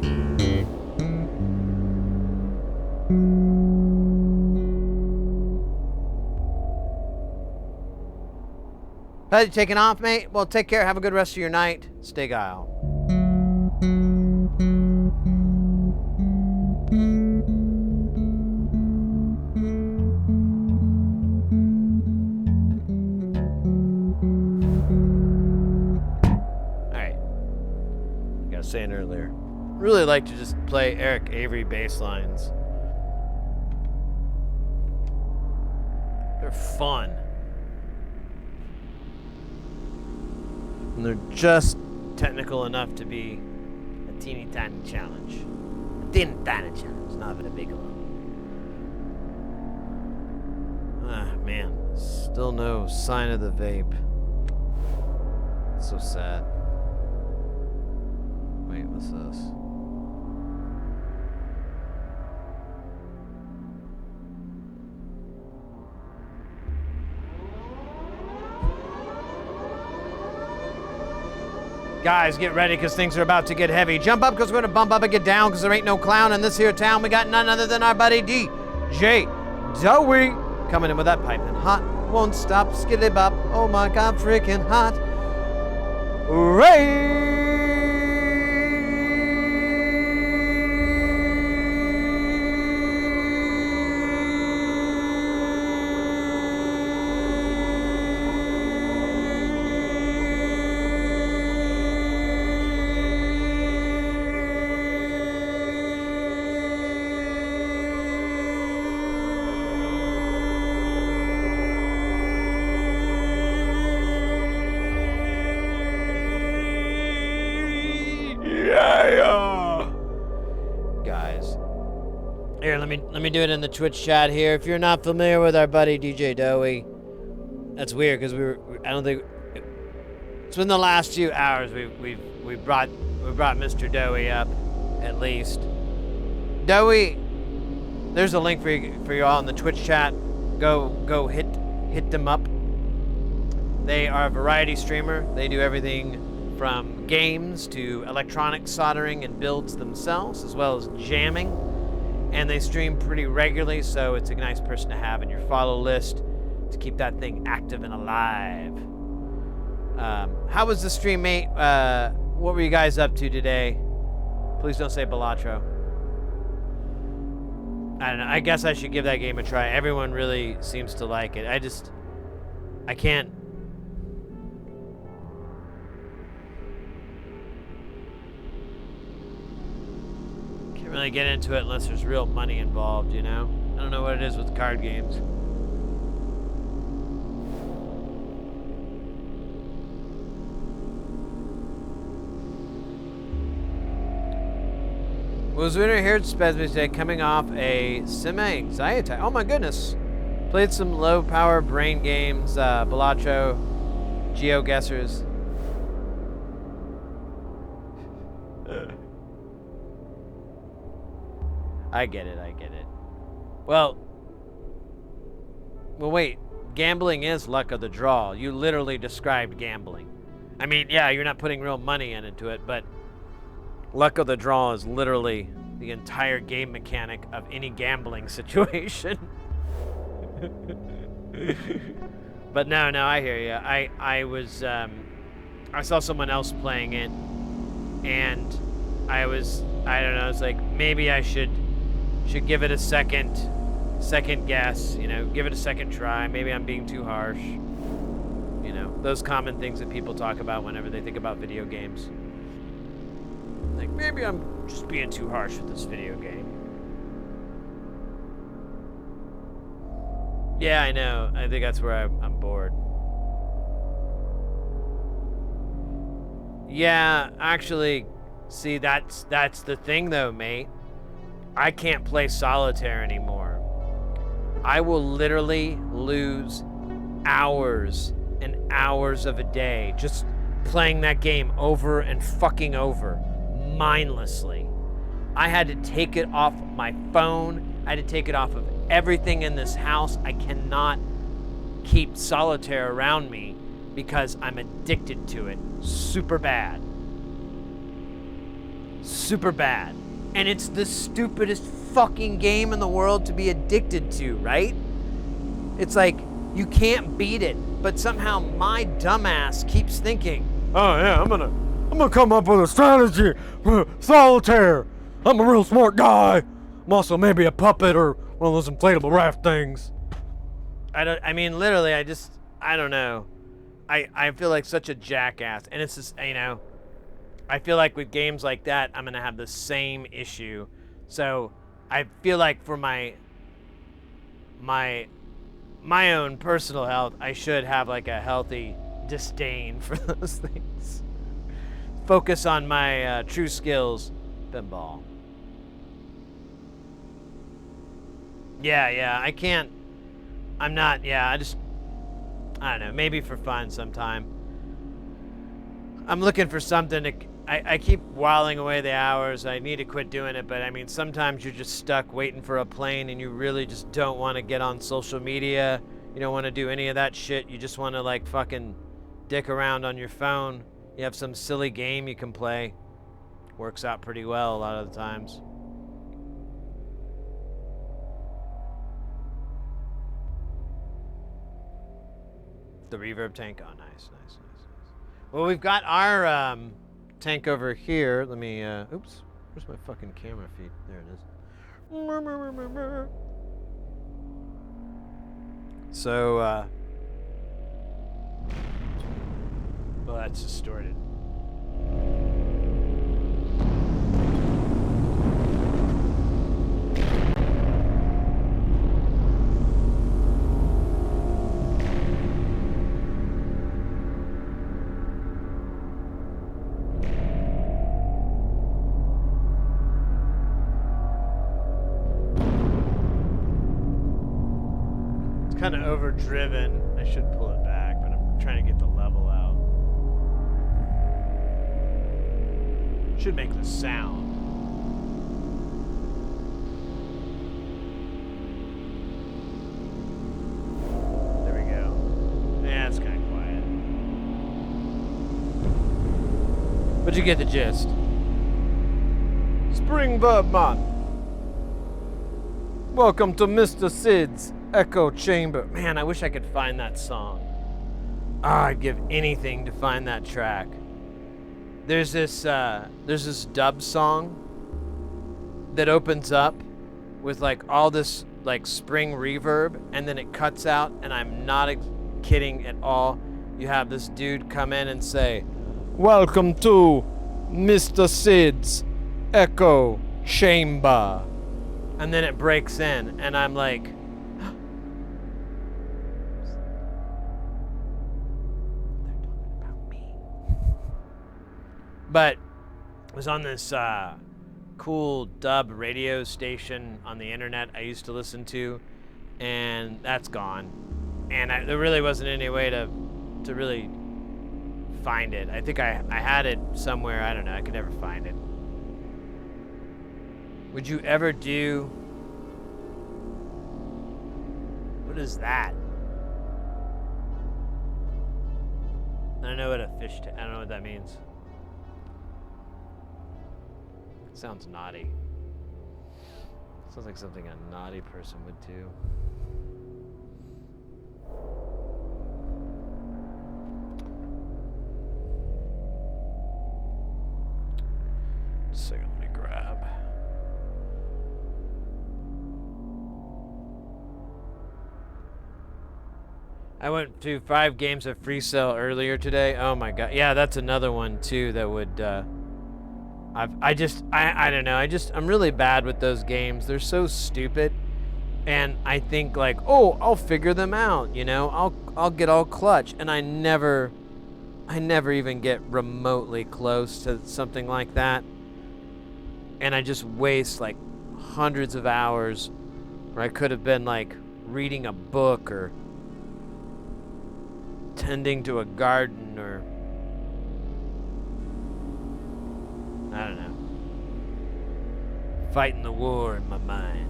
Had you taken off, mate? Well, take care. Have a good rest of your night. Stay guile. Saying earlier, really like to just play Eric Avery bass lines. They're fun, and they're just technical enough to be a teeny tiny challenge. A teeny tiny challenge, not even a big one. Ah man, still no sign of the vape. So sad. Wait, what's this? Guys, get ready because things are about to get heavy. Jump up because we're going to bump up and get down because there ain't no clown in this here town. We got none other than our buddy DJ Dowie coming in with that piping hot. Won't stop, skidly bop. Oh my God, freaking hot. Ray! Guys, here, let me do it in the Twitch chat here. If you're not familiar with our buddy DJ Dowie, that's weird because I don't think it's been the last few hours we brought Mr. Dowie up at least. Dowie, there's a link for you all in the Twitch chat. Go hit them up. They are a variety streamer. They do everything from games to electronic soldering and builds themselves, as well as jamming. And they stream pretty regularly, so it's a nice person to have in your follow list to keep that thing active and alive. How was the stream, mate? What were you guys up to today? Please don't say Balatro. I don't know. I guess I should give that game a try. Everyone really seems to like it. I can't really get into it unless there's real money involved, you know? I don't know what it is with card games. Was winter here at Spacestation coming off a semi-anxiety attack. Oh my goodness. Played some low-power brain games, Balatro, GeoGuessers. I get it. Well, wait. Gambling is luck of the draw. You literally described gambling. I mean, yeah, you're not putting real money into it, but luck of the draw is literally the entire game mechanic of any gambling situation. But no, I hear you. I saw someone else playing it, and I don't know, it's like maybe I should give it a second guess, you know, give it a second try. Maybe I'm being too harsh. You know, those common things that people talk about whenever they think about video games. Like, maybe I'm just being too harsh with this video game. Yeah, I know. I think that's where I'm bored. Yeah, actually, see, that's the thing though, mate. I can't play solitaire anymore. I will literally lose hours and hours of a day just playing that game over and fucking over mindlessly. I had to take it off my phone. I had to take it off of everything in this house. I cannot keep solitaire around me because I'm addicted to it super bad. Super bad. And it's the stupidest fucking game in the world to be addicted to, right? It's like, you can't beat it, but somehow my dumbass keeps thinking, oh yeah, I'm gonna come up with a strategy for solitaire. I'm a real smart guy. I'm also maybe a puppet or one of those inflatable raft things. I mean, literally, I don't know. I feel like such a jackass, and it's just, you know, I feel like with games like that, I'm gonna have the same issue. So I feel like for my own personal health, I should have like a healthy disdain for those things. Focus on my true skills, pinball. Yeah, I can't. I'm not. Yeah, I don't know. Maybe for fun sometime. I'm looking for something to. I keep whiling away the hours. I need to quit doing it, but I mean, sometimes you're just stuck waiting for a plane and you really just don't want to get on social media. You don't want to do any of that shit. You just want to like fucking dick around on your phone. You have some silly game you can play. Works out pretty well a lot of the times. The reverb tank. Oh, nice. Well, we've got our tank over here. Let me, oops. Where's my fucking camera feed? There it is. So, well, that's distorted. Kind of overdriven. I should pull it back, but I'm trying to get the level out. Should make the sound. There we go. Yeah, it's kind of quiet. But you get the gist. Spring Verb Man. Welcome to Mr. Sid's Echo Chamber. Man, I wish I could find that song. I'd give anything to find that track. There's this dub song that opens up with like all this like spring reverb, and then it cuts out, and I'm not kidding at all. You have this dude come in and say, "Welcome to Mr. Sid's Echo Chamber," and then it breaks in, and I'm like, but it was on this cool dub radio station on the internet I used to listen to, and that's gone. And there really wasn't any way to really find it. I think I had it somewhere. I don't know. I could never find it. Would you ever do... What is that? I don't know what a fish... I don't know what that means. Sounds naughty. Sounds like something a naughty person would do. Just a second, let me grab. I went to 5 games of free sale earlier today. Oh my god. Yeah, that's another one too that would I don't know. I'm really bad with those games. They're so stupid. And I think like, "Oh, I'll figure them out, you know. I'll get all clutch." And I never even get remotely close to something like that. And I just waste like hundreds of hours where I could have been like reading a book or tending to a garden or I don't know. Fighting the war in my mind.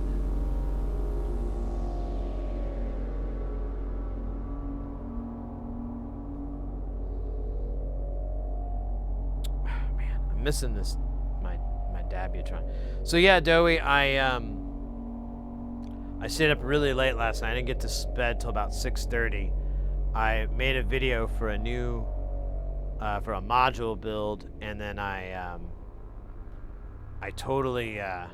Man, I'm missing this my Dabutron. So yeah, Doey, I stayed up really late last night. I didn't get to bed till about 6:30. I made a video for a new for a module build, and then I totally I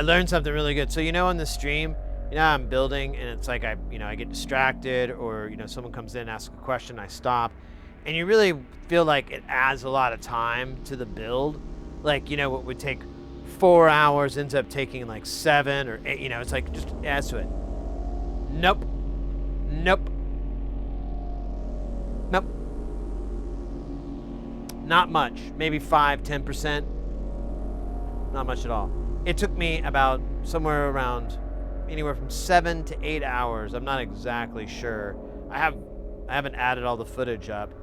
learned something really good. So on the stream, I'm building and it's like I get distracted, or someone comes in and asks a question, I stop, and you really feel like it adds a lot of time to the build. Like what would take 4 hours ends up taking like 7 or 8. It's like just adds to it. Nope. Not much. Maybe 5-10%. Not much at all. It took me about somewhere around anywhere from 7 to 8 hours. I'm not exactly sure. I haven't added all the footage up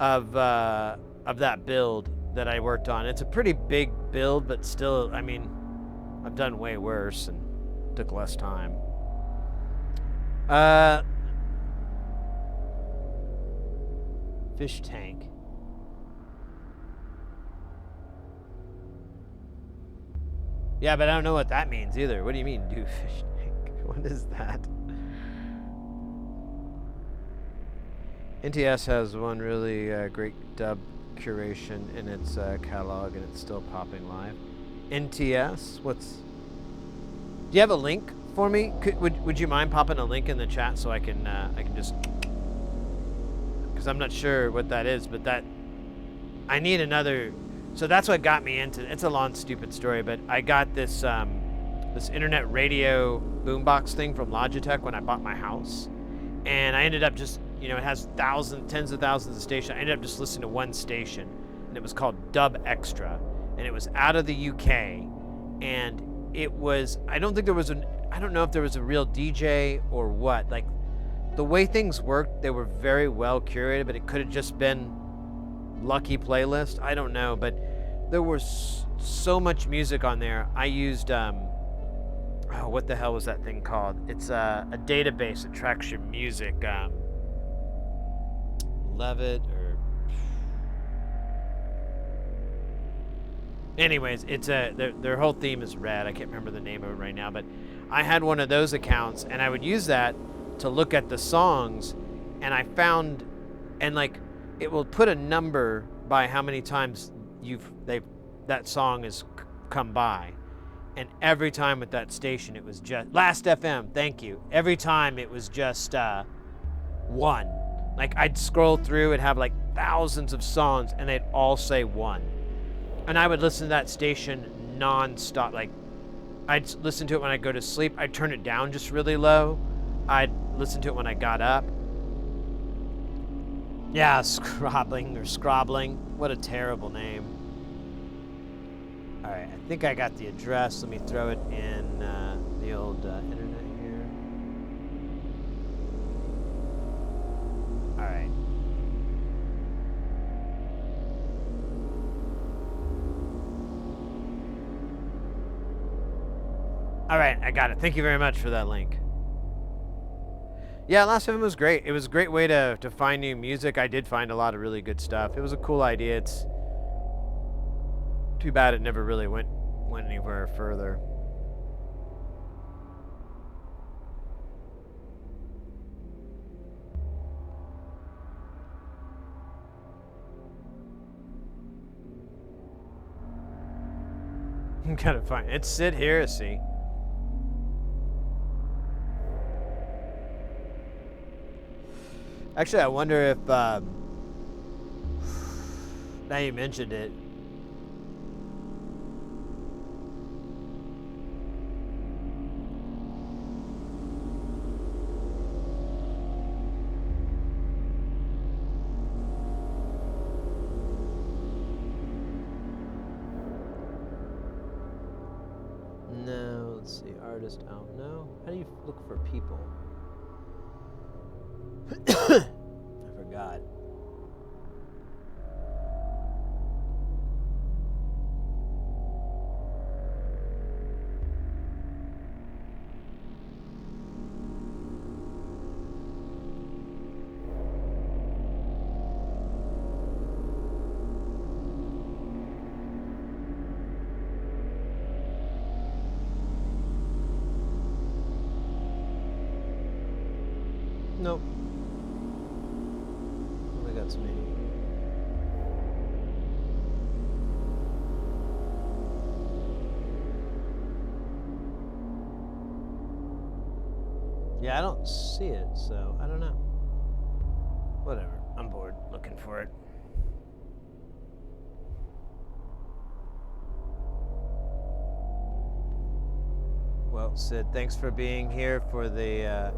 of that build that I worked on. It's a pretty big build, but still, I mean, I've done way worse and took less time. Fish tank. Yeah, but I don't know what that means either. What do you mean, do fish tank? What is that? NTS has one really great dub curation in its catalog, and it's still popping live. NTS, what's? Do you have a link for me? Would you mind popping a link in the chat so I can just? Because I'm not sure what that is, but that I need another. So that's what got me into. It's a long, stupid story, but I got this this internet radio boombox thing from Logitech when I bought my house, and I ended up just. You know, it has tens of thousands of stations. I ended up just listening to one station, and it was called Dub Extra, and it was out of the UK, and it was, I don't know if there was a real DJ or what. Like, the way things worked, they were very well curated, but it could have just been lucky playlist. I don't know, but there was so much music on there. I used, what the hell was that thing called? It's a database that tracks your music, Levitt or anyways, it's their whole theme is red. I can't remember the name of it right now, but I had one of those accounts, and I would use that to look at the songs, and I found, and like it will put a number by how many times that song has come by, and every time with that station it was just Last FM. Thank you. Every time it was just one. Like, I'd scroll through and have like thousands of songs, and they'd all say one. And I would listen to that station non-stop. Like, I'd listen to it when I go to sleep. I'd turn it down just really low. I'd listen to it when I got up. Yeah, Scrobbling. What a terrible name. All right, I think I got the address. Let me throw it in the old internet here. All right. All right, I got it. Thank you very much for that link. Yeah, Last FM was great. It was a great way to find new music. I did find a lot of really good stuff. It was a cool idea. It's too bad it never really went anywhere further. I'm kind of fine. It's Sid Heresy. Actually, I wonder if, now you mentioned it. No, let's see, artist, oh no. How do you look for people? I forgot. Nope. Only got me. Yeah, I don't see it, so I don't know. Whatever. I'm bored looking for it. Well, Sid, thanks for being here for the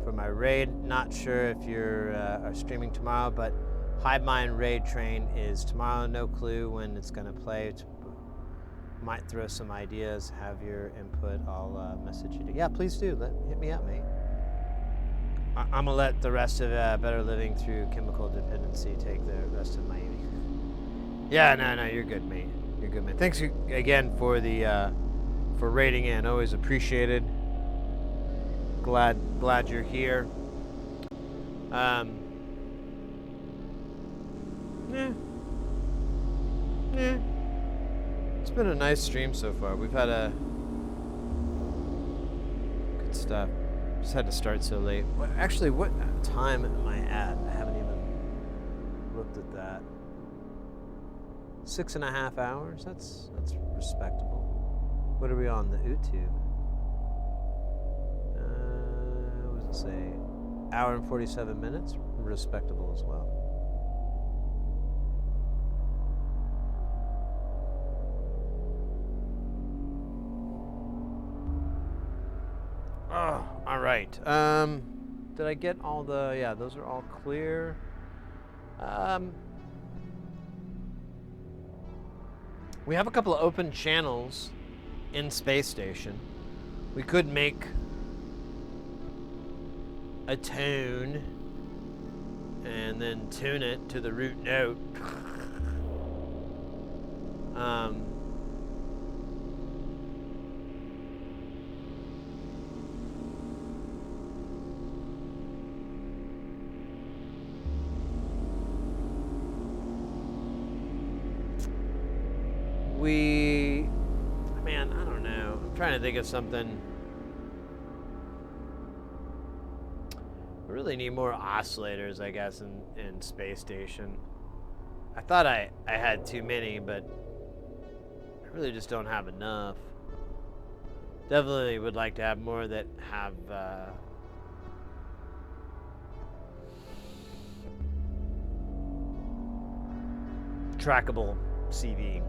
for my raid. Not sure if you're are streaming tomorrow, but Hive Mind Raid Train is tomorrow. No clue when it's going to play. Might throw some ideas, have your input. I'll message you. Yeah, please do. Hit me up, mate. I'm going to let the rest of Better Living Through Chemical Dependency take the rest of my evening. Yeah, no, you're good, mate. You're good, man. Thanks again for the for raiding in. Always appreciated. Glad you're here. It's been a nice stream so far. We've had a good stuff. Just had to start so late. Actually, what time am I at? I haven't even looked at that. 6.5 hours. That's respectable. What are we on the YouTube? What does it say? Hour and 47 minutes. Respectable as well. Oh, all right. Did I get all the? Yeah, those are all clear. We have a couple of open channels in Spacestation. We could make a tune and then tune it to the root note. Man, I don't know. I'm trying to think of something. We really need more oscillators, I guess, in Space Station. I thought I had too many, but I really just don't have enough. Definitely would like to have more that have trackable CV.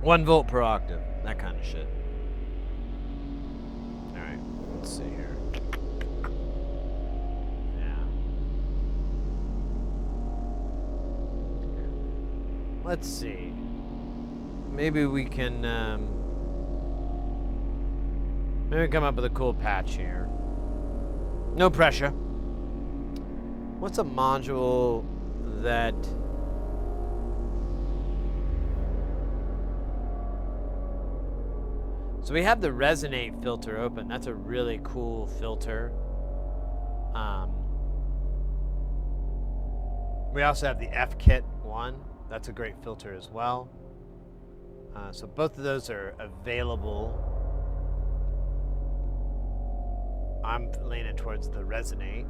1 volt per octave, that kind of shit. All right, let's see here. Yeah. Let's see. Maybe we can maybe come up with a cool patch here. No pressure. What's a module that so we have the resonate filter open. That's a really cool filter. We also have the F-Kit one. That's a great filter as well. So both of those are available. I'm leaning towards the resonate.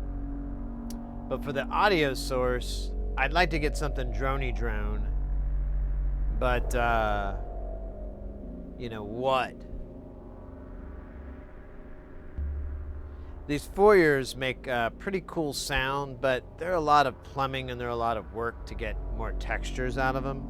But for the audio source, I'd like to get something droney drone. But, you know what? These Foyers make pretty cool sound, but there are a lot of plumbing and there are a lot of work to get more textures out of them.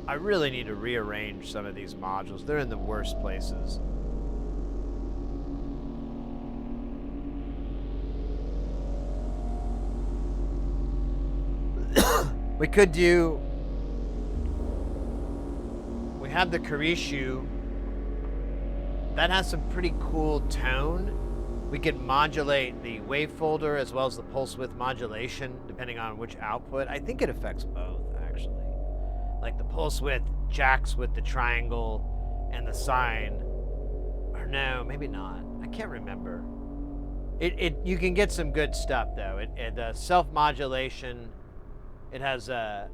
I really need to rearrange some of these modules. They're in the worst places. We could do... We have the Karishu. That has some pretty cool tone. We could modulate the wave folder as well as the pulse width modulation, depending on which output. I think it affects both, actually. Like the pulse width jacks with the triangle and the sine. Or no, maybe not. I can't remember. You can get some good stuff, though. The self-modulation... It has a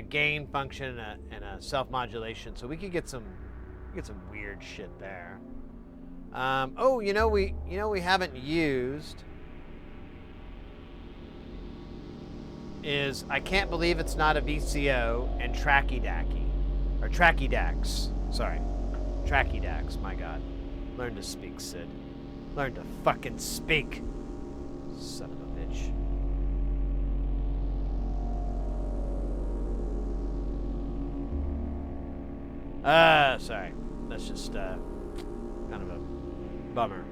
gain function and a self-modulation, so we could get some weird shit there. Oh, we haven't used is I can't believe it's not a VCO and Tracky Dax. Sorry, Tracky Dax. My God, learn to speak, Sid. Learn to fucking speak, son of a bitch. Sorry. That's just, kind of a bummer.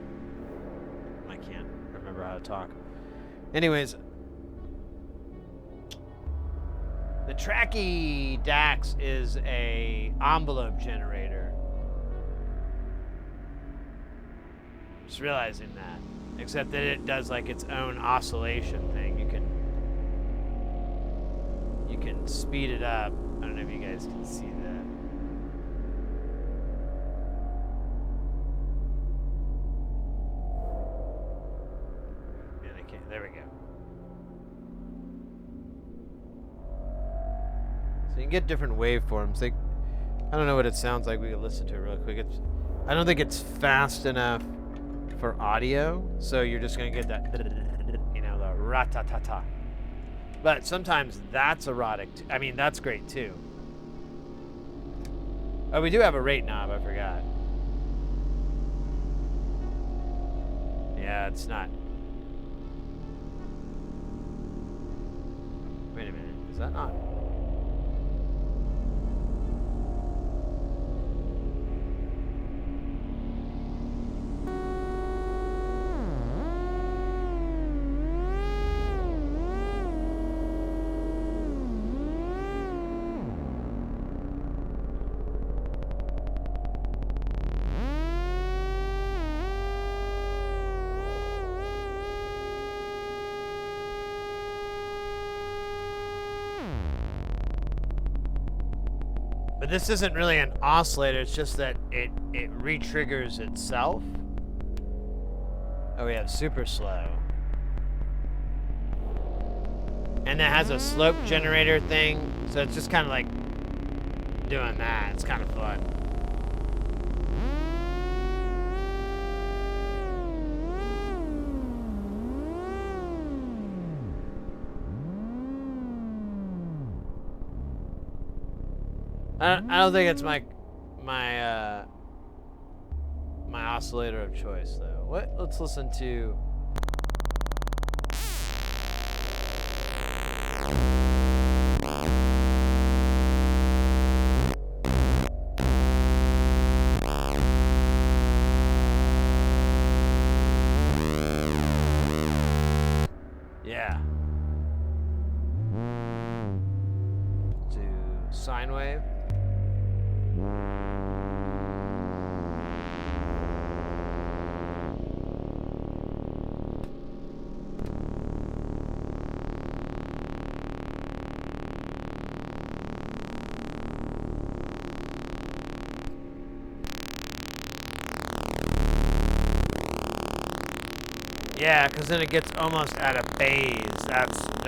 I can't remember how to talk. Anyways. The Tracky Dax is a envelope generator. Just realizing that. Except that it does, like, its own oscillation thing. You can... you can speed it up. I don't know if you guys can see that. Man, I can't. There we go. So you can get different waveforms. Like, I don't know what it sounds like. We can listen to it real quick. I don't think it's fast enough for audio, so you're just gonna get that, you know, the ra-ta-ta-ta. But sometimes that's erotic. I mean, that's great too. Oh, we do have a rate knob. I forgot. Yeah, it's not. Wait a minute. Is that not? But this isn't really an oscillator, it's just that it re-triggers itself. Oh, we have super slow. And that has a slope generator thing, so it's just kind of like doing that. It's kind of fun. I don't think it's my oscillator of choice though. What? Let's listen to. Yeah. To sine wave. Yeah, because then it gets almost out of phase. That's good.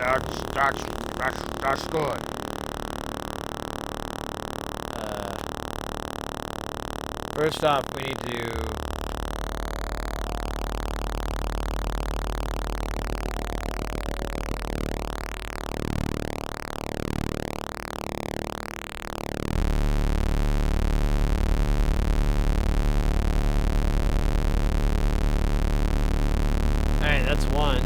First off, we need to. Alright, that's one.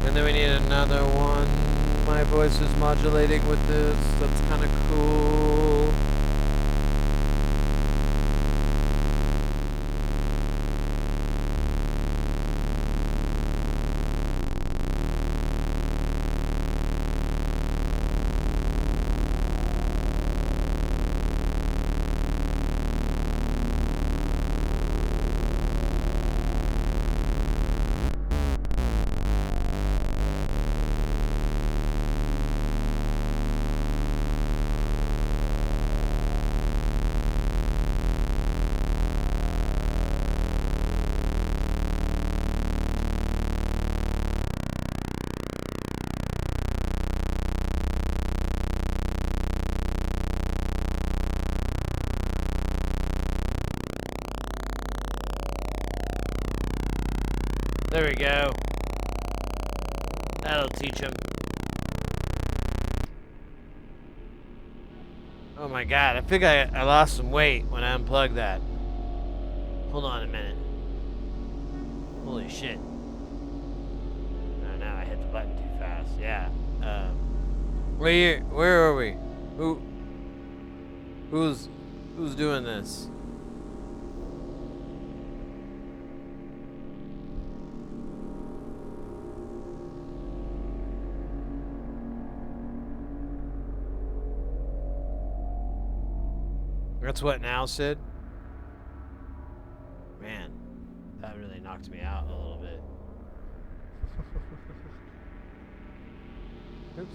And then we need another one. My voice is modulating with this. That's kind of cool. There we go. That'll teach him. Oh my god, I think I lost some weight when I unplugged that. Hold on a minute. Holy shit. Oh no, I hit the button too fast. Yeah. Where are we? Who's doing this? That's what now, Sid? Man, that really knocked me out a little bit. Oops.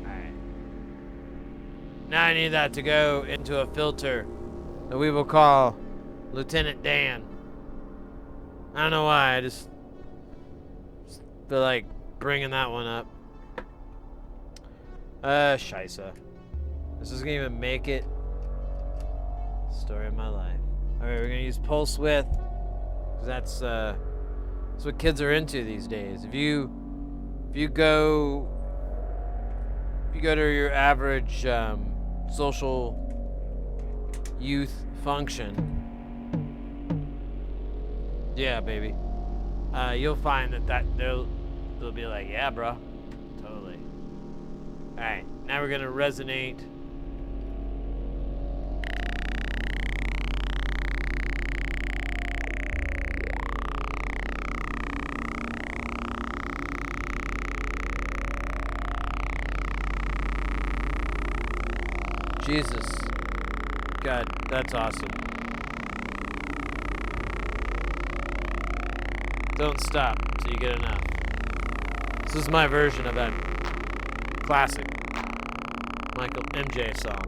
Alright. Now I need that to go into a filter that we will call Lieutenant Dan. I don't know why, I just feel like bringing that one up. Scheisse. This is gonna even make it. Story of my life. Alright, we're gonna use pulse width, because that's what kids are into these days. If you go to your average social youth function, yeah, baby, you'll find that they'll be like, yeah, bro, totally. All right, now we're gonna resonate. Jesus. God, that's awesome. Don't stop till you get enough. This is my version of that classic Michael MJ song.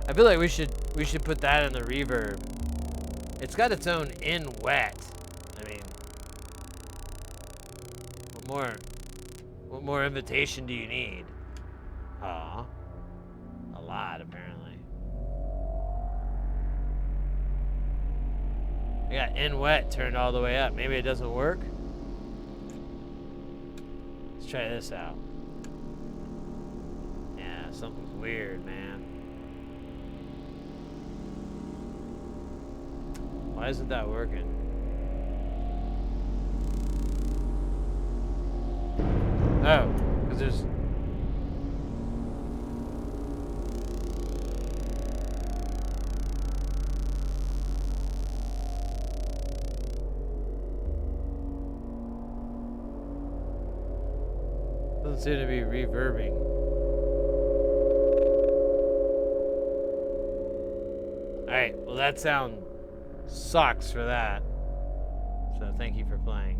I feel like we should put that in the reverb. It's got its own in wet. I mean, what more invitation do you need? Aw, a lot apparently. I got in wet turned all the way up. Maybe it doesn't work. Let's try this out. Yeah, something's weird, man. Why isn't that working? Oh, because there's... Doesn't seem to be reverbing. Alright, well that sound sucks for that. So thank you for playing.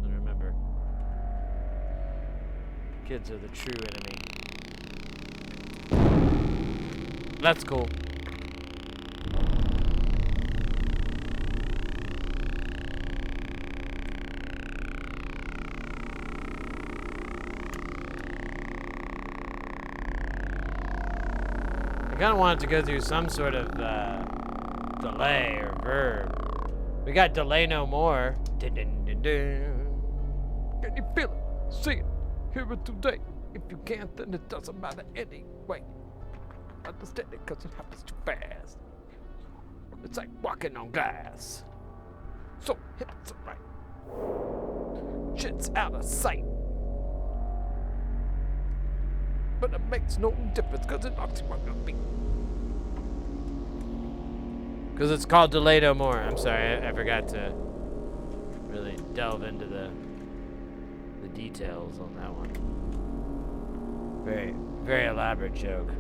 And remember, kids are the true enemy. That's cool. I kind of want it to go through some sort of delay or verb. We got delay no more. Dun, dun, dun, dun. Can you feel it? See it? Hear it today. If you can't, then it doesn't matter anyway. Understand it because it happens too fast. It's like walking on glass. So hips are right. Shit's out of sight. But it makes no difference because it knocks you on your feet. Because it's called Delay No More. I'm sorry, I forgot to really delve into the details on that one. Very, very elaborate joke.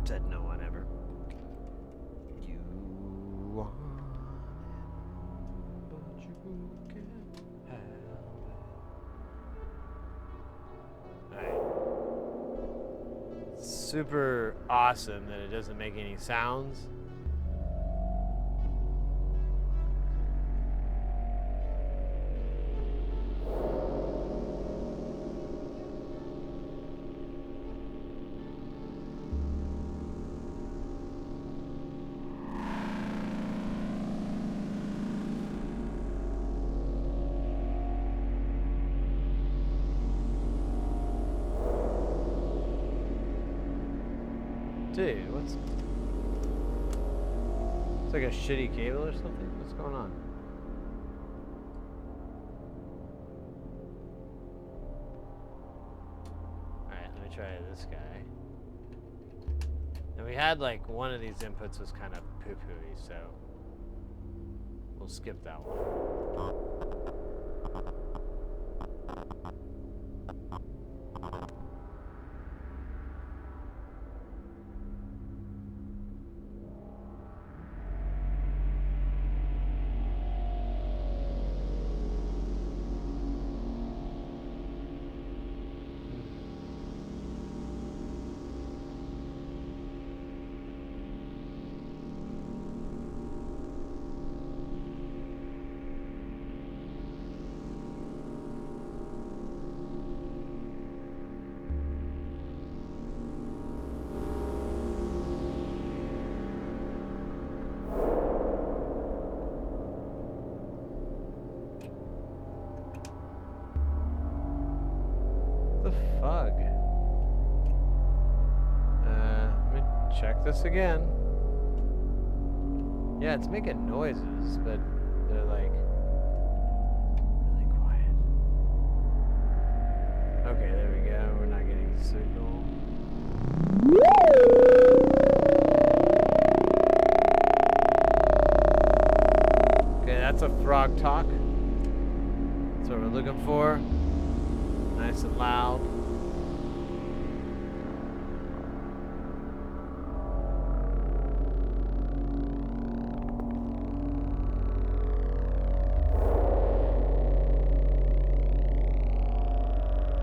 Said no one ever. You want it, but you can't have it. Alright. Super awesome that it doesn't make any sounds. Dude, what's... It's like a shitty cable or something? What's going on? Alright, let me try this guy. And we had like one of these inputs was kind of poo. poo-pooey, so we'll skip that one. Fug. Let me check this again. Yeah, it's making noises, but they're like really quiet. Okay, there we go. We're not getting the signal. Okay, that's a frog talk. That's what we're looking for. Nice and loud.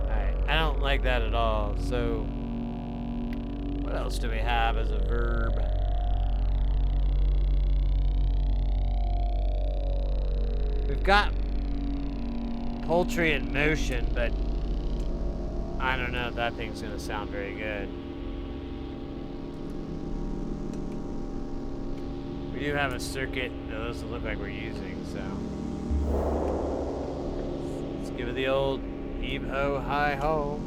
Alright, I don't like that at all. So, what else do we have as a verb? We've got poultry in motion, but I don't know if that thing's gonna sound very good. We do have a circuit that doesn't look like we're using, so let's give it the old heave ho, hi ho.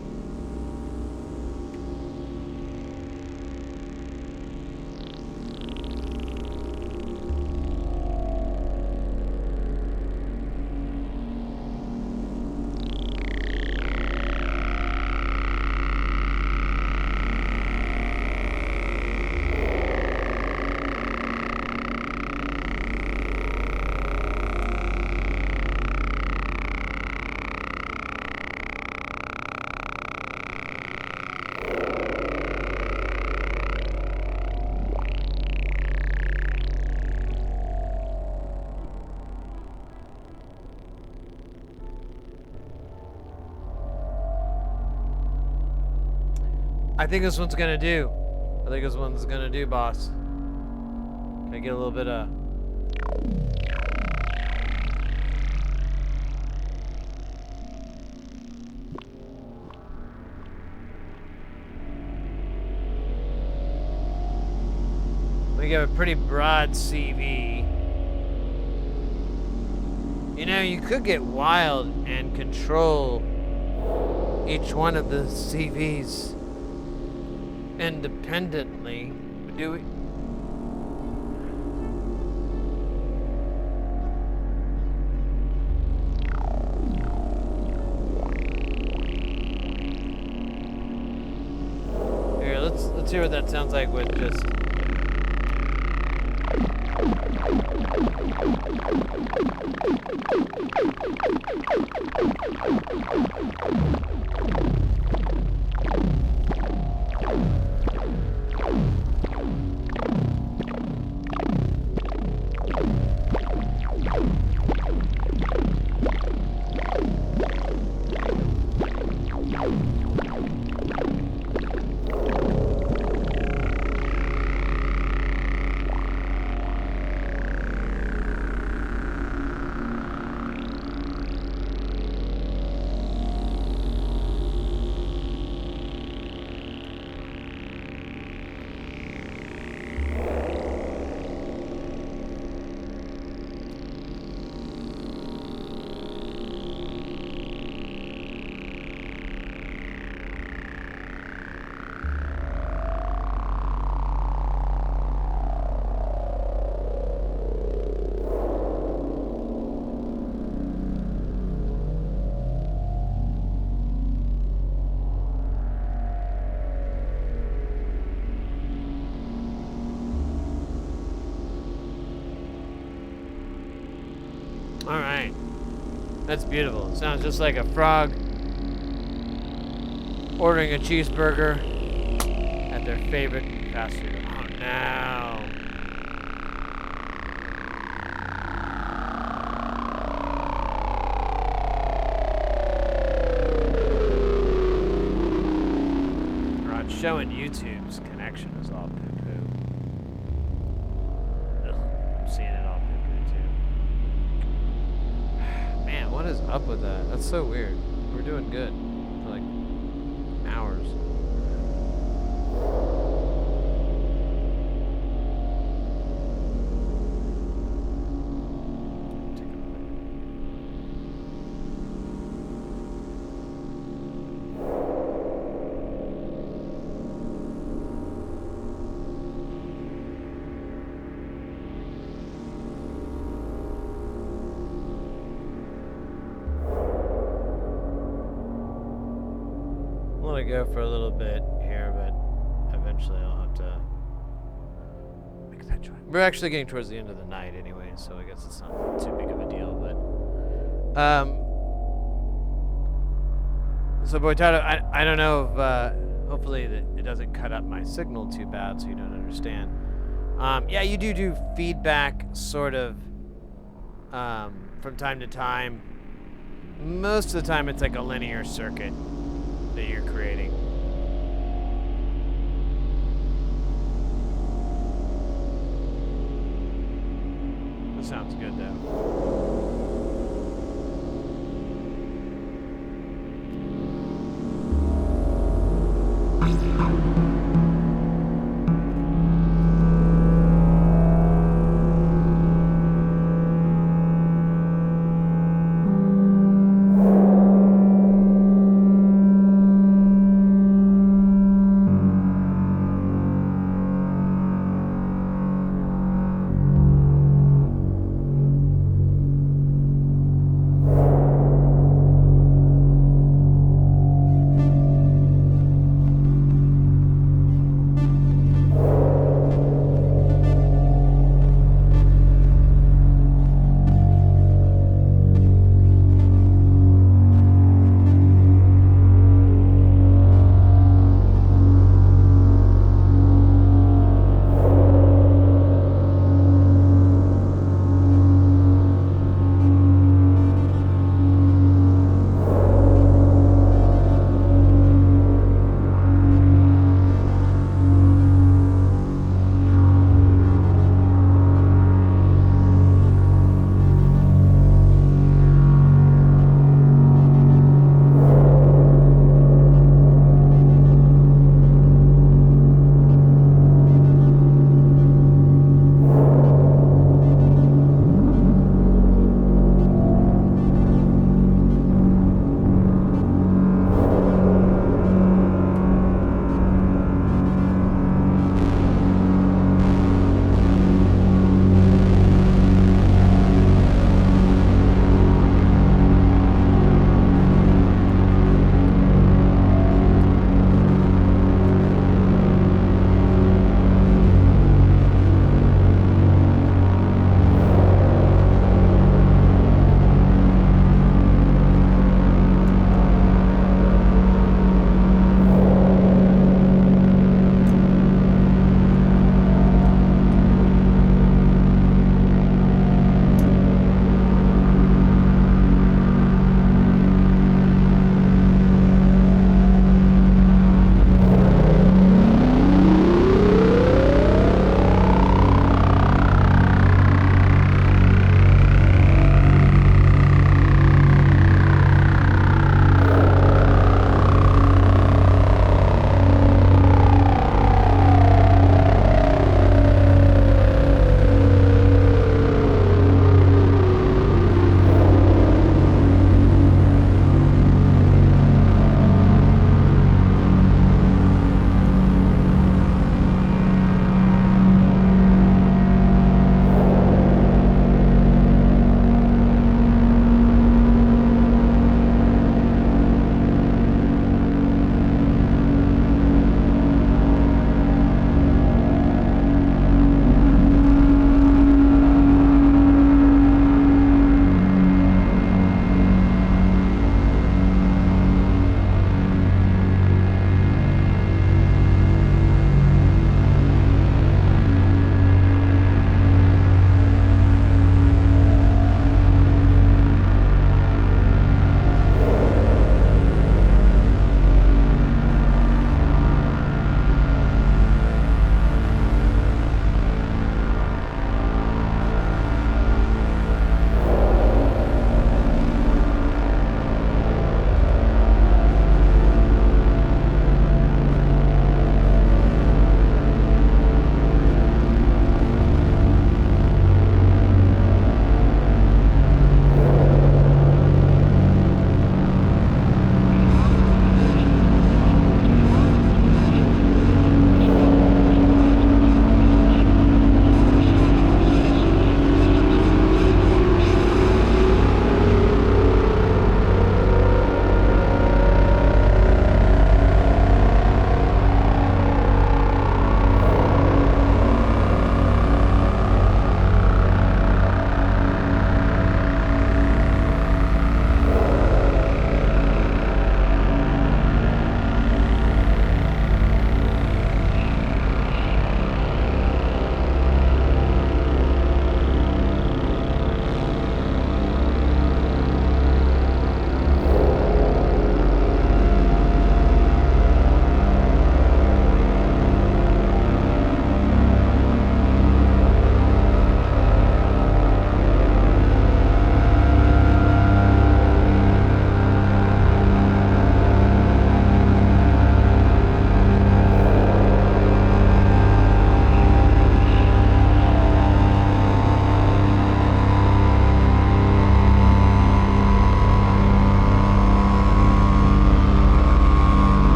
I think this one's gonna do. I think this one's gonna do, boss. Can I get a little bit of... We give a pretty broad CV. You know, you could get wild and control each one of the CVs independently. Do we? Here, let's hear what that sounds like with just... All right. That's beautiful. It sounds just like a frog ordering a cheeseburger at their favorite fast food. Oh, no. Rod showing YouTube's connection is all poo-poo. Ugh, I'm seeing it all poo-poo too. Man, what is up with that? That's so weird. We're doing good for like hours. I'm gonna go for a little bit here, but eventually I'll have to make that choice. We're actually getting towards the end of the night anyway, so I guess it's not too big of a deal, but so boy Tato, I don't know if hopefully that it doesn't cut up my signal too bad so you don't understand. Yeah, you do feedback sort of from time to time. Most of the time it's like a linear circuit that you're creating. That sounds good though.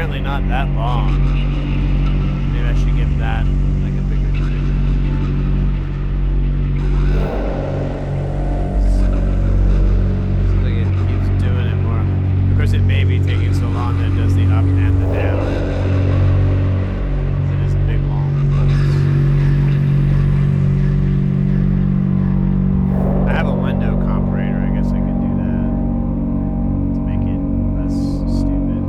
apparently not that long. Maybe I should give that like a bigger decision. Seems like it keeps doing it more. Of course, it may be taking so long that it does the up and the down. It is a big long pulse. I have a window comparator. I guess I could do that to make it less stupid.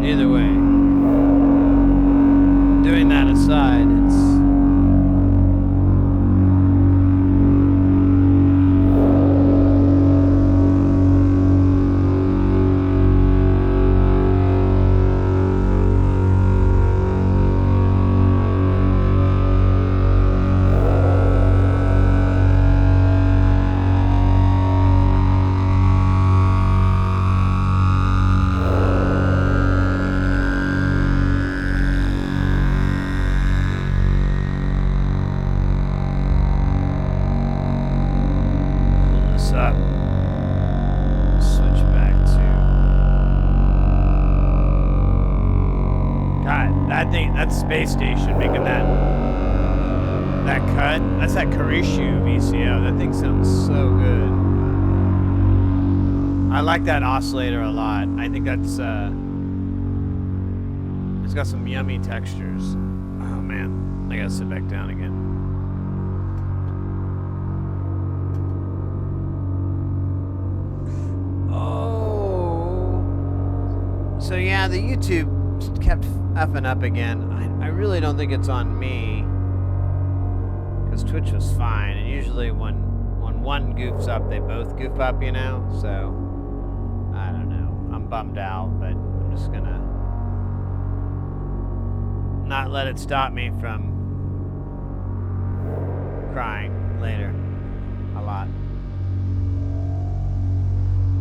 Either way, doing that aside, it's up. Switch back to God, that thing, that's Spacestation making that cut. That's that Karishu VCO. That thing sounds so good. I like that oscillator a lot. I think that's it's got some yummy textures. Oh man, I gotta sit back down again. So yeah, the YouTube just kept effing up again. I really don't think it's on me, because Twitch was fine, and usually when one goofs up, they both goof up, you know? So, I don't know. I'm bummed out, but I'm just gonna not let it stop me from crying later. A lot.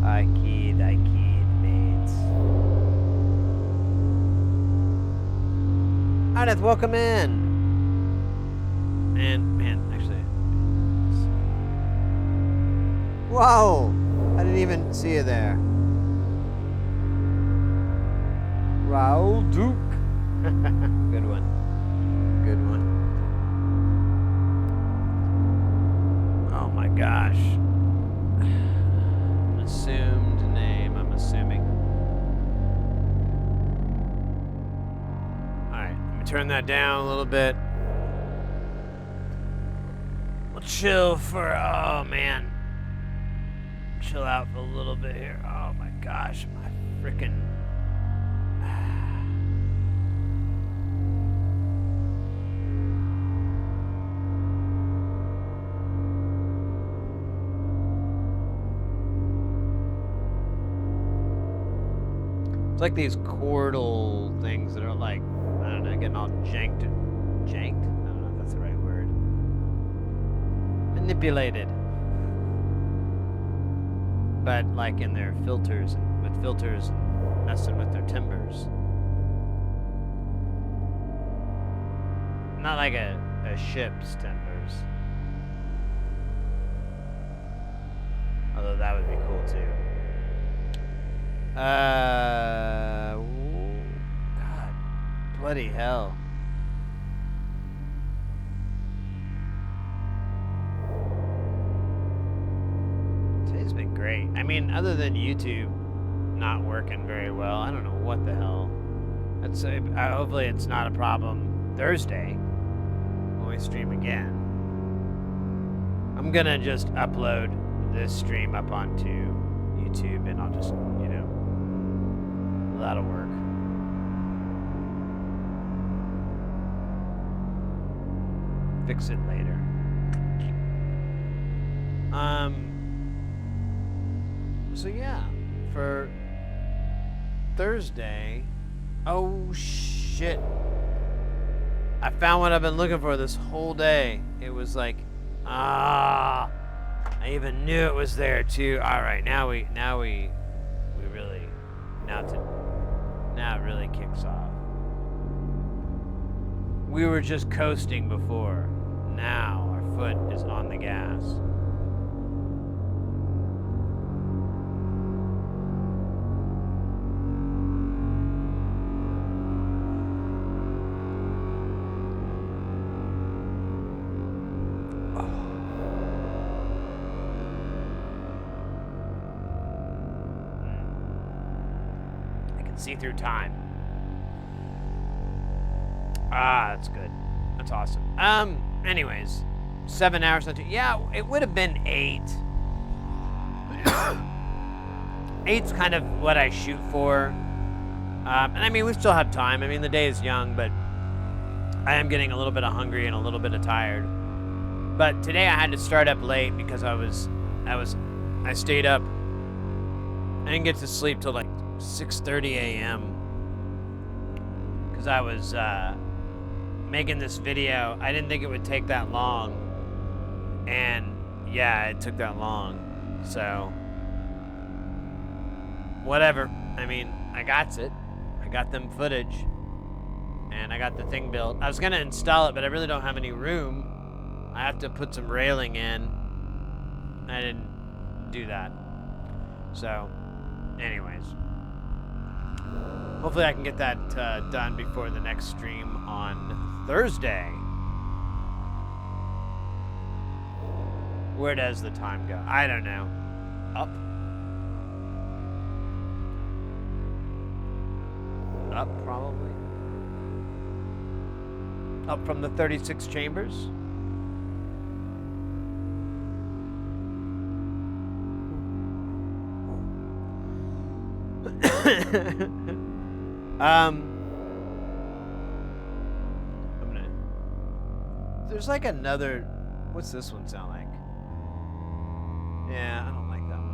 I kid, mates. Alright, welcome in. Man, actually. Whoa! I didn't even see you there. Raul Duke. Good one. Good one. Oh my gosh. Assumed name, I'm assuming. Alright, let me turn that down a little bit. We'll chill for, oh man. Chill out for a little bit here. Oh my gosh, my frickin'. It's like these chordal things that are like, I don't know, getting all janked? Janked? I don't know if that's the right word. Manipulated. But like in their filters, with filters and messing with their timbers. Not like a ship's timbers. Although that would be cool too. God, bloody hell. Today's been great. I mean, other than YouTube not working very well, I don't know what the hell. That's hopefully it's not a problem Thursday when we stream again. I'm gonna just upload this stream up onto YouTube, and I'll just, you know, that'll work. Fix it later. So yeah, for Thursday, oh shit. I found what I've been looking for this whole day. It was like, I even knew it was there too. All right, now it really kicks off. We were just coasting before. Now our foot is on the gas. see through time. Ah, that's good. That's awesome. Anyways, 7 hours. Yeah, it would have been 8. 8's kind of what I shoot for. And I mean, we still have time. I mean, the day is young, but I am getting a little bit hungry and a little bit tired. But today I had to start up late because I stayed up. I didn't get to sleep till like 6:30 a.m. because I was making this video. I didn't think it would take that long, and yeah, it took that long. So whatever. I mean, I got it. I got them footage, and I got the thing built. I was gonna install it, but I really don't have any room. I have to put some railing in. I didn't do that. So, anyways, hopefully I can get that done before the next stream on Thursday. Where does the time go? I don't know. Up? Up, probably. Up from the 36 chambers? There's like another. What's this one sound like? Yeah, I don't like that one.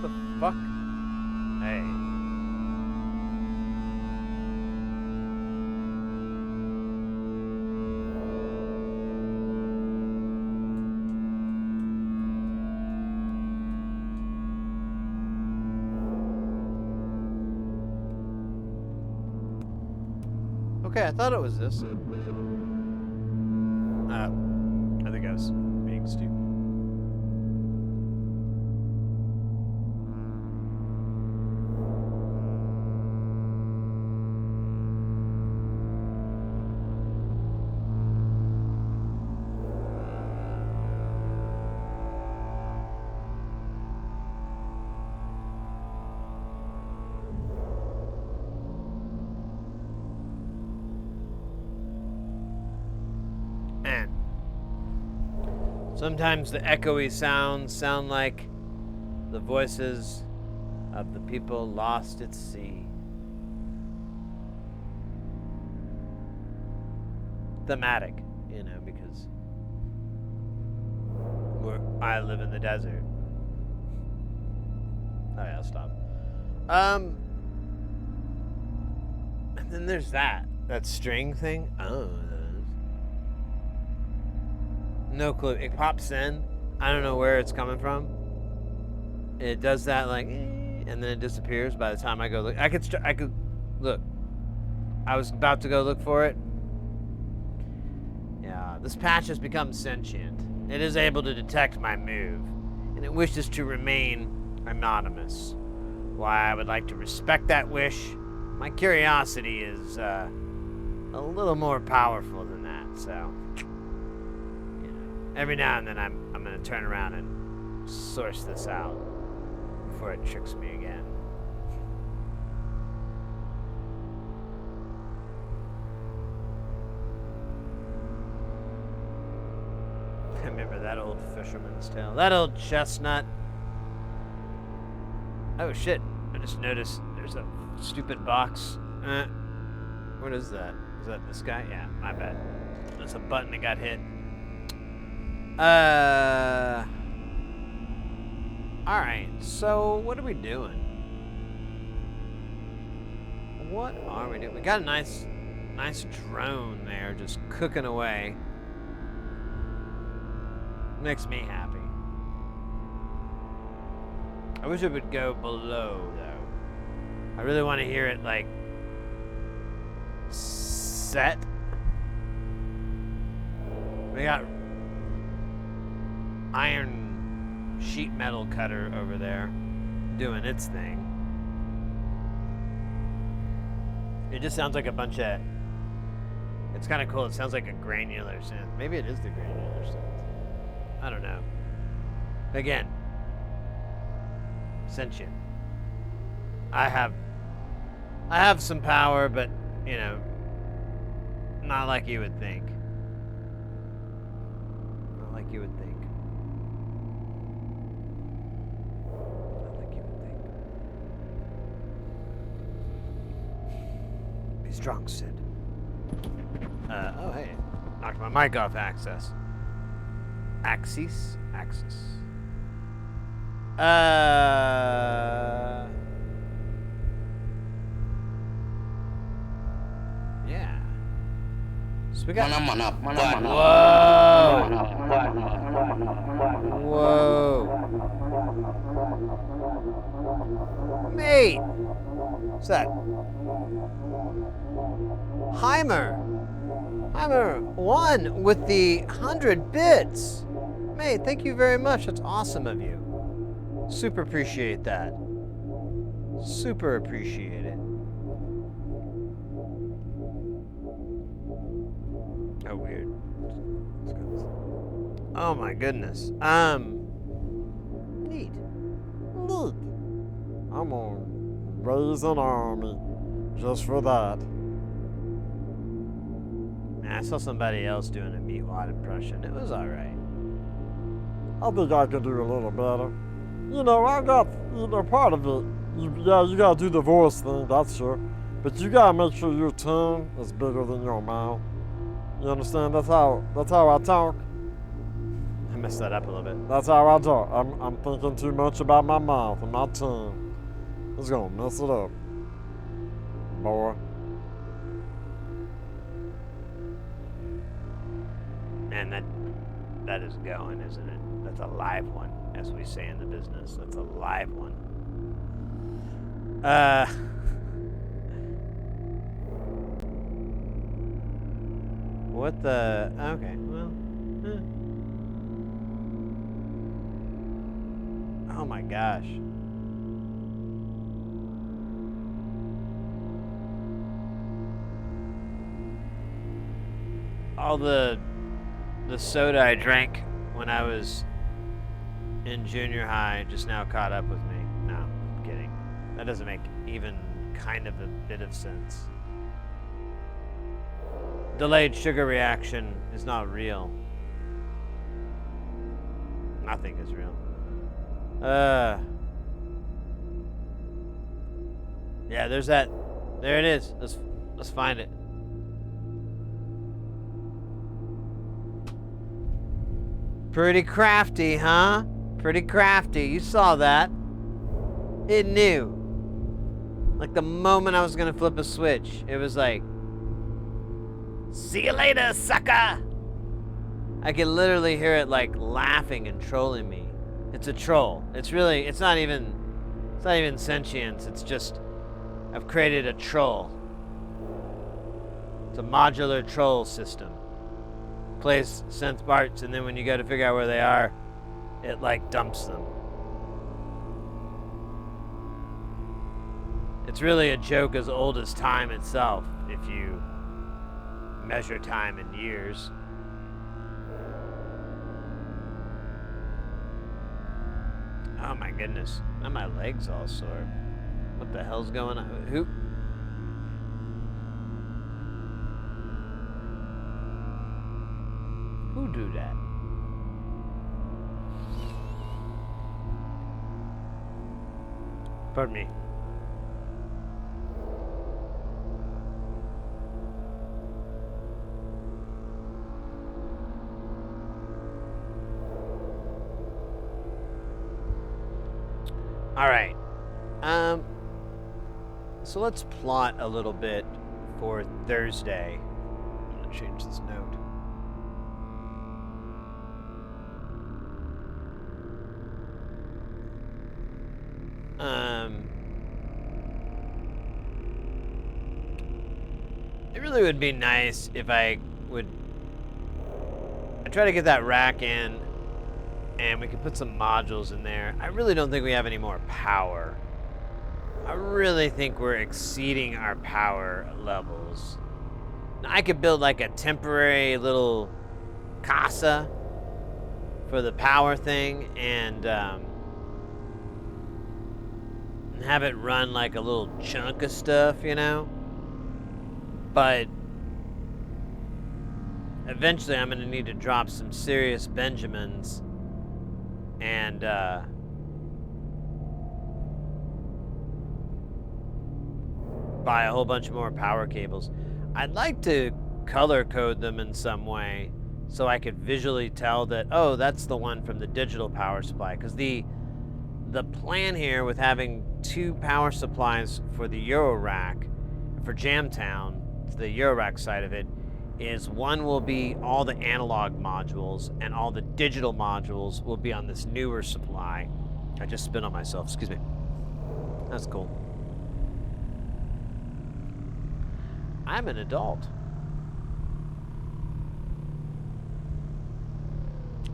What the fuck? Hey. Okay, I thought it was this. I think I was being stupid. Sometimes the echoey sounds sound like the voices of the people lost at sea. Thematic, you know, because I live in the desert. Oh yeah, I'll stop. And then there's that string thing. Oh. No clue. It pops in. I don't know where it's coming from. It does that like, and then it disappears by the time I go look. I could look. I was about to go look for it. Yeah, this patch has become sentient. It is able to detect my move, and it wishes to remain anonymous. Why I would like to respect that wish. My curiosity is a little more powerful than that, so. Every now and then I'm gonna turn around and source this out before it tricks me again. I remember that old fisherman's tale. That old chestnut. Oh shit, I just noticed there's a stupid box. What is that? Is that this guy? Yeah, my bad. There's a button that got hit. Alright, so what are we doing? What are we doing? We got a nice drone there just cooking away. Makes me happy. I wish it would go below though. I really want to hear it like set. We got iron sheet metal cutter over there doing its thing. It just sounds like a bunch of... It's kind of cool. It sounds like a granular synth. Maybe it is the granular synth. I don't know. Again, sentient. I have some power, but, you know, not like you would think. Not like you would think. Not like you would think. Be strong, Sid. Oh, hey. Knocked my mic off access. Axis? Axis. Yeah. So we got... Whoa. Whoa. Mate! What's that? Heimer 1 with the 100 bits. Mate, thank you very much. That's awesome of you. Super appreciate that. Super appreciate it. Oh, weird. Oh my goodness. Neat. I'm gonna raise an army just for that. I saw somebody else doing a Meatwad impression. It was alright. I think I can do a little better. You know, I got, you know, part of it. You gotta do the voice thing, that's sure. But you gotta make sure your tongue is bigger than your mouth. You understand? That's how I talk. I messed that up a little bit. That's how I talk. I'm thinking too much about my mouth and my tongue. It's gonna mess it up, boy. And that is going, isn't it? That's a live one, as we say in the business. That's a live one. What the... Okay, well... Oh my gosh. All the soda I drank when I was in junior high just now caught up with me. No, I'm kidding. That doesn't make even kind of a bit of sense. Delayed sugar reaction is not real. Nothing is real. Yeah, there's that. There it is. Let's find it. Pretty crafty, huh? Pretty crafty. You saw that. It knew. Like the moment I was gonna flip a switch, it was like, see you later, sucker! I could literally hear it like laughing and trolling me. It's a troll. It's not even sentience. It's just, I've created a troll. It's a modular troll system. Plays synth parts, and then when you go to figure out where they are, it like dumps them. It's really a joke as old as time itself, if you measure time in years. Oh my goodness, now my legs all sore. What the hell's going on? Who? Who do that? Pardon me. All right. So let's plot a little bit for Thursday. I'm gonna change this note. It really would be nice if I try to get that rack in and we could put some modules in there. I really don't think we have any more power. I really think we're exceeding our power levels. Now, I could build like a temporary little casa for the power thing and have it run like a little chunk of stuff, you know? But eventually I'm gonna need to drop some serious Benjamins and buy a whole bunch more power cables. I'd like to color code them in some way so I could visually tell that, oh, that's the one from the digital power supply. Because the plan here with having 2 power supplies for the Eurorack, for Jamtown, the Eurorack side of it, is one will be all the analog modules and all the digital modules will be on this newer supply. I just spit on myself, excuse me. That's cool. I'm an adult.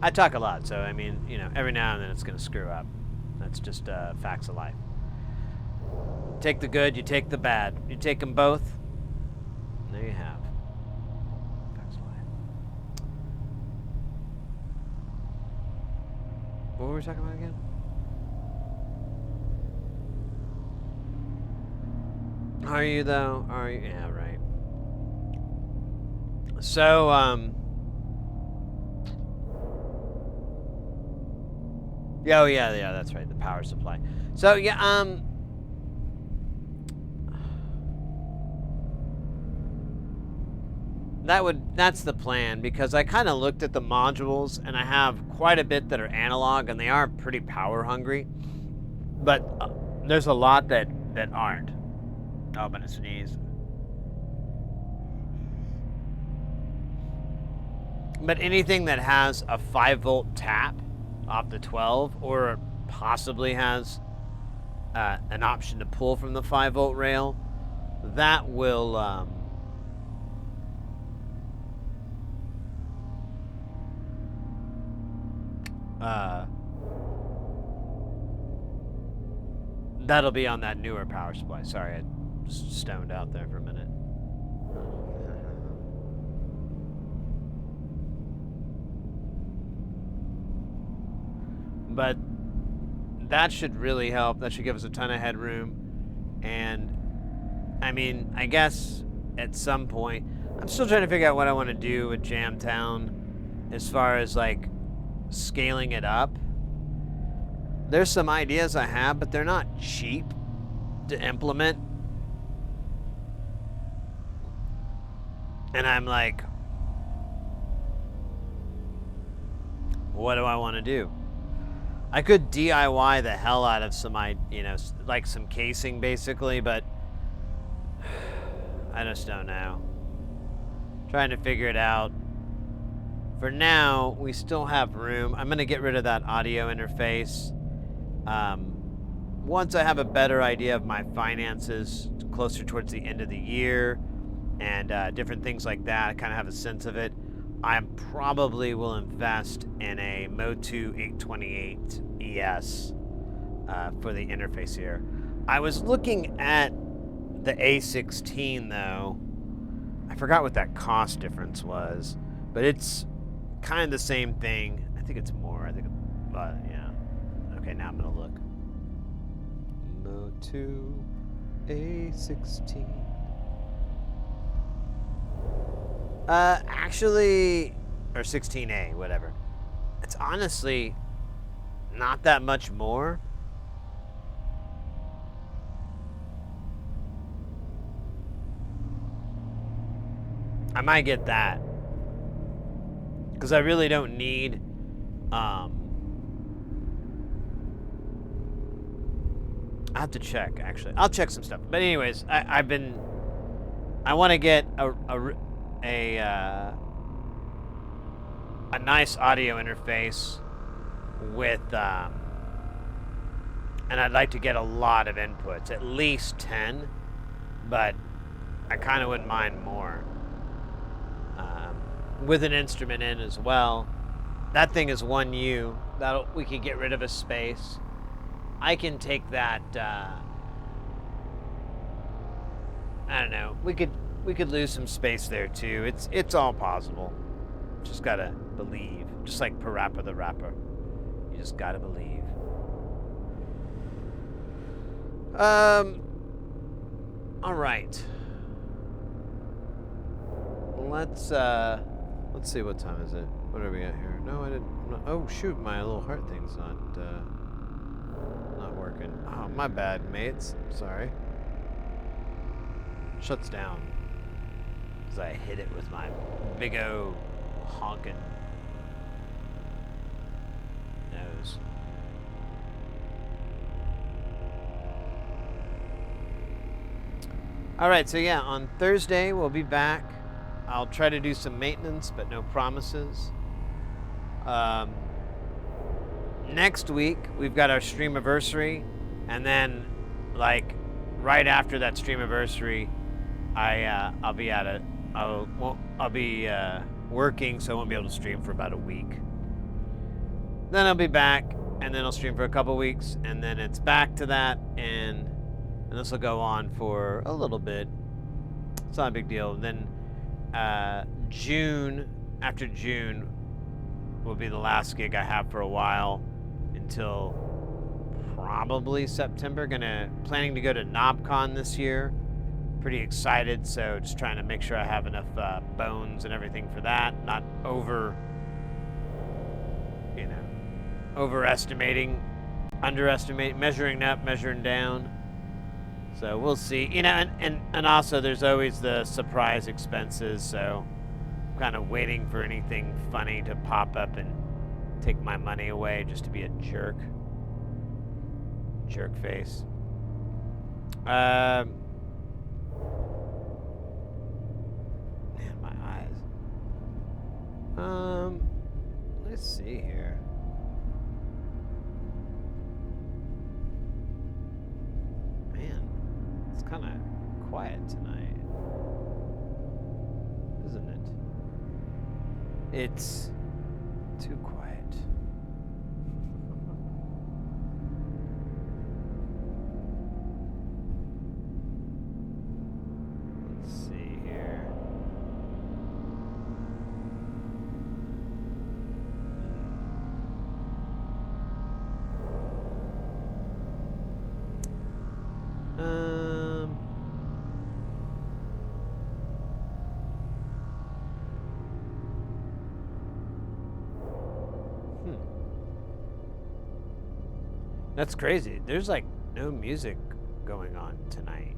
I talk a lot, so I mean, you know, every now and then it's gonna screw up. That's just facts of life. Take the good, you take the bad. You take them both, and there you have. Facts of life. What were we talking about again? Are you though? Are you? Yeah, right. So, yeah, that's right, the power supply. So, yeah, that's the plan, because I kind of looked at the modules, and I have quite a bit that are analog, and they are pretty power hungry, but there's a lot that aren't. Oh, I'm gonna sneeze. But anything that has a 5-volt tap off the 12, or possibly has an option to pull from the 5-volt rail, that will that'll be on that newer power supply. Sorry, I just stoned out there for a minute. But that should really help. That should give us a ton of headroom. And I mean, I guess at some point, I'm still trying to figure out what I want to do with Jamtown as far as like scaling it up. There's some ideas I have, but they're not cheap to implement. And I'm like, what do I want to do? I could DIY the hell out of some, you know, like some casing basically, but I just don't know. Trying to figure it out. For now, we still have room. I'm going to get rid of that audio interface. Once I have a better idea of my finances closer towards the end of the year and different things like that, I kind of have a sense of it. I probably will invest in a Motu 828 ES for the interface here. I was looking at the A16 though. I forgot what that cost difference was, but it's kind of the same thing. I think it's more. I think, but yeah. Okay, now I'm gonna look. Motu A16. Actually, or 16A, whatever. It's honestly not that much more. I might get that. Because I really don't need, I have to check, actually. I'll check some stuff. But anyways, I want to get a nice audio interface with, and I'd like to get a lot of inputs, at least 10, but I kind of wouldn't mind more. With an instrument in as well. That thing is 1U. We can get rid of a space. I can take that I don't know. We could lose some space there too. It's all possible. Just gotta believe. Just like Parappa the Rapper. You just gotta believe. All right. Let's see, what time is it? What are we at here? No, I didn't. Oh shoot, my little heart thing's not working. Oh, my bad, mates. Sorry. Shuts down because I hit it with my big O honking nose. All right, so yeah, on Thursday we'll be back. I'll try to do some maintenance, but no promises. Next week we've got our streamiversary, and then like right after that streamiversary, I'll be working, so I won't be able to stream for about a week. Then I'll be back, and then I'll stream for a couple weeks, and then it's back to that, and this will go on for a little bit. It's not a big deal. Then after June will be the last gig I have for a while until probably September. Planning to go to KnobCon this year. Pretty excited, so just trying to make sure I have enough bones and everything for that. Not overestimating, underestimating, measuring up, measuring down. So we'll see. And also there's always the surprise expenses, so I'm kind of waiting for anything funny to pop up and take my money away just to be a jerk. Jerk face. Man, my eyes. Let's see here. Man, it's kind of quiet tonight, isn't it? It's too quiet. Let's see here. That's crazy. There's like no music going on tonight.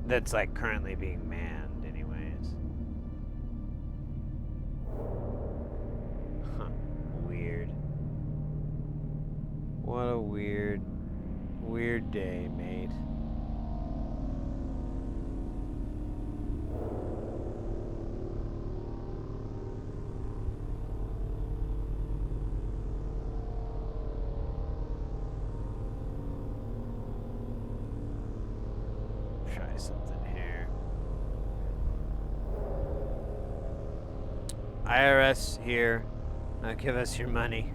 That's like currently being manned anyways. Huh. Weird. What a weird day, mate. Try something here. IRS here. Give us your money.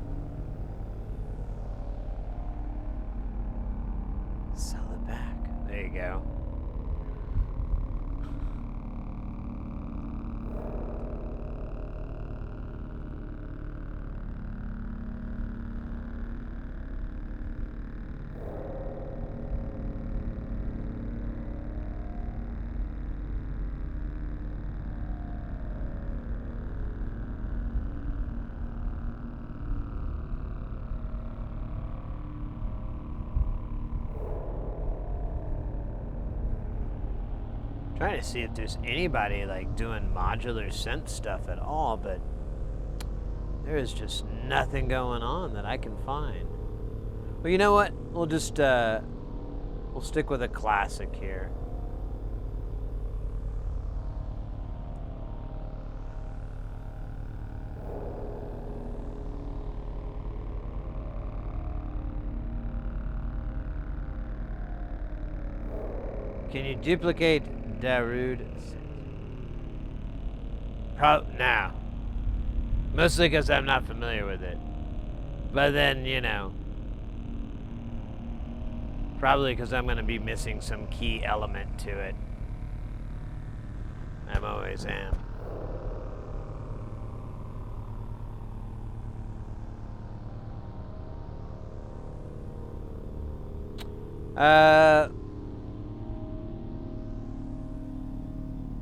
Sell it back. There you go. Trying to see if there's anybody like doing modular synth stuff at all, but there is just nothing going on that I can find. Well, you know what? We'll just we'll stick with a classic here. Can you duplicate Darude? Now. Mostly because I'm not familiar with it. But then, you know, probably because I'm going to be missing some key element to it. I always am.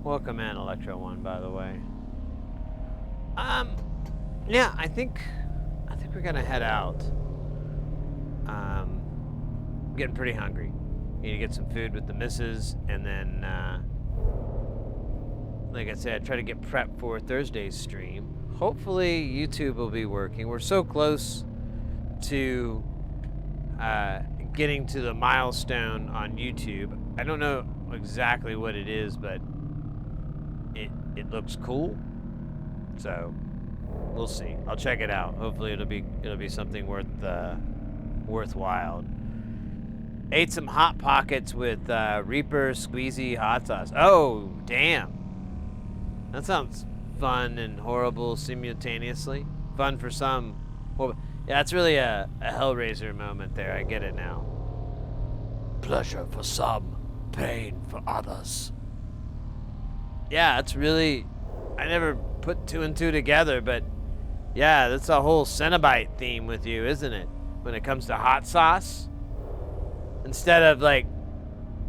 Welcome in, Electro One, by the way. Yeah, I think we're gonna head out. I'm getting pretty hungry. Need to get some food with the missus, and then, like I said, try to get prepped for Thursday's stream. Hopefully, YouTube will be working. We're so close to getting to the milestone on YouTube. I don't know exactly what it is, but it looks cool. So we'll see. I'll check it out. Hopefully it'll be something worthwhile. Ate some Hot Pockets with Reaper Squeezy hot sauce. Oh, damn. That sounds fun and horrible simultaneously. Fun for some. Well, yeah, it's really a Hellraiser moment there. I get it now. Pleasure for some, pain for others. Yeah, it's really... I never put two and two together, but yeah, that's a whole Cenobite theme with you, isn't it? When it comes to hot sauce. Instead of like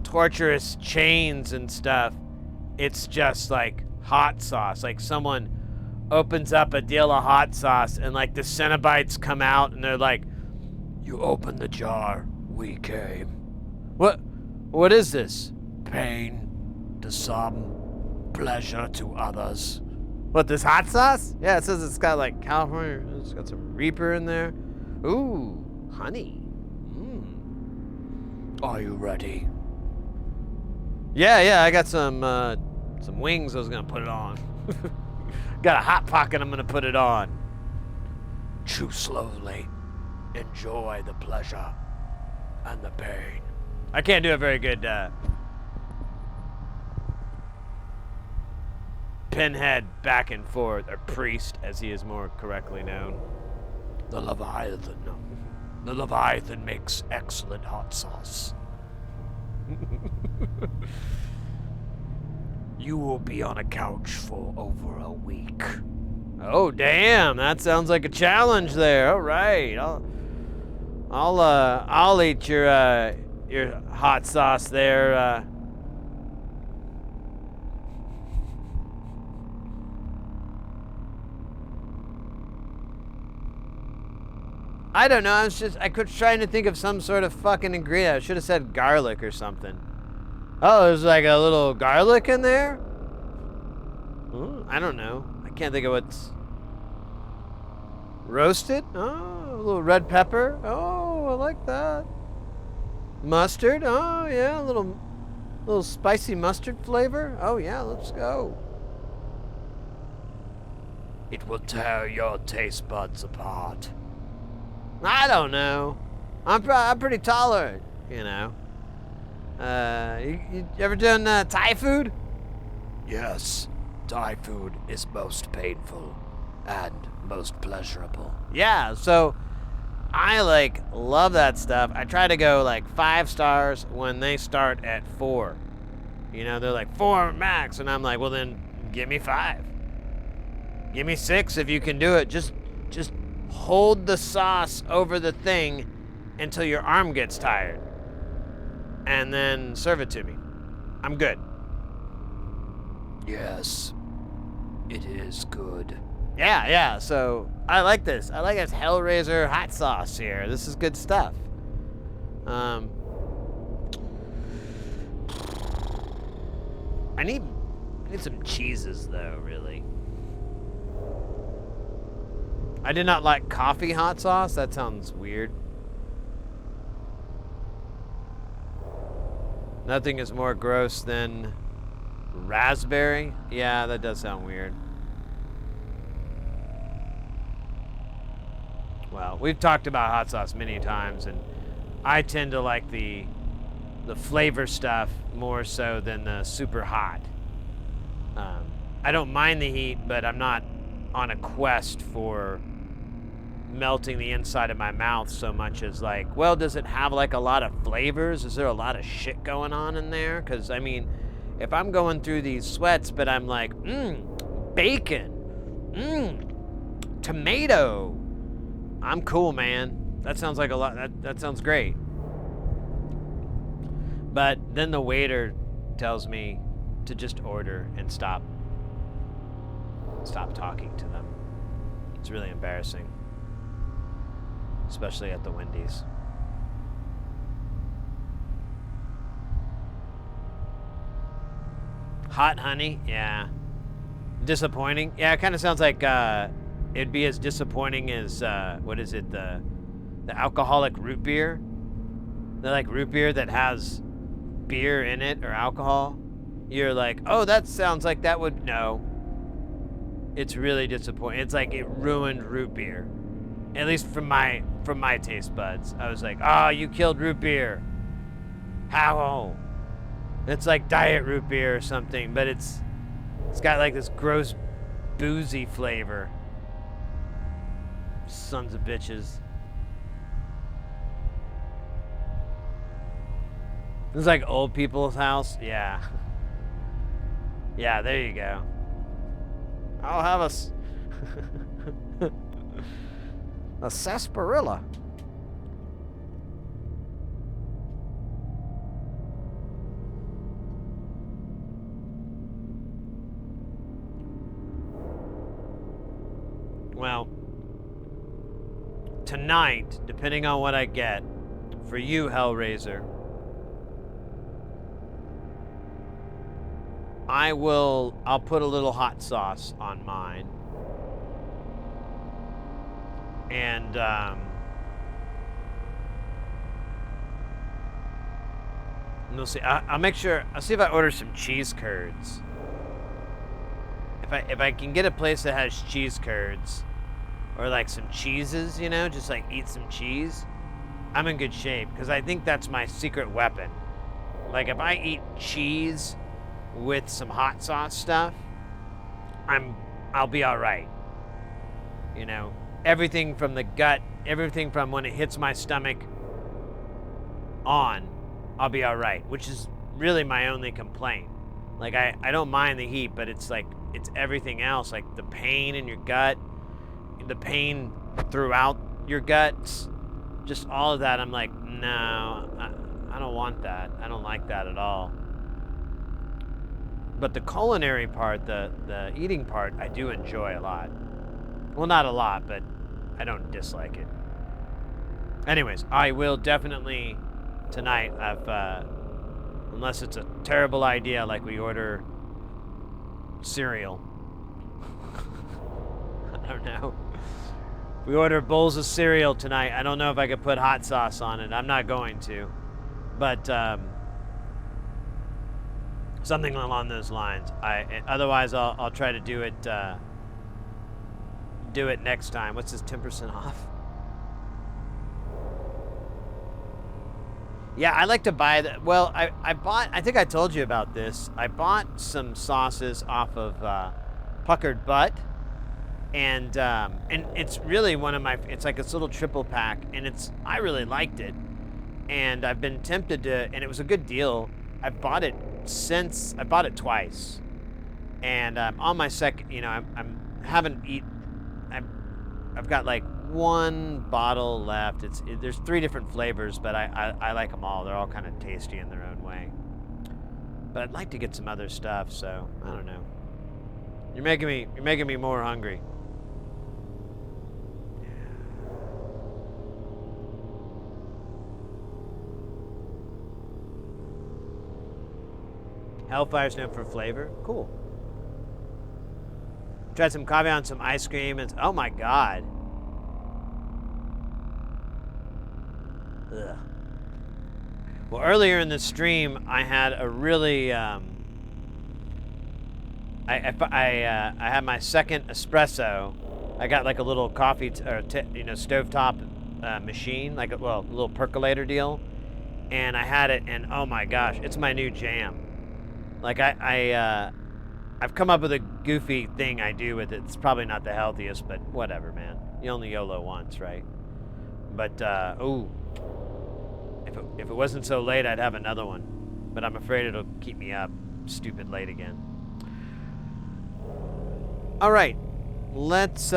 torturous chains and stuff, it's just like hot sauce. Like someone opens up a deal of hot sauce and like the Cenobites come out and they're like, "You opened the jar, we came." What is this? Pain to some, pleasure to others. What, this hot sauce? Yeah, it says it's got like California, it's got some Reaper in there. Ooh, honey. Are you ready? Yeah, I got some wings I was gonna put it on. Got a Hot Pocket I'm gonna put it on. Chew slowly. Enjoy the pleasure and the pain. I can't do a very good Pinhead back and forth, or Priest as he is more correctly known. The Leviathan. The Leviathan makes excellent hot sauce. You will be on a couch for over a week. Oh damn, that sounds like a challenge there. All right, I'll eat your hot sauce there. I don't know. I was trying to think of some sort of fucking ingredient. I should have said garlic or something. Oh, there's like a little garlic in there? I don't know. I can't think of what's... Roasted? Oh, a little red pepper. Oh, I like that. Mustard? Oh, yeah, a little spicy mustard flavor. Oh, yeah, let's go. It will tear your taste buds apart. I don't know. I'm pretty tolerant, you know. You ever done Thai food? Yes, Thai food is most painful and most pleasurable. Yeah, so I love that stuff. I try to go 5 stars when they start at 4. You know, they're like 4 max, and I'm like, well then, give me 5. Give me 6 if you can do it. Just hold the sauce over the thing until your arm gets tired. And then serve it to me. I'm good. Yes, it is good. Yeah, so I like this. I like this Hellraiser hot sauce here. This is good stuff. I need some cheeses though, really. I did not like coffee hot sauce. That sounds weird. Nothing is more gross than raspberry. Yeah, that does sound weird. Well, we've talked about hot sauce many times, and I tend to like the flavor stuff more so than the super hot. I don't mind the heat, but I'm not on a quest for melting the inside of my mouth so much as like, well, does it have like a lot of flavors? Is there a lot of shit going on in there? Because I mean, if I'm going through these sweats, but I'm like, bacon, tomato, I'm cool, man. That sounds like a lot. That sounds great. But then the waiter tells me to just order and stop talking to them. It's really embarrassing. Especially at the Wendy's. Hot honey? Yeah. Disappointing? Yeah, it kind of sounds like it'd be as disappointing as, what is it, the alcoholic root beer? The like root beer that has beer in it or alcohol. You're like, oh, that sounds like that would, no. It's really disappointing. It's like it ruined root beer. At least from my taste buds. I was like, oh, you killed root beer. How? It's like diet root beer or something, but it's got like this gross boozy flavor. Sons of bitches. It's like old people's house. Yeah. Yeah, there you go. I'll have a sarsaparilla. Well, tonight, depending on what I get, for you, Hellraiser, I'll put a little hot sauce on mine. And, we'll see. I'll make sure, I'll see if I order some cheese curds. If I can get a place that has cheese curds, or like some cheeses, you know, just like eat some cheese, I'm in good shape, because I think that's my secret weapon. Like if I eat cheese with some hot sauce stuff, I'll be all right. You know, everything from the gut, everything from when it hits my stomach on, I'll be all right, which is really my only complaint. Like I don't mind the heat, but it's like, it's everything else, like the pain in your gut, the pain throughout your guts, just all of that. I'm like, no, I don't want that. I don't like that at all. But the culinary part, the eating part, I do enjoy a lot. Well, not a lot, but I don't dislike it. Anyways, I will definitely tonight, unless it's a terrible idea, like we order cereal. I don't know. We order bowls of cereal tonight. I don't know if I could put hot sauce on it. I'm not going to. But something along those lines. Otherwise, I'll try to do it next time. What's this, 10% off? Yeah, I like to buy the. Well, I think I told you about this. I bought some sauces off of Puckered Butt, and it's really one of my. It's like this little triple pack, and I really liked it, and I've been tempted to, and it was a good deal. I've bought it twice, and on my second. You know, I've got like one bottle left. There's 3 different flavors, but I like them all. They're all kind of tasty in their own way. But I'd like to get some other stuff, so I don't know. You're making me more hungry. Hellfire's known for flavor. Cool. Tried some coffee on some ice cream, and oh my god. Ugh. Well, earlier in the stream, I had a really I had my second espresso. I got like a little coffee stovetop machine, like a little percolator deal, and I had it, and oh my gosh, it's my new jam. Like I've come up with a goofy thing I do with it. It's probably not the healthiest, but whatever, man. You only YOLO once, right? But, ooh. If it wasn't so late, I'd have another one. But I'm afraid it'll keep me up stupid late again. All right. Let's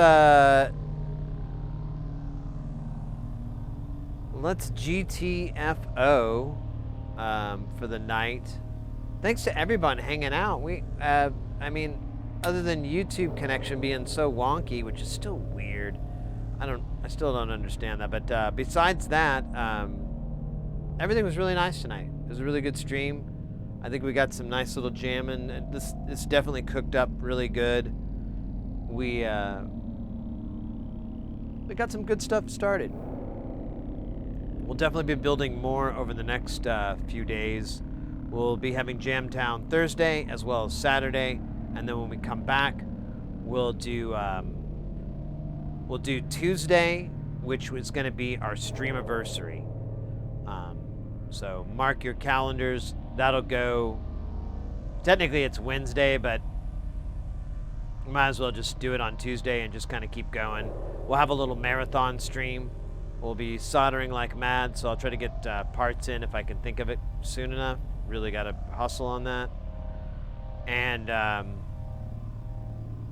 GTFO for the night. Thanks to everyone hanging out. I mean, other than YouTube connection being so wonky, which is still weird. I still don't understand that. But besides that, everything was really nice tonight. It was a really good stream. I think we got some nice little jamming. This definitely cooked up really good. We got some good stuff started. We'll definitely be building more over the next few days. We'll be having Jamtown Thursday as well as Saturday, and then when we come back, we'll do Tuesday, which was going to be our streamiversary. So mark your calendars. That'll go. Technically, it's Wednesday, but we might as well just do it on Tuesday and just kind of keep going. We'll have a little marathon stream. We'll be soldering like mad, so I'll try to get parts in if I can think of it soon enough. Really got to hustle on that. And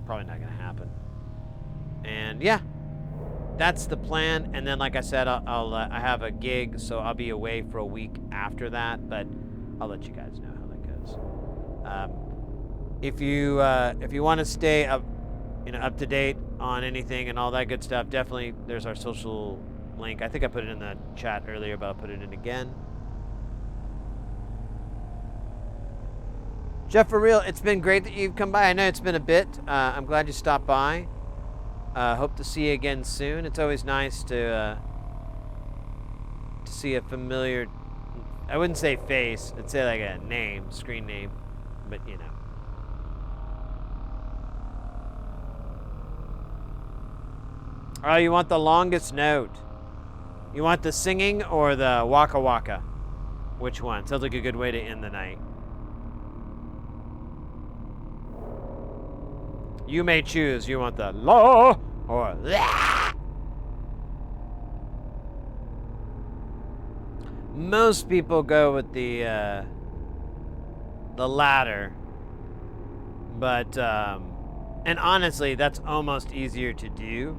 probably not going to happen. And yeah, that's the plan. And then, like I said, I have a gig, so I'll be away for a week after that. But I'll let you guys know how that goes. If you want to stay up to date on anything and all that good stuff, definitely there's our social link. I think I put it in the chat earlier, but I'll put it in again. Jeff, for real, it's been great that you've come by. I know it's been a bit. I'm glad you stopped by. Hope to see you again soon. It's always nice to see a familiar, I wouldn't say face, I'd say like a name, screen name, but you know. Oh, you want the longest note? You want the singing or the waka waka? Which one? Sounds like a good way to end the night. You may choose. You want the la or la. Most people go with the latter, but and honestly, that's almost easier to do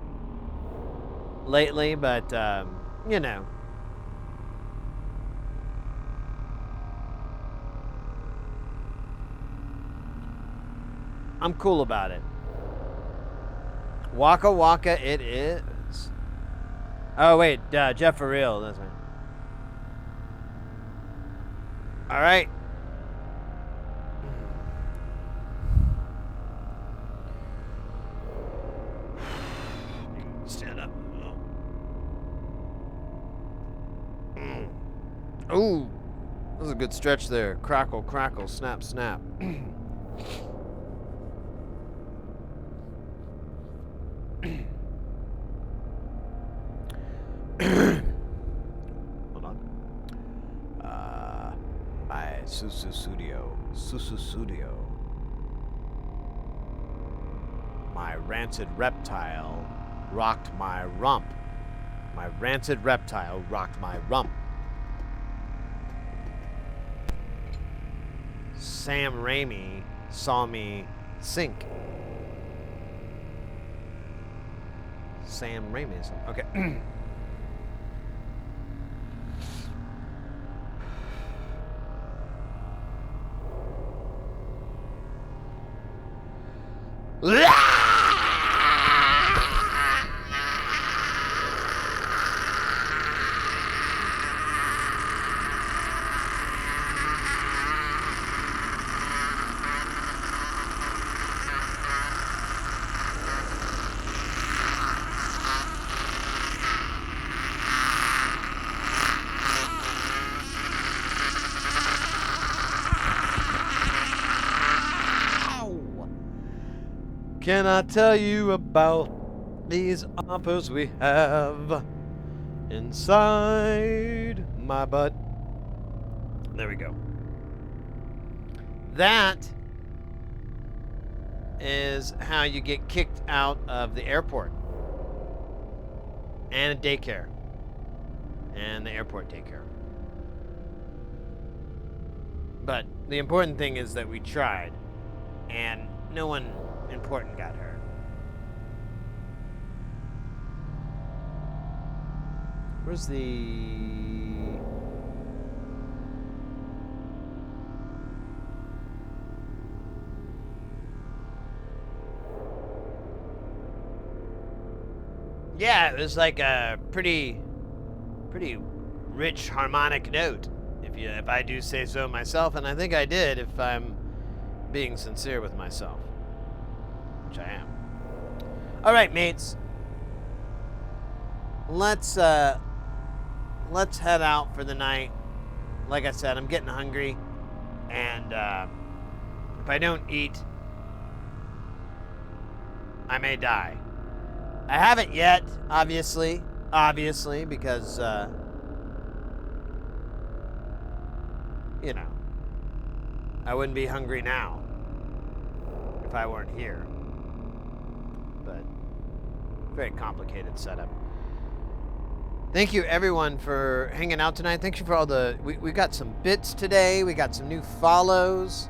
lately. But you know. I'm cool about it. Waka waka it is. Oh wait, Jeff for real, that's right. All right. Stand up. Ooh, that was a good stretch there. Crackle, crackle, snap, snap. Hold on. My Susu Studio. My rancid reptile rocked my rump. My rancid reptile rocked my rump. Sam Raimi saw me sink. Sam Raimi. Okay. Can I tell you about these offers we have inside my butt? There we go. That is how you get kicked out of the airport. and a daycare. And the airport daycare. But the important thing is that we tried, and no one important got hurt. Where's the... Yeah, it was like a pretty rich harmonic note, if I do say so myself, and I think I did if I'm being sincere with myself, which I am. All right, mates. Let's head out for the night. Like I said, I'm getting hungry, and if I don't eat, I may die. I haven't yet, obviously, because, you know, I wouldn't be hungry now if I weren't here. But, very complicated setup. Thank you, everyone, for hanging out tonight. Thank you for all the... We got some bits today. We got some new follows.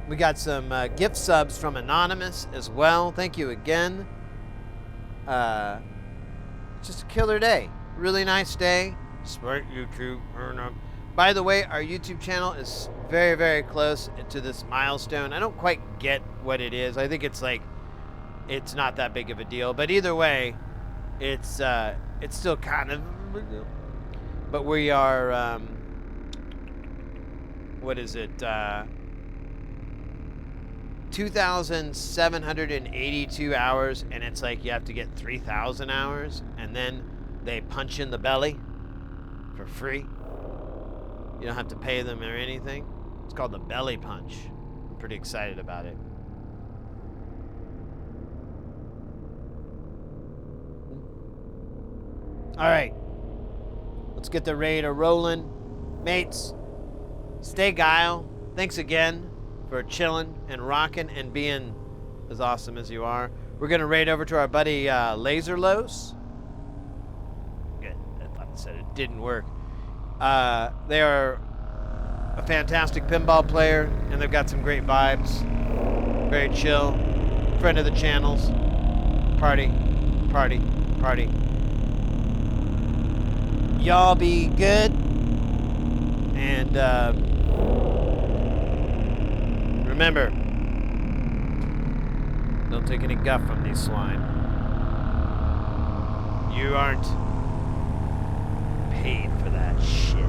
We got some gift subs from Anonymous as well. Thank you again. Just a killer day. Really nice day. Smart YouTube. By the way, our YouTube channel is very, very close to this milestone. I don't quite get what it is. I think it's like, it's not that big of a deal. But either way, it's still kind of a big deal. But we are, what is it? 2,782 hours, and it's like you have to get 3,000 hours, and then they punch in the belly for free. You don't have to pay them or anything. It's called the belly punch. I'm pretty excited about it. All right, let's get the raid rolling. Mates, stay guile. Thanks again for chilling and rocking and being as awesome as you are. We're going to raid over to our buddy Laserlos. Good. I thought I said it didn't work. They are a fantastic pinball player, and they've got some great vibes. Very chill. Friend of the channels. Party. Party. Party. Y'all be good. And, remember, don't take any guff from these swine. You aren't paid for that shit.